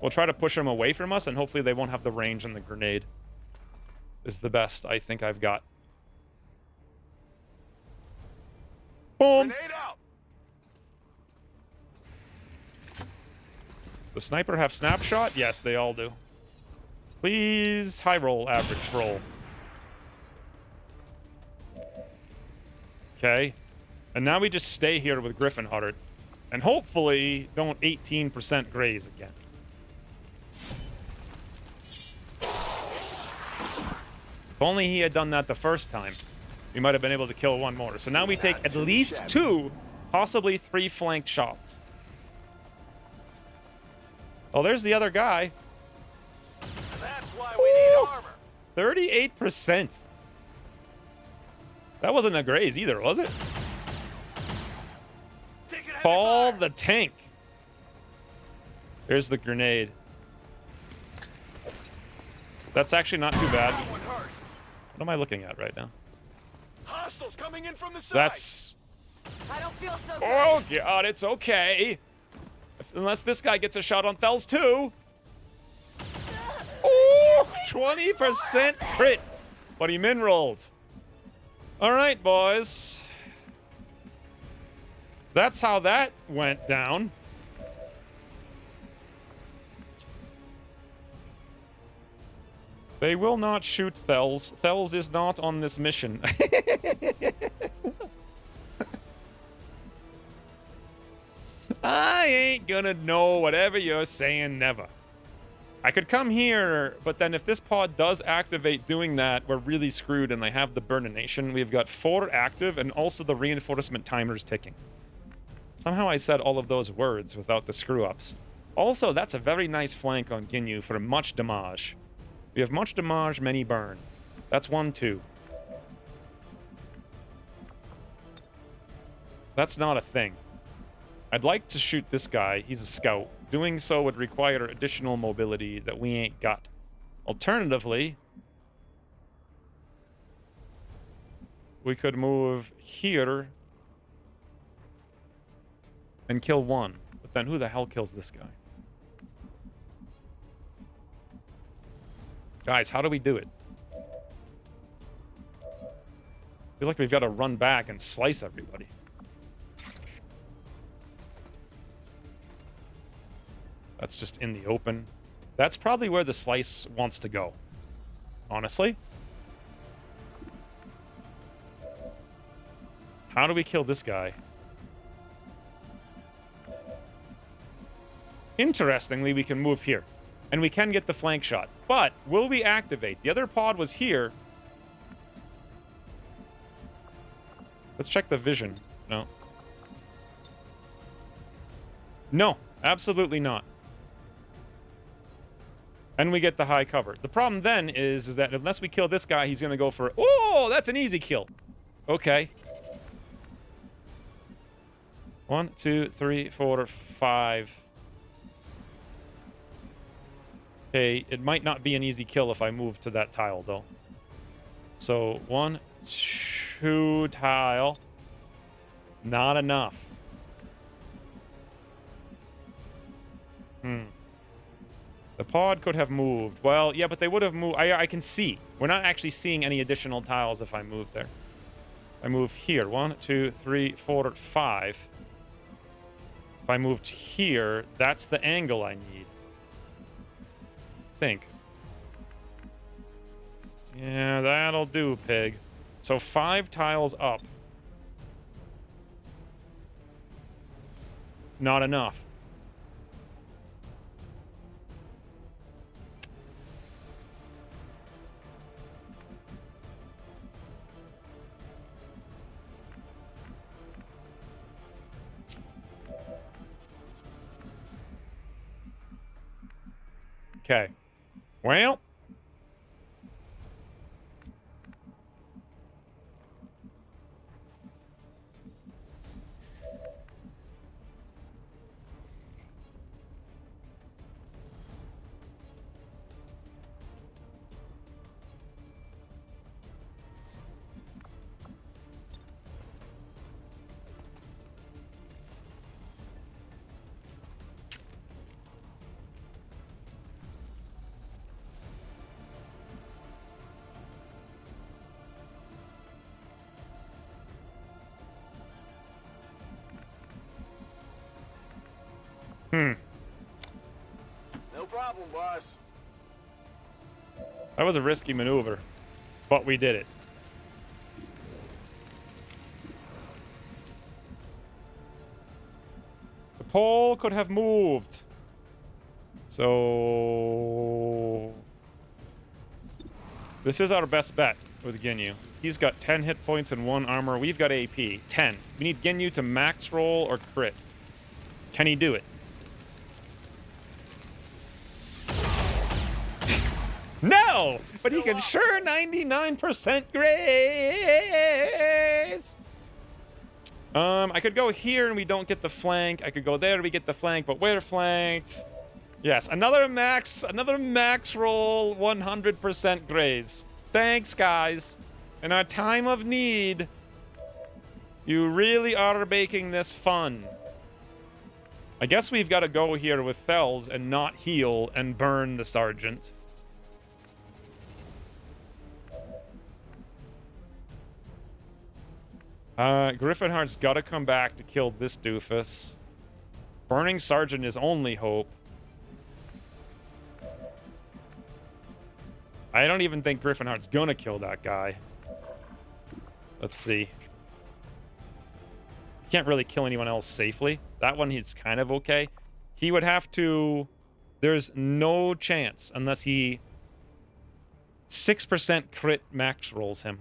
We'll try to push them away from us, and hopefully they won't have the range on the grenade. Is the best I think I've got. Boom! Grenade out. The sniper have snapshot? Yes, they all do. Please, high roll, average roll. Okay. And now we just stay here with Griffin Huddard. And hopefully don't 18% graze again. If only he had done that the first time, we might have been able to kill one more. So now we take at least 2, possibly 3 flanked shots. Oh, there's the other guy. That's why we need armor. 38%. That wasn't a graze either, was it? Call the tank. Here's the grenade. That's actually not too bad. What am I looking at right now? Hostiles coming in from the side. That's... I don't feel so good. Oh, God, it's okay. Unless this guy gets a shot on Thels, too. Ooh, 20% crit. But he min-rolled. All right, boys. That's how that went down. They will not shoot Thels. Thels is not on this mission. I ain't gonna know whatever you're saying, never. I could come here, but then if this pod does activate doing that, we're really screwed and they have the burnination. We've got 4 active and also the reinforcement timers ticking. Somehow I said all of those words without the screw-ups. Also, that's a very nice flank on Ginyu for much damage. We have much damage, many burn. That's 1, 2. That's not a thing. I'd like to shoot this guy. He's a scout. Doing so would require additional mobility that we ain't got. Alternatively, we could move here and kill one. But then who the hell kills this guy? Guys, how do we do it? I feel like we've got to run back and slice everybody. That's just in the open. That's probably where the slice wants to go. Honestly. How do we kill this guy? Interestingly, we can move here. And we can get the flank shot. But will we activate? The other pod was here. Let's check the vision. No. No, absolutely not. And we get the high cover. The problem then is that unless we kill this guy, he's going to go for... Oh, that's an easy kill. Okay. 1, 2, 3, 4, 5. Okay, it might not be an easy kill if I move to that tile, though. So, 1, 2 tile. Not enough. The pod could have moved. Well, yeah, but they would have moved. I can see. We're not actually seeing any additional tiles if I move there. I move here. 1, 2, 3, 4, 5. If I moved here, that's the angle I need. Think. Yeah, that'll do, pig. So 5 tiles up. Not enough. Okay. Well. Hmm. No problem, boss. That was a risky maneuver, but we did it. The pole could have moved. So this is our best bet with Ginyu. He's got 10 hit points and 1 armor. We've got AP, 10. We need Ginyu to max roll or crit. Can he do it? No! But he can sure 99% grace! I could go here and we don't get the flank. I could go there and we get the flank, but we're flanked. Yes, another max roll, 100% graze. Thanks, guys. In our time of need, you really are making this fun. I guess we've got to go here with Fells and not heal and burn the sergeant. Griffinheart's got to come back to kill this doofus. Burning sergeant is only hope. I don't even think Griffinheart's gonna kill that guy. Let's see. Can't really kill anyone else safely. That one he's kind of okay. He would have to... There's no chance unless he 6% crit max rolls him.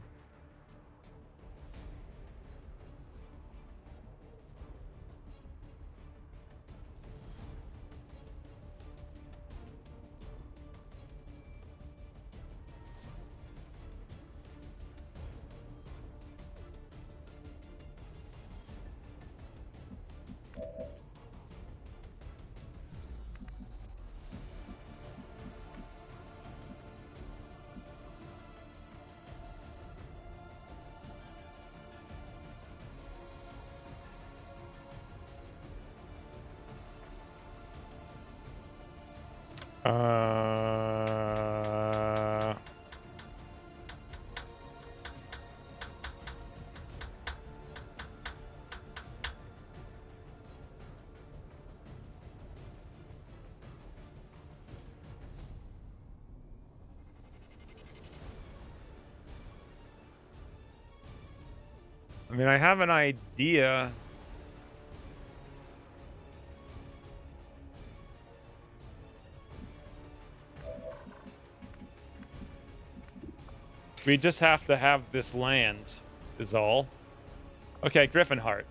I mean, I have an idea. We just have to have this land, is all. Okay, Griffinheart.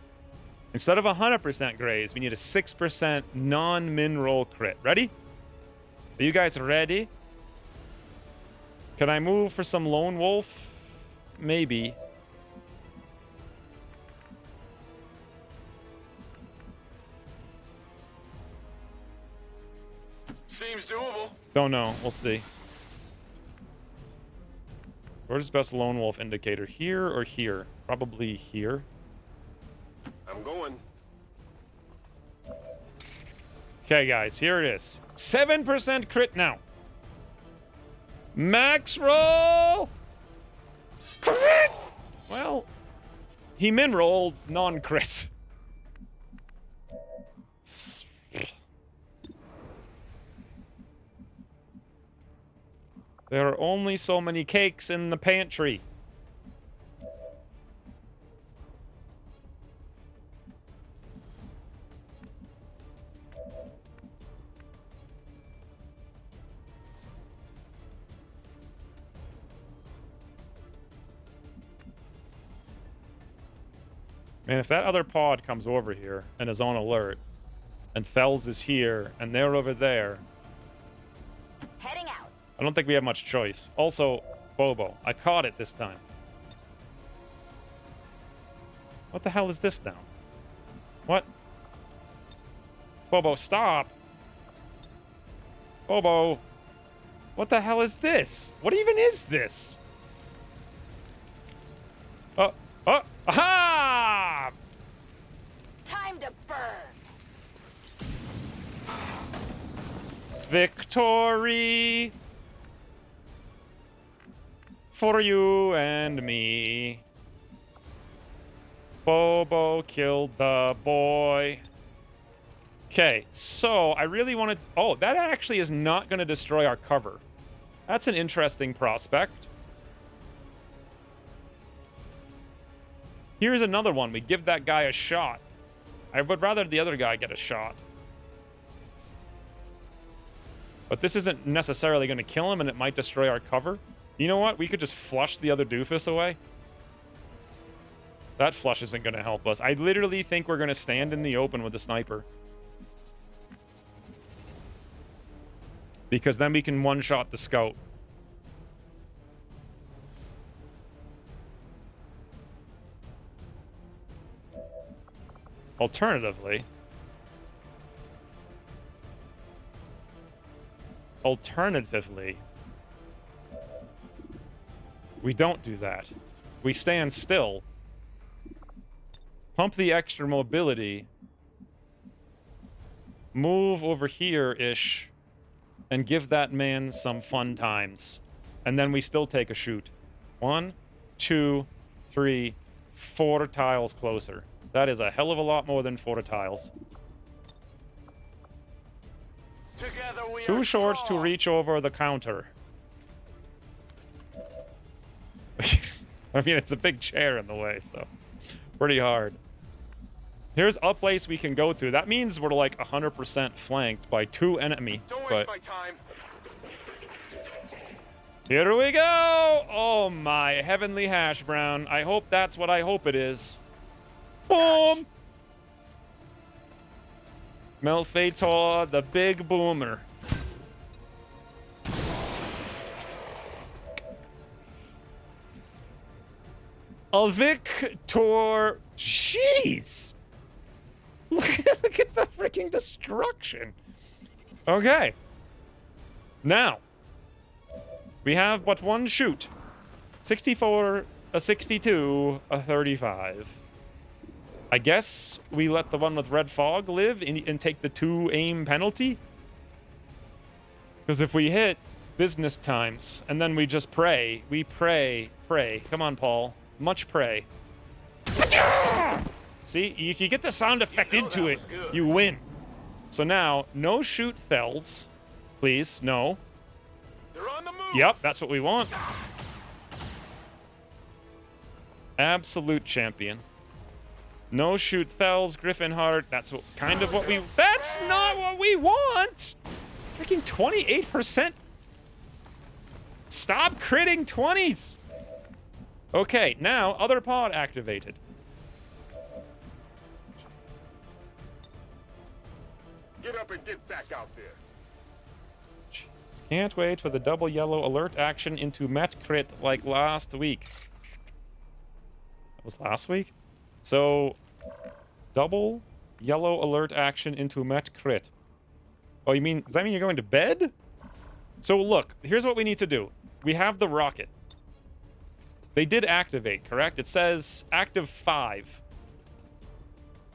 Instead of 100% graze, we need a 6% non-min-roll crit. Ready? Are you guys ready? Can I move for some Lone Wolf? Maybe. Seems doable. Don't know. We'll see. Where's best Lone Wolf indicator? Here or here? Probably here. I'm going. Okay, guys. Here it is. 7% crit now. Max roll! Crit! Well, he min-rolled non-crit. There are only so many cakes in the pantry. Man, if that other pod comes over here and is on alert, and Fells is here, and they're over there... Heading out. I don't think we have much choice. Also, Bobo. I caught it this time. What the hell is this now? What? Bobo, stop! Bobo! What the hell is this? What even is this? Aha! Time to burn. Victory! For you and me. Bobo killed the boy. Okay, so I really wanted to... Oh, that actually is not going to destroy our cover. That's an interesting prospect. Here's another one. We give that guy a shot. I would rather the other guy get a shot. But this isn't necessarily going to kill him, and it might destroy our cover. You know what? We could just flush the other doofus away. That flush isn't going to help us. I literally think we're going to stand in the open with the sniper. Because then we can one-shot the scout. Alternatively, we don't do that. We stand still, pump the extra mobility, move over here-ish, and give that man some fun times. And then we still take a shoot. 1, 2, 3, 4 tiles closer. That is a hell of a lot more than 4 tiles. Together we Too are short to strong. reach over the counter. I mean, it's a big chair in the way, so pretty hard. Here's a place we can go to. That means we're like 100% flanked by 2 enemy. Don't But waste my time. here we go! Oh my heavenly hash brown. I hope that's what I hope it is. Boom! Melphator, the big boomer. A Victor. Jeez! Look at the freaking destruction. Okay. Now, we have but one shoot. 64, a 62, a 35. I guess we let the one with red fog live and take the 2 aim penalty. Because if we hit business times and then we just pray, we pray. Come on, Paul. Much pray. See, if you get the sound effect into it, you win. So now, no shoot Thells. Please, no. They're on the move. Yep, that's what we want. Absolute champion. No shoot Thells, Griffin Hart. That's what kind of what we... That's not what we want! Freaking 28%. Stop critting 20s! Okay, now, other pod activated. Get up and get back out there. Jeez, can't wait for the double yellow alert action into Met Crit like last week. That was last week? So, double yellow alert action into Met Crit. Oh, you mean, does that mean you're going to bed? So look, here's what we need to do. We have the rocket. They did activate, correct? It says active 5.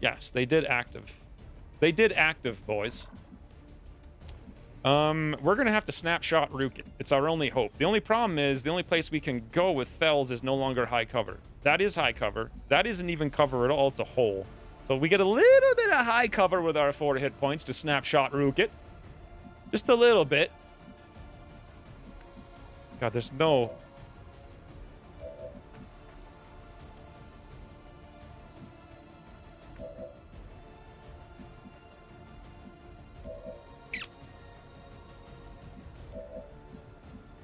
Yes, they did active. They did active, boys. We're gonna have to snapshot Rook it. It's our only hope. The only problem is the only place we can go with Thells is no longer high cover. That is high cover. That isn't even cover at all. It's a hole. So we get a little bit of high cover with our 4 hit points to snapshot Rook it. Just a little bit. God, there's no...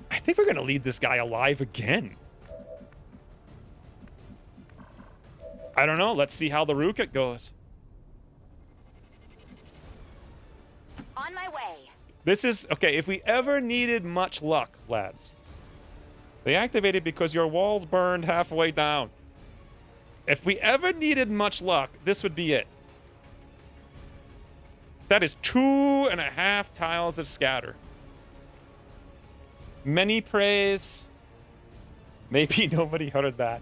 I think we're going to lead this guy alive again. I don't know. Let's see how the Rook it goes. On my way. This is... Okay, if we ever needed much luck, lads. They activated because your walls burned halfway down. If we ever needed much luck, this would be it. That is 2.5 tiles of scatter. Many praise. Maybe nobody heard that.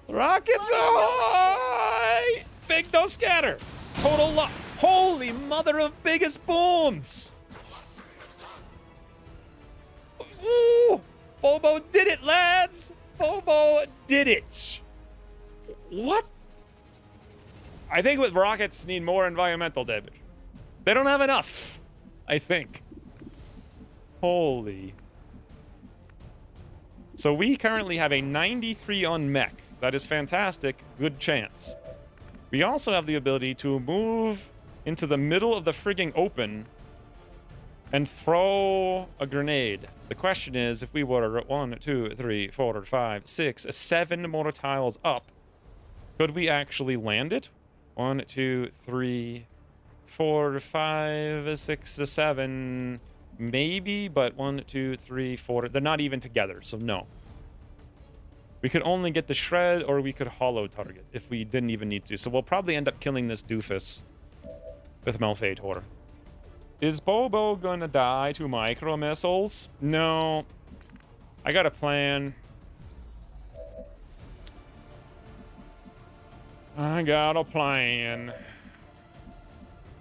Rockets ahoy! Big no scatter. Total luck. Holy mother of biggest booms! Ooh! Bobo did it, lads! Bobo did it! What? I think with rockets need more environmental damage. They don't have enough, I think. Holy. So we currently have a 93 on mech. That is fantastic. Good chance. We also have the ability to move into the middle of the frigging open and throw a grenade. The question is, if we were 1, 2, 3, 4, 5, 6, 7 more tiles up, could we actually land it? 1, 2, 3, 4, 5, 6, 7, maybe, but 1, 2, 3, 4. They're not even together, so no. We could only get the shred, or we could hollow target if we didn't even need to. So we'll probably end up killing this doofus with Malfeitor. Is Bobo gonna die to micro missiles? No. I got a plan. I got a plan.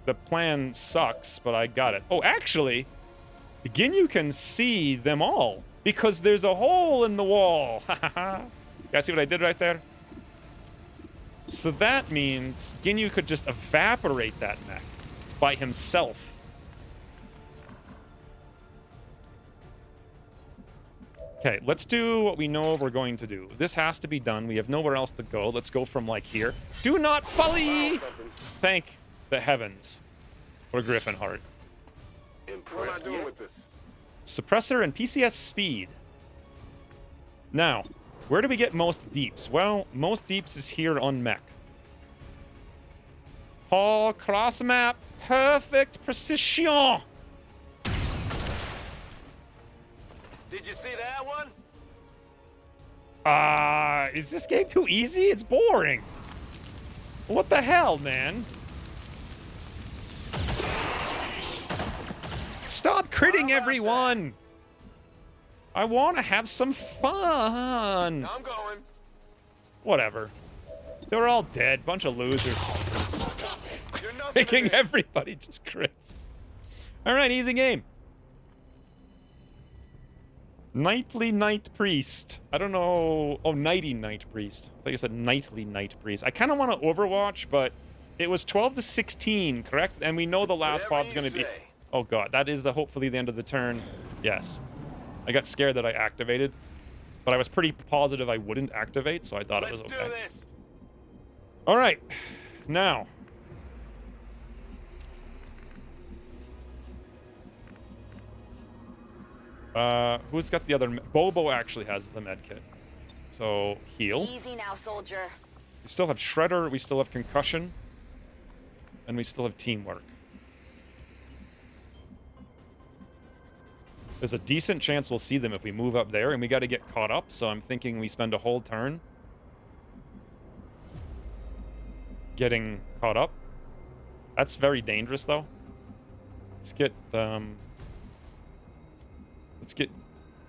The plan sucks, but I got it. Oh, actually, Ginyu can see them all because there's a hole in the wall. You guys see what I did right there? So that means Ginyu could just evaporate that mech by himself. Okay, let's do what we know we're going to do. This has to be done. We have nowhere else to go. Let's go from, like, here. Do not folly! Thank the heavens for Griffin Heart. What am I doing with this? Suppressor and PCS speed. Now, where do we get most deeps? Well, most deeps is here on mech. Oh, cross map. Perfect precision. Did you see that one? Is this game too easy? It's boring. What the hell, man? Stop critting everyone. I want to have some fun. I'm going. Whatever. They were all dead. Bunch of losers. You're nothing to Making me. everybody just crits. All right, easy game. Knightly Knight Priest. I don't know. Oh, Nighty Knight Priest. I thought you said Knightly Knight Priest. I kind of want to Overwatch, but it was 12 to 16, correct? And we know the last Whatever pod's you going to be... say. Oh, God. That is hopefully the end of the turn. Yes. I got scared that I activated, but I was pretty positive I wouldn't activate, so I thought it was Let's okay. do this. All right. Now... who's got the other... Bobo actually has the med kit. So, heal. Easy now, soldier. We still have Shredder, we still have Concussion, and we still have Teamwork. There's a decent chance we'll see them if we move up there, and we got to get caught up, so I'm thinking we spend a whole turn getting caught up. That's very dangerous, though. Let's get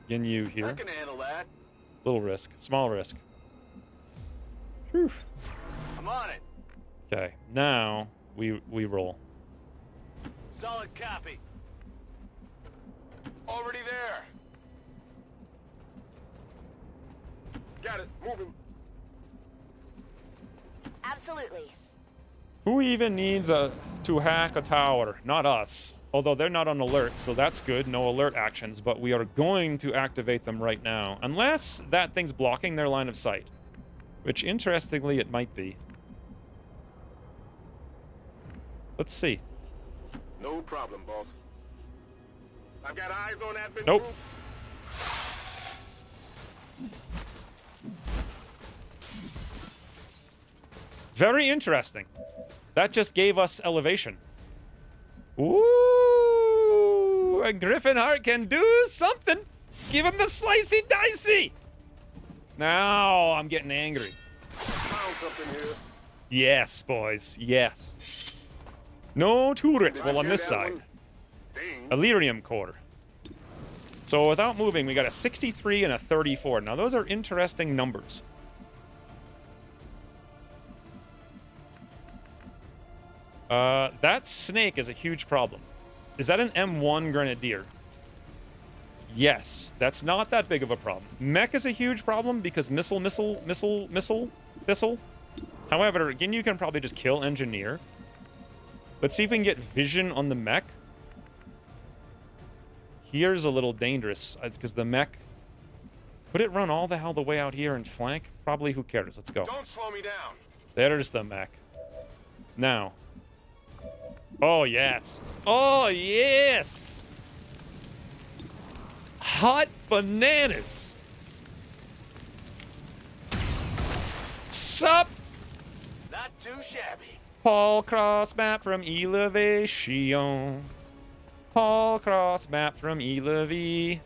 Ginyu I here. can handle that. Little risk, small risk. Whew. I'm on it. Okay, now we roll. Solid copy. Already there. Got it. Moving. Absolutely. Who even needs to hack a tower? Not us. Although they're not on alert, so that's good. No alert actions, but we are going to activate them right now. Unless that thing's blocking their line of sight. Which, interestingly, it might be. Let's see. No problem, boss. I've got eyes on that big Nope. group. Very interesting. That just gave us elevation. Ooh, a Griffin Heart can do something. Give him the slicey dicey. Now I'm getting angry. Found something here. Yes, boys. Yes. No turret. Did I Well, on hear this that side. one? Dang. Elerium core. So without moving, we got a 63 and a 34. Now those are interesting numbers. That snake is a huge problem. Is that an M1 Grenadier? Yes, that's not that big of a problem. Mech is a huge problem because missile. However, again, you can probably just kill Engineer. Let's see if we can get vision on the mech. Here's a little dangerous, because the mech... Could it run all the hell the way out here and flank? Probably, who cares? Let's go. Don't slow me down. There's the mech. Now. Oh, yes. Oh, yes! Hot bananas! Sup? Not too shabby. Paul Cross map from Elevation. Paul Cross map from Elevation.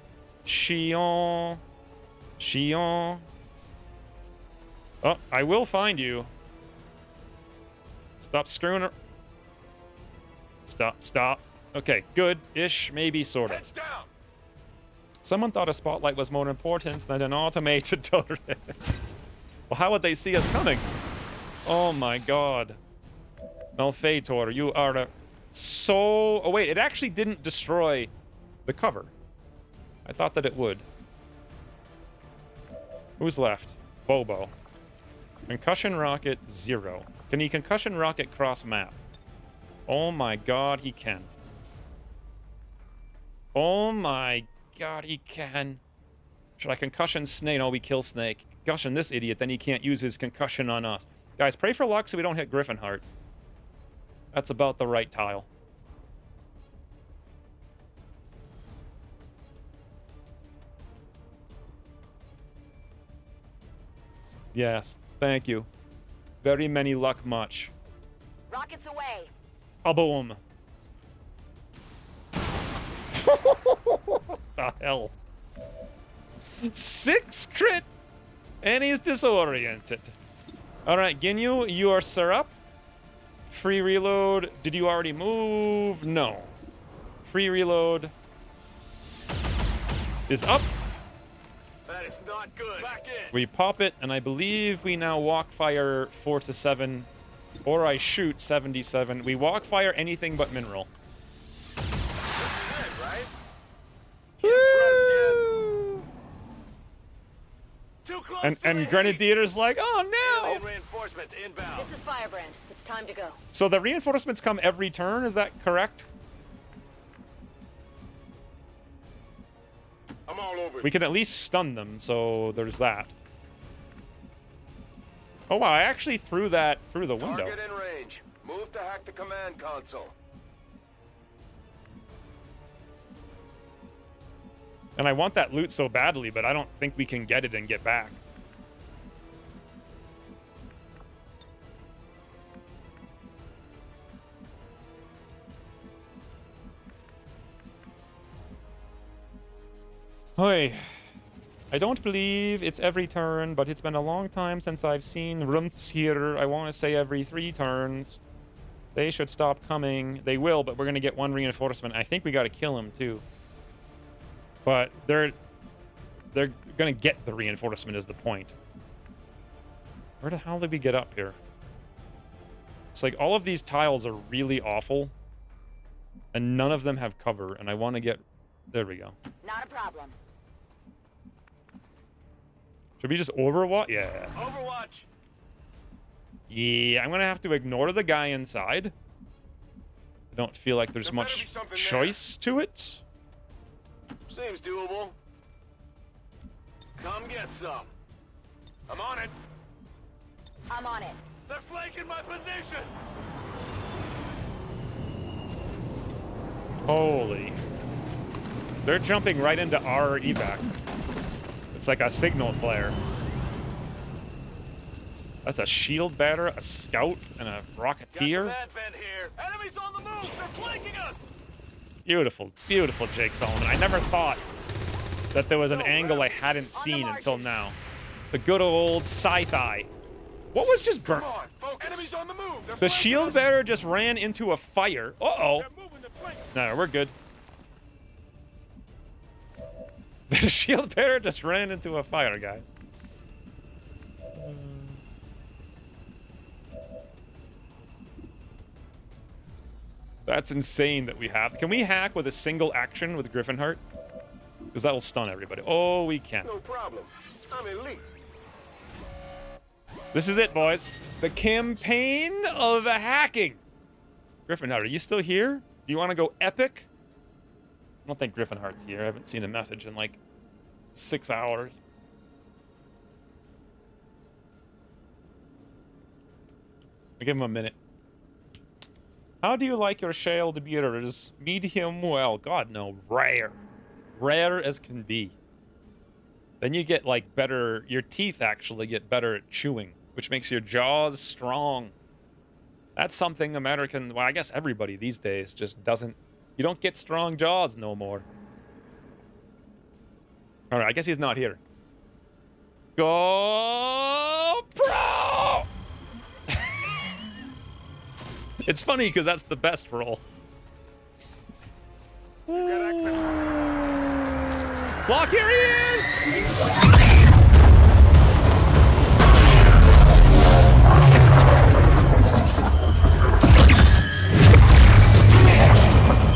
Chion. Oh, I will find you. Stop screwing her. Stop. Okay, good-ish, maybe, sort of. Heads down. Someone thought a spotlight was more important than an automated turret. Well, how would they see us coming? Oh my god. Malfeitor, you are a... So... Oh wait, it actually didn't destroy the cover. I thought that it would. Who's left? Bobo. Concussion rocket, 0. Can he concussion rocket cross map? Oh my god, he can. Oh my god, he can. Should I concussion Snake? No, we kill Snake. Concussion this idiot, then he can't use his concussion on us. Guys, pray for luck so we don't hit Griffinheart. That's about the right tile. Yes, thank you. Very many luck much. Rockets away. A boom. What the hell? 6 crit! And he's disoriented. Alright, Ginyu, you are syrup. Free reload. Did you already move? No. Free reload is up. That is not good. Back in. We pop it, and I believe we now walk fire 4 to 7. Or I shoot 77. We walk fire anything but mineral. Good, right? Woo! Too close. And Grenadier's like, oh no! Alien reinforcements inbound. This is Firebrand. It's time to go. So the reinforcements come every turn, is that correct? I'm all over. We can at least stun them, so there's that. Oh wow, I actually threw that through the window. Target in range. Move to hack the command console. And I want that loot so badly, but I don't think we can get it and get back. Hoi. I don't believe it's every turn, but it's been a long time since I've seen Rumphs here. I want to say every 3 turns. They should stop coming. They will, but we're going to get 1 reinforcement. I think we got to kill him, too. But they're going to get the reinforcement is the point. Where the hell did we get up here? It's like all of these tiles are really awful. And none of them have cover, and I want to get... There we go. Not a problem. Should we just overwatch? Yeah. Overwatch. Yeah, I'm going to have to ignore the guy inside. I don't feel like there's There better much be something choice to it. Seems doable. Come get some. I'm on it. I'm on it. They're flanking my position. Holy. They're jumping right into our evac. It's like a signal flare. That's a shield batter, a scout, and a rocketeer. Got some advent here. Enemies on the move. They're flanking us. Beautiful, beautiful, Jake Solomon. I never thought that there was an angle I hadn't seen until now. The good old sci-fi. What was just burnt? Come on, focus. Enemies on the move. They're The flanking shield us. bearer just ran into a fire. Uh-oh. They're moving to flank. No, we're good. The shield bearer just ran into a fire, guys. That's insane that we have. Can we hack with a single action with Griffinheart? Because that'll stun everybody. Oh, we can. No problem. I'm elite. This is it, boys. The campaign of hacking. Griffinheart, are you still here? Do you want to go epic? I don't think Griffinheart's here. I haven't seen a message in like 6 hours. I'll give him a minute. How do you like your shelled beers? Medium well. God, no. Rare. Rare as can be. Then you get like better, your teeth actually get better at chewing, which makes your jaws strong. That's something American, well, I guess everybody these days just doesn't, you don't get strong jaws no more. All right, I guess he's not here. Go Pro! It's funny because that's the best roll. Clock, here he is!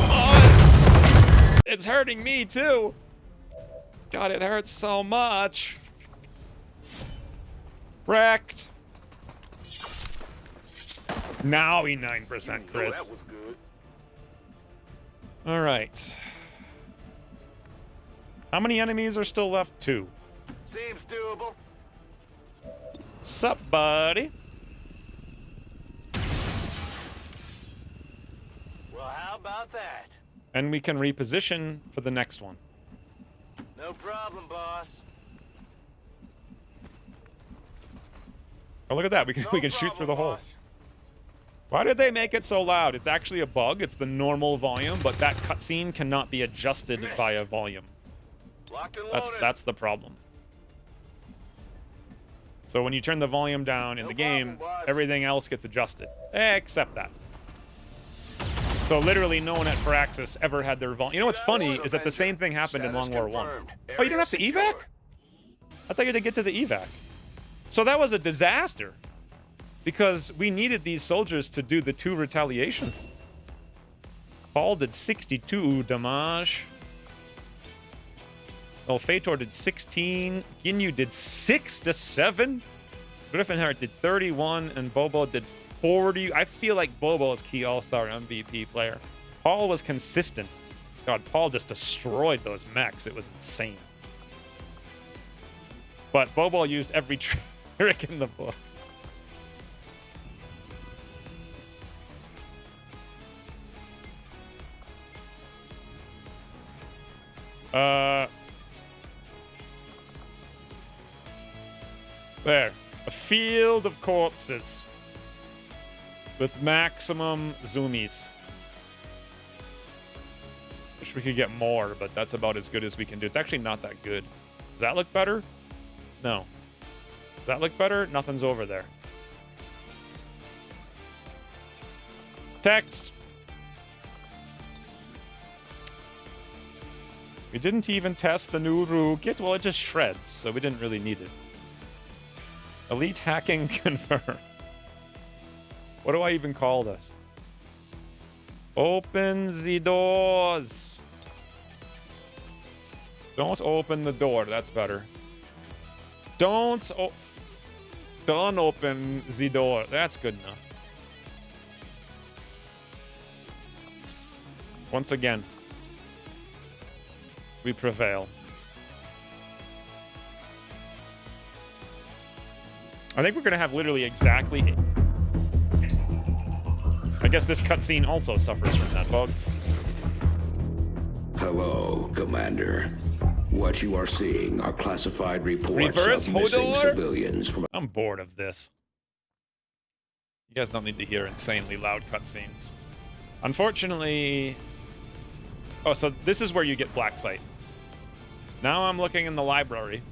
Oh, it's hurting me too. God, it hurts so much. Wrecked. Now he 9% crits. Oh, that was good. All right. How many enemies are still left? 2. Seems doable. Sup, buddy? Well, how about that? And we can reposition for the next one. No problem, boss. Oh, look at that. We can shoot through the hole. Why did they make it so loud? It's actually a bug. It's the normal volume, but that cutscene cannot be adjusted by a volume. Locked and loaded. That's the problem. So when you turn the volume down in No the game, problem, boss. everything else gets adjusted, except that. So literally no one at Firaxis ever had their volume. You know what's funny is that the same thing happened in Long War 1. Oh, you don't have to evac? I thought you had to get to the evac. So that was a disaster. Because we needed these soldiers to do the 2 retaliations. Paul did 62 damage. Oh, Fator did 16. Ginyu did 6 to 7. Griffinheart did 31, and Bobo did 40. I feel like Bobo is key all-star MVP player. Paul was consistent. God, Paul just destroyed those mechs. It was insane. But Bobo used every trick in the book. There. A field of corpses. With maximum zoomies. Wish we could get more, but that's about as good as we can do. It's actually not that good. Does that look better? No. Does that look better? Nothing's over there. Text. We didn't even test the new rootkit. Well, it just shreds, so we didn't really need it. Elite hacking confirmed. What do I even call this? Open the doors. Don't open the door. That's better. Don't open the door. That's good enough. Once again, we prevail. I think we're gonna have literally exactly. I guess this cutscene also suffers from that bug. Hello, Commander. What you are seeing are classified reports Reverse of missing Hodor? civilians from. I'm bored of this. You guys don't need to hear insanely loud cutscenes. Unfortunately. Oh, so this is where you get Black Sight. Now I'm looking in the library.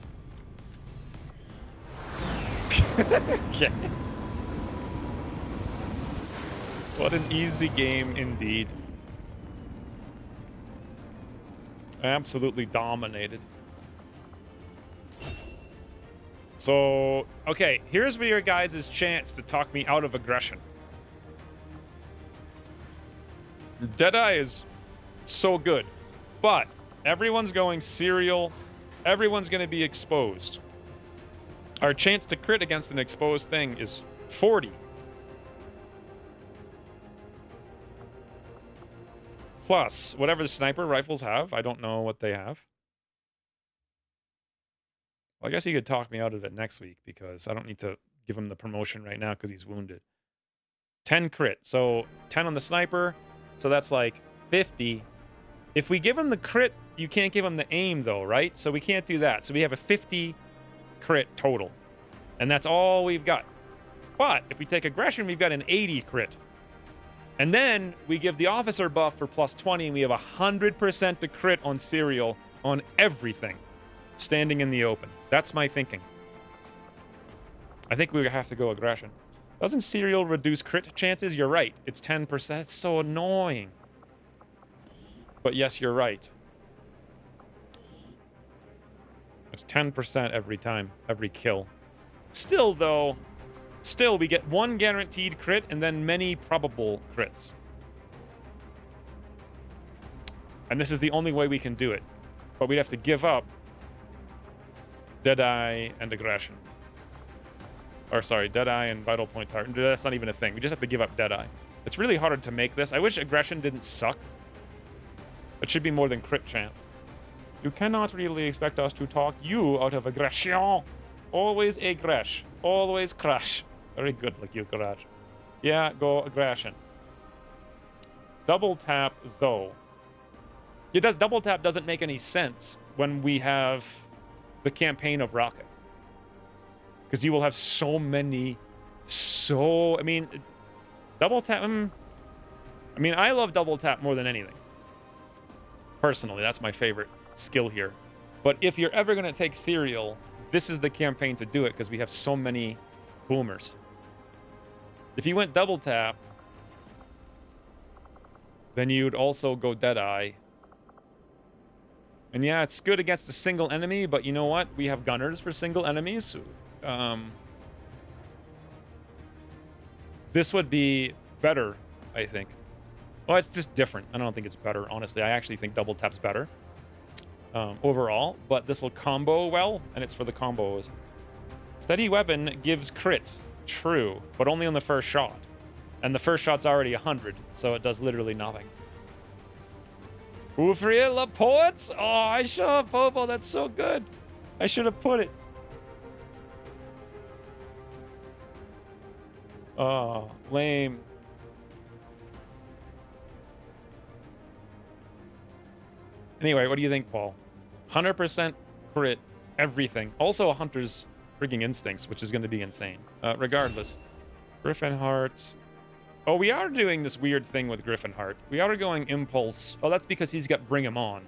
Okay. What an easy game indeed. Absolutely dominated. So, okay, here's your guys' chance to talk me out of aggression. Deadeye is so good, but everyone's going serial. Everyone's going to be exposed. Our chance to crit against an exposed thing is 40. Plus, whatever the sniper rifles have, I don't know what they have. Well, I guess he could talk me out of it next week because I don't need to give him the promotion right now because he's wounded. 10 crit. So 10 on the sniper. So that's like 50. If we give him the crit, you can't give him the aim though, right? So we can't do that. So we have a 50 crit total. And that's all we've got. But if we take aggression, we've got an 80 crit. And then we give the officer buff for plus 20, and we have 100% to crit on serial on everything standing in the open. That's my thinking. I think we have to go aggression. Doesn't serial reduce crit chances? You're right. It's 10%. That's so annoying. But yes, you're right. It's 10% every time, every kill. Still, though, we get one guaranteed crit and then many probable crits. And this is the only way we can do it. But we'd have to give up Deadeye and aggression. Or sorry, Deadeye and vital point target. That's not even a thing. We just have to give up Deadeye. It's really hard to make this. I wish aggression didn't suck. It should be more than crit chance. You cannot really expect us to talk you out of aggression. Always aggresh. Always crash. Very good, like you, garage. Yeah, go aggression. Double tap, though. Double tap doesn't make any sense when we have the campaign of rockets. Because you will have so many, I mean, double tap, I mean, I love double tap more than anything. Personally, that's my favorite skill here. But if you're ever going to take serial, this is the campaign to do it because we have so many boomers. If you went double tap, then you'd also go Deadeye. And yeah, it's good against a single enemy, but you know what? We have gunners for single enemies. This would be better, I think. Well, it's just different. I don't think it's better, honestly. I actually think double tap's better overall, but this will combo well, and it's for the combos. Steady weapon gives crit. True, but only on the first shot. And the first shot's already 100, so it does literally nothing. Ouvrier la porte? Oh, I should have Popo. That's so good. I should have put it. Oh, lame. Anyway, what do you think, Paul? 100% crit, everything. Also, a hunter's frigging instincts, which is going to be insane. Regardless. Griffin Heart. Oh, we are doing this weird thing with Griffin Heart. We are going impulse. Oh, that's because he's got bring him on.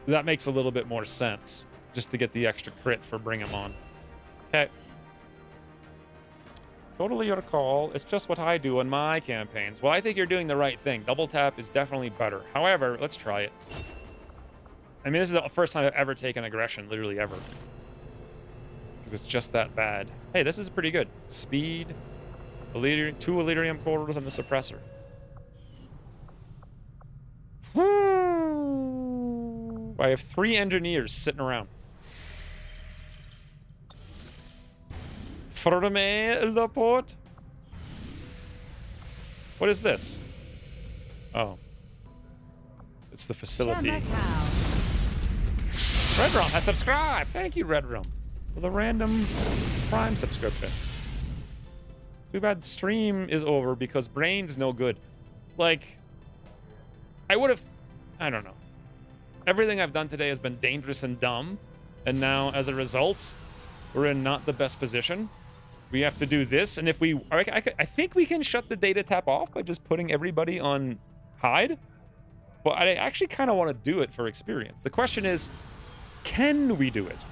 That makes a little bit more sense. Just to get the extra crit for bring him on. Okay. Totally your call. It's just what I do in my campaigns. Well, I think you're doing the right thing. Double tap is definitely better. However, let's try it. I mean, this is the first time I've ever taken aggression, literally ever. Because it's just that bad. Hey, this is pretty good. Speed, 2 Elerium quarters, and the suppressor. I have 3 engineers sitting around. Ferme la porte. What is this? Oh. It's the facility. Redrum has subscribed. Thank you, Redrum, for the random Prime subscription. Too bad stream is over because brain's no good. Like, I don't know. Everything I've done today has been dangerous and dumb. And now, as a result, we're in not the best position. We have to do this. And if we... I think we can shut the data tap off by just putting everybody on hide. But I actually kind of want to do it for experience. The question is, can we do it?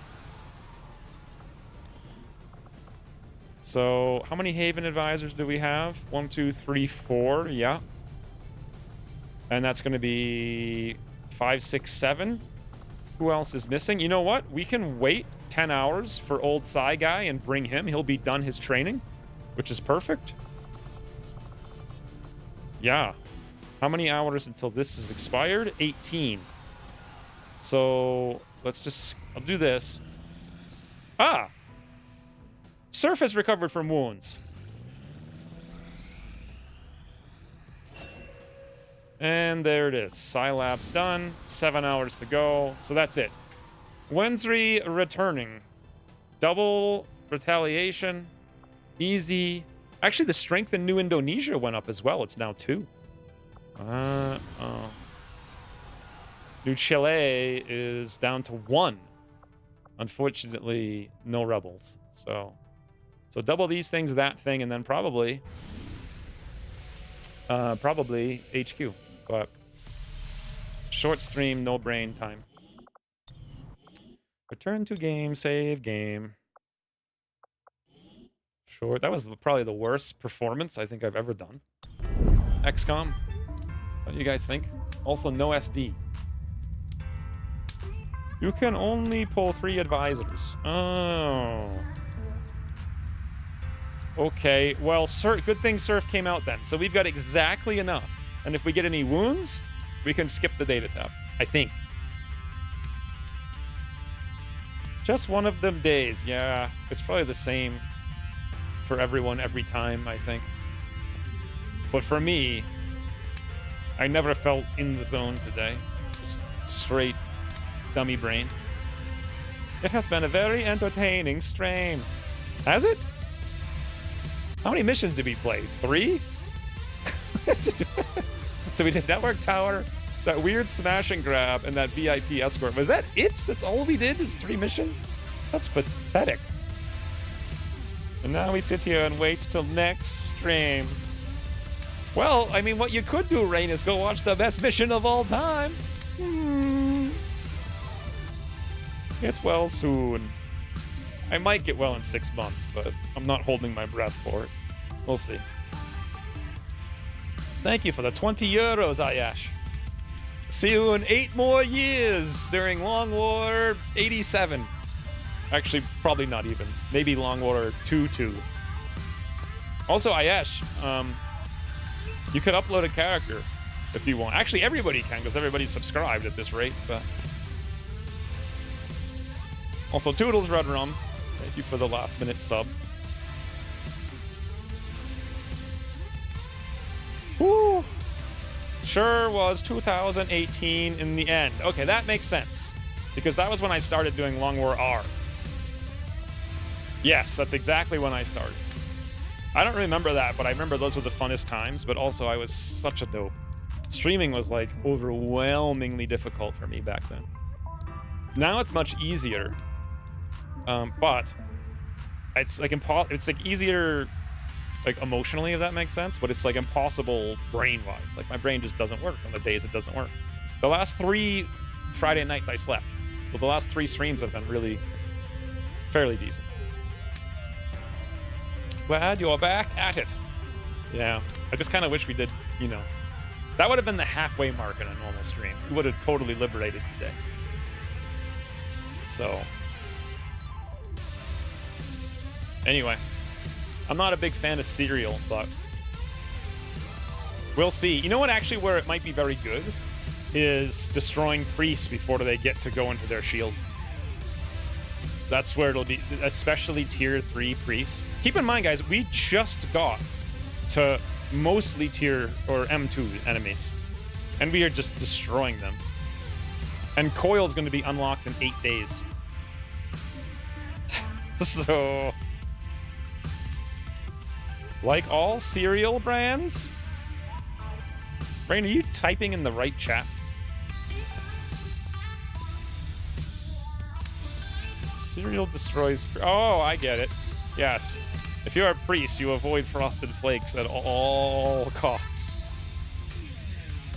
So, how many Haven advisors do we have? 1, 2, 3, 4. Yeah. And that's going to be 5, 6, 7. Who else is missing? You know what? We can wait 10 hours for old Psy guy and bring him. He'll be done his training, which is perfect. Yeah. How many hours until this is expired? 18. So, I'll do this. Ah! Surf has recovered from wounds. And there it is. Scilab's done. 7 hours to go. So that's it. Wednesday returning. Double retaliation. Easy. Actually, the strength in New Indonesia went up as well. It's now 2. Oh. New Chile is down to 1. Unfortunately, no rebels. So double these things, that thing, and then probably HQ. But short stream, no brain time. Return to game, save game. Short. That was probably the worst performance I think I've ever done. XCOM. What do you guys think? Also, no SD. You can only pull 3 advisors. Oh. Okay. Well, good thing Surf came out then. So we've got exactly enough. And if we get any wounds, we can skip the data tab. I think. Just one of them days. Yeah. It's probably the same for everyone every time, I think. But for me, I never felt in the zone today. Just straight dummy brain. It has been a very entertaining stream. Has it? How many missions did we play? 3? So we did Network Tower, that weird smash and grab, and that VIP escort. Was that it? That's all we did is 3 missions? That's pathetic. And now we sit here and wait till next stream. Well, I mean, what you could do, Rain, is go watch the best mission of all time. Get well soon. I might get well in 6 months, but I'm not holding my breath for it. We'll see. Thank you for the 20 euros, Ayash. See you in 8 more years during Long War 87. Actually, probably not even. Maybe Long War 2-2. Also, Ayash, you could upload a character if you want. Actually, everybody can, because everybody's subscribed at this rate, but... Also, Toodles Red Rum, thank you for the last minute sub. Woo! Sure was 2018 in the end. Okay, that makes sense. Because that was when I started doing Long War R. Yes, that's exactly when I started. I don't remember that, but I remember those were the funnest times, but also I was such a dope. Streaming was like overwhelmingly difficult for me back then. Now it's much easier. But it's like easier like emotionally, if that makes sense, but it's like impossible brain-wise. Like my brain just doesn't work on the days it doesn't work. The last 3 Friday nights I slept. So the last 3 streams have been really fairly decent. Glad you're back at it. Yeah, I just kind of wish we did, you know, that would have been the halfway mark in a normal stream. We would have totally liberated today. So anyway, I'm not a big fan of Serial, but we'll see. You know what, actually, where it might be very good is destroying priests before they get to go into their shield. That's where it'll be, especially tier 3 priests. Keep in mind, guys, we just got to mostly tier or M2 enemies, and we are just destroying them. And Coil's going to be unlocked in 8 days. So... like all cereal brands? Rain, are you typing in the right chat? Cereal destroys... oh, I get it. Yes. If you're a priest, you avoid Frosted Flakes at all costs.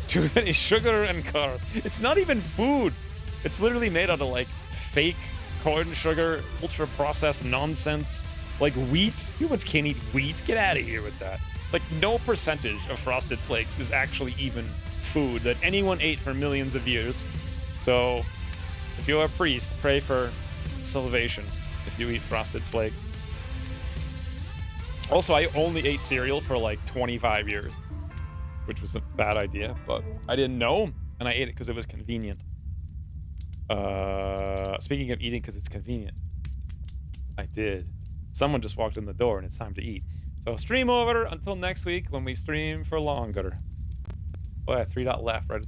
Too many sugar and carb. It's not even food. It's literally made out of, like, fake corn sugar, ultra-processed nonsense. Like wheat? Humans can't eat wheat. Get out of here with that. Like, no percentage of Frosted Flakes is actually even food that anyone ate for millions of years. So, if you're a priest, pray for salvation if you eat Frosted Flakes. Also, I only ate cereal for like 25 years, which was a bad idea, but I didn't know, and I ate it because it was convenient. Speaking of eating because it's convenient, I did. Someone just walked in the door and it's time to eat. So stream over until next week when we stream for longer. Oh yeah, 3 dot left, right